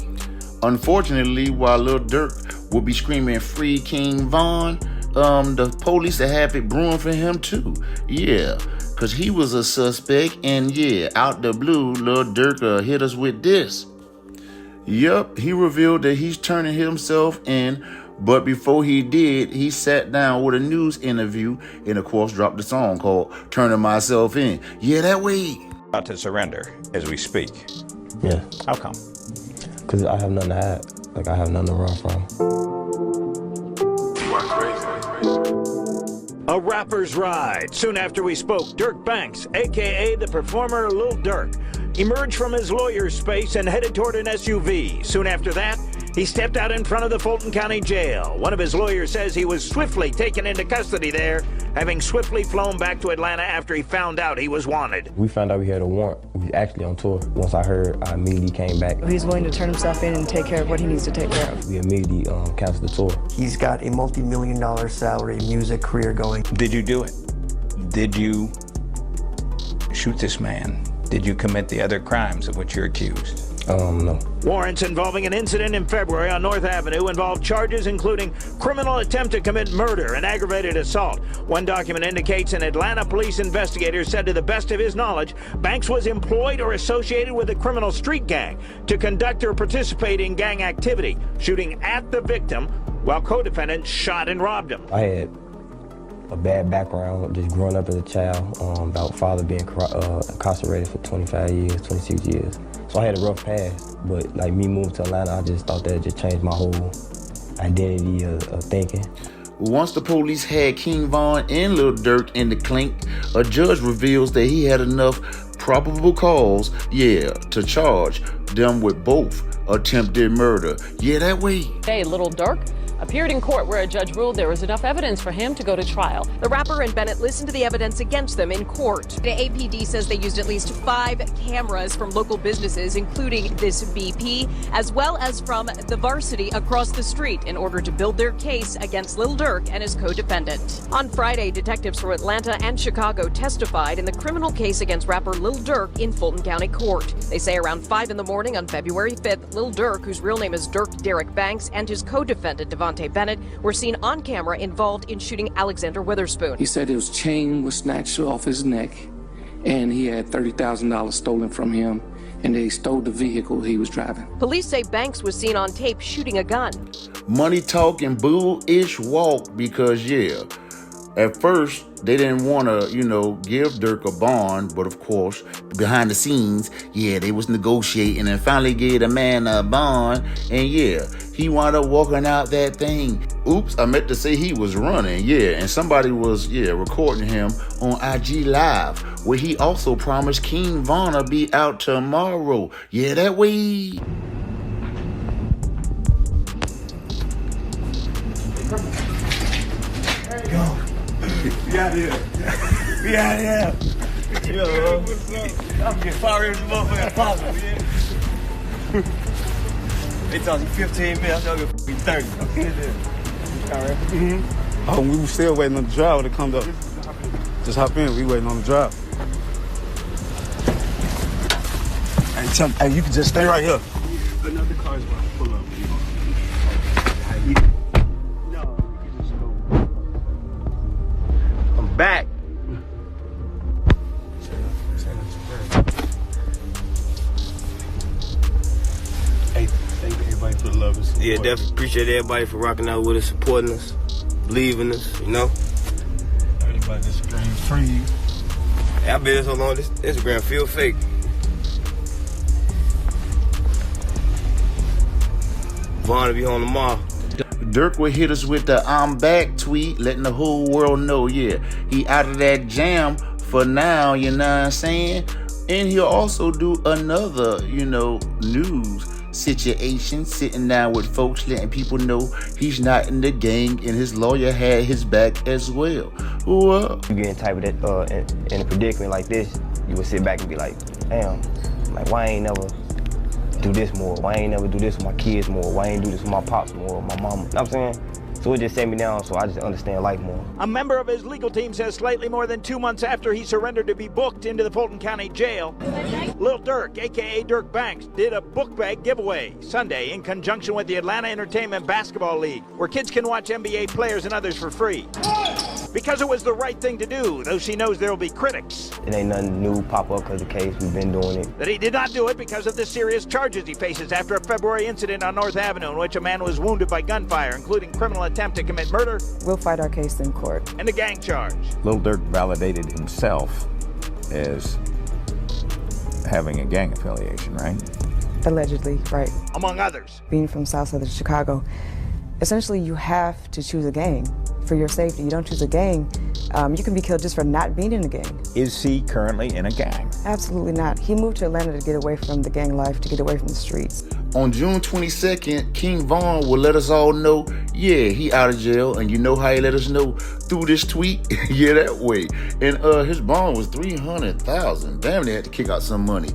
Unfortunately, while Lil Durk would be screaming free King Von, the police have it brewing for him too. Yeah, because he was a suspect. And yeah, out the blue, Lil Durk hit us with this. Yup, he revealed that he's turning himself in. But before he did, he sat down with a news interview and of course dropped the song called Turning Myself In. Yeah, that way. About to surrender as we speak. Yeah. How come? Because I have nothing to hide. Like, I have nothing to run from. You are crazy. A rapper's ride. Soon after we spoke, Dirk Banks, a.k.a. the performer Lil Durk, emerged from his lawyer's space and headed toward an SUV. Soon after that, he stepped out in front of the Fulton County Jail. One of his lawyers says he was swiftly taken into custody there, having swiftly flown back to Atlanta after he found out he was wanted. We found out we had a warrant. We was actually on tour. Once I heard, I immediately came back. He's willing to turn himself in and take care of what he needs to take care of. We immediately canceled the tour. He's got a multi-million-dollar salary music career going. Did you do it? Did you shoot this man? Did you commit the other crimes of which you're accused? No. Warrants involving an incident in February on North Avenue involved charges including criminal attempt to commit murder and aggravated assault. One document indicates an Atlanta police investigator said to the best of his knowledge, Banks was employed or associated with a criminal street gang to conduct or participate in gang activity, shooting at the victim while co-defendants shot and robbed him. I had a bad background, just growing up as a child, about father being incarcerated for 25 years, 26 years. So I had a rough past, but like me moving to Atlanta, I just thought that just changed my whole identity of thinking. Once the police had King Von and Lil Durk in the clink, a judge reveals that he had enough probable cause, to charge them with both attempted murder. Yeah, that way. Hey, Lil Durk appeared in court where a judge ruled there was enough evidence for him to go to trial. The rapper and Bennett listened to the evidence against them in court. The APD says they used at least 5 cameras from local businesses, including this BP, as well as from the Varsity across the street in order to build their case against Lil Durk and his co-defendant. On Friday, detectives from Atlanta and Chicago testified in the criminal case against rapper Lil Durk in Fulton County Court. They say around 5 in the morning on February 5th, Lil Durk, whose real name is Dirk Derek Banks, and his co-defendant Devontae Bennett were seen on camera involved in shooting Alexander Witherspoon. He said his chain was snatched off his neck and he had $30,000 stolen from him, and they stole the vehicle he was driving. Police say Banks was seen on tape shooting a gun. Money talk and bullish walk because, at first, they didn't want to, give Dirk a bond, but of course, behind the scenes, they was negotiating and finally gave the man a bond, and he wound up walking out that thing. Oops, I meant to say he was running, and somebody was, recording him on IG Live, where he also promised King Von to be out tomorrow. That way. Go. We out here. We out here. Yo, I'm getting fired as a motherfucker possible, They told me 15 minutes, I'm gonna be 30. Alright. Oh, we were still waiting on the driver to come up. Just hop in, we waiting on the driver. Hey, you can just stay right here. Another car's about to pull up. I'm back. Hey, thank everybody for the love and support. Yeah, definitely appreciate everybody for rocking out with us, supporting us, believing us, Everybody just scream free. Hey, I've been here so long, this Instagram feel fake. Vaughn to be home tomorrow. Dirk would hit us with the "I'm back" tweet, letting the whole world know, he out of that jam for now, you know what I'm saying? And he'll also do another, news situation, sitting down with folks, letting people know he's not in the gang, and his lawyer had his back as well. Well, You getting type of that in a predicament like this, you would sit back and be like, damn, why I ain't never do this more? Why I ain't never do this with my kids more? Why I ain't do this with my pops more, or my mama? You know what I'm saying? So it just set me down, so I just understand life more. A member of his legal team says slightly more than 2 months after he surrendered to be booked into the Fulton County Jail, Lil Durk, a.k.a. Dirk Banks, did a book bag giveaway Sunday in conjunction with the Atlanta Entertainment Basketball League, where kids can watch NBA players and others for free. Because it was the right thing to do, though she knows there will be critics. It ain't nothing new pop up because of the case, we've been doing it. That he did not do it because of the serious charges he faces after a February incident on North Avenue in which a man was wounded by gunfire, including criminal attempt to commit murder. We'll fight our case in court. And a gang charge. Lil Durk validated himself as having a gang affiliation, right? Allegedly, right. Among others. Being from South Southern Chicago, essentially you have to choose a gang for your safety. You don't choose a gang, you can be killed just for not being in a gang. Is he currently in a gang? Absolutely not. He moved to Atlanta to get away from the gang life, to get away from the streets. On June 22nd, King Von will let us all know, he out of jail, and you know how he let us know? Through this tweet, that way. And his bond was $300,000. Damn, they had to kick out some money.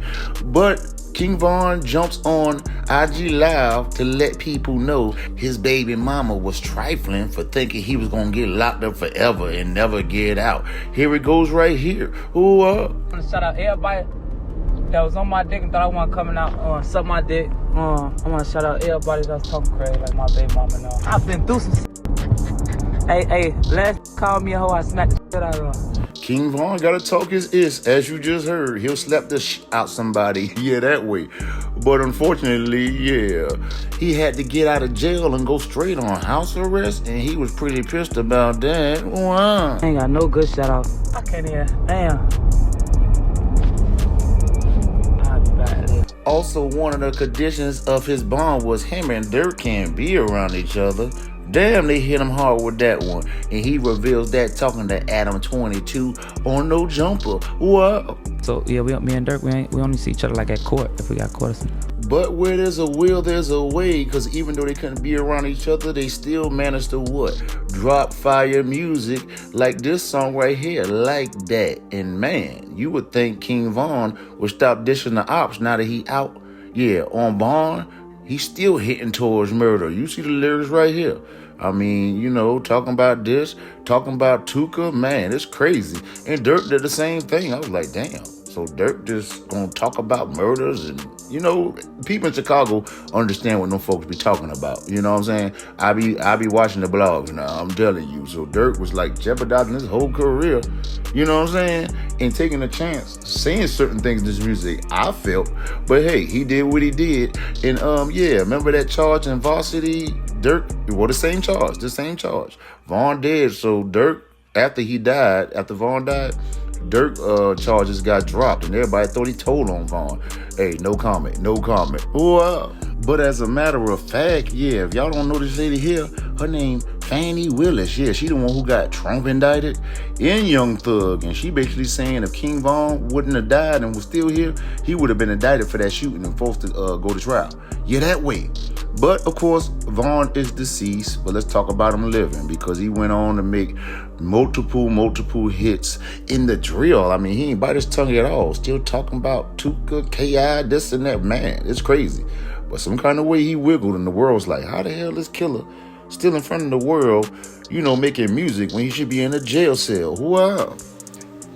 But King Von jumps on IG Live to let people know his baby mama was trifling for thinking he was gonna get locked up forever and never get out. Here it goes right here. I want to shout out everybody that was on my dick and thought I wasn't coming out, suck my dick. I want to shout out everybody that's talking crazy, like my baby mama now. I've been through some Hey, last call me a hoe, I smacked the shit out of her. King Von gotta talk his ish, as you just heard. He'll slap the out somebody, that way. But unfortunately, he had to get out of jail and go straight on house arrest, and he was pretty pissed about that. Wow. I ain't got no good shout out. I can't even, damn. Also, one of the conditions of his bond was him and Dirk can't be around each other. Damn, they hit him hard with that one. And he reveals that talking to Adam 22 on No Jumper. Wow. So, me and Dirk, we only see each other like at court, if we got court or something. But where there's a will, there's a way. Because even though they couldn't be around each other, they still managed to what? Drop fire music like this song right here, Like That. And man, you would think King Von would stop dishing the ops now that he out. On bond, he's still hitting towards murder. You see the lyrics right here. I mean, talking about this, talking about Tuka, man, it's crazy. And Dirk did the same thing. I was like, damn. So Dirk just gonna talk about murders and, people in Chicago understand what them folks be talking about. You know what I'm saying? I be watching the blogs now, I'm telling you. So Dirk was like jeopardizing his whole career, you know what I'm saying? And taking a chance, saying certain things in this music, I felt. But hey, he did what he did. And remember that charge in Varsity? Dirk, the same charge. Vaughn dead, so Dirk after Vaughn died, Dirk charges got dropped, and everybody thought he told on Vaughn. Hey, no comment. Wow. But as a matter of fact, yeah, if y'all don't know this lady here, her name Fannie Willis. Yeah, she the one who got Trump indicted in Young Thug, and she basically saying if King Von wouldn't have died and was still here, he would have been indicted for that shooting and forced to go to trial. Yeah, that way. But of course, Vaughn is deceased, but let's talk about him living, because he went on to make multiple hits in the drill. I mean, he ain't bite his tongue at all. Still talking about Tuka, K.I., this and that. Man, it's crazy. But some kind of way he wiggled, and the world's like, how the hell is Killer still in front of the world, making music when he should be in a jail cell? Wow.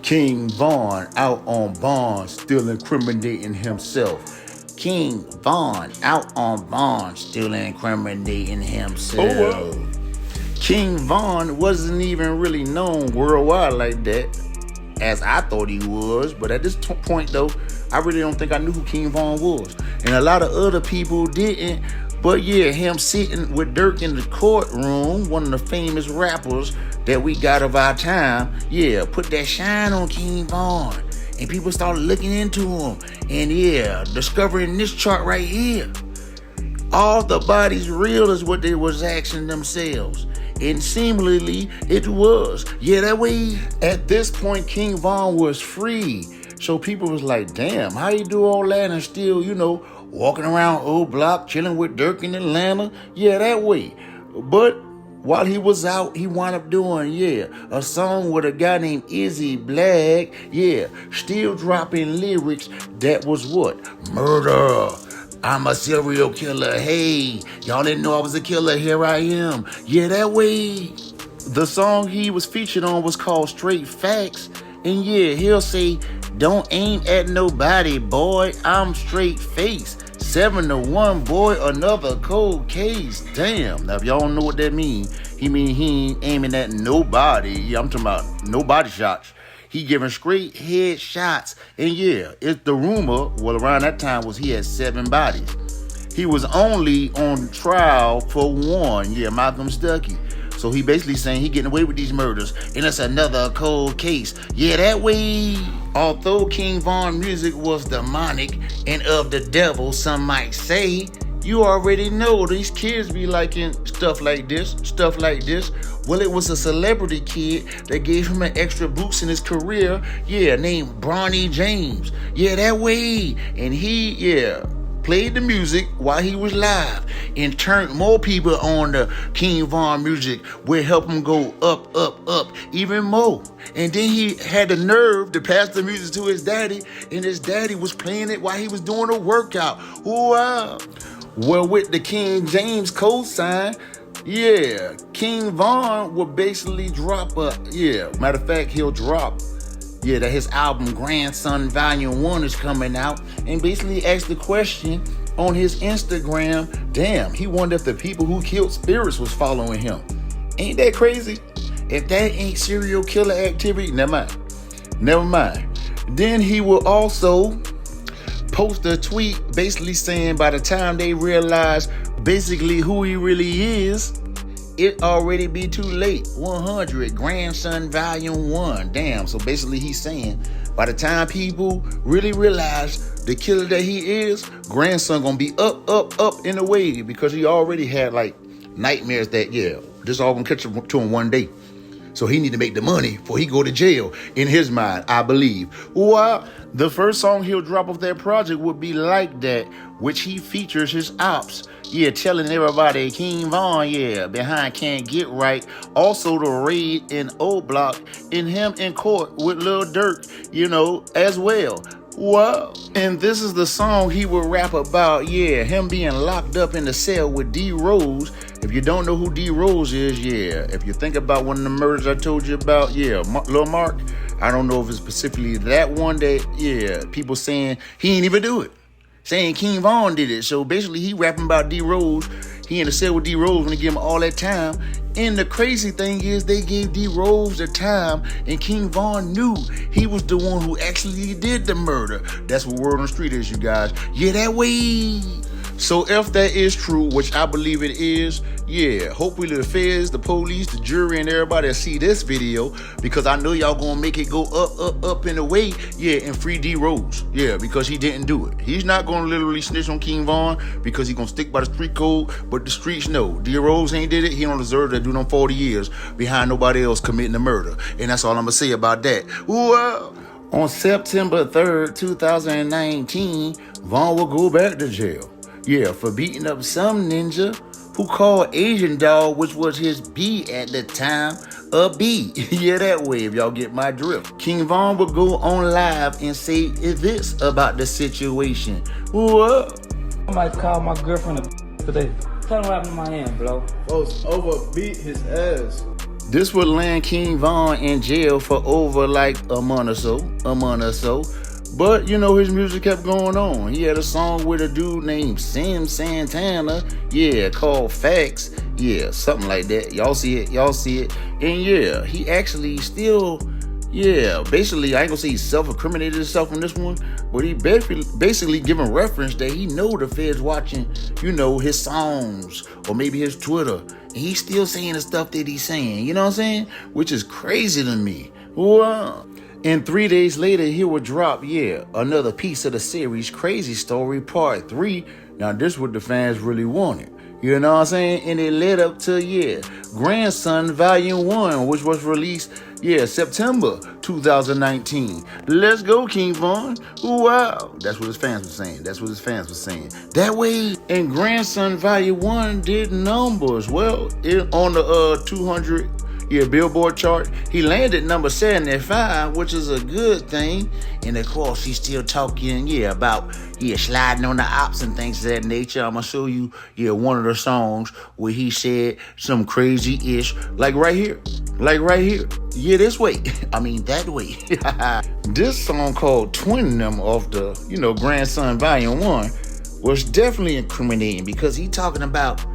King Von out on bond, still incriminating himself. King Von out on bond, still incriminating himself. Oh, wow. King Von wasn't even really known worldwide like that, as I thought he was. But at this point, though, I really don't think I knew who King Von was. And a lot of other people didn't. But yeah, him sitting with Dirk in the courtroom, one of the famous rappers that we got of our time, yeah, put that shine on King Von. And people started looking into him. And yeah, discovering this chart right here. All the bodies real is what they was asking themselves. And seemingly it was. Yeah, that way. At this point, King Von was free. So people was like, damn, how you do all that and still, walking around Oblock, chilling with Dirk in Atlanta? Yeah, that way. But while he was out, he wound up doing, a song with a guy named Izzy Black. Yeah, still dropping lyrics that was what? Murder. I'm a serial killer. Hey, y'all didn't know I was a killer. Here I am. Yeah, that way. The song he was featured on was called Straight Facts. And yeah, he'll say, don't aim at nobody, boy. I'm straight face. 7-1, boy, another cold case. Damn. Now, if y'all don't know what that means, he ain't aiming at nobody. Yeah, I'm talking about no body shots. He giving straight head shots. And yeah, it's the rumor, around that time was he had 7 bodies. He was only on trial for 1. Yeah, Malcolm Stuckey. So he basically saying he getting away with these murders, and it's another cold case. Yeah, that way. Although King Von music was demonic and of the devil, some might say, you already know these kids be liking stuff like this. Well, it was a celebrity kid that gave him an extra boost in his career, named Bronny James. Yeah, that way. And he, played the music while he was live and turned more people on the King Von music, where help him go up, even more. And then he had the nerve to pass the music to his daddy, and his daddy was playing it while he was doing a workout. Wow. Well, with the King James cosign, King Von will basically drop matter of fact, he'll drop that his album Grandson Volume 1 is coming out, and basically asked the question on his Instagram, damn, he wondered if the people who killed spirits was following him. Ain't that crazy? If that ain't serial killer activity, never mind. Then he will also post a tweet basically saying by the time they realize basically who he really is, it already be too late. 100, Grandson Volume 1. Damn, so basically he's saying by the time people really realize the killer that he is, Grandson gonna be up in the way, because he already had like nightmares that, this all gonna catch up to him one day. So he need to make the money before he go to jail, in his mind, I believe. Well, the first song he'll drop off that project would be Like That, which he features his ops. Telling everybody King Von, behind Can't Get Right. Also the raid in Oblock, and him in court with Lil Dirk, as well. Wow. And this is the song he will rap about, him being locked up in the cell with D Rose. If you don't know who D Rose is, if you think about one of the murders I told you about, Lil Mark, I don't know if it's specifically that one that, people saying he ain't even do it. Saying King Von did it. So basically he rapping about D Rose. He in the cell with D Rose when they give him all that time. And the crazy thing is they gave D Rose the time, and King Von knew he was the one who actually did the murder. That's what word on the street is, you guys. Yeah, that way. So if that is true, which I believe it is, yeah, hopefully the feds, the police, the jury, and everybody see this video, because I know y'all gonna make it go up in a way, yeah, and free D Rose, yeah, because he didn't do it. He's not gonna literally snitch on King Von because he's gonna stick by the street code, but the streets know D Rose ain't did it. He don't deserve to do them 40 years behind nobody else committing the murder, and that's all I'm gonna say about that. Well, on September 3rd, 2019, Von will go back to jail. Yeah, for beating up some ninja who called Asian Dog, which was his B at the time, a B. Yeah, that way, if y'all get my drift. King Von would go on live and say this about the situation. What? I might call my girlfriend a today. Tell him what happened to my hand, bro. Folks overbeat his ass. This would land King Von in jail for over like a month or so. But, you know, his music kept going on. He had a song with a dude named Sam Santana, yeah, called Facts. Yeah, something like that. Y'all see it. And yeah, he actually still, yeah, basically, I ain't gonna say he self-incriminated himself on this one, but he basically giving reference that he know the feds watching, you know, his songs or maybe his Twitter. And he's still saying the stuff that he's saying, you know what I'm saying? Which is crazy to me. Wow. And 3 days later, he would drop, yeah, another piece of the series, Crazy Story Part 3. Now, this is what the fans really wanted. You know what I'm saying? And it led up to, yeah, Grandson Volume 1, which was released, yeah, September 2019. Let's go, King Von. Wow. That's what his fans were saying. That way, and Grandson Volume 1 did numbers. Well, on the 200... yeah, Billboard chart, he landed number 75, which is a good thing. And of course, he's still talking, yeah, about, yeah, sliding on the ops and things of that nature. I'm gonna show you, yeah, one of the songs where he said some crazy-ish, like right here. Yeah, this way. I mean, that way. This song called Twin Them off the, you know, Grandson Volume 1 was definitely incriminating because he talking about,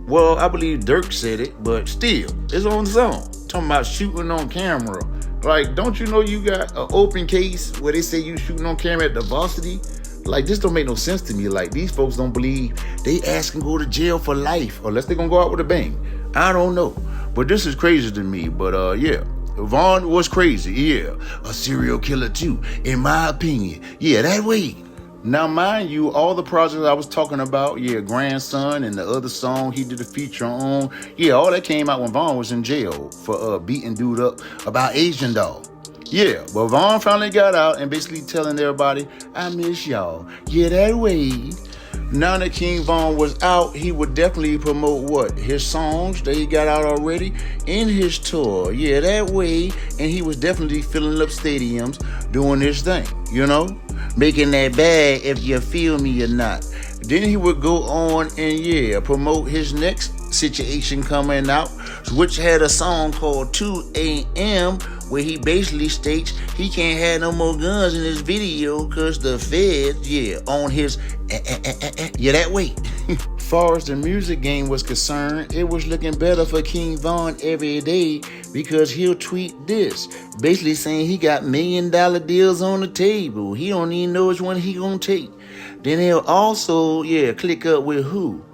well, I believe Dirk said it, but still, it's on the song. Talking about shooting on camera. Like, don't you know you got an open case where they say you shooting on camera at the varsity? Like, this don't make no sense to me. Like, these folks don't believe they ask and go to jail for life unless they gonna go out with a bang. I don't know. But this is crazy to me. But, yeah. Von was crazy. Yeah. A serial killer, too, in my opinion. Yeah, that way. Now, mind you, all the projects I was talking about, yeah, Grandson and the other song he did a feature on, yeah, all that came out when Von was in jail for beating dude up about Asian Dog. Yeah, but Von finally got out and basically telling everybody, I miss y'all. Yeah, that way. Now that King Von was out, he would definitely promote what? His songs that he got out already in his tour. Yeah, that way. And he was definitely filling up stadiums doing his thing, you know? Making that bag if you feel me or not. Then he would go on and, yeah, promote his next situation coming out, which had a song called 2 a.m., where he basically states he can't have no more guns in his video because the feds, yeah, on his, yeah, that way. Far as the music game was concerned, it was looking better for King Von every day because he'll tweet this, basically saying he got $1 million deals on the table. He don't even know which one he gonna take. Then he'll also, yeah, click up with who?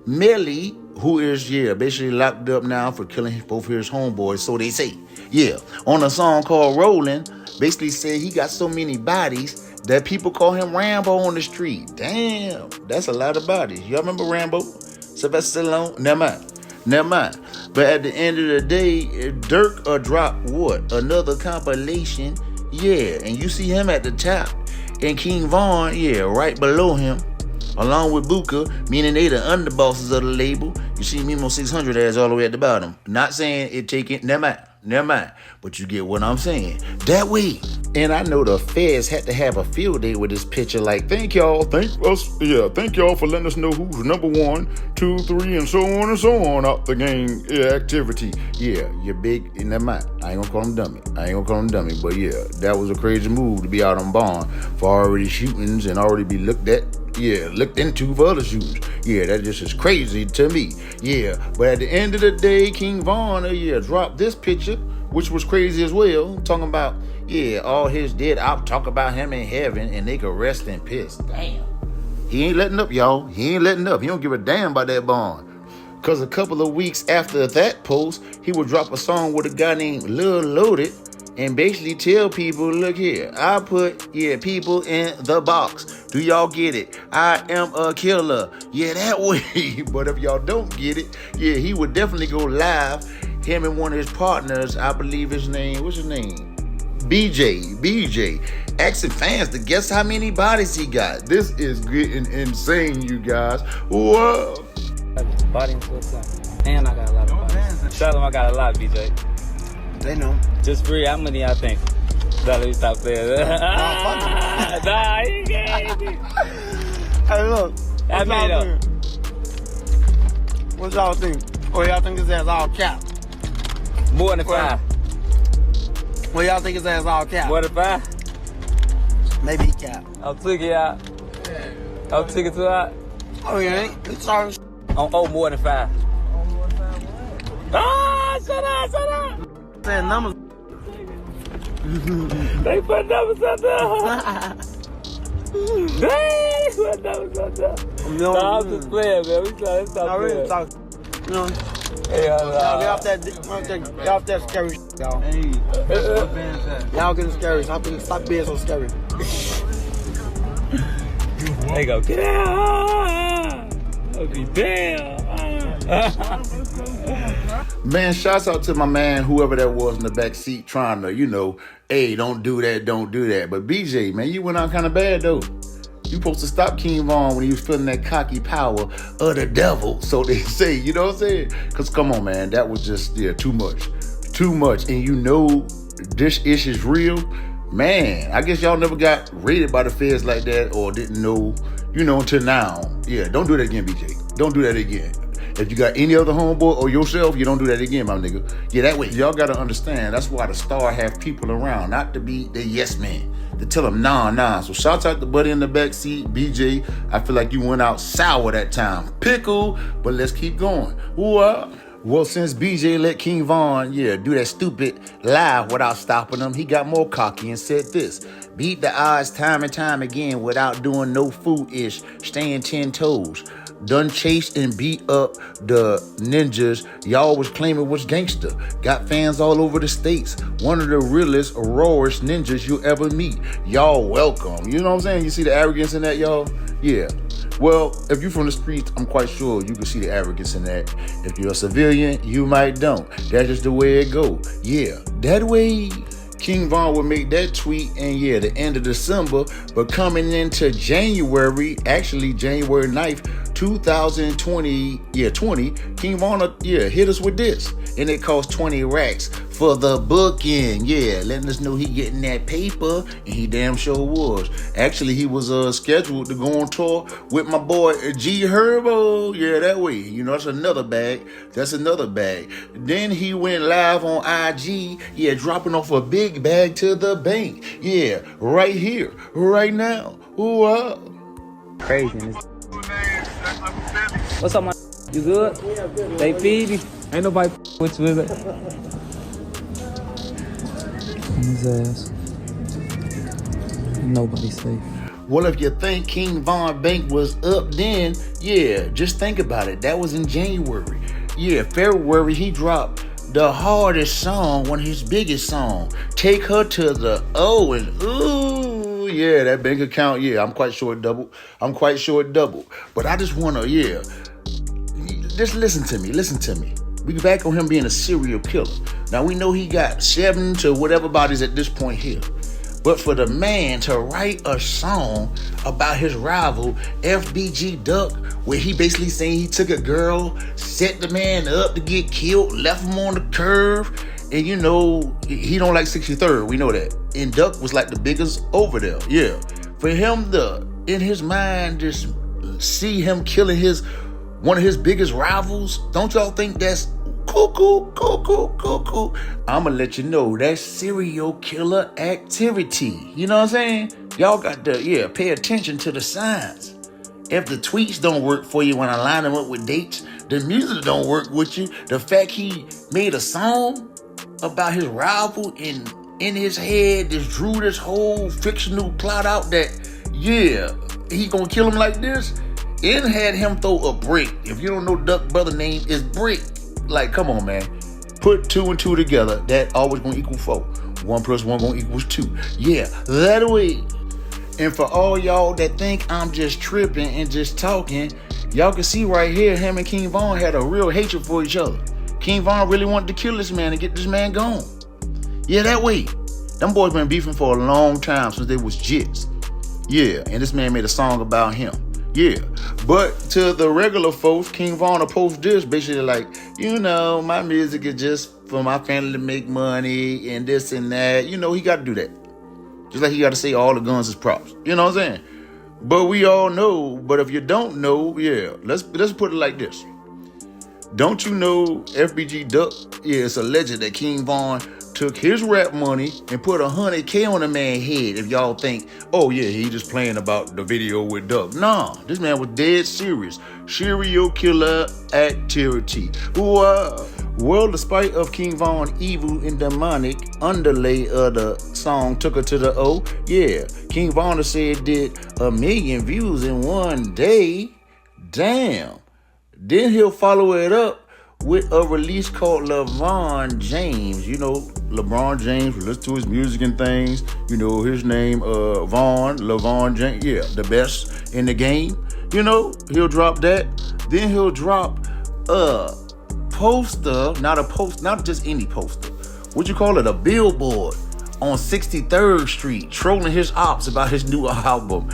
Melly, who is, yeah, basically locked up now for killing both of his homeboys, so they say. Yeah, on a song called Rollin', basically said he got so many bodies that people call him Rambo on the street. Damn, that's a lot of bodies. Y'all remember Rambo? Sylvester Stallone? Never mind. But at the end of the day, Dirk dropped what? Another compilation. Yeah, and you see him at the top. And King Von, yeah, right below him. Along with Buka, meaning they the underbosses of the label. You see Mimo 600 ass all the way at the bottom. Not saying it taking, never mind. But you get what I'm saying. That way. And I know the feds had to have a field day with this picture. Like, thank y'all for letting us know who's number 1, 2, 3, and so on out the gang activity. Yeah, you're big. Never mind. I ain't gonna call him dummy. But yeah, that was a crazy move to be out on bond for already shootings and already be looked into for other shootings. Yeah, that just is crazy to me. Yeah, but at the end of the day, King Von, dropped this picture, which was crazy as well. Talking about, yeah, all his dead op talk about him in heaven and they could rest in piss. Damn. He ain't letting up, y'all. He ain't letting up. He don't give a damn about that bond. Because a couple of weeks after that post, he would drop a song with a guy named Lil Loaded and basically tell people, look here, I put, people in the box. Do y'all get it? I am a killer. Yeah, that way. But if y'all don't get it, he would definitely go live. Him and one of his partners, I believe his name, what's his name? BJ. Asking fans to guess how many bodies he got. This is getting insane, you guys. Whoa. Body and suicide. And I got a lot of bodies. Tell them I got a lot, BJ. They know. Just free, how many I think? Let me stop there. Nah, you can't. Hey, look. How many though? What y'all think? Or y'all think his ass all cap? More than 5. Well, y'all think his ass all cap? More than 5? Maybe he cap. I'll take it out. I'll take it to out. Oh, yeah, ain't sorry. Oh, more than 5. Ah, shut up. Saying numbers. They put numbers up there. They put numbers up there. No, I'm just playing, man. We trying to stop playing. You know? Hey, y'all get off that scary shit, y'all. Hey, y'all getting scary. Stop being so scary. There you go. Get out. Okay, damn. Man, shouts out to my man, whoever that was in the back seat trying to, hey, don't do that. But BJ, man, you went out kind of bad, though. You supposed to stop King Von when he was feeling that cocky power of the devil, so they say, you know what I'm saying? Because come on, man, that was just, too much. And this issue is real. Man, I guess y'all never got raided by the feds like that or didn't know, until now. Yeah, don't do that again, BJ. Don't do that again. If you got any other homeboy or yourself, you don't do that again, my nigga. Yeah, that way. Y'all got to understand, that's why the star have people around, not to be the yes man. To tell them, nah. So shouts out to Buddy in the back seat, BJ. I feel like you went out sour that time. Pickle, but let's keep going. What? Well, since BJ let King Von, do that stupid live without stopping him, he got more cocky and said this. Beat the odds time and time again without doing no fool-ish, staying 10 toes. Done chased and beat up the ninjas y'all was claiming was gangster. Got fans all over the states. One of the realest, rawest ninjas you'll ever meet. Y'all welcome. You know what I'm saying? You see the arrogance in that, y'all? Yeah. Well, if you're from the streets, I'm quite sure you can see the arrogance in that. If you're a civilian, you might don't. That's just the way it go. Yeah, that way. King Von would make that tweet and the end of December, but coming into January, actually January 9th, 2020, King Von, hit us with this. And it cost 20 racks for the booking. Letting us know he getting that paper, and he damn sure was. Actually, he was scheduled to go on tour with my boy G Herbo. Yeah, that way. That's another bag. Then he went live on IG, dropping off a big bag to the bank. Right here, right now. Wow. Craziness. What's up, my? You good? They feed me. Ain't nobody with you, is it? His ass. Nobody's safe. Well, if you think King Von Bank was up then, just think about it. That was in January. February, he dropped the hardest song, one of his biggest songs. Take Her to the O and ooh. That bank account, I'm quite sure it doubled. But I just want to, just listen to me. We back on him being a serial killer. Now, we know he got 7 to whatever bodies at this point here. But for the man to write a song about his rival, FBG Duck, where he basically saying he took a girl, set the man up to get killed, left him on the curve, and he don't like 63rd, we know that. And Duck was like the biggest over there, For him to, in his mind, just see him killing one of his biggest rivals, don't y'all think that's cool? I'ma let you know that's serial killer activity. You know what I'm saying? Y'all got to, pay attention to the signs. If the tweets don't work for you when I line them up with dates, the music don't work with you, the fact he made a song about his rival in his head, just drew this whole fictional plot out that, he gonna kill him like this, and had him throw a brick. If you don't know Duck brother name is Brick. Like, come on, man. Put 2 and 2 together. That always gonna equal 4. 1 plus 1 gonna equal 2. Yeah, that way. And for all y'all that think I'm just tripping and just talking, y'all can see right here, him and King Von had a real hatred for each other. King Von really wanted to kill this man and get this man gone. Yeah, that way. Them boys been beefing for a long time since they was jits. Yeah, and this man made a song about him. Yeah, but to the regular folks, King Von will post this basically like, you know, my music is just for my family to make money and this and that. You know, he got to do that. Just like he got to say all the guns is props. You know what I'm saying? But we all know, but if you don't know, yeah, let's put it like this. Don't you know FBG Duck? Yeah, it's alleged that King Von took his rap money and put $100K on the man's head. If y'all think, oh yeah, he just playing about the video with Duck. Nah, this man was dead serious. Serial killer activity. Well, despite of King Von evil and demonic underlay of the song Took Her to the O, yeah, King Von said did 1 million views in one day. Damn. Then he'll follow it up with a release called LeBron James. You know, LeBron James, we listen to his music and things. You know, his name, LeBron James. Yeah, the best in the game. You know, he'll drop that. Then he'll drop a poster, not just any poster. What you call it? A billboard on 63rd Street, trolling his ops about his new album.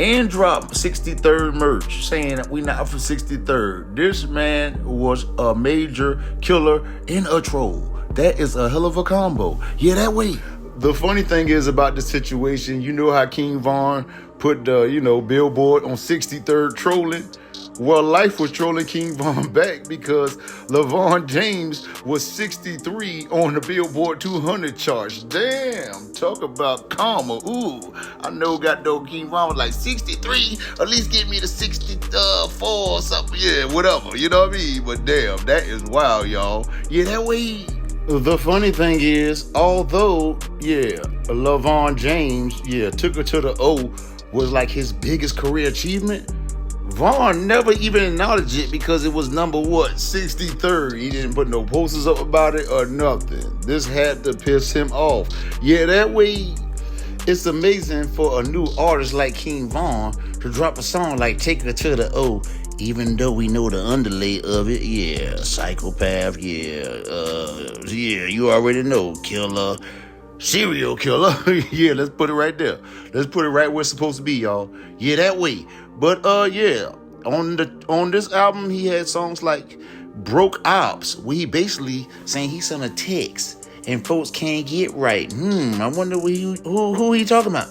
And drop 63rd merch saying that we not for 63rd. This man was a major killer and a troll. That is a hell of a combo. Yeah, that way. The funny thing is about the situation, you know how King Von put the, billboard on 63rd trolling? Well, life was trolling King Von back because LeBron James was 63 on the Billboard 200 charts. Damn, talk about karma. Ooh, I know King Von was like 63. At least give me the 64 or something. Yeah, whatever. You know what I mean? But damn, that is wild, y'all. Yeah, that way. The funny thing is, although, LeBron James, Took Her to the O was like his biggest career achievement, Von never even acknowledged it because it was number 63rd. He didn't put no posters up about it or nothing. This had to piss him off. Yeah, that way, it's amazing for a new artist like King Von to drop a song like Take Her to the O, even though we know the underlay of it. Yeah, psychopath. Yeah, you already know, killer. Serial killer. Yeah, let's put it right there. Let's put it right where it's supposed to be, y'all. Yeah, that way. But on this album, he had songs like Broke Ops, where he basically saying he sent a text and folks can't get right. I wonder who he talking about.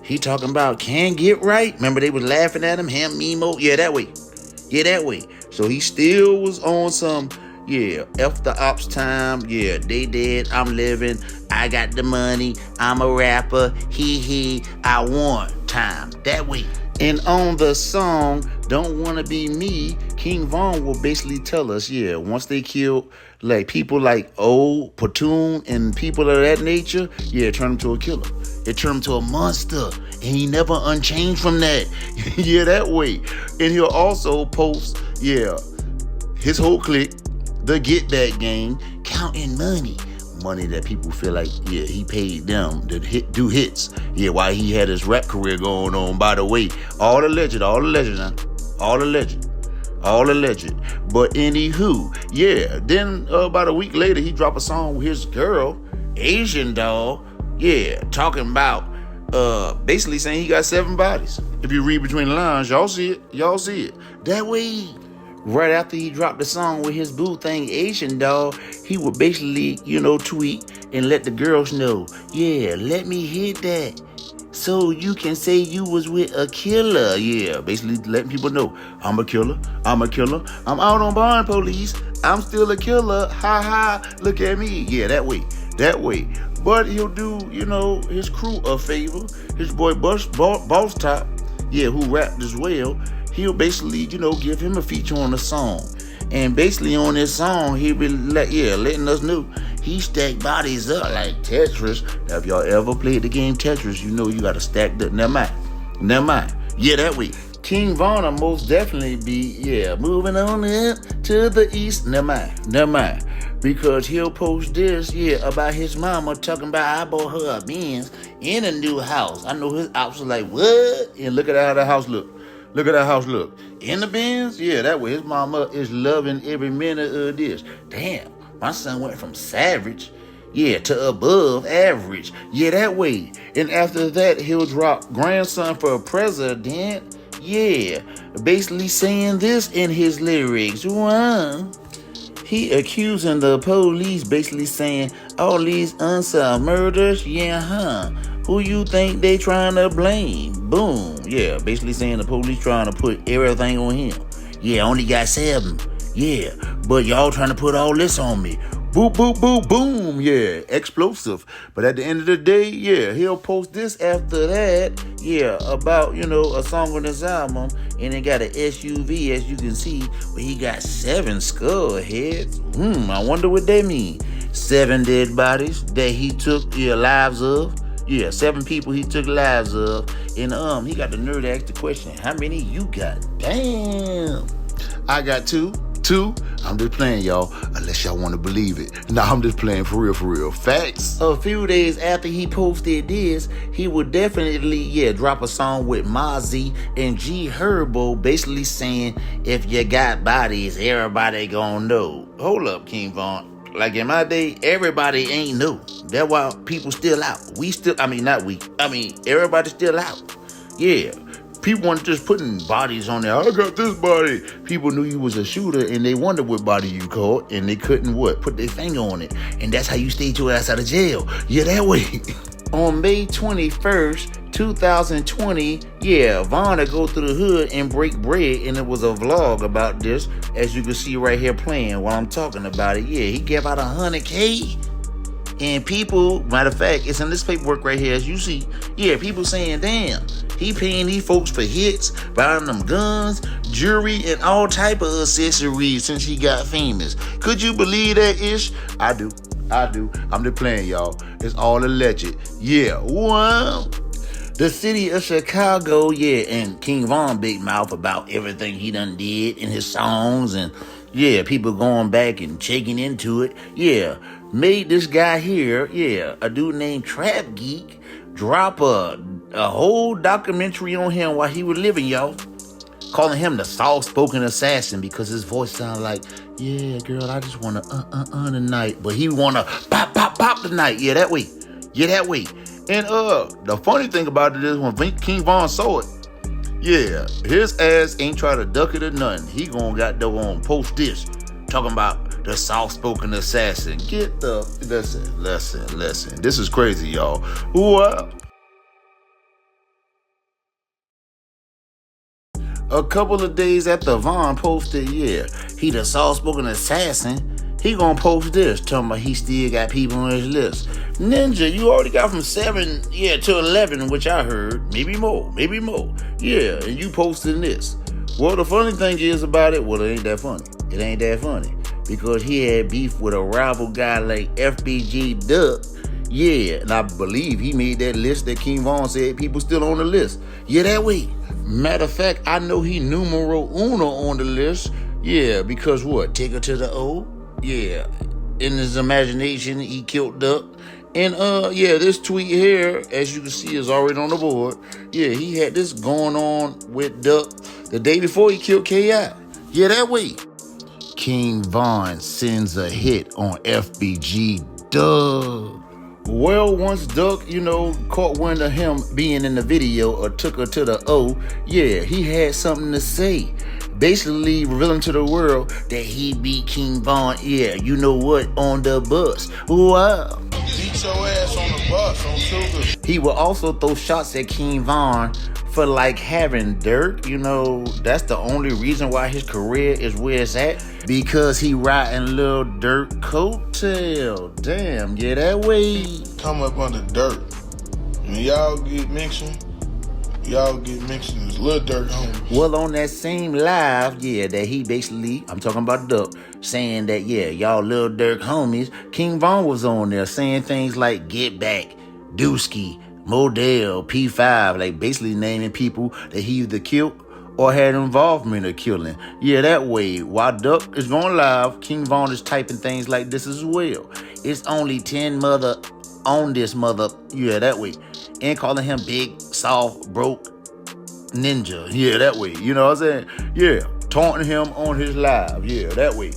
He talking about can't get right. Remember they was laughing at him, Mimo. Yeah, that way. Yeah, that way. So he still was on some, F the ops time. Yeah, they dead, I'm living. I got the money. I'm a rapper. I want time. That way. And on the song, Don't Wanna Be Me, King Von will basically tell us, once they kill like people like Platoon and people of that nature, turn him to a killer. It turned him to a monster. And he never unchanged from that. Yeah, that way. And he'll also post, his whole clique, the Get Back Gang, counting money. Money that people feel like, he paid them to do hits. While he had his rap career going on. By the way, all alleged now. All alleged. But anywho, then about a week later, he dropped a song with his girl, Asian Doll, talking about, basically saying he got 7 bodies. If you read between the lines, y'all see it. That way. Right after he dropped the song with his boo thing, Asian Doll, he would basically, tweet and let the girls know, let me hit that. So you can say you was with a killer. Yeah, basically letting people know, I'm a killer. I'm out on bond police. I'm still a killer. Ha ha, look at me. Yeah, that way. But he'll do, his crew a favor. His boy Boss Top, who rapped as well. He'll basically, give him a feature on the song. And basically on this song, he'll be letting us know he stacked bodies up like Tetris. Now, if y'all ever played the game Tetris, you know you got to stack that. Never mind. Yeah, that way. King Von will most definitely be, moving on up to the east. Never mind. Because he'll post this, about his mama talking about I bought her a Benz in a new house. I know his ops was like, what? And look at how the house look. Look at that house look. In the Benz? Yeah, that way his mama is loving every minute of this. Damn, my son went from savage, to above average. Yeah, that way. And after that, he'll drop grandson for president. Yeah, basically saying this in his lyrics. Wow. He accusing the police, basically saying all these unsolved murders. Who you think they trying to blame? Boom. Yeah, basically saying the police trying to put everything on him. Yeah, I only got 7. Yeah, but y'all trying to put all this on me. Boop, boop, boop, boom. Yeah, explosive. But at the end of the day, he'll post this after that. About, a song on his album. And it got an SUV, as you can see, where he got 7 skull heads. I wonder what that means. 7 dead bodies that he took lives of. 7 people he took lives of. And he got the nerve to ask the question, how many you got? Damn. I got 2. I'm just playing, y'all, unless y'all want to believe it. Nah, I'm just playing for real. Facts. A few days after he posted this, he would definitely, drop a song with Mozzie and G Herbo, basically saying, if you got bodies, everybody gonna know. Hold up, King Von. Like in my day, everybody ain't know. That's why people still out. Everybody's still out. Yeah. People weren't just putting bodies on there. I got this body. People knew you was a shooter and they wondered what body you caught and they couldn't put their finger on it. And that's how you stayed your ass out of jail. Yeah, that way. On May 21st, 2020, Von to go through the hood and break bread, and it was a vlog about this, as you can see right here playing while I'm talking about it. He gave out $100K. And people, matter of fact, it's in this paperwork right here, as you see. People saying, damn, he paying these folks for hits, buying them guns, jewelry, and all type of accessories since he got famous. Could you believe that ish? I do. I'm just playing, y'all. It's all alleged. Wow. The city of Chicago, and King Von big mouth about everything he done did in his songs, and people going back and checking into it. Made this guy here, a dude named Trap Geek, drop a whole documentary on him while he was living, y'all. Calling him the soft-spoken assassin because his voice sounded like, girl, I just want to tonight. But he want to pop tonight. That way. And the funny thing about it is when King Von saw it, his ass ain't try to duck it or nothing. He gonna post this, talking about the soft-spoken assassin. Listen. This is crazy, y'all. Wow. A couple of days after Von posted, he the soft-spoken assassin, he gonna post this, talking about he still got people on his list. Ninja, you already got from 7, to 11, which I heard. Maybe more. And you posting this. Well, the funny thing is about it, it ain't that funny. It ain't that funny. Because he had beef with a rival guy like FBG Duck. And I believe he made that list that King Von said people still on the list. That way. Matter of fact, I know he numero uno on the list. Because what? Take her to the O? In his imagination, he killed Duck. And this tweet here, as you can see, is already on the board. He had this going on with Duck the day before he killed K.I. That way. King Von sends a hit on FBG Duck. Well, once Duck, caught wind of him being in the video or took her to the O, he had something to say. Basically revealing to the world that he beat King Von, you know what, on the bus. Wow. Beat your ass on the bus on Sugar. He will also throw shots at King Von for having Dirk. That's the only reason why his career is where it's at. Because he riding Lil Dirk coattail. Damn, that way. Come up under Dirk. When y'all get mentioned as Lil Dirk homies. Well, on that same live, that he basically, I'm talking about Duck, saying that, y'all Lil Dirk homies, King Von was on there saying things like, get back, Dooski, Modell, P5, like basically naming people that he either killed or had involvement of killing. Yeah, that way, while Duck is going live, King Von is typing things like this as well. It's only 10 mother on this mother. Yeah, that way. And calling him big, soft, broke ninja. Yeah, that way. You know what I'm saying? Yeah, taunting him on his live. Yeah, that way.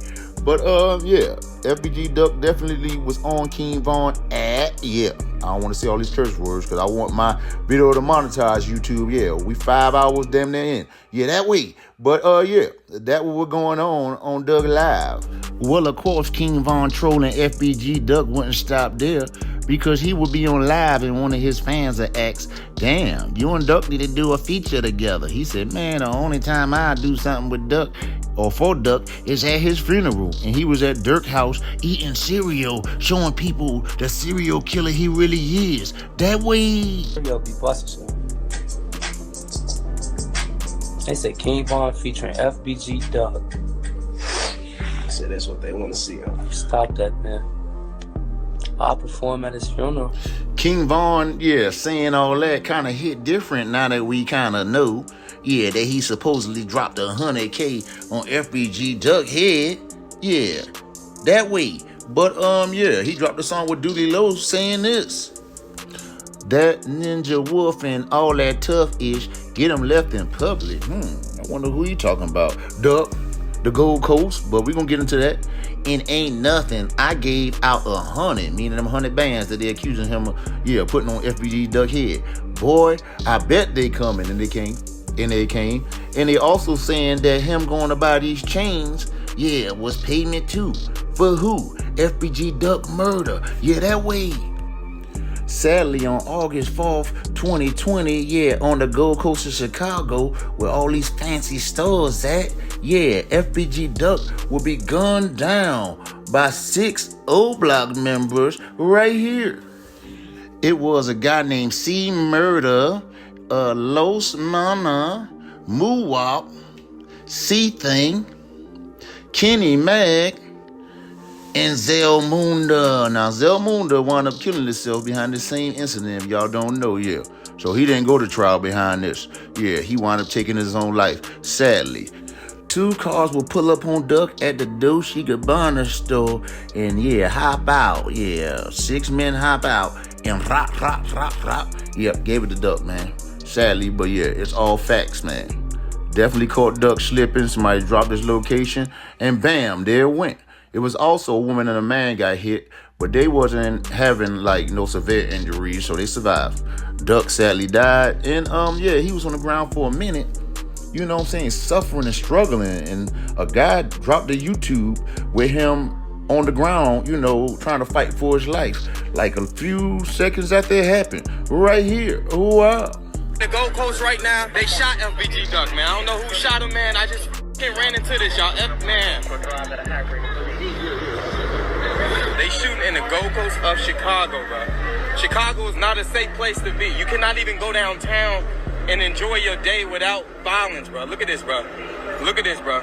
But, yeah, FBG Duck definitely was on King Von yeah. I don't want to say all these curse words because I want my video to monetize YouTube. Yeah, we 5 hours damn near in. Yeah, that way. But, yeah, that what we're going on Doug Live. Well, of course, King Von trolling FBG Duck wouldn't stop there because he would be on live and one of his fans would ask, damn, you and Duck need to do a feature together. He said, man, the only time I do something with Duck or for Duck is at his funeral. And he was at Dirk's house eating cereal, showing people the serial killer he really is. That way. Yo, be busting shit. They say King Von featuring FBG Duck. I said that's what they want to see. Huh? Stop that, man. I'll perform at his funeral. King Von, yeah, saying all that kind of hit different now that we kind of know, yeah, that he supposedly dropped $100K on FBG Duck head. Yeah, that way. But, yeah, he dropped a song with Dooley Lowe saying this. That Ninja Wolf and all that tough-ish, get him left in public. I wonder who you talking about. Duck, the Gold Coast, but we gonna get into that. And ain't nothing, I gave out 100, meaning them 100 bands that they accusing him of, yeah, putting on FBG Duck head. Boy, I bet they coming, and they came. And they also saying that him going to buy these chains, yeah, was payment too. For who? FBG Duck murder. Yeah, that way. Sadly, on August 4th, 2020, yeah, on the Gold Coast of Chicago, where all these fancy stores at, yeah, FBG Duck will be gunned down by 6 Oblock members right here. It was a guy named C Murder, Los Mana, Moowop, C-Thing, Kenny Mag, and Zelmunda. Now, Zelmunda wound up killing himself behind the same incident, if y'all don't know, yeah. So he didn't go to trial behind this. Yeah, he wound up taking his own life, sadly. 2 cars will pull up on Duck at the Dolce & Gabbana store and, yeah, hop out. Yeah, 6 men hop out and rop. Yep, gave it to Duck, man. Sadly, but yeah, it's all facts, man. Definitely caught Duck slipping. Somebody dropped his location and bam, there it went. It was also a woman and a man got hit, but they wasn't having like no severe injuries, so they survived. Duck sadly died, and yeah, he was on the ground for a minute, you know what I'm saying, suffering and struggling, and a guy dropped a YouTube with him on the ground, you know, trying to fight for his life. Like a few seconds after it happened, right here. Wow. The Gold Coast right now, they shot FBG Duck, man. I don't know who shot him, man. I just ran into this, y'all. Man. They shooting in the Gold Coast of Chicago, bro. Chicago is not a safe place to be. You cannot even go downtown and enjoy your day without violence, bro. Look at this, bro. Look at this, bro.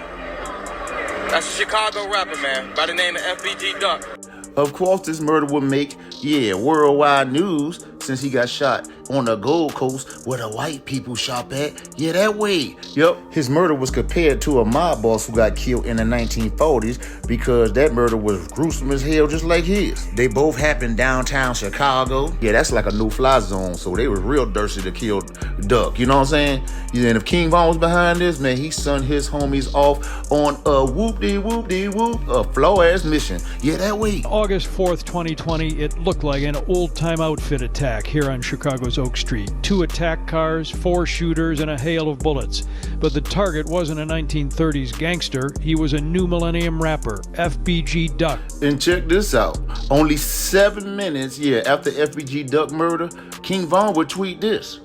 That's a Chicago rapper, man, by the name of FBG Duck. Of course, this murder would make, yeah, worldwide news since he got shot on the Gold Coast where the white people shop at. Yeah, that way. Yup, his murder was compared to a mob boss who got killed in the 1940s because that murder was gruesome as hell, just like his. They both happened downtown Chicago. Yeah, that's like a no-fly zone, so they was real thirsty to kill Duck. You know what I'm saying? Yeah, and if King Von was behind this, man, he sent his homies off on a whoop-de-whoop-de-whoop, a floor-ass mission. Yeah, that way. August 4th, 2020, it looked like an old-time outfit attack here on Chicago's Oak Street. 2 attack cars, 4 shooters, and a hail of bullets. But the target wasn't a 1930s gangster. He was a new millennium rapper, FBG Duck. And check this out. Only 7 minutes, yeah, after FBG Duck murder, King Von would tweet this.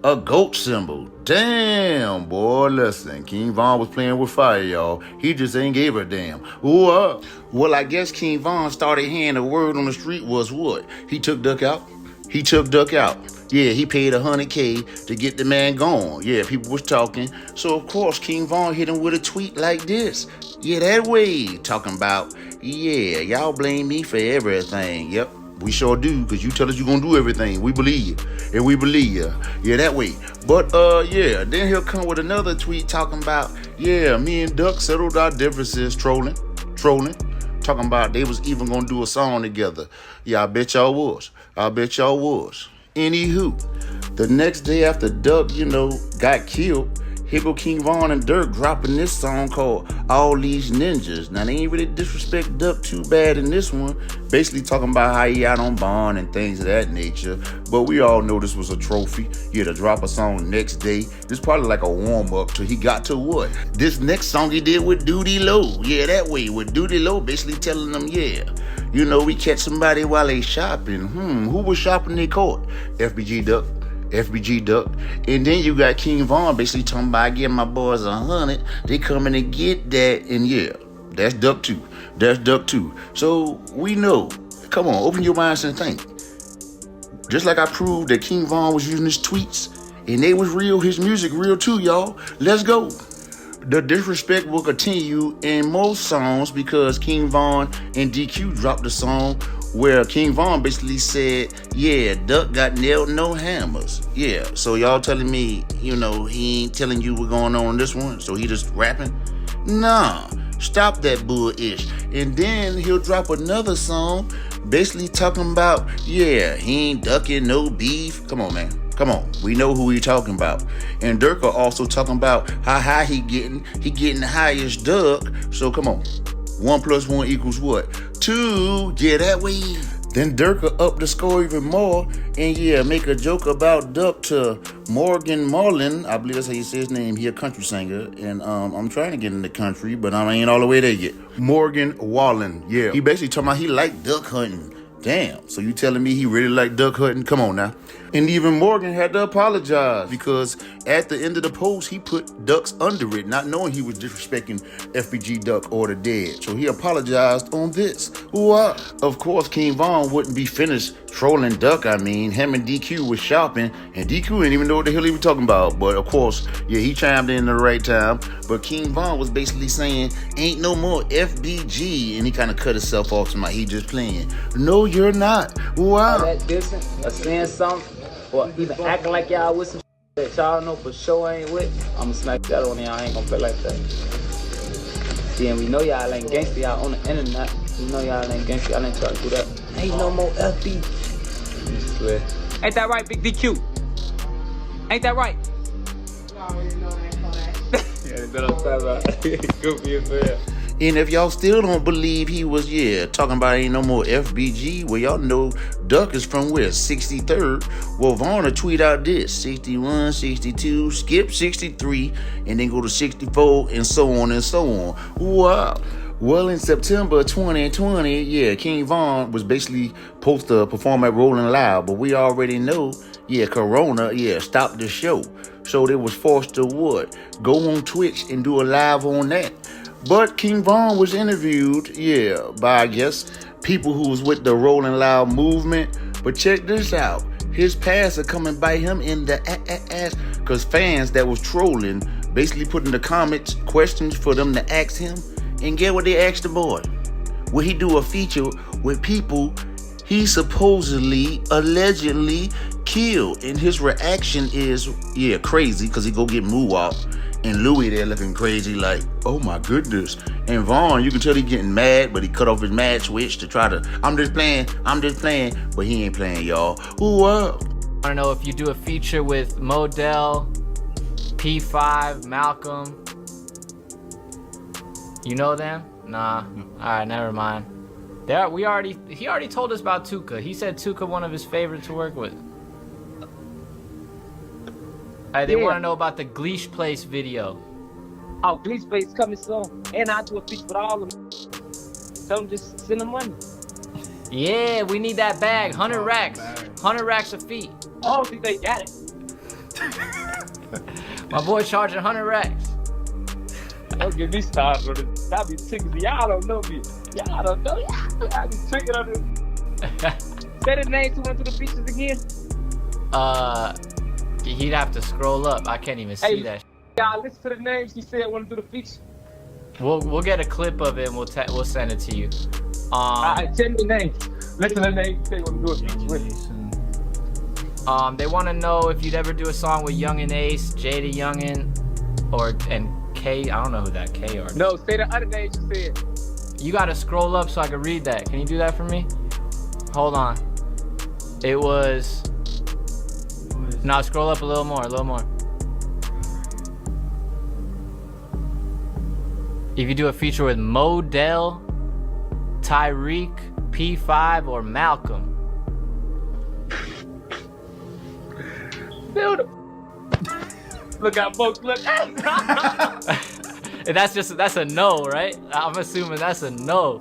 A goat symbol. Damn, boy, listen. King Von was playing with fire, y'all. He just ain't gave a damn. Ooh, well, I guess King Von started hearing the word on the street was what? He took Duck out. Yeah, he paid $100K to get the man gone. Yeah, people was talking. So, of course, King Von hit him with a tweet like this. Yeah, that way. Talking about, yeah, y'all blame me for everything. Yep. We sure do, because you tell us you're going to do everything. We believe you. And we believe you. Yeah, that way. But, yeah, then he'll come with another tweet talking about, yeah, me and Duck settled our differences, trolling. Talking about they was even going to do a song together. Yeah, I bet y'all was. Anywho, the next day after Duck, got killed, here go King Von and Dirk dropping this song called All These Ninjas. Now, they ain't really disrespect Duck too bad in this one. Basically talking about how he out on bond and things of that nature. But we all know this was a trophy. Yeah, to drop a song next day. This probably like a warm-up till he got to what? This next song he did with Duty Low. Yeah, that way. With Duty Low basically telling them, yeah, we catch somebody while they shopping. Who was shopping they caught? FBG Duck. And then you got King Von basically talking about, I give my boys 100, they coming to get that, and yeah, that's Duck too. So we know, come on, open your minds and think. Just like I proved that King Von was using his tweets, and they was real, his music real too, y'all. Let's go. The disrespect will continue in most songs because King Von and DQ dropped a song where King Von basically said, yeah, Duck got nailed, no hammers. Yeah, so y'all telling me, he ain't telling you what's going on in this one, so he just rapping? Nah, stop that bull-ish. And then he'll drop another song basically talking about, yeah, he ain't ducking no beef. Come on, man. Come on, we know who he talking about. And Dirk are also talking about how high he getting the highest Duck. So come on, 1 + 1 = what? 2, yeah, that way. Then Dirk will up the score even more and yeah, make a joke about Duck to Morgan Marlin. I believe that's how you say his name. He a country singer. And I'm trying to get in the country, but I ain't all the way there yet. Morgan Wallen, yeah. He basically talking about he like duck hunting. Damn, so you telling me he really like duck hunting? Come on now. And even Morgan had to apologize because at the end of the post, he put ducks under it, not knowing he was disrespecting FBG Duck or the dead. So he apologized on this. Wow. Of course, King Von wouldn't be finished trolling Duck. Him and DQ was shopping, and DQ didn't even know what the hell he was talking about. But of course, yeah, he chimed in at the right time. But King Von was basically saying, ain't no more FBG, and he kind of cut himself off to my, he just playing. No, you're not. Wow. That distance, or saying something, or even acting like y'all with some that y'all know for sure ain't with, I'ma smack that on y'all. I ain't gonna play like that. See, and we know y'all ain't gangsta, y'all on the internet. We know y'all ain't gangsta, y'all ain't try to do that. Ain't no more FB. Ain't that right, Big DQ? Ain't that right? Yeah, that's what I'm talking about. Goofy as hell. And if y'all still don't believe he was, talking about ain't no more FBG, well, y'all know Duck is from where? 63rd. Well, Vaughn tweet out this, 61, 62, skip 63, and then go to 64, and so on and so on. Wow. Well, in September 2020, King Von was basically supposed to perform at Rolling Loud, but we already know, Corona, stopped the show. So they was forced to what? Go on Twitch and do a live on that. But King Von was interviewed, by, I guess, people who was with the Rolling Loud movement. But check this out. His past are coming by him in the ass because fans that was trolling basically put in the comments questions for them to ask him. And get what they asked the boy. Will he do a feature with people he supposedly, allegedly killed? And his reaction is, crazy because he go get Moo-Wop. And Louis there looking crazy like, oh my goodness. And Vaughn, you can tell he getting mad, but he cut off his mad switch to try to, I'm just playing, but he ain't playing, y'all. Ooh, I don't know if you do a feature with Modell, P5, Malcolm. You know them? Nah. Alright, never mind. He already told us about Tuka. He said Tuka one of his favorites to work with. They want to know about the Gleesh Place video. Oh, Gleesh Place coming soon. And I do a feature with all of them. Tell them just send them money. Yeah, we need that bag. 100 racks. 100 racks a feet. Oh, think they got it. My boy charging 100 racks. Don't give me stars for this. I be ticking. Y'all don't know me. Y'all don't know. I be tricking on this. Say the names who went to the features again. He'd have to scroll up. I can't even see that. Y'all listen to the names he said want to do the feature. We'll get a clip of it and we'll send it to you. Alright, tell me the names. Listen to they want to do a feature with. They want to know if you'd ever do a song with Young and Ace, Jada Youngin, and K. I don't know who that K artist. No, say the other names you said. You gotta scroll up so I can read that. Can you do that for me? Hold on. It was. No, scroll up a little more, If you do a feature with Modell, Tyreek, P5, or Malcolm. Build Look out, folks, look. That's a no, right? I'm assuming that's a no.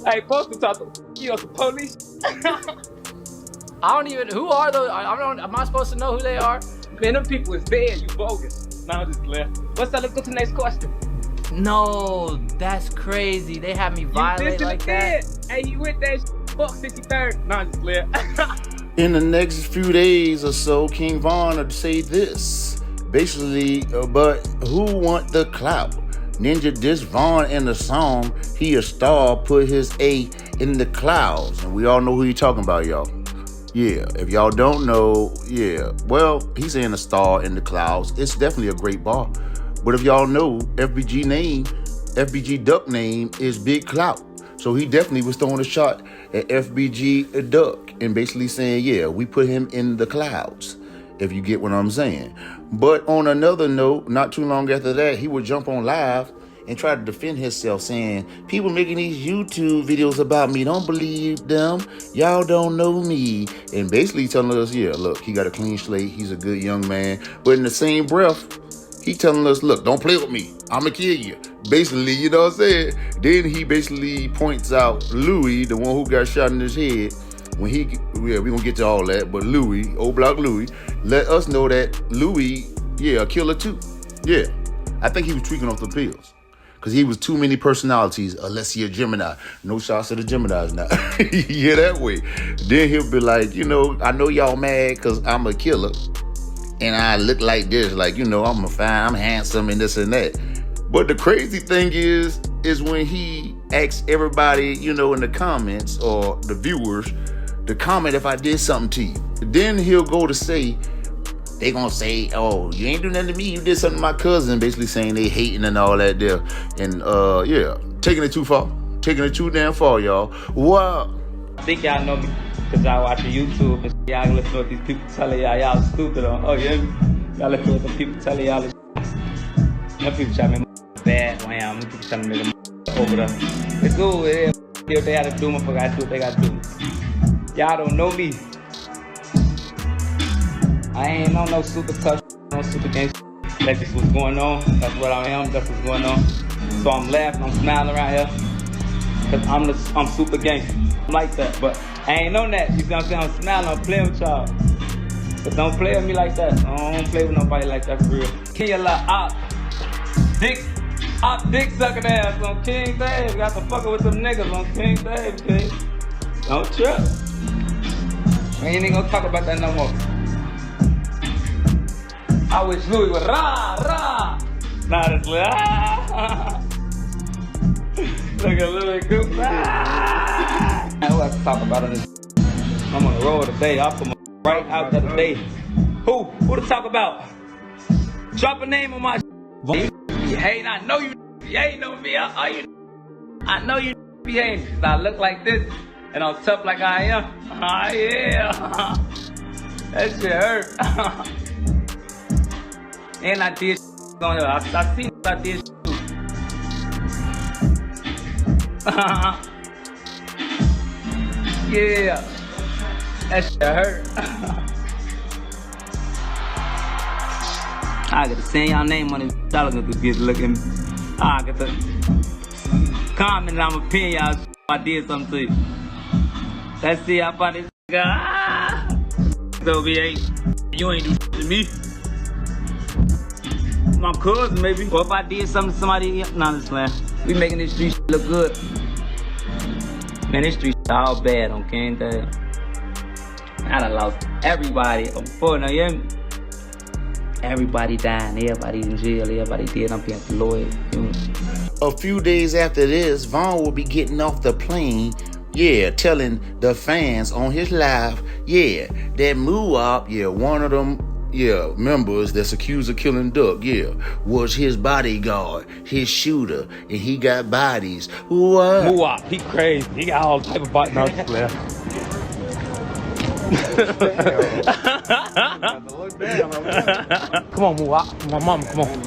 Hey, folks, we talk to the police. I don't even. Who are those? Am I supposed to know who they are? Man, them people is dead. You bogus. Nah, I'm just left. What's that? Let's go to the next question. No, that's crazy. They had me violate like that. Hey, you with that? Fuck 63rd. Nah, I'm just left. In the next few days or so, King Von would say this. Basically, but who want the clout? Ninja diss Von in the song. He a star, put his A in the clouds. And we all know who he talking about, y'all. Yeah, if y'all don't know, yeah. Well, he's saying a star in the clouds. It's definitely a great bar. But if y'all know, FBG Duck name is Big Clout. So he definitely was throwing a shot at FBG Duck and basically saying, yeah, we put him in the clouds, if you get what I'm saying. But on another note, not too long after that, he would jump on live and try to defend himself, saying, people making these YouTube videos about me, don't believe them. Y'all don't know me. And basically telling us, yeah, look, he got a clean slate. He's a good young man. But in the same breath, he telling us, look, don't play with me. I'ma kill you. Basically, you know what I'm saying? Then he basically points out Louis, the one who got shot in his head. When we gonna get to all that, but Louis, Oblock Louis, let us know that Louis, yeah, a killer too. Yeah, I think he was tweaking off the pills. Because he was too many personalities, unless he a Gemini. No shots at the Geminis now. Yeah, that way. Then he'll be like, you know, I know y'all mad because I'm a killer. And I look like this, like, you know, I'm handsome and this and that. But the crazy thing is when he asks everybody, you know, in the comments or the viewers to comment if I did something to you. Then he'll go to say, they gonna say, oh, you ain't do nothing to me, you did something to my cousin, basically saying they hating and all that there. And yeah, taking it too far. Taking it too damn far, y'all. Wow. I think y'all know me because y'all watching YouTube and y'all listen to what these people telling y'all stupid on. Oh, yeah? Y'all listen to what the people telling y'all. Them people tell me bad, wham. Them people telling me over there. It's cool, it is. If they had to do, motherfucker, I do what they got to do. Y'all don't know me. I ain't on no super tough, no super gang. That's just what's going on. That's what I am. That's what's going on. So I'm laughing, I'm smiling around here. Cause I'm super gangster. I'm like that, but I ain't on that. You see what I'm saying? I'm smiling, I'm playing with y'all. But don't play with me like that. I don't play with nobody like that for real. King a lot dick sucking ass on King Dave. Got to fucking with them niggas on King Dave, King. Don't trip. We ain't even gonna talk about that no more. I wish Louis would rah. Nah, that's rah. Look at Louis Goop. Who else to talk about on this? I'm on the road today. I'll come right out there today. Who to talk about? Drop a name on my you be hating. I know you be hating on me. I know you be hating. Cause I look like this and I'm tough like I am. Oh yeah. That shit hurt. And I did on there. I seen I did too. Yeah. That shit hurt. I got to say y'all name on this. Y'all gonna get looking. I got to comment. I'ma pin y'all if I did something to you. Let's see how far this guy. So B8, you ain't do shit to me. My cousin maybe. Or if I did something to somebody, nah, this man. We making this street look good. Man, this street all bad on King Dale. I done lost everybody on phone, now you hear me? Everybody dying, everybody in jail, everybody dead. I'm being employed. A few days after this, Von will be getting off the plane yeah, telling the fans on his live, yeah, that Muwop, yeah, one of them, yeah, members that's accused of killing Duck, yeah, was his bodyguard, his shooter, and he got bodies. What? Muwop, he crazy. He got all type of body. No, just laugh. Come on, Muwop. My mama, come on.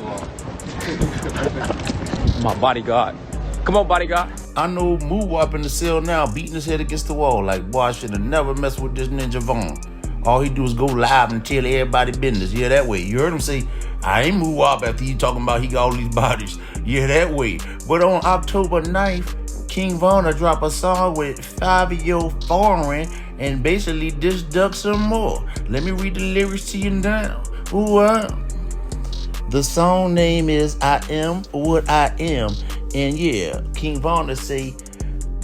My bodyguard. Come on, bodyguard. I know Muwop in the cell now, beating his head against the wall. Like, boy, I should have never messed with this Ninja Vaughn. All he do is go live and tell everybody business. Yeah, that way. You heard him say, I ain't Muwop after he talking about he got all these bodies. Yeah, that way. But on October 9th, King Von dropped a song with 5-year-old foreign and basically dissed Duck some more. Let me read the lyrics to you now. The song name is I Am What I Am. And yeah, King Von say,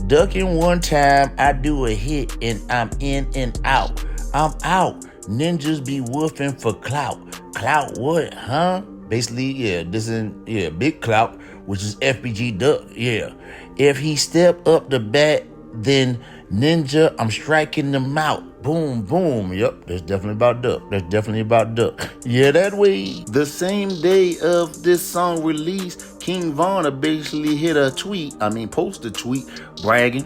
ducking one time, I do a hit and I'm in and out. I'm out. Ninjas be woofing for clout. Clout what, huh? Basically, yeah, this is, yeah, big clout, which is FBG Duck, yeah. If he step up the bat, then Ninja, I'm striking them out. Boom, boom. Yep, that's definitely about Duck. That's definitely about Duck. Yeah, that way. The same day of this song release, King Von basically post a tweet bragging,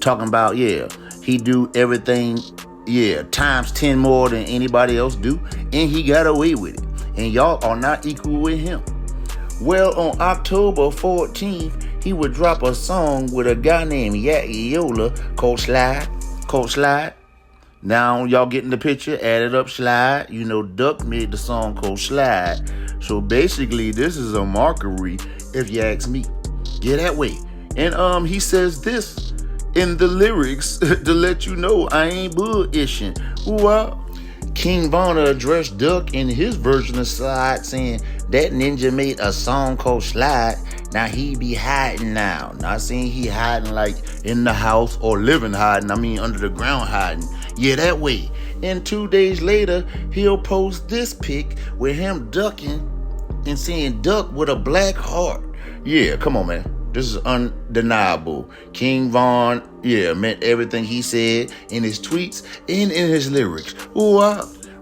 talking about, yeah, he do everything, yeah, times 10 more than anybody else do, and he got away with it. And y'all are not equal with him. Well, on October 14th, he would drop a song with a guy named Yola called Slide. Now y'all getting the picture, add it up, Slide. You know, Duck made the song called Slide. So basically, this is a mockery, if you ask me. Yeah, that way. And he says this in the lyrics to let you know I ain't bullishing. King Von addressed Duck in his version of Slide, saying that Ninja made a song called Slide. Now he be hiding now. Not saying he hiding like in the house or living hiding. I mean under the ground hiding. Yeah, that way. And 2 days later, he'll post this pic with him ducking and saying Duck with a black heart. Yeah, come on, man. This is undeniable. King Von, yeah, meant everything he said in his tweets and in his lyrics.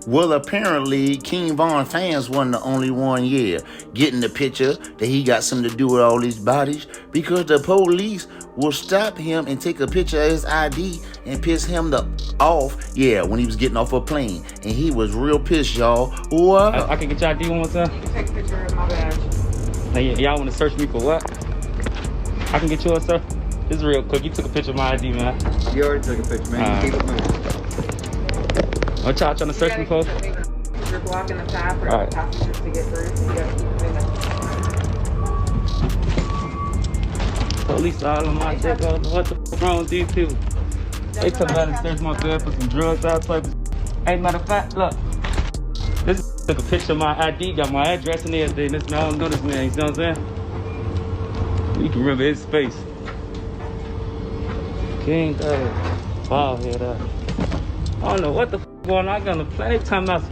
Well, apparently, King Von fans wasn't the only one, yeah, getting the picture that he got something to do with all these bodies, because the police will stop him and take a picture of his ID and piss him off, yeah, when he was getting off a plane. And he was real pissed, y'all. I can get your ID one more time? Take a picture of my badge. Now, y'all want to search me for what? I can get yours, sir? This is real quick. You took a picture of my ID, man. You already took a picture, man. Keep it moving. What y'all trying to search me for? You're blocking the path for right. passengers to get through, so you gotta keep it moving. Police all on my dick. What the f wrong with these people? They took me out and searched my bed, put some drugs out, type of. Hey, matter of fact, look. This took a picture of my ID, got my address and everything. This man, I don't know this man, you see what I'm saying? You can remember his face. King, ball head up. I don't know what the f going on. I got on the planet time out.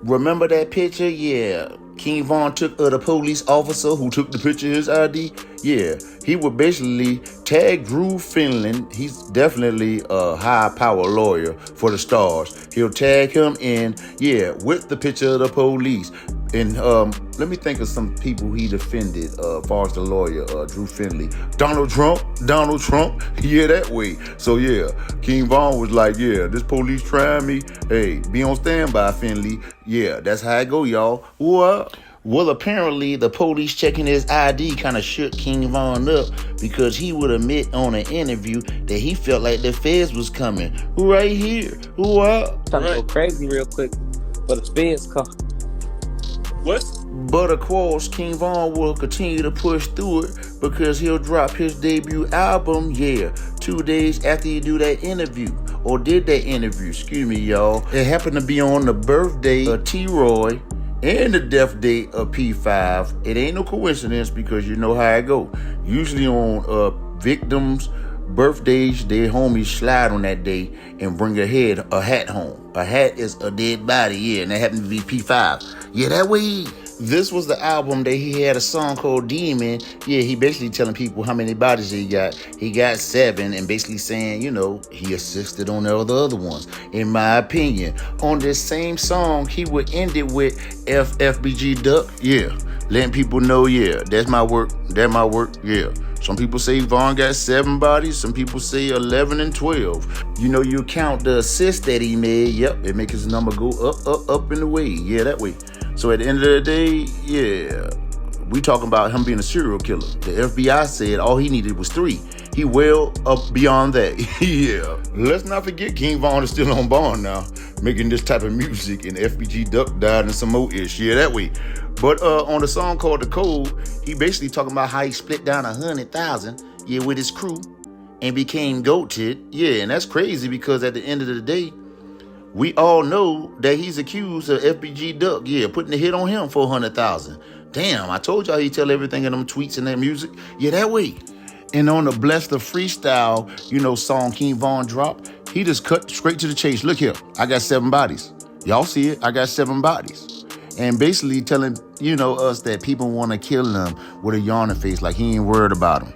Remember that picture? Yeah. King Von took the police officer who took the picture of his ID. Yeah. He would basically tag Drew Finland. He's definitely a high power lawyer for the stars. He'll tag him in, yeah, with the picture of the police. And let me think of some people he defended as far as the lawyer, Drew Finley. Donald Trump, yeah, that way. So yeah, King Von was like, yeah, this police trying me. Hey, be on standby, Finley. Yeah, that's how it go, y'all. What? Well, apparently the police checking his ID kind of shook King Von up because he would admit on an interview that he felt like the feds was coming right here. What? Trying to go crazy real quick, but the feds come. What? But of course, King Von will continue to push through it because he'll drop his debut album, yeah, 2 days after he do that interview. Or did that interview, excuse me, y'all. It happened to be on the birthday of T-Roy and the death date of P5. It ain't no coincidence because you know how it go. Usually on victims' birthdays, their homies slide on that day and bring a hat home. A hat is a dead body, yeah, and that happened to be P5. Yeah, that way. This was the album that he had a song called Demon. Yeah, he basically telling people how many bodies he got. He got 7 and basically saying, you know, he assisted on all the other ones. In my opinion, on this same song, he would end it with FBG Duck. Yeah, letting people know, yeah, that's my work. That's my work. Yeah. Some people say Vaughn got 7 bodies. Some people say 11 and 12. You know, you count the assists that he made. Yep, it makes his number go up in the way. Yeah, that way. So at the end of the day, yeah, we talking about him being a serial killer. The FBI said all he needed was 3. He well up beyond that. Yeah. Let's not forget King Von is still on bond now, making this type of music, and FBG Duck died and some more ish. Yeah, that way. But on the song called The Code, he basically talking about how he split down 100,000, yeah, with his crew and became goated. Yeah, and that's crazy because at the end of the day, we all know that he's accused of FBG Duck, yeah, putting the hit on him for 100,000. Damn, I told y'all he tell everything in them tweets and that music. Yeah, that way. And on the Bless the Freestyle, you know, song King Von dropped, he just cut straight to the chase. Look here, I got 7 bodies. Y'all see it? I got 7 bodies. And basically telling, you know, us that people want to kill him with a yawning face, like he ain't worried about him.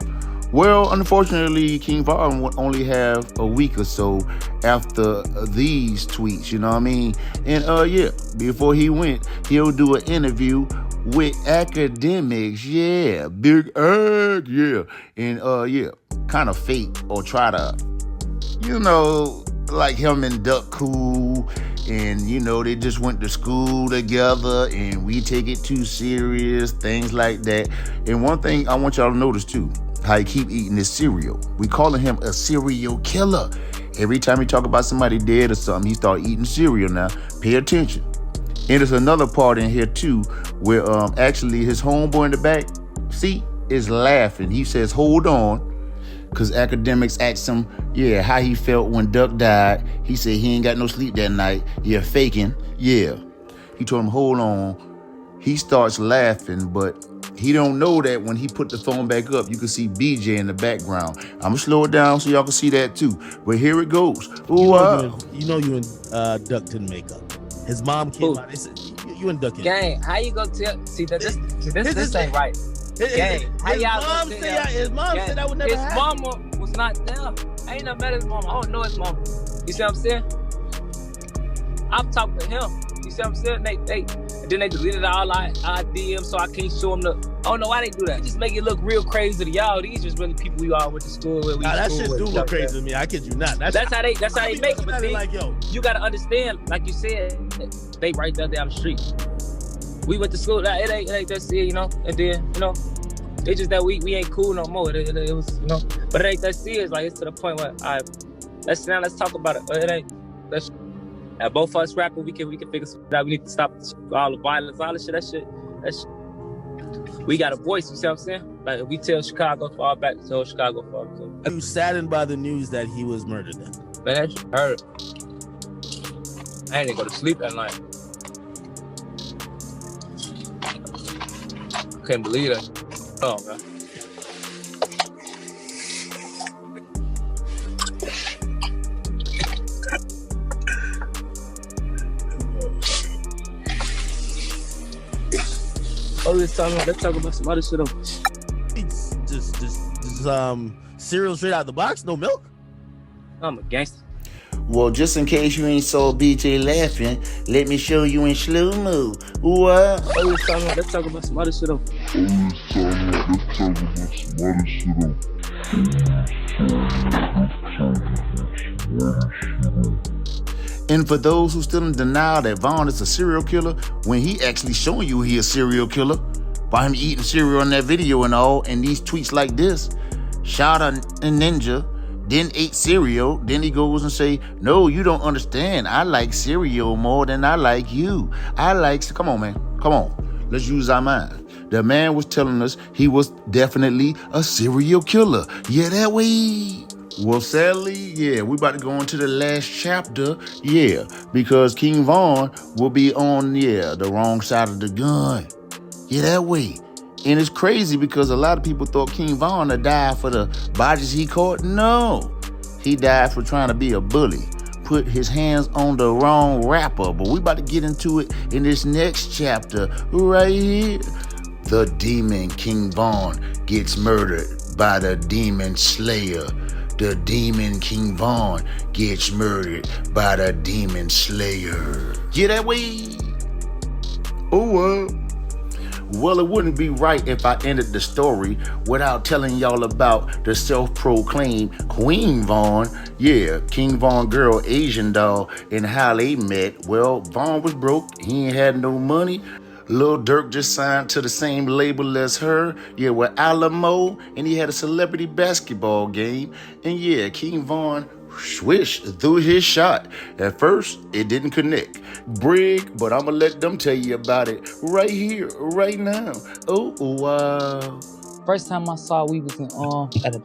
Well, unfortunately, King Von would only have a week or so after these tweets, you know what I mean? And yeah, before he went, he'll do an interview with academics, yeah, Big Egg, yeah. And yeah, kind of fake or try to, you know, like him and Duck cool. And, you know, they just went to school together and we take it too serious, things like that. And one thing I want y'all to notice, too, how he keep eating this cereal. We calling him a serial killer. Every time he talk about somebody dead or something, he start eating cereal now. Pay attention. And there's another part in here, too, where actually his homeboy in the back seat is laughing. He says, hold on. Because academics asked him, yeah, how he felt when Duck died. He said he ain't got no sleep that night. Yeah, faking. Yeah. He told him, hold on. He starts laughing, but he don't know that when he put the phone back up, you can see BJ in the background. I'm going to slow it down so y'all can see that too. But here it goes. Ooh, you know you and Duck didn't make up. His mom came out. They said, you and Duck. Gang, how you gonna tell? See, this ain't right. Gang, how y'all gonna tell? His mom said that would never happen. His mama was not there. I ain't never met his mama. I don't know his mama. You see what I'm saying? I've talked to him. You see what I'm saying? Then they deleted all our DMs, so I can't show them the. I don't know why they do that. They just make it look real crazy to y'all. These just really people we all went to school with. That shit do look crazy to me. I kid you not. That's how they make it. But see, like, yo, you gotta understand, like you said, they right there down the street. We went to school. It ain't that serious, you know. And then, you know, it's just that we ain't cool no more. It was, you know, but it ain't that serious. Like, it's to the point where let's talk about it. It ain't. That's both of us rapping. We can figure something out. We need to stop all the violence, all this shit. That shit. We got a voice. You see what I'm saying? Like, if we tell Chicago far back, tell Chicago far back. Are you saddened by the news that he was murdered then? Man, that shit hurt. I ain't even go to sleep that night. Couldn't believe that. Oh, man. Oh, let's talk about some other shit. Just cereal straight out the box, no milk? I'm a gangster. Well, just in case you ain't saw BJ laughing, let me show you in slow-mo. What? Oh, let's talk about some other shit. And for those who still in denial that Vaughn is a serial killer, when he actually showing you he a serial killer, by him eating cereal in that video and all, and these tweets like this, shot a ninja, then ate cereal, then he goes and say, no, you don't understand. I like cereal more than I like you. Come on, man. Come on. Let's use our mind. The man was telling us he was definitely a serial killer. Yeah, that way. Well, sadly, yeah, we about to go into the last chapter, yeah, because King Von will be on, the wrong side of the gun. Yeah, that way. And it's crazy because a lot of people thought King Von had died for the bodies he caught. No, he died for trying to be a bully, put his hands on the wrong rapper. But we about to get into it in this next chapter right here. The demon King Von gets murdered by the demon slayer. The demon King Von gets murdered by the demon slayer. Get that way? Oh, well, it wouldn't be right if I ended the story without telling y'all about the self-proclaimed Queen Von. Yeah, King Von girl, Asian doll, and how they met. Well, Von was broke. He ain't had no money. Lil Durk just signed to the same label as her, yeah, with Alamo, and he had a celebrity basketball game. And yeah, King Von swish threw his shot. At first, it didn't connect. Brig, but I'ma let them tell you about it right here, right now. Oh, wow. First time I saw we was in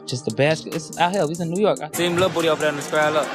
just a basket. It's out here. We was in New York. I seen little booty over there in the sky. Look.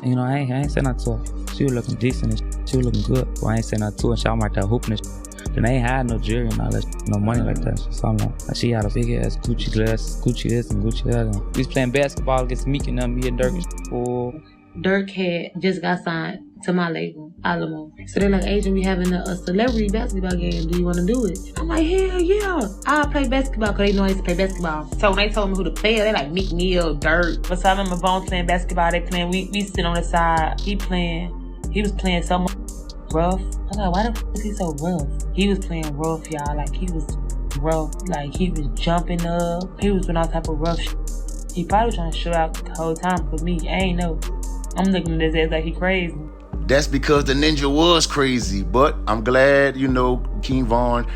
You know, I ain't saying nothing to her. She was looking decent and she was looking good. Well, I ain't saying nothing to her. She was right there hooping and then they ain't had no jewelry and all that no money like that. So I'm like, she had a big ass Gucci glass, Gucci this and Gucci that. And we was playing basketball against Meek and them, me and Durk. Dirk had just got signed to my label, Alamo. So they're like, Agent, we having a celebrity basketball game. Do you want to do it? I'm like, hell yeah. I'll play basketball because they know I used to play basketball. So when they told me who to play, they like Meek Mill, Dirk. But so I remember Von playing basketball. They playing, we sitting on the side. He was playing so much rough. I'm like, why the f is he so rough? He was playing rough, y'all. Like, he was rough. Like, he was jumping up. He was doing all type of rough shit. He probably was trying to show out the whole time for me. I ain't know. I'm looking at his ass like he crazy. That's because the ninja was crazy, but I'm glad, King Von,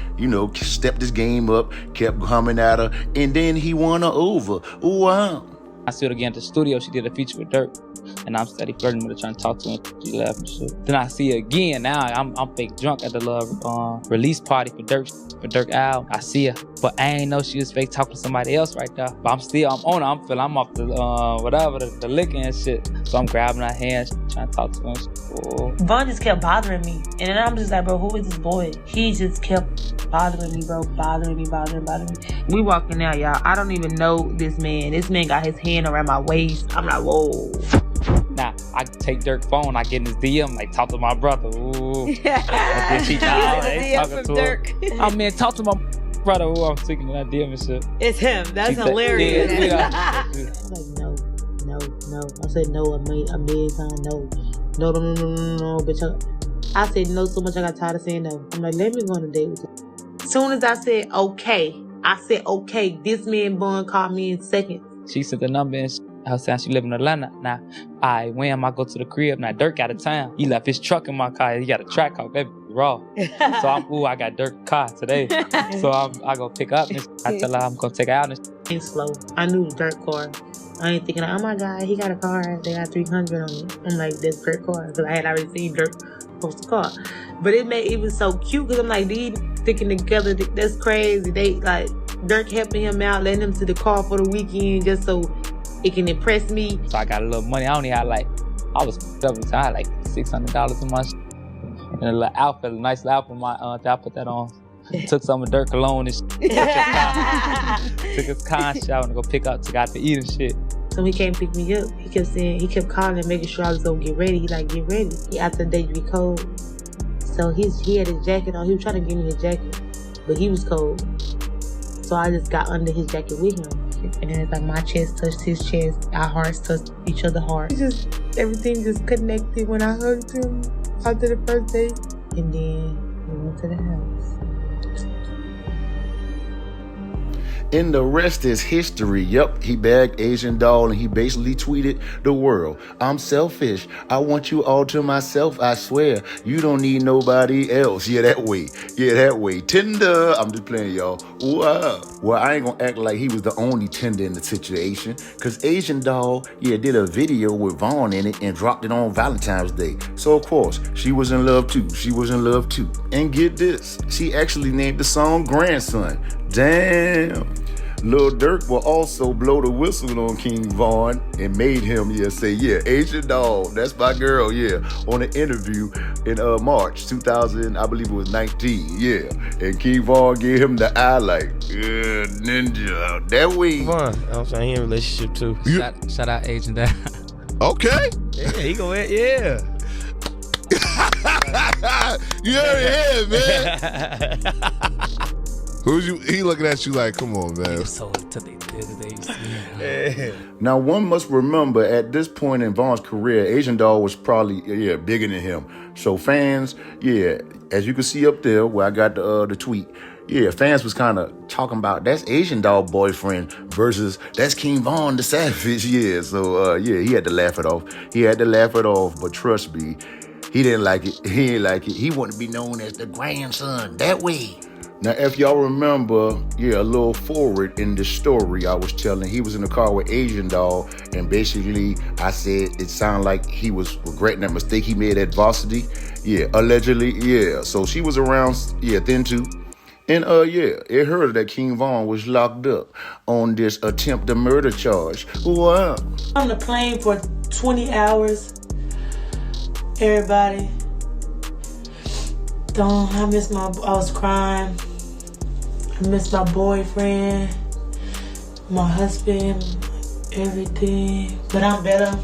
stepped his game up, kept humming at her, and then he won her over. Wow. I see her again at the studio. She did a feature with Durk, and I'm steady flirting with her, trying to talk to her. She laughed and shit. Then I see her again. Now I'm fake drunk at the release party for Durk album. I see her, but I ain't know she was fake talking to somebody else right there. But I'm on her. I'm off the the licking and shit. So I'm grabbing her hands, trying to talk to her. Von just kept bothering me, and then I'm just like, bro, who is this boy? He just kept bothering me, bro, bothering me. We walking out, y'all. I don't even know this man. This man got his hand around my waist. I'm like, whoa. Now, I take Durk's phone, I get in his DM, like, talk to my brother. Ooh. Yeah. She talking to Dirk. I mean, talk to my brother. Ooh, I'm speaking in that DM and shit. It's him. That's hilarious. Yeah. I'm like, no. I said, no, I'm dead time, no. No, bitch. I said no so much I got tired of saying no. I'm like, let me go on a date with you. As soon as I said, okay, this man Bun called me in seconds. She sent the number and I was saying she live in Atlanta. Now, when I go to the crib, now Durk out of town. He left his truck in my car. He got a track out, baby, raw. So I got Durk's car today. So I go pick up and I tell her I'm gonna take her out. Ain't slow. I knew it was Durk's car. I ain't thinking, oh my God, he got a car. They got 300 on it. I'm like, that's Durk's car. Because I had already seen Durk post the car. But it was so cute because I'm like, these sticking together, that's crazy. They like, Durk helping him out, letting him to the car for the weekend just so it can impress me. So I got a little money. I only had I was up with time. I had like $600 in my and a little outfit, a nice little outfit. I put that on. Took some of Durk cologne and shit. Took his con shower and go pick up, took out to eat and shit. So he came pick me up. He kept calling, making sure I was gonna get ready. He like, get ready. After the day be cold. So he had his jacket on. He was trying to give me his jacket, but he was cold. So I just got under his jacket with him. And then it's like my chest touched his chest. Our hearts touched each other's hearts. Everything just connected when I hugged him after the first date. And then we went to the house. And the rest is history. Yup, he bagged Asian Doll and he basically tweeted the world. I'm selfish. I want you all to myself, I swear. You don't need nobody else. Yeah, that way. Tinder. I'm just playing, y'all. Wow. Well, I ain't gonna act like he was the only Tinder in the situation. Cause Asian Doll, did a video with Von in it and dropped it on Valentine's Day. So of course, she was in love too. And get this, she actually named the song Grandson. Damn. Lil Durk will also blow the whistle on King Von and made him say, Asian Doll, that's my girl, on an interview in March 2000, I believe it was 19, And King Von gave him the eye like, ninja, that way. Von, I'm saying he in a relationship too. Shout out Asian Doll. Okay. Yeah, he go ahead. Yeah. You heard it, man. Who's you? He looking at you like, come on, man. Now, one must remember at this point in Von's career, Asian Doll was probably, bigger than him. So fans, as you can see up there where I got the tweet, fans was kind of talking about that's Asian Doll boyfriend versus that's King Von the Savage. So he had to laugh it off. But trust me, he didn't like it. He ain't like it. He wanted to be known as the grandson that way. Now, if y'all remember, a little forward in the story I was telling, he was in the car with Asian Doll, and basically I said it sounded like he was regretting that mistake he made at Varsity. Allegedly, So she was around, then too. And it heard that King Von was locked up on this attempted murder charge. Wow. On the plane for 20 hours. Everybody. I was crying. I miss my boyfriend, my husband, everything. But I'm better.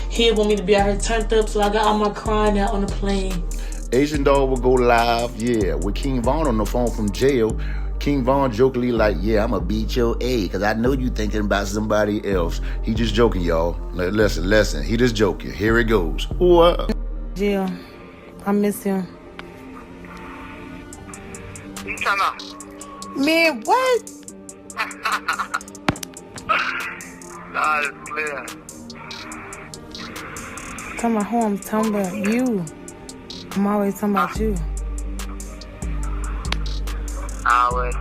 He didn't want me to be out here turned up, so I got all my crying out on the plane. Asian Doll will go live, with King Von on the phone from jail. King Von jokingly like, I'ma beat your A, because I know you thinking about somebody else. He just joking, y'all. Listen, he just joking. Here it goes. What? Jill, I miss him. You talking about? Man, what? Nah, it's clear. Talking about who I'm talking about? You. I'm always talking about you. Always.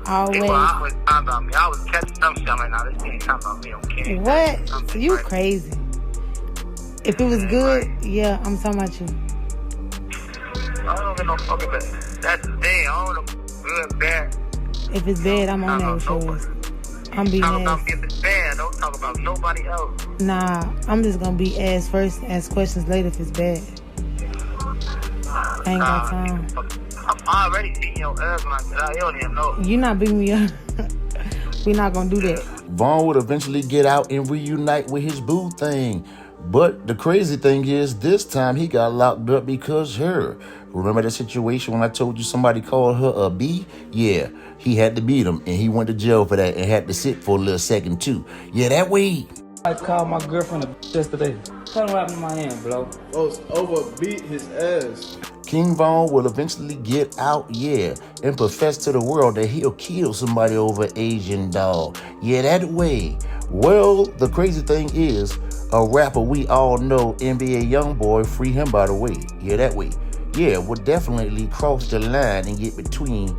Always. People always talking about me. I was catching some shit. I'm like, nah, this ain't talking about me. Okay. What? You crazy. If it was good, I'm talking about you. I don't get no fucking bad. That's the thing. I don't know good, bad. If it's bad, I'm on there with yours. I'm being Talk about ass. if it's bad. Don't talk about nobody else. Nah, I'm just gonna be ass first, ask questions later if it's bad. I ain't got time. I'm already beating your ass when I get out. You don't even know. You not beating me up. We not gonna do that. Von would eventually get out and reunite with his boo thing. But the crazy thing is, this time he got locked up because her. Remember that situation when I told you somebody called her a B? He had to beat him, and he went to jail for that and had to sit for a little second too. That way. I called my girlfriend a bitch yesterday. Tell her what happened to my hand, bro. Beat his ass. King Von will eventually get out, and profess to the world that he'll kill somebody over Asian Doll. That way. Well, the crazy thing is, a rapper we all know, NBA Youngboy, free him by the way. That way. Would definitely cross the line and get between,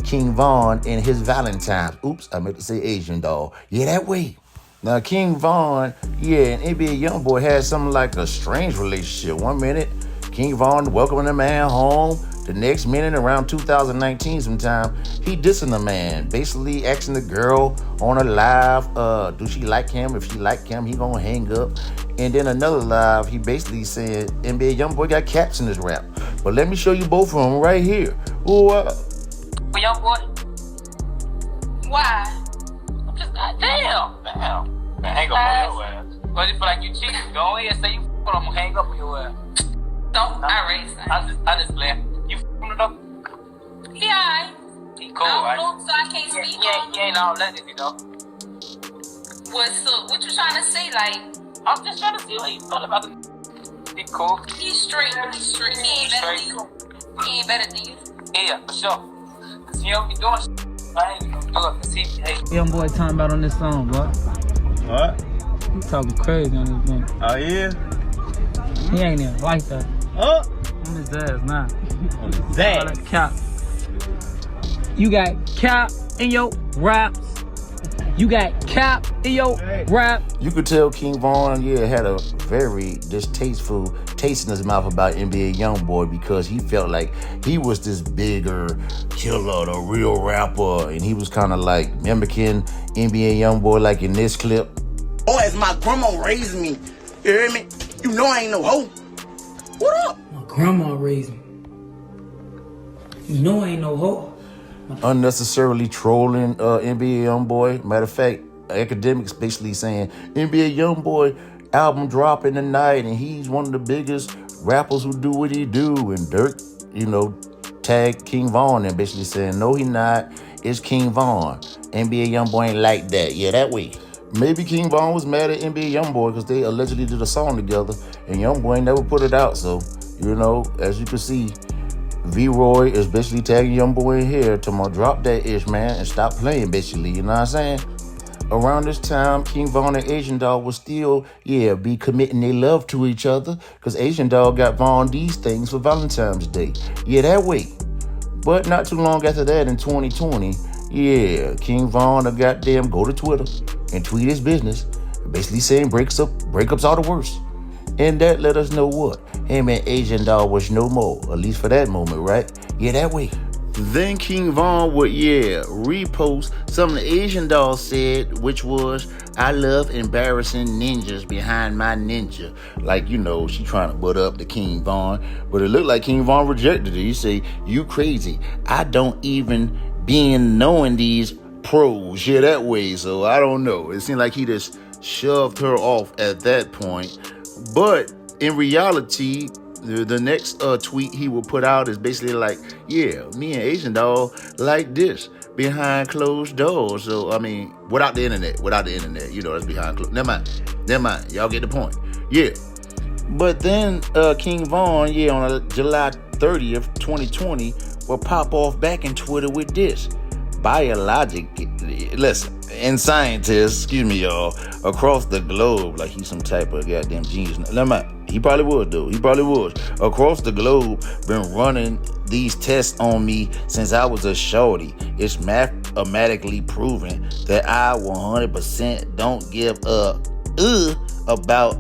King Von and his Valentine's. Oops, I meant to say Asian Doll. That way. Now, King Von, and NBA Youngboy had something like a strange relationship. 1 minute, King Von welcoming the man home. The next minute, around 2019 sometime, he dissing the man, basically asking the girl on a live, do she like him? If she like him, he gonna hang up. And then another live, he basically said, NBA Youngboy got caps in his rap. But let me show you both of them right here. Youngboy? Why? I'm just, damn. Man, hang up on your ass. But if you feel like you cheating, go ahead and say you f***ing, I'm gonna hang up on your ass. Don't, I already said. I just laugh. You f***ing it up? He alright. He cool, right? So I can't speak. You ain't all that, you know. What you trying to say? Like, I'm just trying to see how you feel about the. He cool. He's straight. He ain't better than you. He ain't better than you. Yeah, for sure. Cause you don't be doing shit. I ain't gonna do it. Cause he, Young boy talking about on this song, bro. What? He talking crazy on this one. Oh, yeah? He ain't even like that. Oh! On his ass, nah. On his ass? All that cap. You got cap in your raps. You got cap in your rap. You could tell King Von, had a very distasteful taste in his mouth about NBA Youngboy because he felt like he was this bigger killer, the real rapper, and he was kind of like mimicking NBA Youngboy like in this clip. Oh, as my grandma raised me, you hear me? You know I ain't no hoe. What up? My grandma raised me. You know I ain't no hoe. Unnecessarily trolling NBA Youngboy. Matter of fact, academics basically saying NBA YoungBoy album dropping tonight, and he's one of the biggest rappers who do what he do. And Dirk, tagged King Von and basically saying, no, he not. It's King Von. NBA YoungBoy ain't like that. Yeah, that way. Maybe King Von was mad at NBA YoungBoy because they allegedly did a song together, and YoungBoy never put it out. So, as you can see, V-Roy is basically tagging YoungBoy in here to drop that ish, man, and stop playing, basically. You know what I'm saying? Around this time, King Von and Asian Dog will still, be committing their love to each other, because Asian Dog got Von these things for Valentine's Day. Yeah, that way. But not too long after that, in 2020, King Von goddamn go to Twitter and tweet his business, basically saying breakups are the worst. And that let us know what? Him and Asian Dog was no more, at least for that moment, right? Yeah, that way. Then King Von would, repost something the Asian Dog said, which was, I love embarrassing ninjas behind my ninja. Like, she trying to butt up to King Von, but it looked like King Von rejected it. He say, you crazy. I don't even being knowing these pros. Yeah, that way. So I don't know. It seemed like he just shoved her off at that point. But in reality, the next tweet he will put out is basically like, me and Asian Dog like this behind closed doors. So, I mean, without the internet, that's behind closed. Never mind. Y'all get the point. Yeah. But then King Von, on July 30th, 2020, will pop off back in Twitter with this. Listen, and scientists, y'all, across the globe, like he's some type of goddamn genius. Never mind. He probably would, though. He probably would. Across the globe, been running these tests on me since I was a shorty. It's mathematically proven that I 100% don't give a about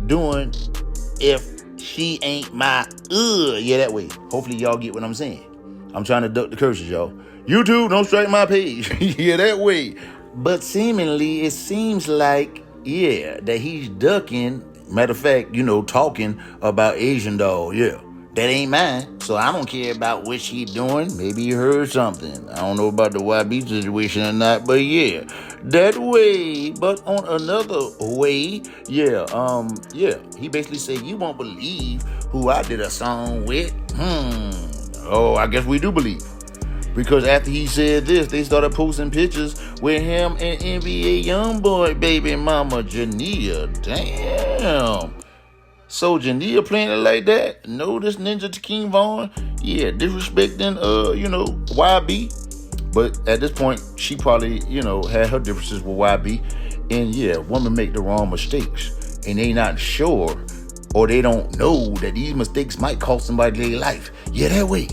doing if she ain't my that way. Hopefully y'all get what I'm saying. I'm trying to duck the curses, y'all. YouTube, don't strike my page. Yeah, that way. But seemingly, it seems like, that he's ducking. Matter of fact, talking about Asian Dog. Yeah, that ain't mine. So I don't care about what she doing. Maybe you heard something. I don't know about the YB situation or not, but that way. But on another way, he basically said, you won't believe who I did a song with. Oh, I guess we do believe. Because after he said this, they started posting pictures with him and NBA YoungBoy baby mama Jania. Damn. So Jania playing it like that? No, this ninja to King Von? Yeah, disrespecting, YB. But at this point, she probably, had her differences with YB. And women make the wrong mistakes. And they not sure, or they don't know that these mistakes might cost somebody their life. Yeah, that way.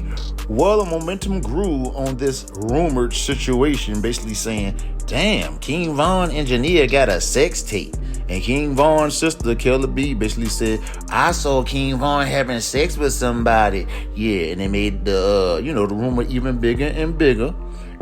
Well, the momentum grew on this rumored situation, basically saying, damn, King Von and Jania got a sex tape. And King Von's sister, Killer B, basically said, I saw King Von having sex with somebody. Yeah, and they made the, the rumor even bigger and bigger.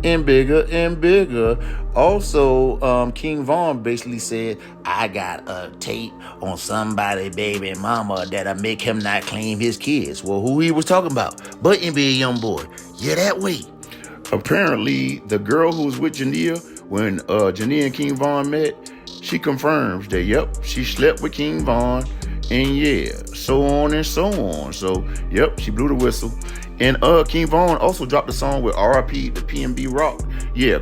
And bigger and bigger. Also, King Von basically said, I got a tape on somebody baby mama that'll make him not claim his kids. Well, who he was talking about? But NBA YoungBoy. Yeah, that way. Apparently, the girl who was with Jania, when Jania and King Von met, she confirms that, she slept with King Von. And so on and so on. So, she blew the whistle. And King Von also dropped a song with RIP, the PNB Rock,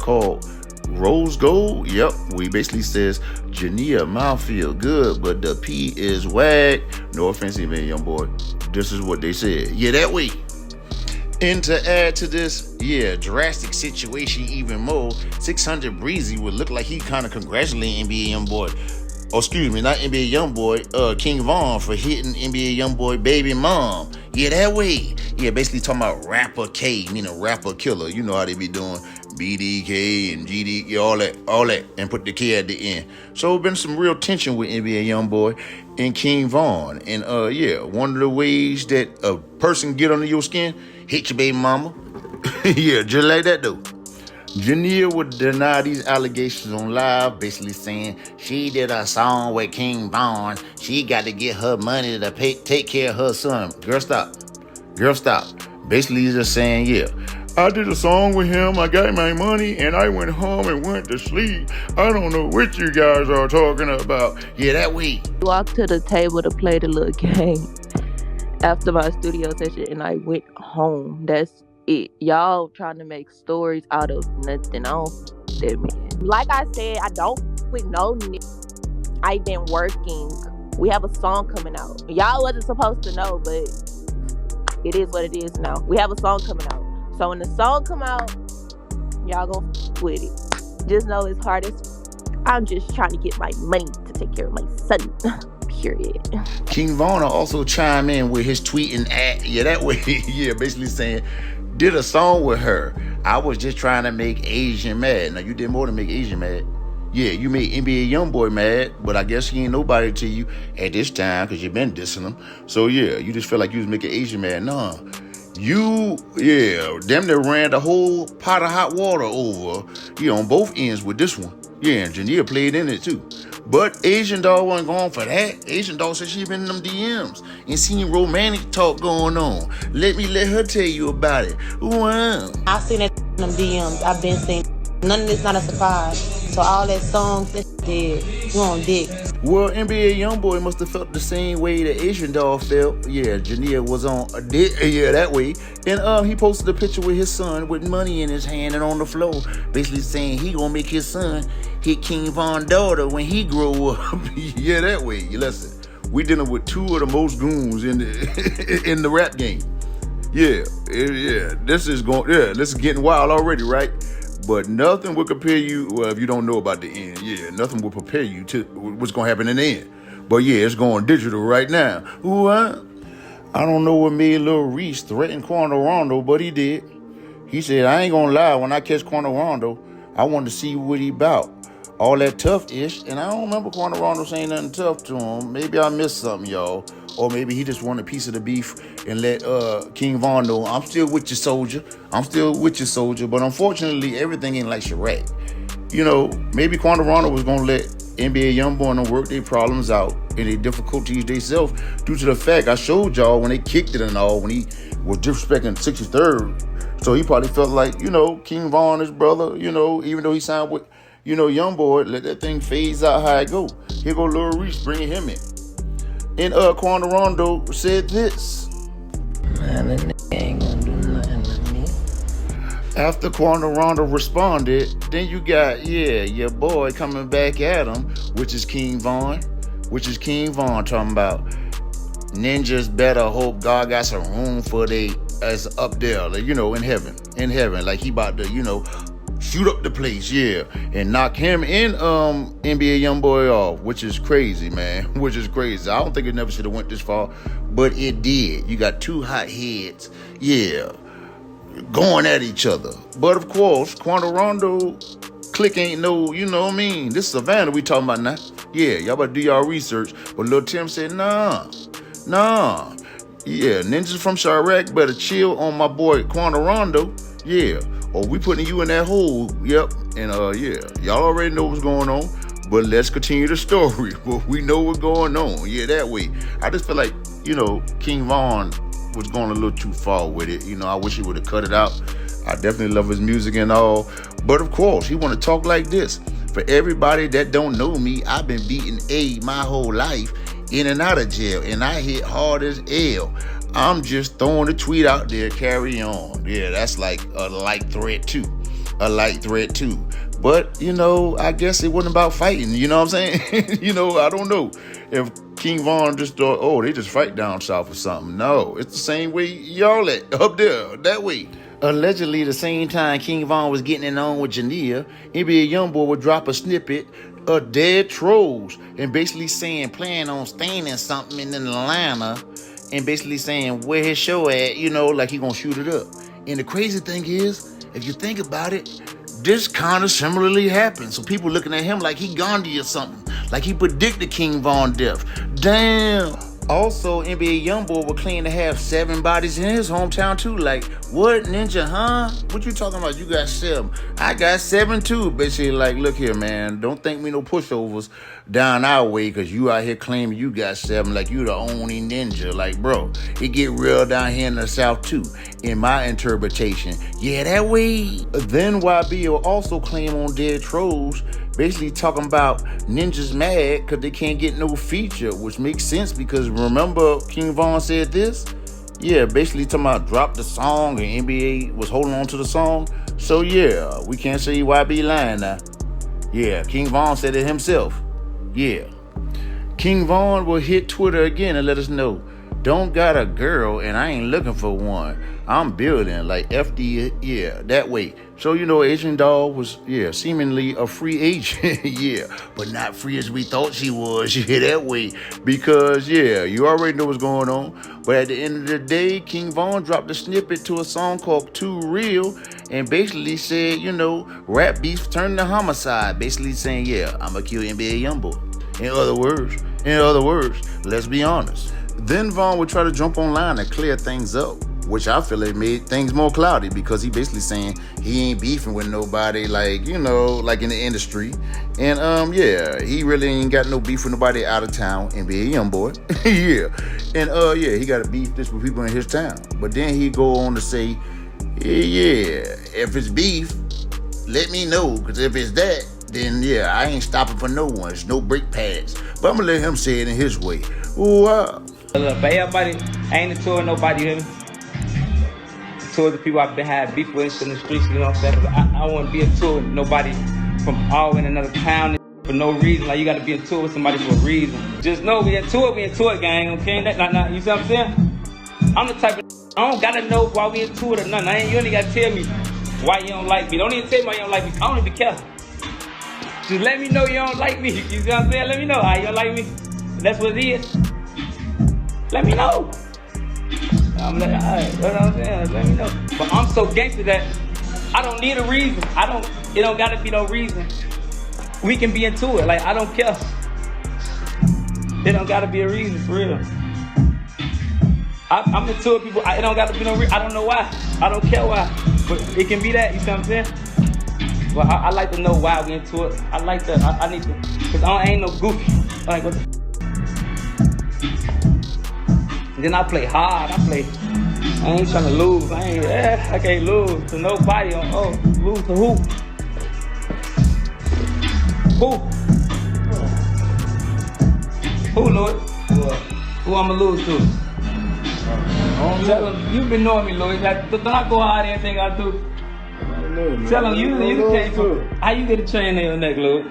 called Rose Gold. We basically says Jania mouth feel good, but the P is whack. No offense, man, young boy. This is what they said. Yeah, that way. And to add to this, drastic situation even more, 600 Breezy would look like he kind of congratulating NBA YoungBoy. Oh, excuse me, not NBA YoungBoy, King Von for hitting NBA YoungBoy baby mom. Yeah, that way. Yeah, basically talking about rapper K, meaning rapper killer. You know how they be doing BDK and GD, all that, and put the K at the end. So been some real tension with NBA YoungBoy and King Von. And one of the ways that a person get under your skin, hit your baby mama. Just like that though. Jania would deny these allegations on live, basically saying she did a song with King Von. She got to get her money to take care of her son. Girl, stop. Basically just saying, I did a song with him, I got my money, and I went home and went to sleep. I don't know what you guys are talking about. Yeah, that way. Walked to the table to play the little game after my studio session, and I went home. That's it. Y'all trying to make stories out of nothing. I don't that man. Like I said, I don't with no nigga. I've been working. We have a song coming out. Y'all wasn't supposed to know, but it is what it is now. We have a song coming out. So when the song come out, y'all gonna with it. Just know it's hard as I'm just trying to get my money to take care of my son. Period. King Von also chime in with his tweet and yeah, that way, yeah, basically saying, did a song with her. I was just trying to make Asian mad. Now you did more than make Asian mad. Yeah, you made NBA Youngboy mad, but I guess he ain't nobody to you at this time because you've been dissing him. So yeah, you just felt like you was making Asian mad. Nah. You, yeah, damn near ran the whole pot of hot water over, yeah, on both ends with this one. Yeah, and Jania played in it too. But Asian Doll wasn't going for that. Asian Doll said she been in them DMs and seen romantic talk going on. Let her tell you about it. Wow. I seen that in them DMs. I've been seeing none of this not a surprise. So all that songs, that's dead. You on dick. Well, NBA Youngboy must have felt the same way that Asian Doll felt. Yeah, Jania was on a dick, yeah, that way. And he posted a picture with his son with money in his hand and on the floor, basically saying he gonna make his son hit King Von's daughter when he grow up. Yeah, that way. Listen, we dealing with two of the most goons in the rap game. Yeah. This is getting wild already, right? But nothing will compare you, well, if you don't know about the end, yeah, nothing will prepare you to what's going to happen in the end. But yeah, it's going digital right now. Ooh, I don't know what made Lil Reese threaten Quando Rondo, but he did. He said, I ain't going to lie, when I catch Quando Rondo, I want to see what he about. All that tough-ish, and I don't remember Quando Rondo saying nothing tough to him. Maybe I missed something, y'all. Or maybe he just wanted a piece of the beef and let King Von know, I'm still with you, soldier. But unfortunately, everything ain't like Chiraq. You know, maybe Quando Rondo was going to let NBA Youngboy and work their problems out and their difficulties themselves due to the fact I showed y'all when they kicked it and all, when he was disrespecting 63rd. So he probably felt like, you know, King Von, his brother, you know, even though he signed with, you know, Youngboy, let that thing phase out how it go. Here go Lil Reese bringing him in. And Quando Rondo said this. Man, that nigga ain't gonna do nothing to me. After Quando Rondo responded, then you got, your boy coming back at him, which is King Von talking about ninjas better hope God got some room for they as up there, like, you know, in heaven, like he about to, you know, shoot up the place, yeah, and knock him and NBA Youngboy off, which is crazy, man. Which is crazy. I don't think it never should have went this far, but it did. You got two hot heads, yeah, going at each other. But of course, Quando Rondo clique ain't no, you know what I mean? This is Savannah we talking about now. Yeah, y'all better do y'all research. But Lil Tim said, nah. Yeah, ninjas from Chiraq better chill on my boy Quando Rondo. Yeah. Or we putting you in that hole. Yep. And y'all already know what's going on. But let's continue the story. But we know what's going on. Yeah, that way. I just feel like, you know, King Von was going a little too far with it. You know, I wish he would have cut it out. I definitely love his music and all. But of course, he want to talk like this. For everybody that don't know me, I've been beating A my whole life in and out of jail. And I hit hard as L. I'm just throwing the tweet out there, carry on. Yeah, that's like a light threat too. But, you know, I guess it wasn't about fighting, you know what I'm saying? You know, I don't know if King Von just thought, oh, they just fight down south or something. No, it's the same way y'all at, up there, that way. Allegedly, the same time King Von was getting it on with Jania, NBA Youngboy would drop a snippet of dead trolls and basically saying, plan on staying in something in Atlanta, and basically saying where his show at, you know, like he gonna shoot it up. And the crazy thing is, if you think about it, this kind of similarly happened. So people looking at him like he Gandhi or something, like he predicted King Von death. Damn. Also, NBA Youngboy would claim to have 7 bodies in his hometown too, like What, Ninja, huh? What you talking about? You got 7. I got 7 too. Basically, like, look here, man. Don't think me no pushovers down our way because you out here claiming you got 7 like you the only ninja. Like, bro, it get real down here in the South too, in my interpretation. Yeah, that way. Then YB will also claim on Dead Trolls, basically talking about ninjas mad because they can't get no feature, which makes sense because remember King Von said this? Yeah, basically talking about drop the song and NBA was holding on to the song. So yeah, we can't say YB lying now. Yeah, King Von said it himself. Yeah. King Von will hit Twitter again and let us know, don't got a girl and I ain't looking for one. I'm building like FD, yeah, that way. So, you know, Asian Doll was, yeah, seemingly a free agent, yeah, but not free as we thought she was, yeah, that way. Because, yeah, you already know what's going on. But at the end of the day, King Von dropped a snippet to a song called Too Real and basically said, you know, rap beef turned to homicide. Basically saying, yeah, I'm going to kill NBA Youngboy. In other words, let's be honest. Then Von would try to jump online and clear things up, which I feel it made things more cloudy because he basically saying he ain't beefing with nobody, like, you know, like in the industry. And yeah, he really ain't got no beef with nobody out of town, NBA Youngboy. Yeah. And yeah, he got to beef this with people in his town. But then he go on to say, yeah, if it's beef, let me know, because if it's that, then yeah, I ain't stopping for no one. It's no brake pads. But I'm gonna let him say it in his way. Ooh, wow. Look, but everybody, I ain't a tour nobody, you hear me? Tour the people I've been had beef with in the streets, you know what I'm saying? I wouldn't be a tour with nobody from all in another town for no reason. Like, you gotta be a tour with somebody for a reason. Just know we in tour gang, okay? You see what I'm saying? I'm the type of, I don't gotta know why we in tour or nothing. You only gotta tell me why you don't like me. Don't even tell me why you don't like me. I don't even care. Just let me know you don't like me. You see what I'm saying? Let me know how you don't like me. That's what it is. Let me know. I'm like, alright, you know what I'm saying? Let me know. But I'm so gangster that I don't need a reason. It don't gotta be no reason. We can be into it. Like, I don't care. It don't gotta be a reason, for real. I'm into it, people. It don't gotta be no reason. I don't know why. I don't care why. But it can be that, you see what I'm saying? But I like to know why we into it. I like that. I need to, because I ain't no goofy. Like, what the then I play hard. I ain't trying to lose. I can't lose to nobody. Lose to who? Who, Lloyd? Who I'ma lose to? Tell him, you been knowing me, Lloyd. Don't I go hard in anything I do? Tell him, you came from, how you get a chain in your neck, Lloyd?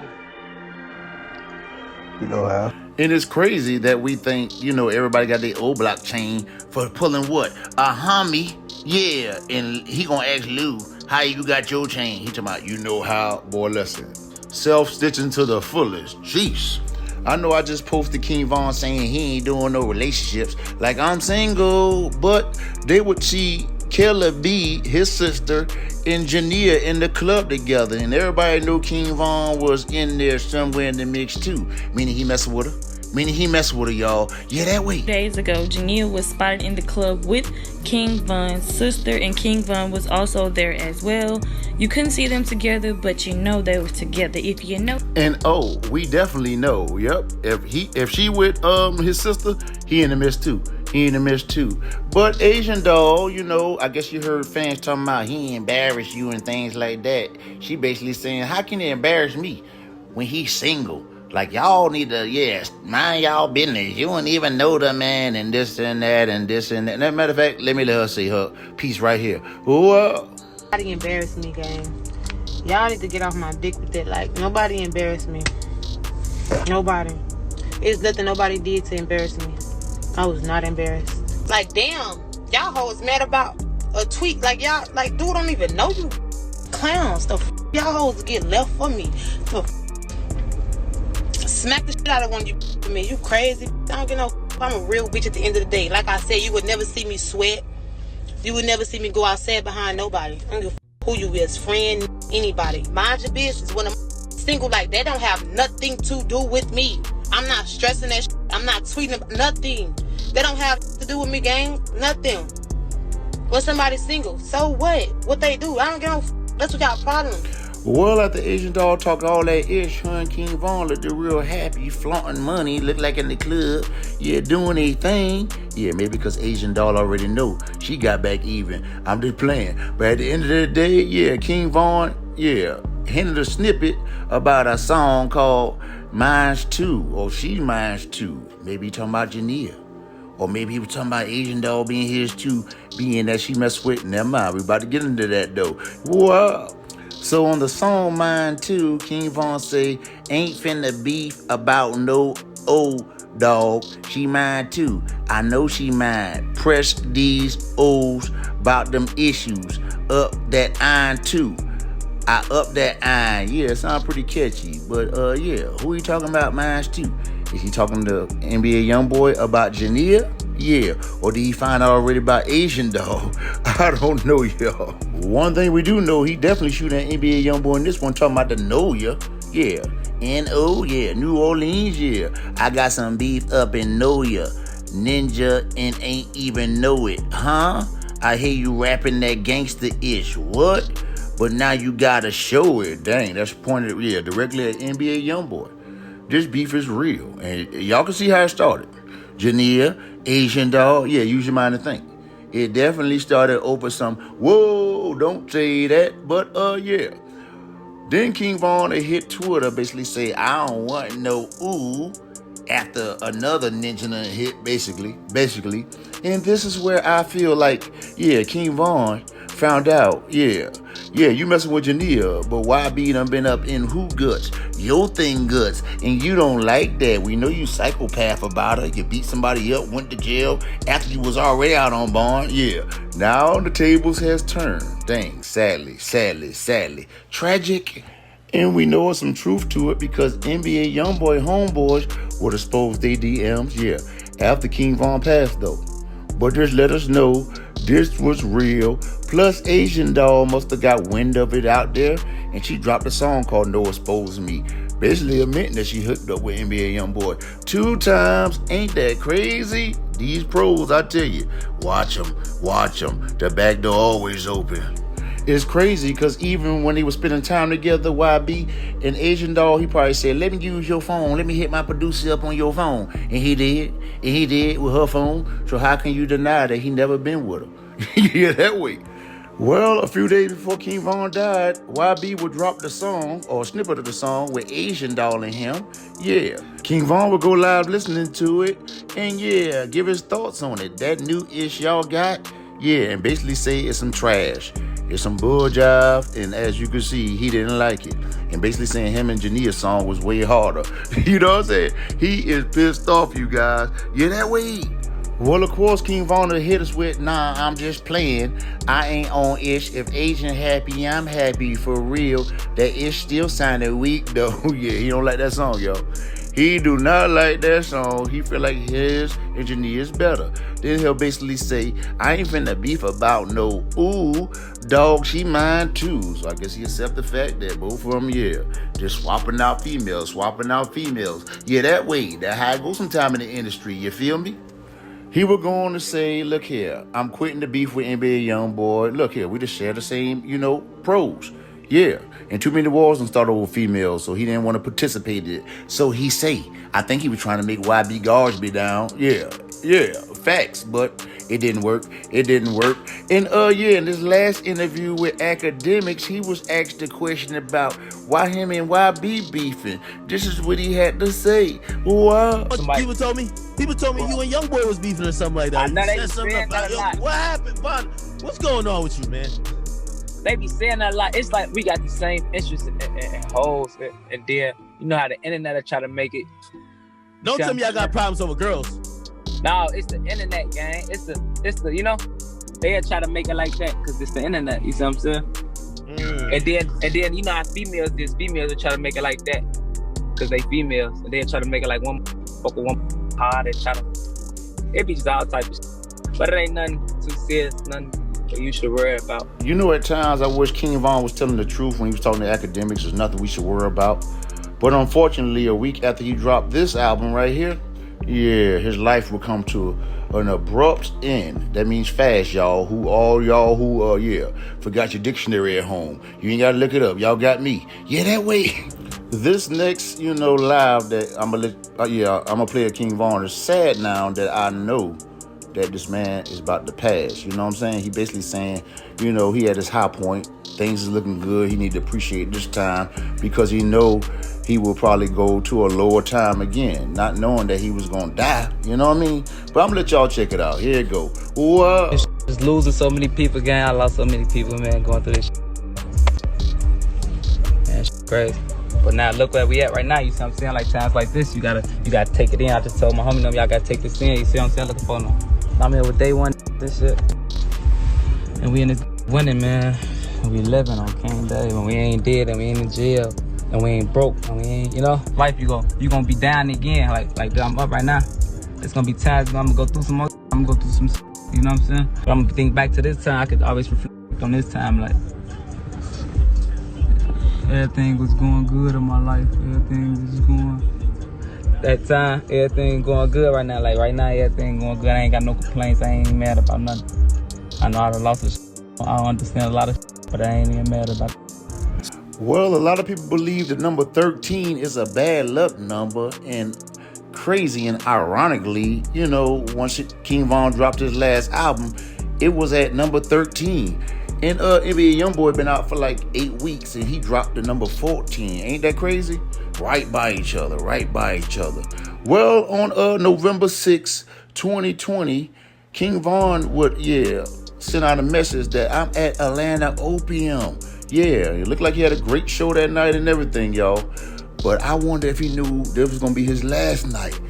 You know how. And it's crazy that we think, you know, everybody got their Oblock chain for pulling what? A homie. Yeah. And he gonna ask Lou, how you got your chain? He talking about, you know how? Boy, listen. Self-stitching to the fullest. Jeez. I know I just posted King Von saying he ain't doing no relationships. Like, I'm single. But they would see Killer B, his sister, and Jania in the club together. And everybody knew King Von was in there somewhere in the mix too. Meaning he messing with her, y'all. Yeah, that way. Days ago, Jania was spotted in the club with King Von's sister, and King Von was also there as well. You couldn't see them together, but you know they were together if you know. And oh, we definitely know. Yep. If she with his sister, he in the mix too. But Asian Doll, you know, I guess you heard fans talking about he embarrassed you and things like that. She basically saying, how can he embarrass me when he's single? Like, y'all need to, mind y'all business. You don't even know the man and this and that and this and that. And matter of fact, let me let her say her piece right here. Nobody embarrassed me, gang. Y'all need to get off my dick with that. Like, nobody embarrassed me. Nobody. It's nothing nobody did to embarrass me. I was not embarrassed. Like, damn, y'all hoes mad about a tweet. Like, y'all, like, dude don't even know you clowns. The y'all hoes get left for me. Smack the shit out of one of you for me. You crazy. I don't get no. I'm a real bitch at the end of the day. Like I said, you would never see me sweat. You would never see me go outside behind nobody. I don't give a who you is, friend, anybody. Mind your business. When I'm single, like, that don't have nothing to do with me. I'm not stressing that shit. I'm not tweeting about nothing. They don't have to do with me, gang. Nothing. Well, somebody's single. So what? What they do? I don't give a f. That's what y'all problem. Well, after Asian Doll talk all that ish, her and King Von looked real happy, flaunting money, looked like in the club, yeah, doing a thing. Yeah, maybe because Asian Doll already know she got back even. I'm just playing. But at the end of the day, yeah, King Von, yeah, hinted a snippet about a song called Mine's Too, or She Mine's Too. Maybe he talking about Jania. Or maybe he was talking about Asian Doll being his too, being that she messed with. Never mind, we about to get into that though. Wow. So on the song Mine Too, King Von say, ain't finna beef about no old dog. She mine too. I know she mine. Press these O's about them issues. Up that iron too. I up that iron. Yeah, it sounds pretty catchy. But yeah, who he talking about Mines too? Is he talking to NBA Youngboy about Jania? Yeah. Or did he find out already about Asian Doll? I don't know, y'all. One thing we do know, he definitely shooting at NBA Youngboy in this one, talking about the Know Ya. Yeah. N-O, yeah. New Orleans, yeah. I got some beef up in Know Ya. Ninja and ain't even know it. Huh? I hear you rapping that gangster-ish. What? But now you gotta show it. Dang, that's pointed, yeah, directly at NBA Youngboy. This beef is real, and y'all can see how it started. Jania, Asian Doll, yeah, use your mind to think. It definitely started over some, whoa, don't say that, but yeah. Then King Von hit Twitter, basically say, I don't want no ooh, after another ninja hit, basically. And this is where I feel like, yeah, King Von found out, yeah, you messing with Jania, but YB done been up in who guts? Your thing guts, and you don't like that. We know you psychopath about her. You beat somebody up, went to jail after you was already out on bond. Yeah, now the tables has turned. Dang, sadly. Tragic. And we know some truth to it because NBA Youngboy homeboys would expose their DMs, yeah, after King Von passed though. But just let us know this was real. Plus, Asian Doll must have got wind of it out there, and she dropped a song called No Expose Me, basically admitting that she hooked up with NBA Youngboy 2 times. Ain't that crazy? These pros, I tell you, watch them. The back door always open. It's crazy because even when they were spending time together, YB and Asian Doll, he probably said, let me use your phone. Let me hit my producer up on your phone. And he did. And he did with her phone. So how can you deny that he never been with her? Yeah, that way. Well, a few days before King Von died, YB would drop the song, or a snippet of the song, with Asian Doll and him. Yeah. King Von would go live listening to it, and yeah, give his thoughts on it. That new ish y'all got, yeah, and basically say it's some trash. It's some bull jive, and as you can see, he didn't like it. And basically saying him and Jania's song was way harder. You know what I'm saying? He is pissed off, you guys. Yeah, that way. Well, of course, King Von hit us with, nah, I'm just playing. I ain't on ish. If Asian happy, I'm happy for real. That ish still sounded weak, though. Yeah, he don't like that song, yo. He do not like that song. He feel like his engineer is better. Then he'll basically say, I ain't finna beef about no ooh, dog, she mine too. So I guess he accept the fact that both of them, yeah, just swapping out females. Yeah, that way. That how it goes sometime in the industry, you feel me? He would go on to say, look here, I'm quitting the beef with NBA Youngboy. Look here, we just share the same, pros. Yeah, and too many wars and started with females, so he didn't want to participate in it. So he say, I think he was trying to make YB guards be down. Yeah, facts, but it didn't work. And in this last interview with Academics, he was asked the question about why him and YB beefing. This is what he had to say. Wow. People told me you and Youngboy was beefing or something like that. You said something about, what happened, Bond? What's going on with you, man? They be saying that a lot. It's like we got the same interests in hoes, and then you know how the internet will try to make it. Don't tell me I got problems over girls. No, it's the internet, gang. It's the they'll try to make it like that because it's the internet. You see what I'm saying? And then you know how females will try to make it like that because they females, and they'll try to make it like one hard. They try to. It be just all type of shit. But it ain't nothing too serious, nothing you should worry about. At times I wish King Von was telling the truth when he was talking to Academics. There's nothing we should worry about. But unfortunately, a week after he dropped this album right here, yeah, his life will come to an abrupt end. That means fast, y'all. All y'all who forgot your dictionary at home. You ain't gotta look it up. Y'all got me. Yeah, that way. This next, live that I'm gonna play a King Von is sad now that I know that this man is about to pass. You know what I'm saying? He basically saying, he had his high point. Things is looking good. He need to appreciate this time because he know he will probably go to a lower time again, not knowing that he was gonna die. You know what I mean? But I'm gonna let y'all check it out. Here it go. What? Just losing so many people, gang. I lost so many people, man, going through this shit. Man, shit crazy. But now look where we at right now. You see what I'm saying? Like times like this, you gotta take it in. I just told my homie them, y'all gotta take this in. You see what I'm saying? Looking for them. I'm here with day one, this shit. And we in this winning, man. And we living on King Day. When we ain't dead and we ain't in jail. And we ain't broke. And we ain't, life you gonna be down again. Like I'm up right now. It's gonna be times I'm gonna go through some more. I'm gonna go through some, you know what I'm saying? But I'm gonna think back to this time. I could always reflect on this time, like, everything was going good in my life. Everything was going. That time, everything going good right now. Like right now, everything going good. I ain't got no complaints. I ain't mad about nothing. I know I done lost I don't understand a lot of but I ain't even mad about it. Well, a lot of people believe that number 13 is a bad luck number, and crazy and ironically, once King Von dropped his last album, it was at number 13. And NBA Youngboy been out for like 8 weeks and he dropped the number 14. Ain't that crazy? Right by each other. Well, on November 6, 2020, King Von would, send out a message that I'm at Atlanta Opium. Yeah, it looked like he had a great show that night and everything, y'all. But I wonder if he knew this was going to be his last night.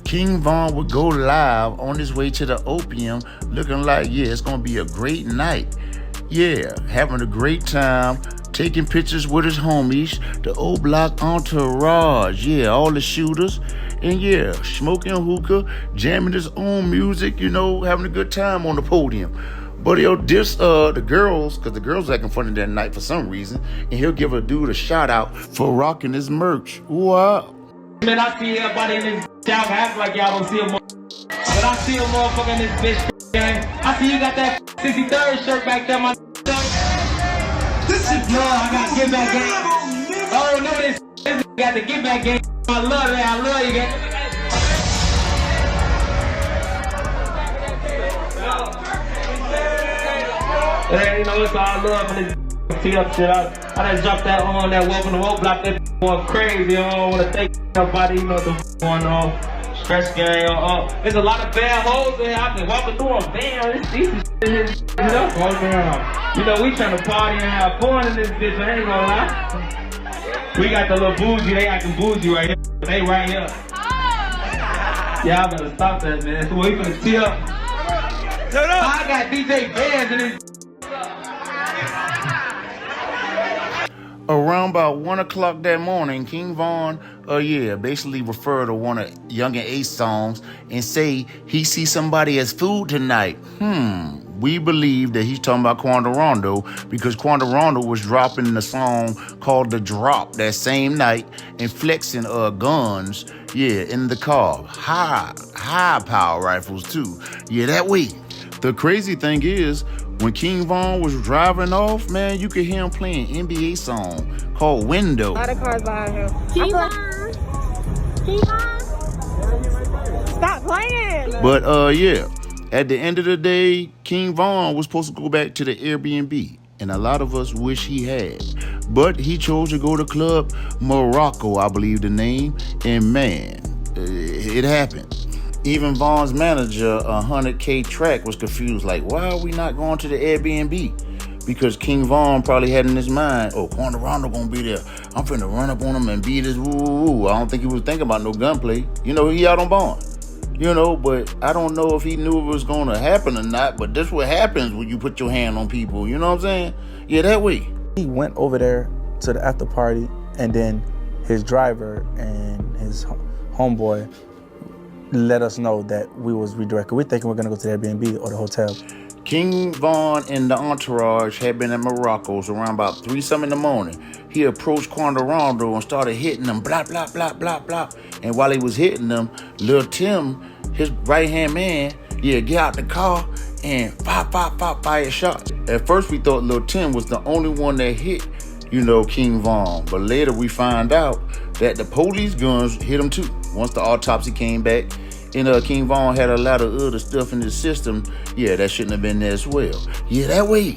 King Von would go live on his way to the Opium looking like, it's going to be a great night. Yeah, having a great time, taking pictures with his homies, the Oblock entourage, all the shooters, and smoking hookah, jamming his own music, having a good time on the podium. But he'll diss the girls, because the girls acting funny that night for some reason, and he'll give a dude a shout out for rocking his merch. Wow. Man, I see everybody in this y'all act like y'all don't see a motherfucker. But I see a motherfucker in this bitch gang. I see you got that 63rd shirt back there, my This is love. I got to get back game. Oh, no, this got to get back game. I love it. I love you, gang. Hey, it's all love in this tee up shit. I done dropped that on that welcome to Oblock. That going crazy. I don't want to thank nobody. The going on. Stress gang. There's a lot of bad hoes in here. I've been walking through them. Damn, this decent shit in here. Walking around. We trying to party and have fun in this bitch. I ain't gonna lie. We got the little bougie. They acting bougie right here. They right here. Yeah, I better stop that, man. So we finna tee up. I got DJ Bands in this. Around about 1 o'clock that morning, King Von, basically refer to one of Young and Ace songs and say he sees somebody as food tonight. We believe that he's talking about Quando Rondo because Quando Rondo was dropping the song called The Drop that same night and flexing guns, in the car. High power rifles too. That way. The crazy thing is, when King Von was driving off, man, you could hear him playing an NBA song called Window. A lot of cars behind him. King Von! Stop playing! But, at the end of the day, King Von was supposed to go back to the Airbnb, and a lot of us wish he had. But he chose to go to Club Morocco, I believe the name, and man, it happened. Even Von's manager, 100K Track, was confused, like, why are we not going to the Airbnb? Because King Von probably had in his mind, Quando Rondo gonna be there. I'm finna run up on him and beat his woo. I don't think he was thinking about no gunplay. He out on bond. But I don't know if he knew it was gonna happen or not, but that's what happens when you put your hand on people, you know what I'm saying? That way. He went over there to the after party, and then his driver and his homeboy let us know that we was redirected. We're thinking we're gonna go to the Airbnb or the hotel. King Von and the entourage had been at Morocco's around about 3-something in the morning. He approached Quando Rondo and started hitting them, blah, blah, blah, blah, blah. And while he was hitting them, Lil Tim, his right-hand man, get out the car and fire a shot. At first, we thought Lil Tim was the only one that hit, King Von. But later, we find out that the police guns hit him too. Once the autopsy came back, and King Von had a lot of other stuff in his system, that shouldn't have been there as well. That way.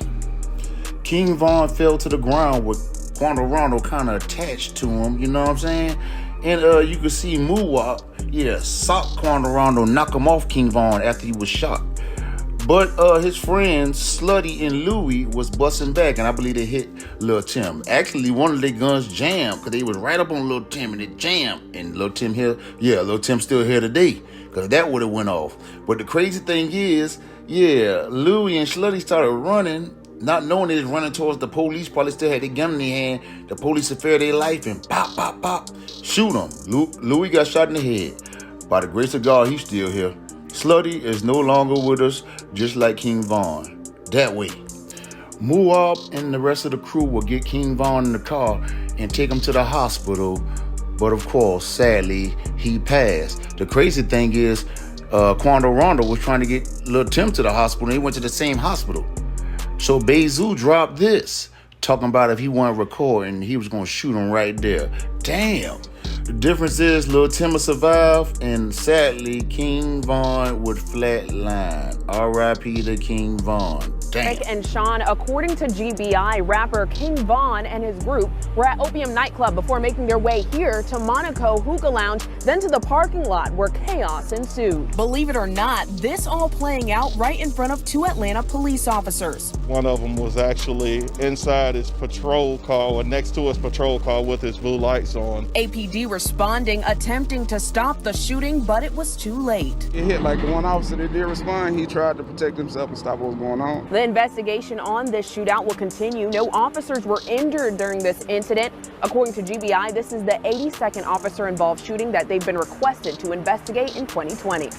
King Von fell to the ground with Quando Rondo kind of attached to him, you know what I'm saying? And you could see Muwop, sock Quando Rondo, knock him off King Von after he was shot. But his friends, Slutty and Louie, was busting back, and I believe they hit Lil Tim. Actually, one of their guns jammed, because they was right up on Lil Tim, and it jammed. And Lil Tim here, Lil Tim still here today, because that would have went off. But the crazy thing is, Louie and Slutty started running, not knowing they was running towards the police, probably still had their gun in their hand. The police feared their life, and pop, pop, pop, shoot him. Louie got shot in the head. By the grace of God, he's still here. Slutty is no longer with us, just like King Von. That way. Muwop and the rest of the crew will get King Von in the car and take him to the hospital. But of course, sadly, he passed. The crazy thing is, Quando Rondo was trying to get Lil Tim to the hospital, and he went to the same hospital. So Bezu dropped this, talking about if he wasn't recording, he was going to shoot him right there. Damn. The difference is Lil Tim will survive, and sadly, King Von would flatline. R.I.P. to King Von. Damn. Rick and Sean, according to GBI, rapper King Von and his group were at Opium nightclub before making their way here to Monaco Hookah Lounge, then to the parking lot where chaos ensued. Believe it or not, this all playing out right in front of 2 Atlanta police officers. One of them was actually inside his patrol car, or next to his patrol car with his blue lights on. APD responding, attempting to stop the shooting, but it was too late. It hit like the one officer that did respond. He tried to protect himself and stop what was going on. The investigation on this shootout will continue. No officers were injured during this incident. According to GBI, this is the 82nd officer-involved shooting that they've been requested to investigate in 2020.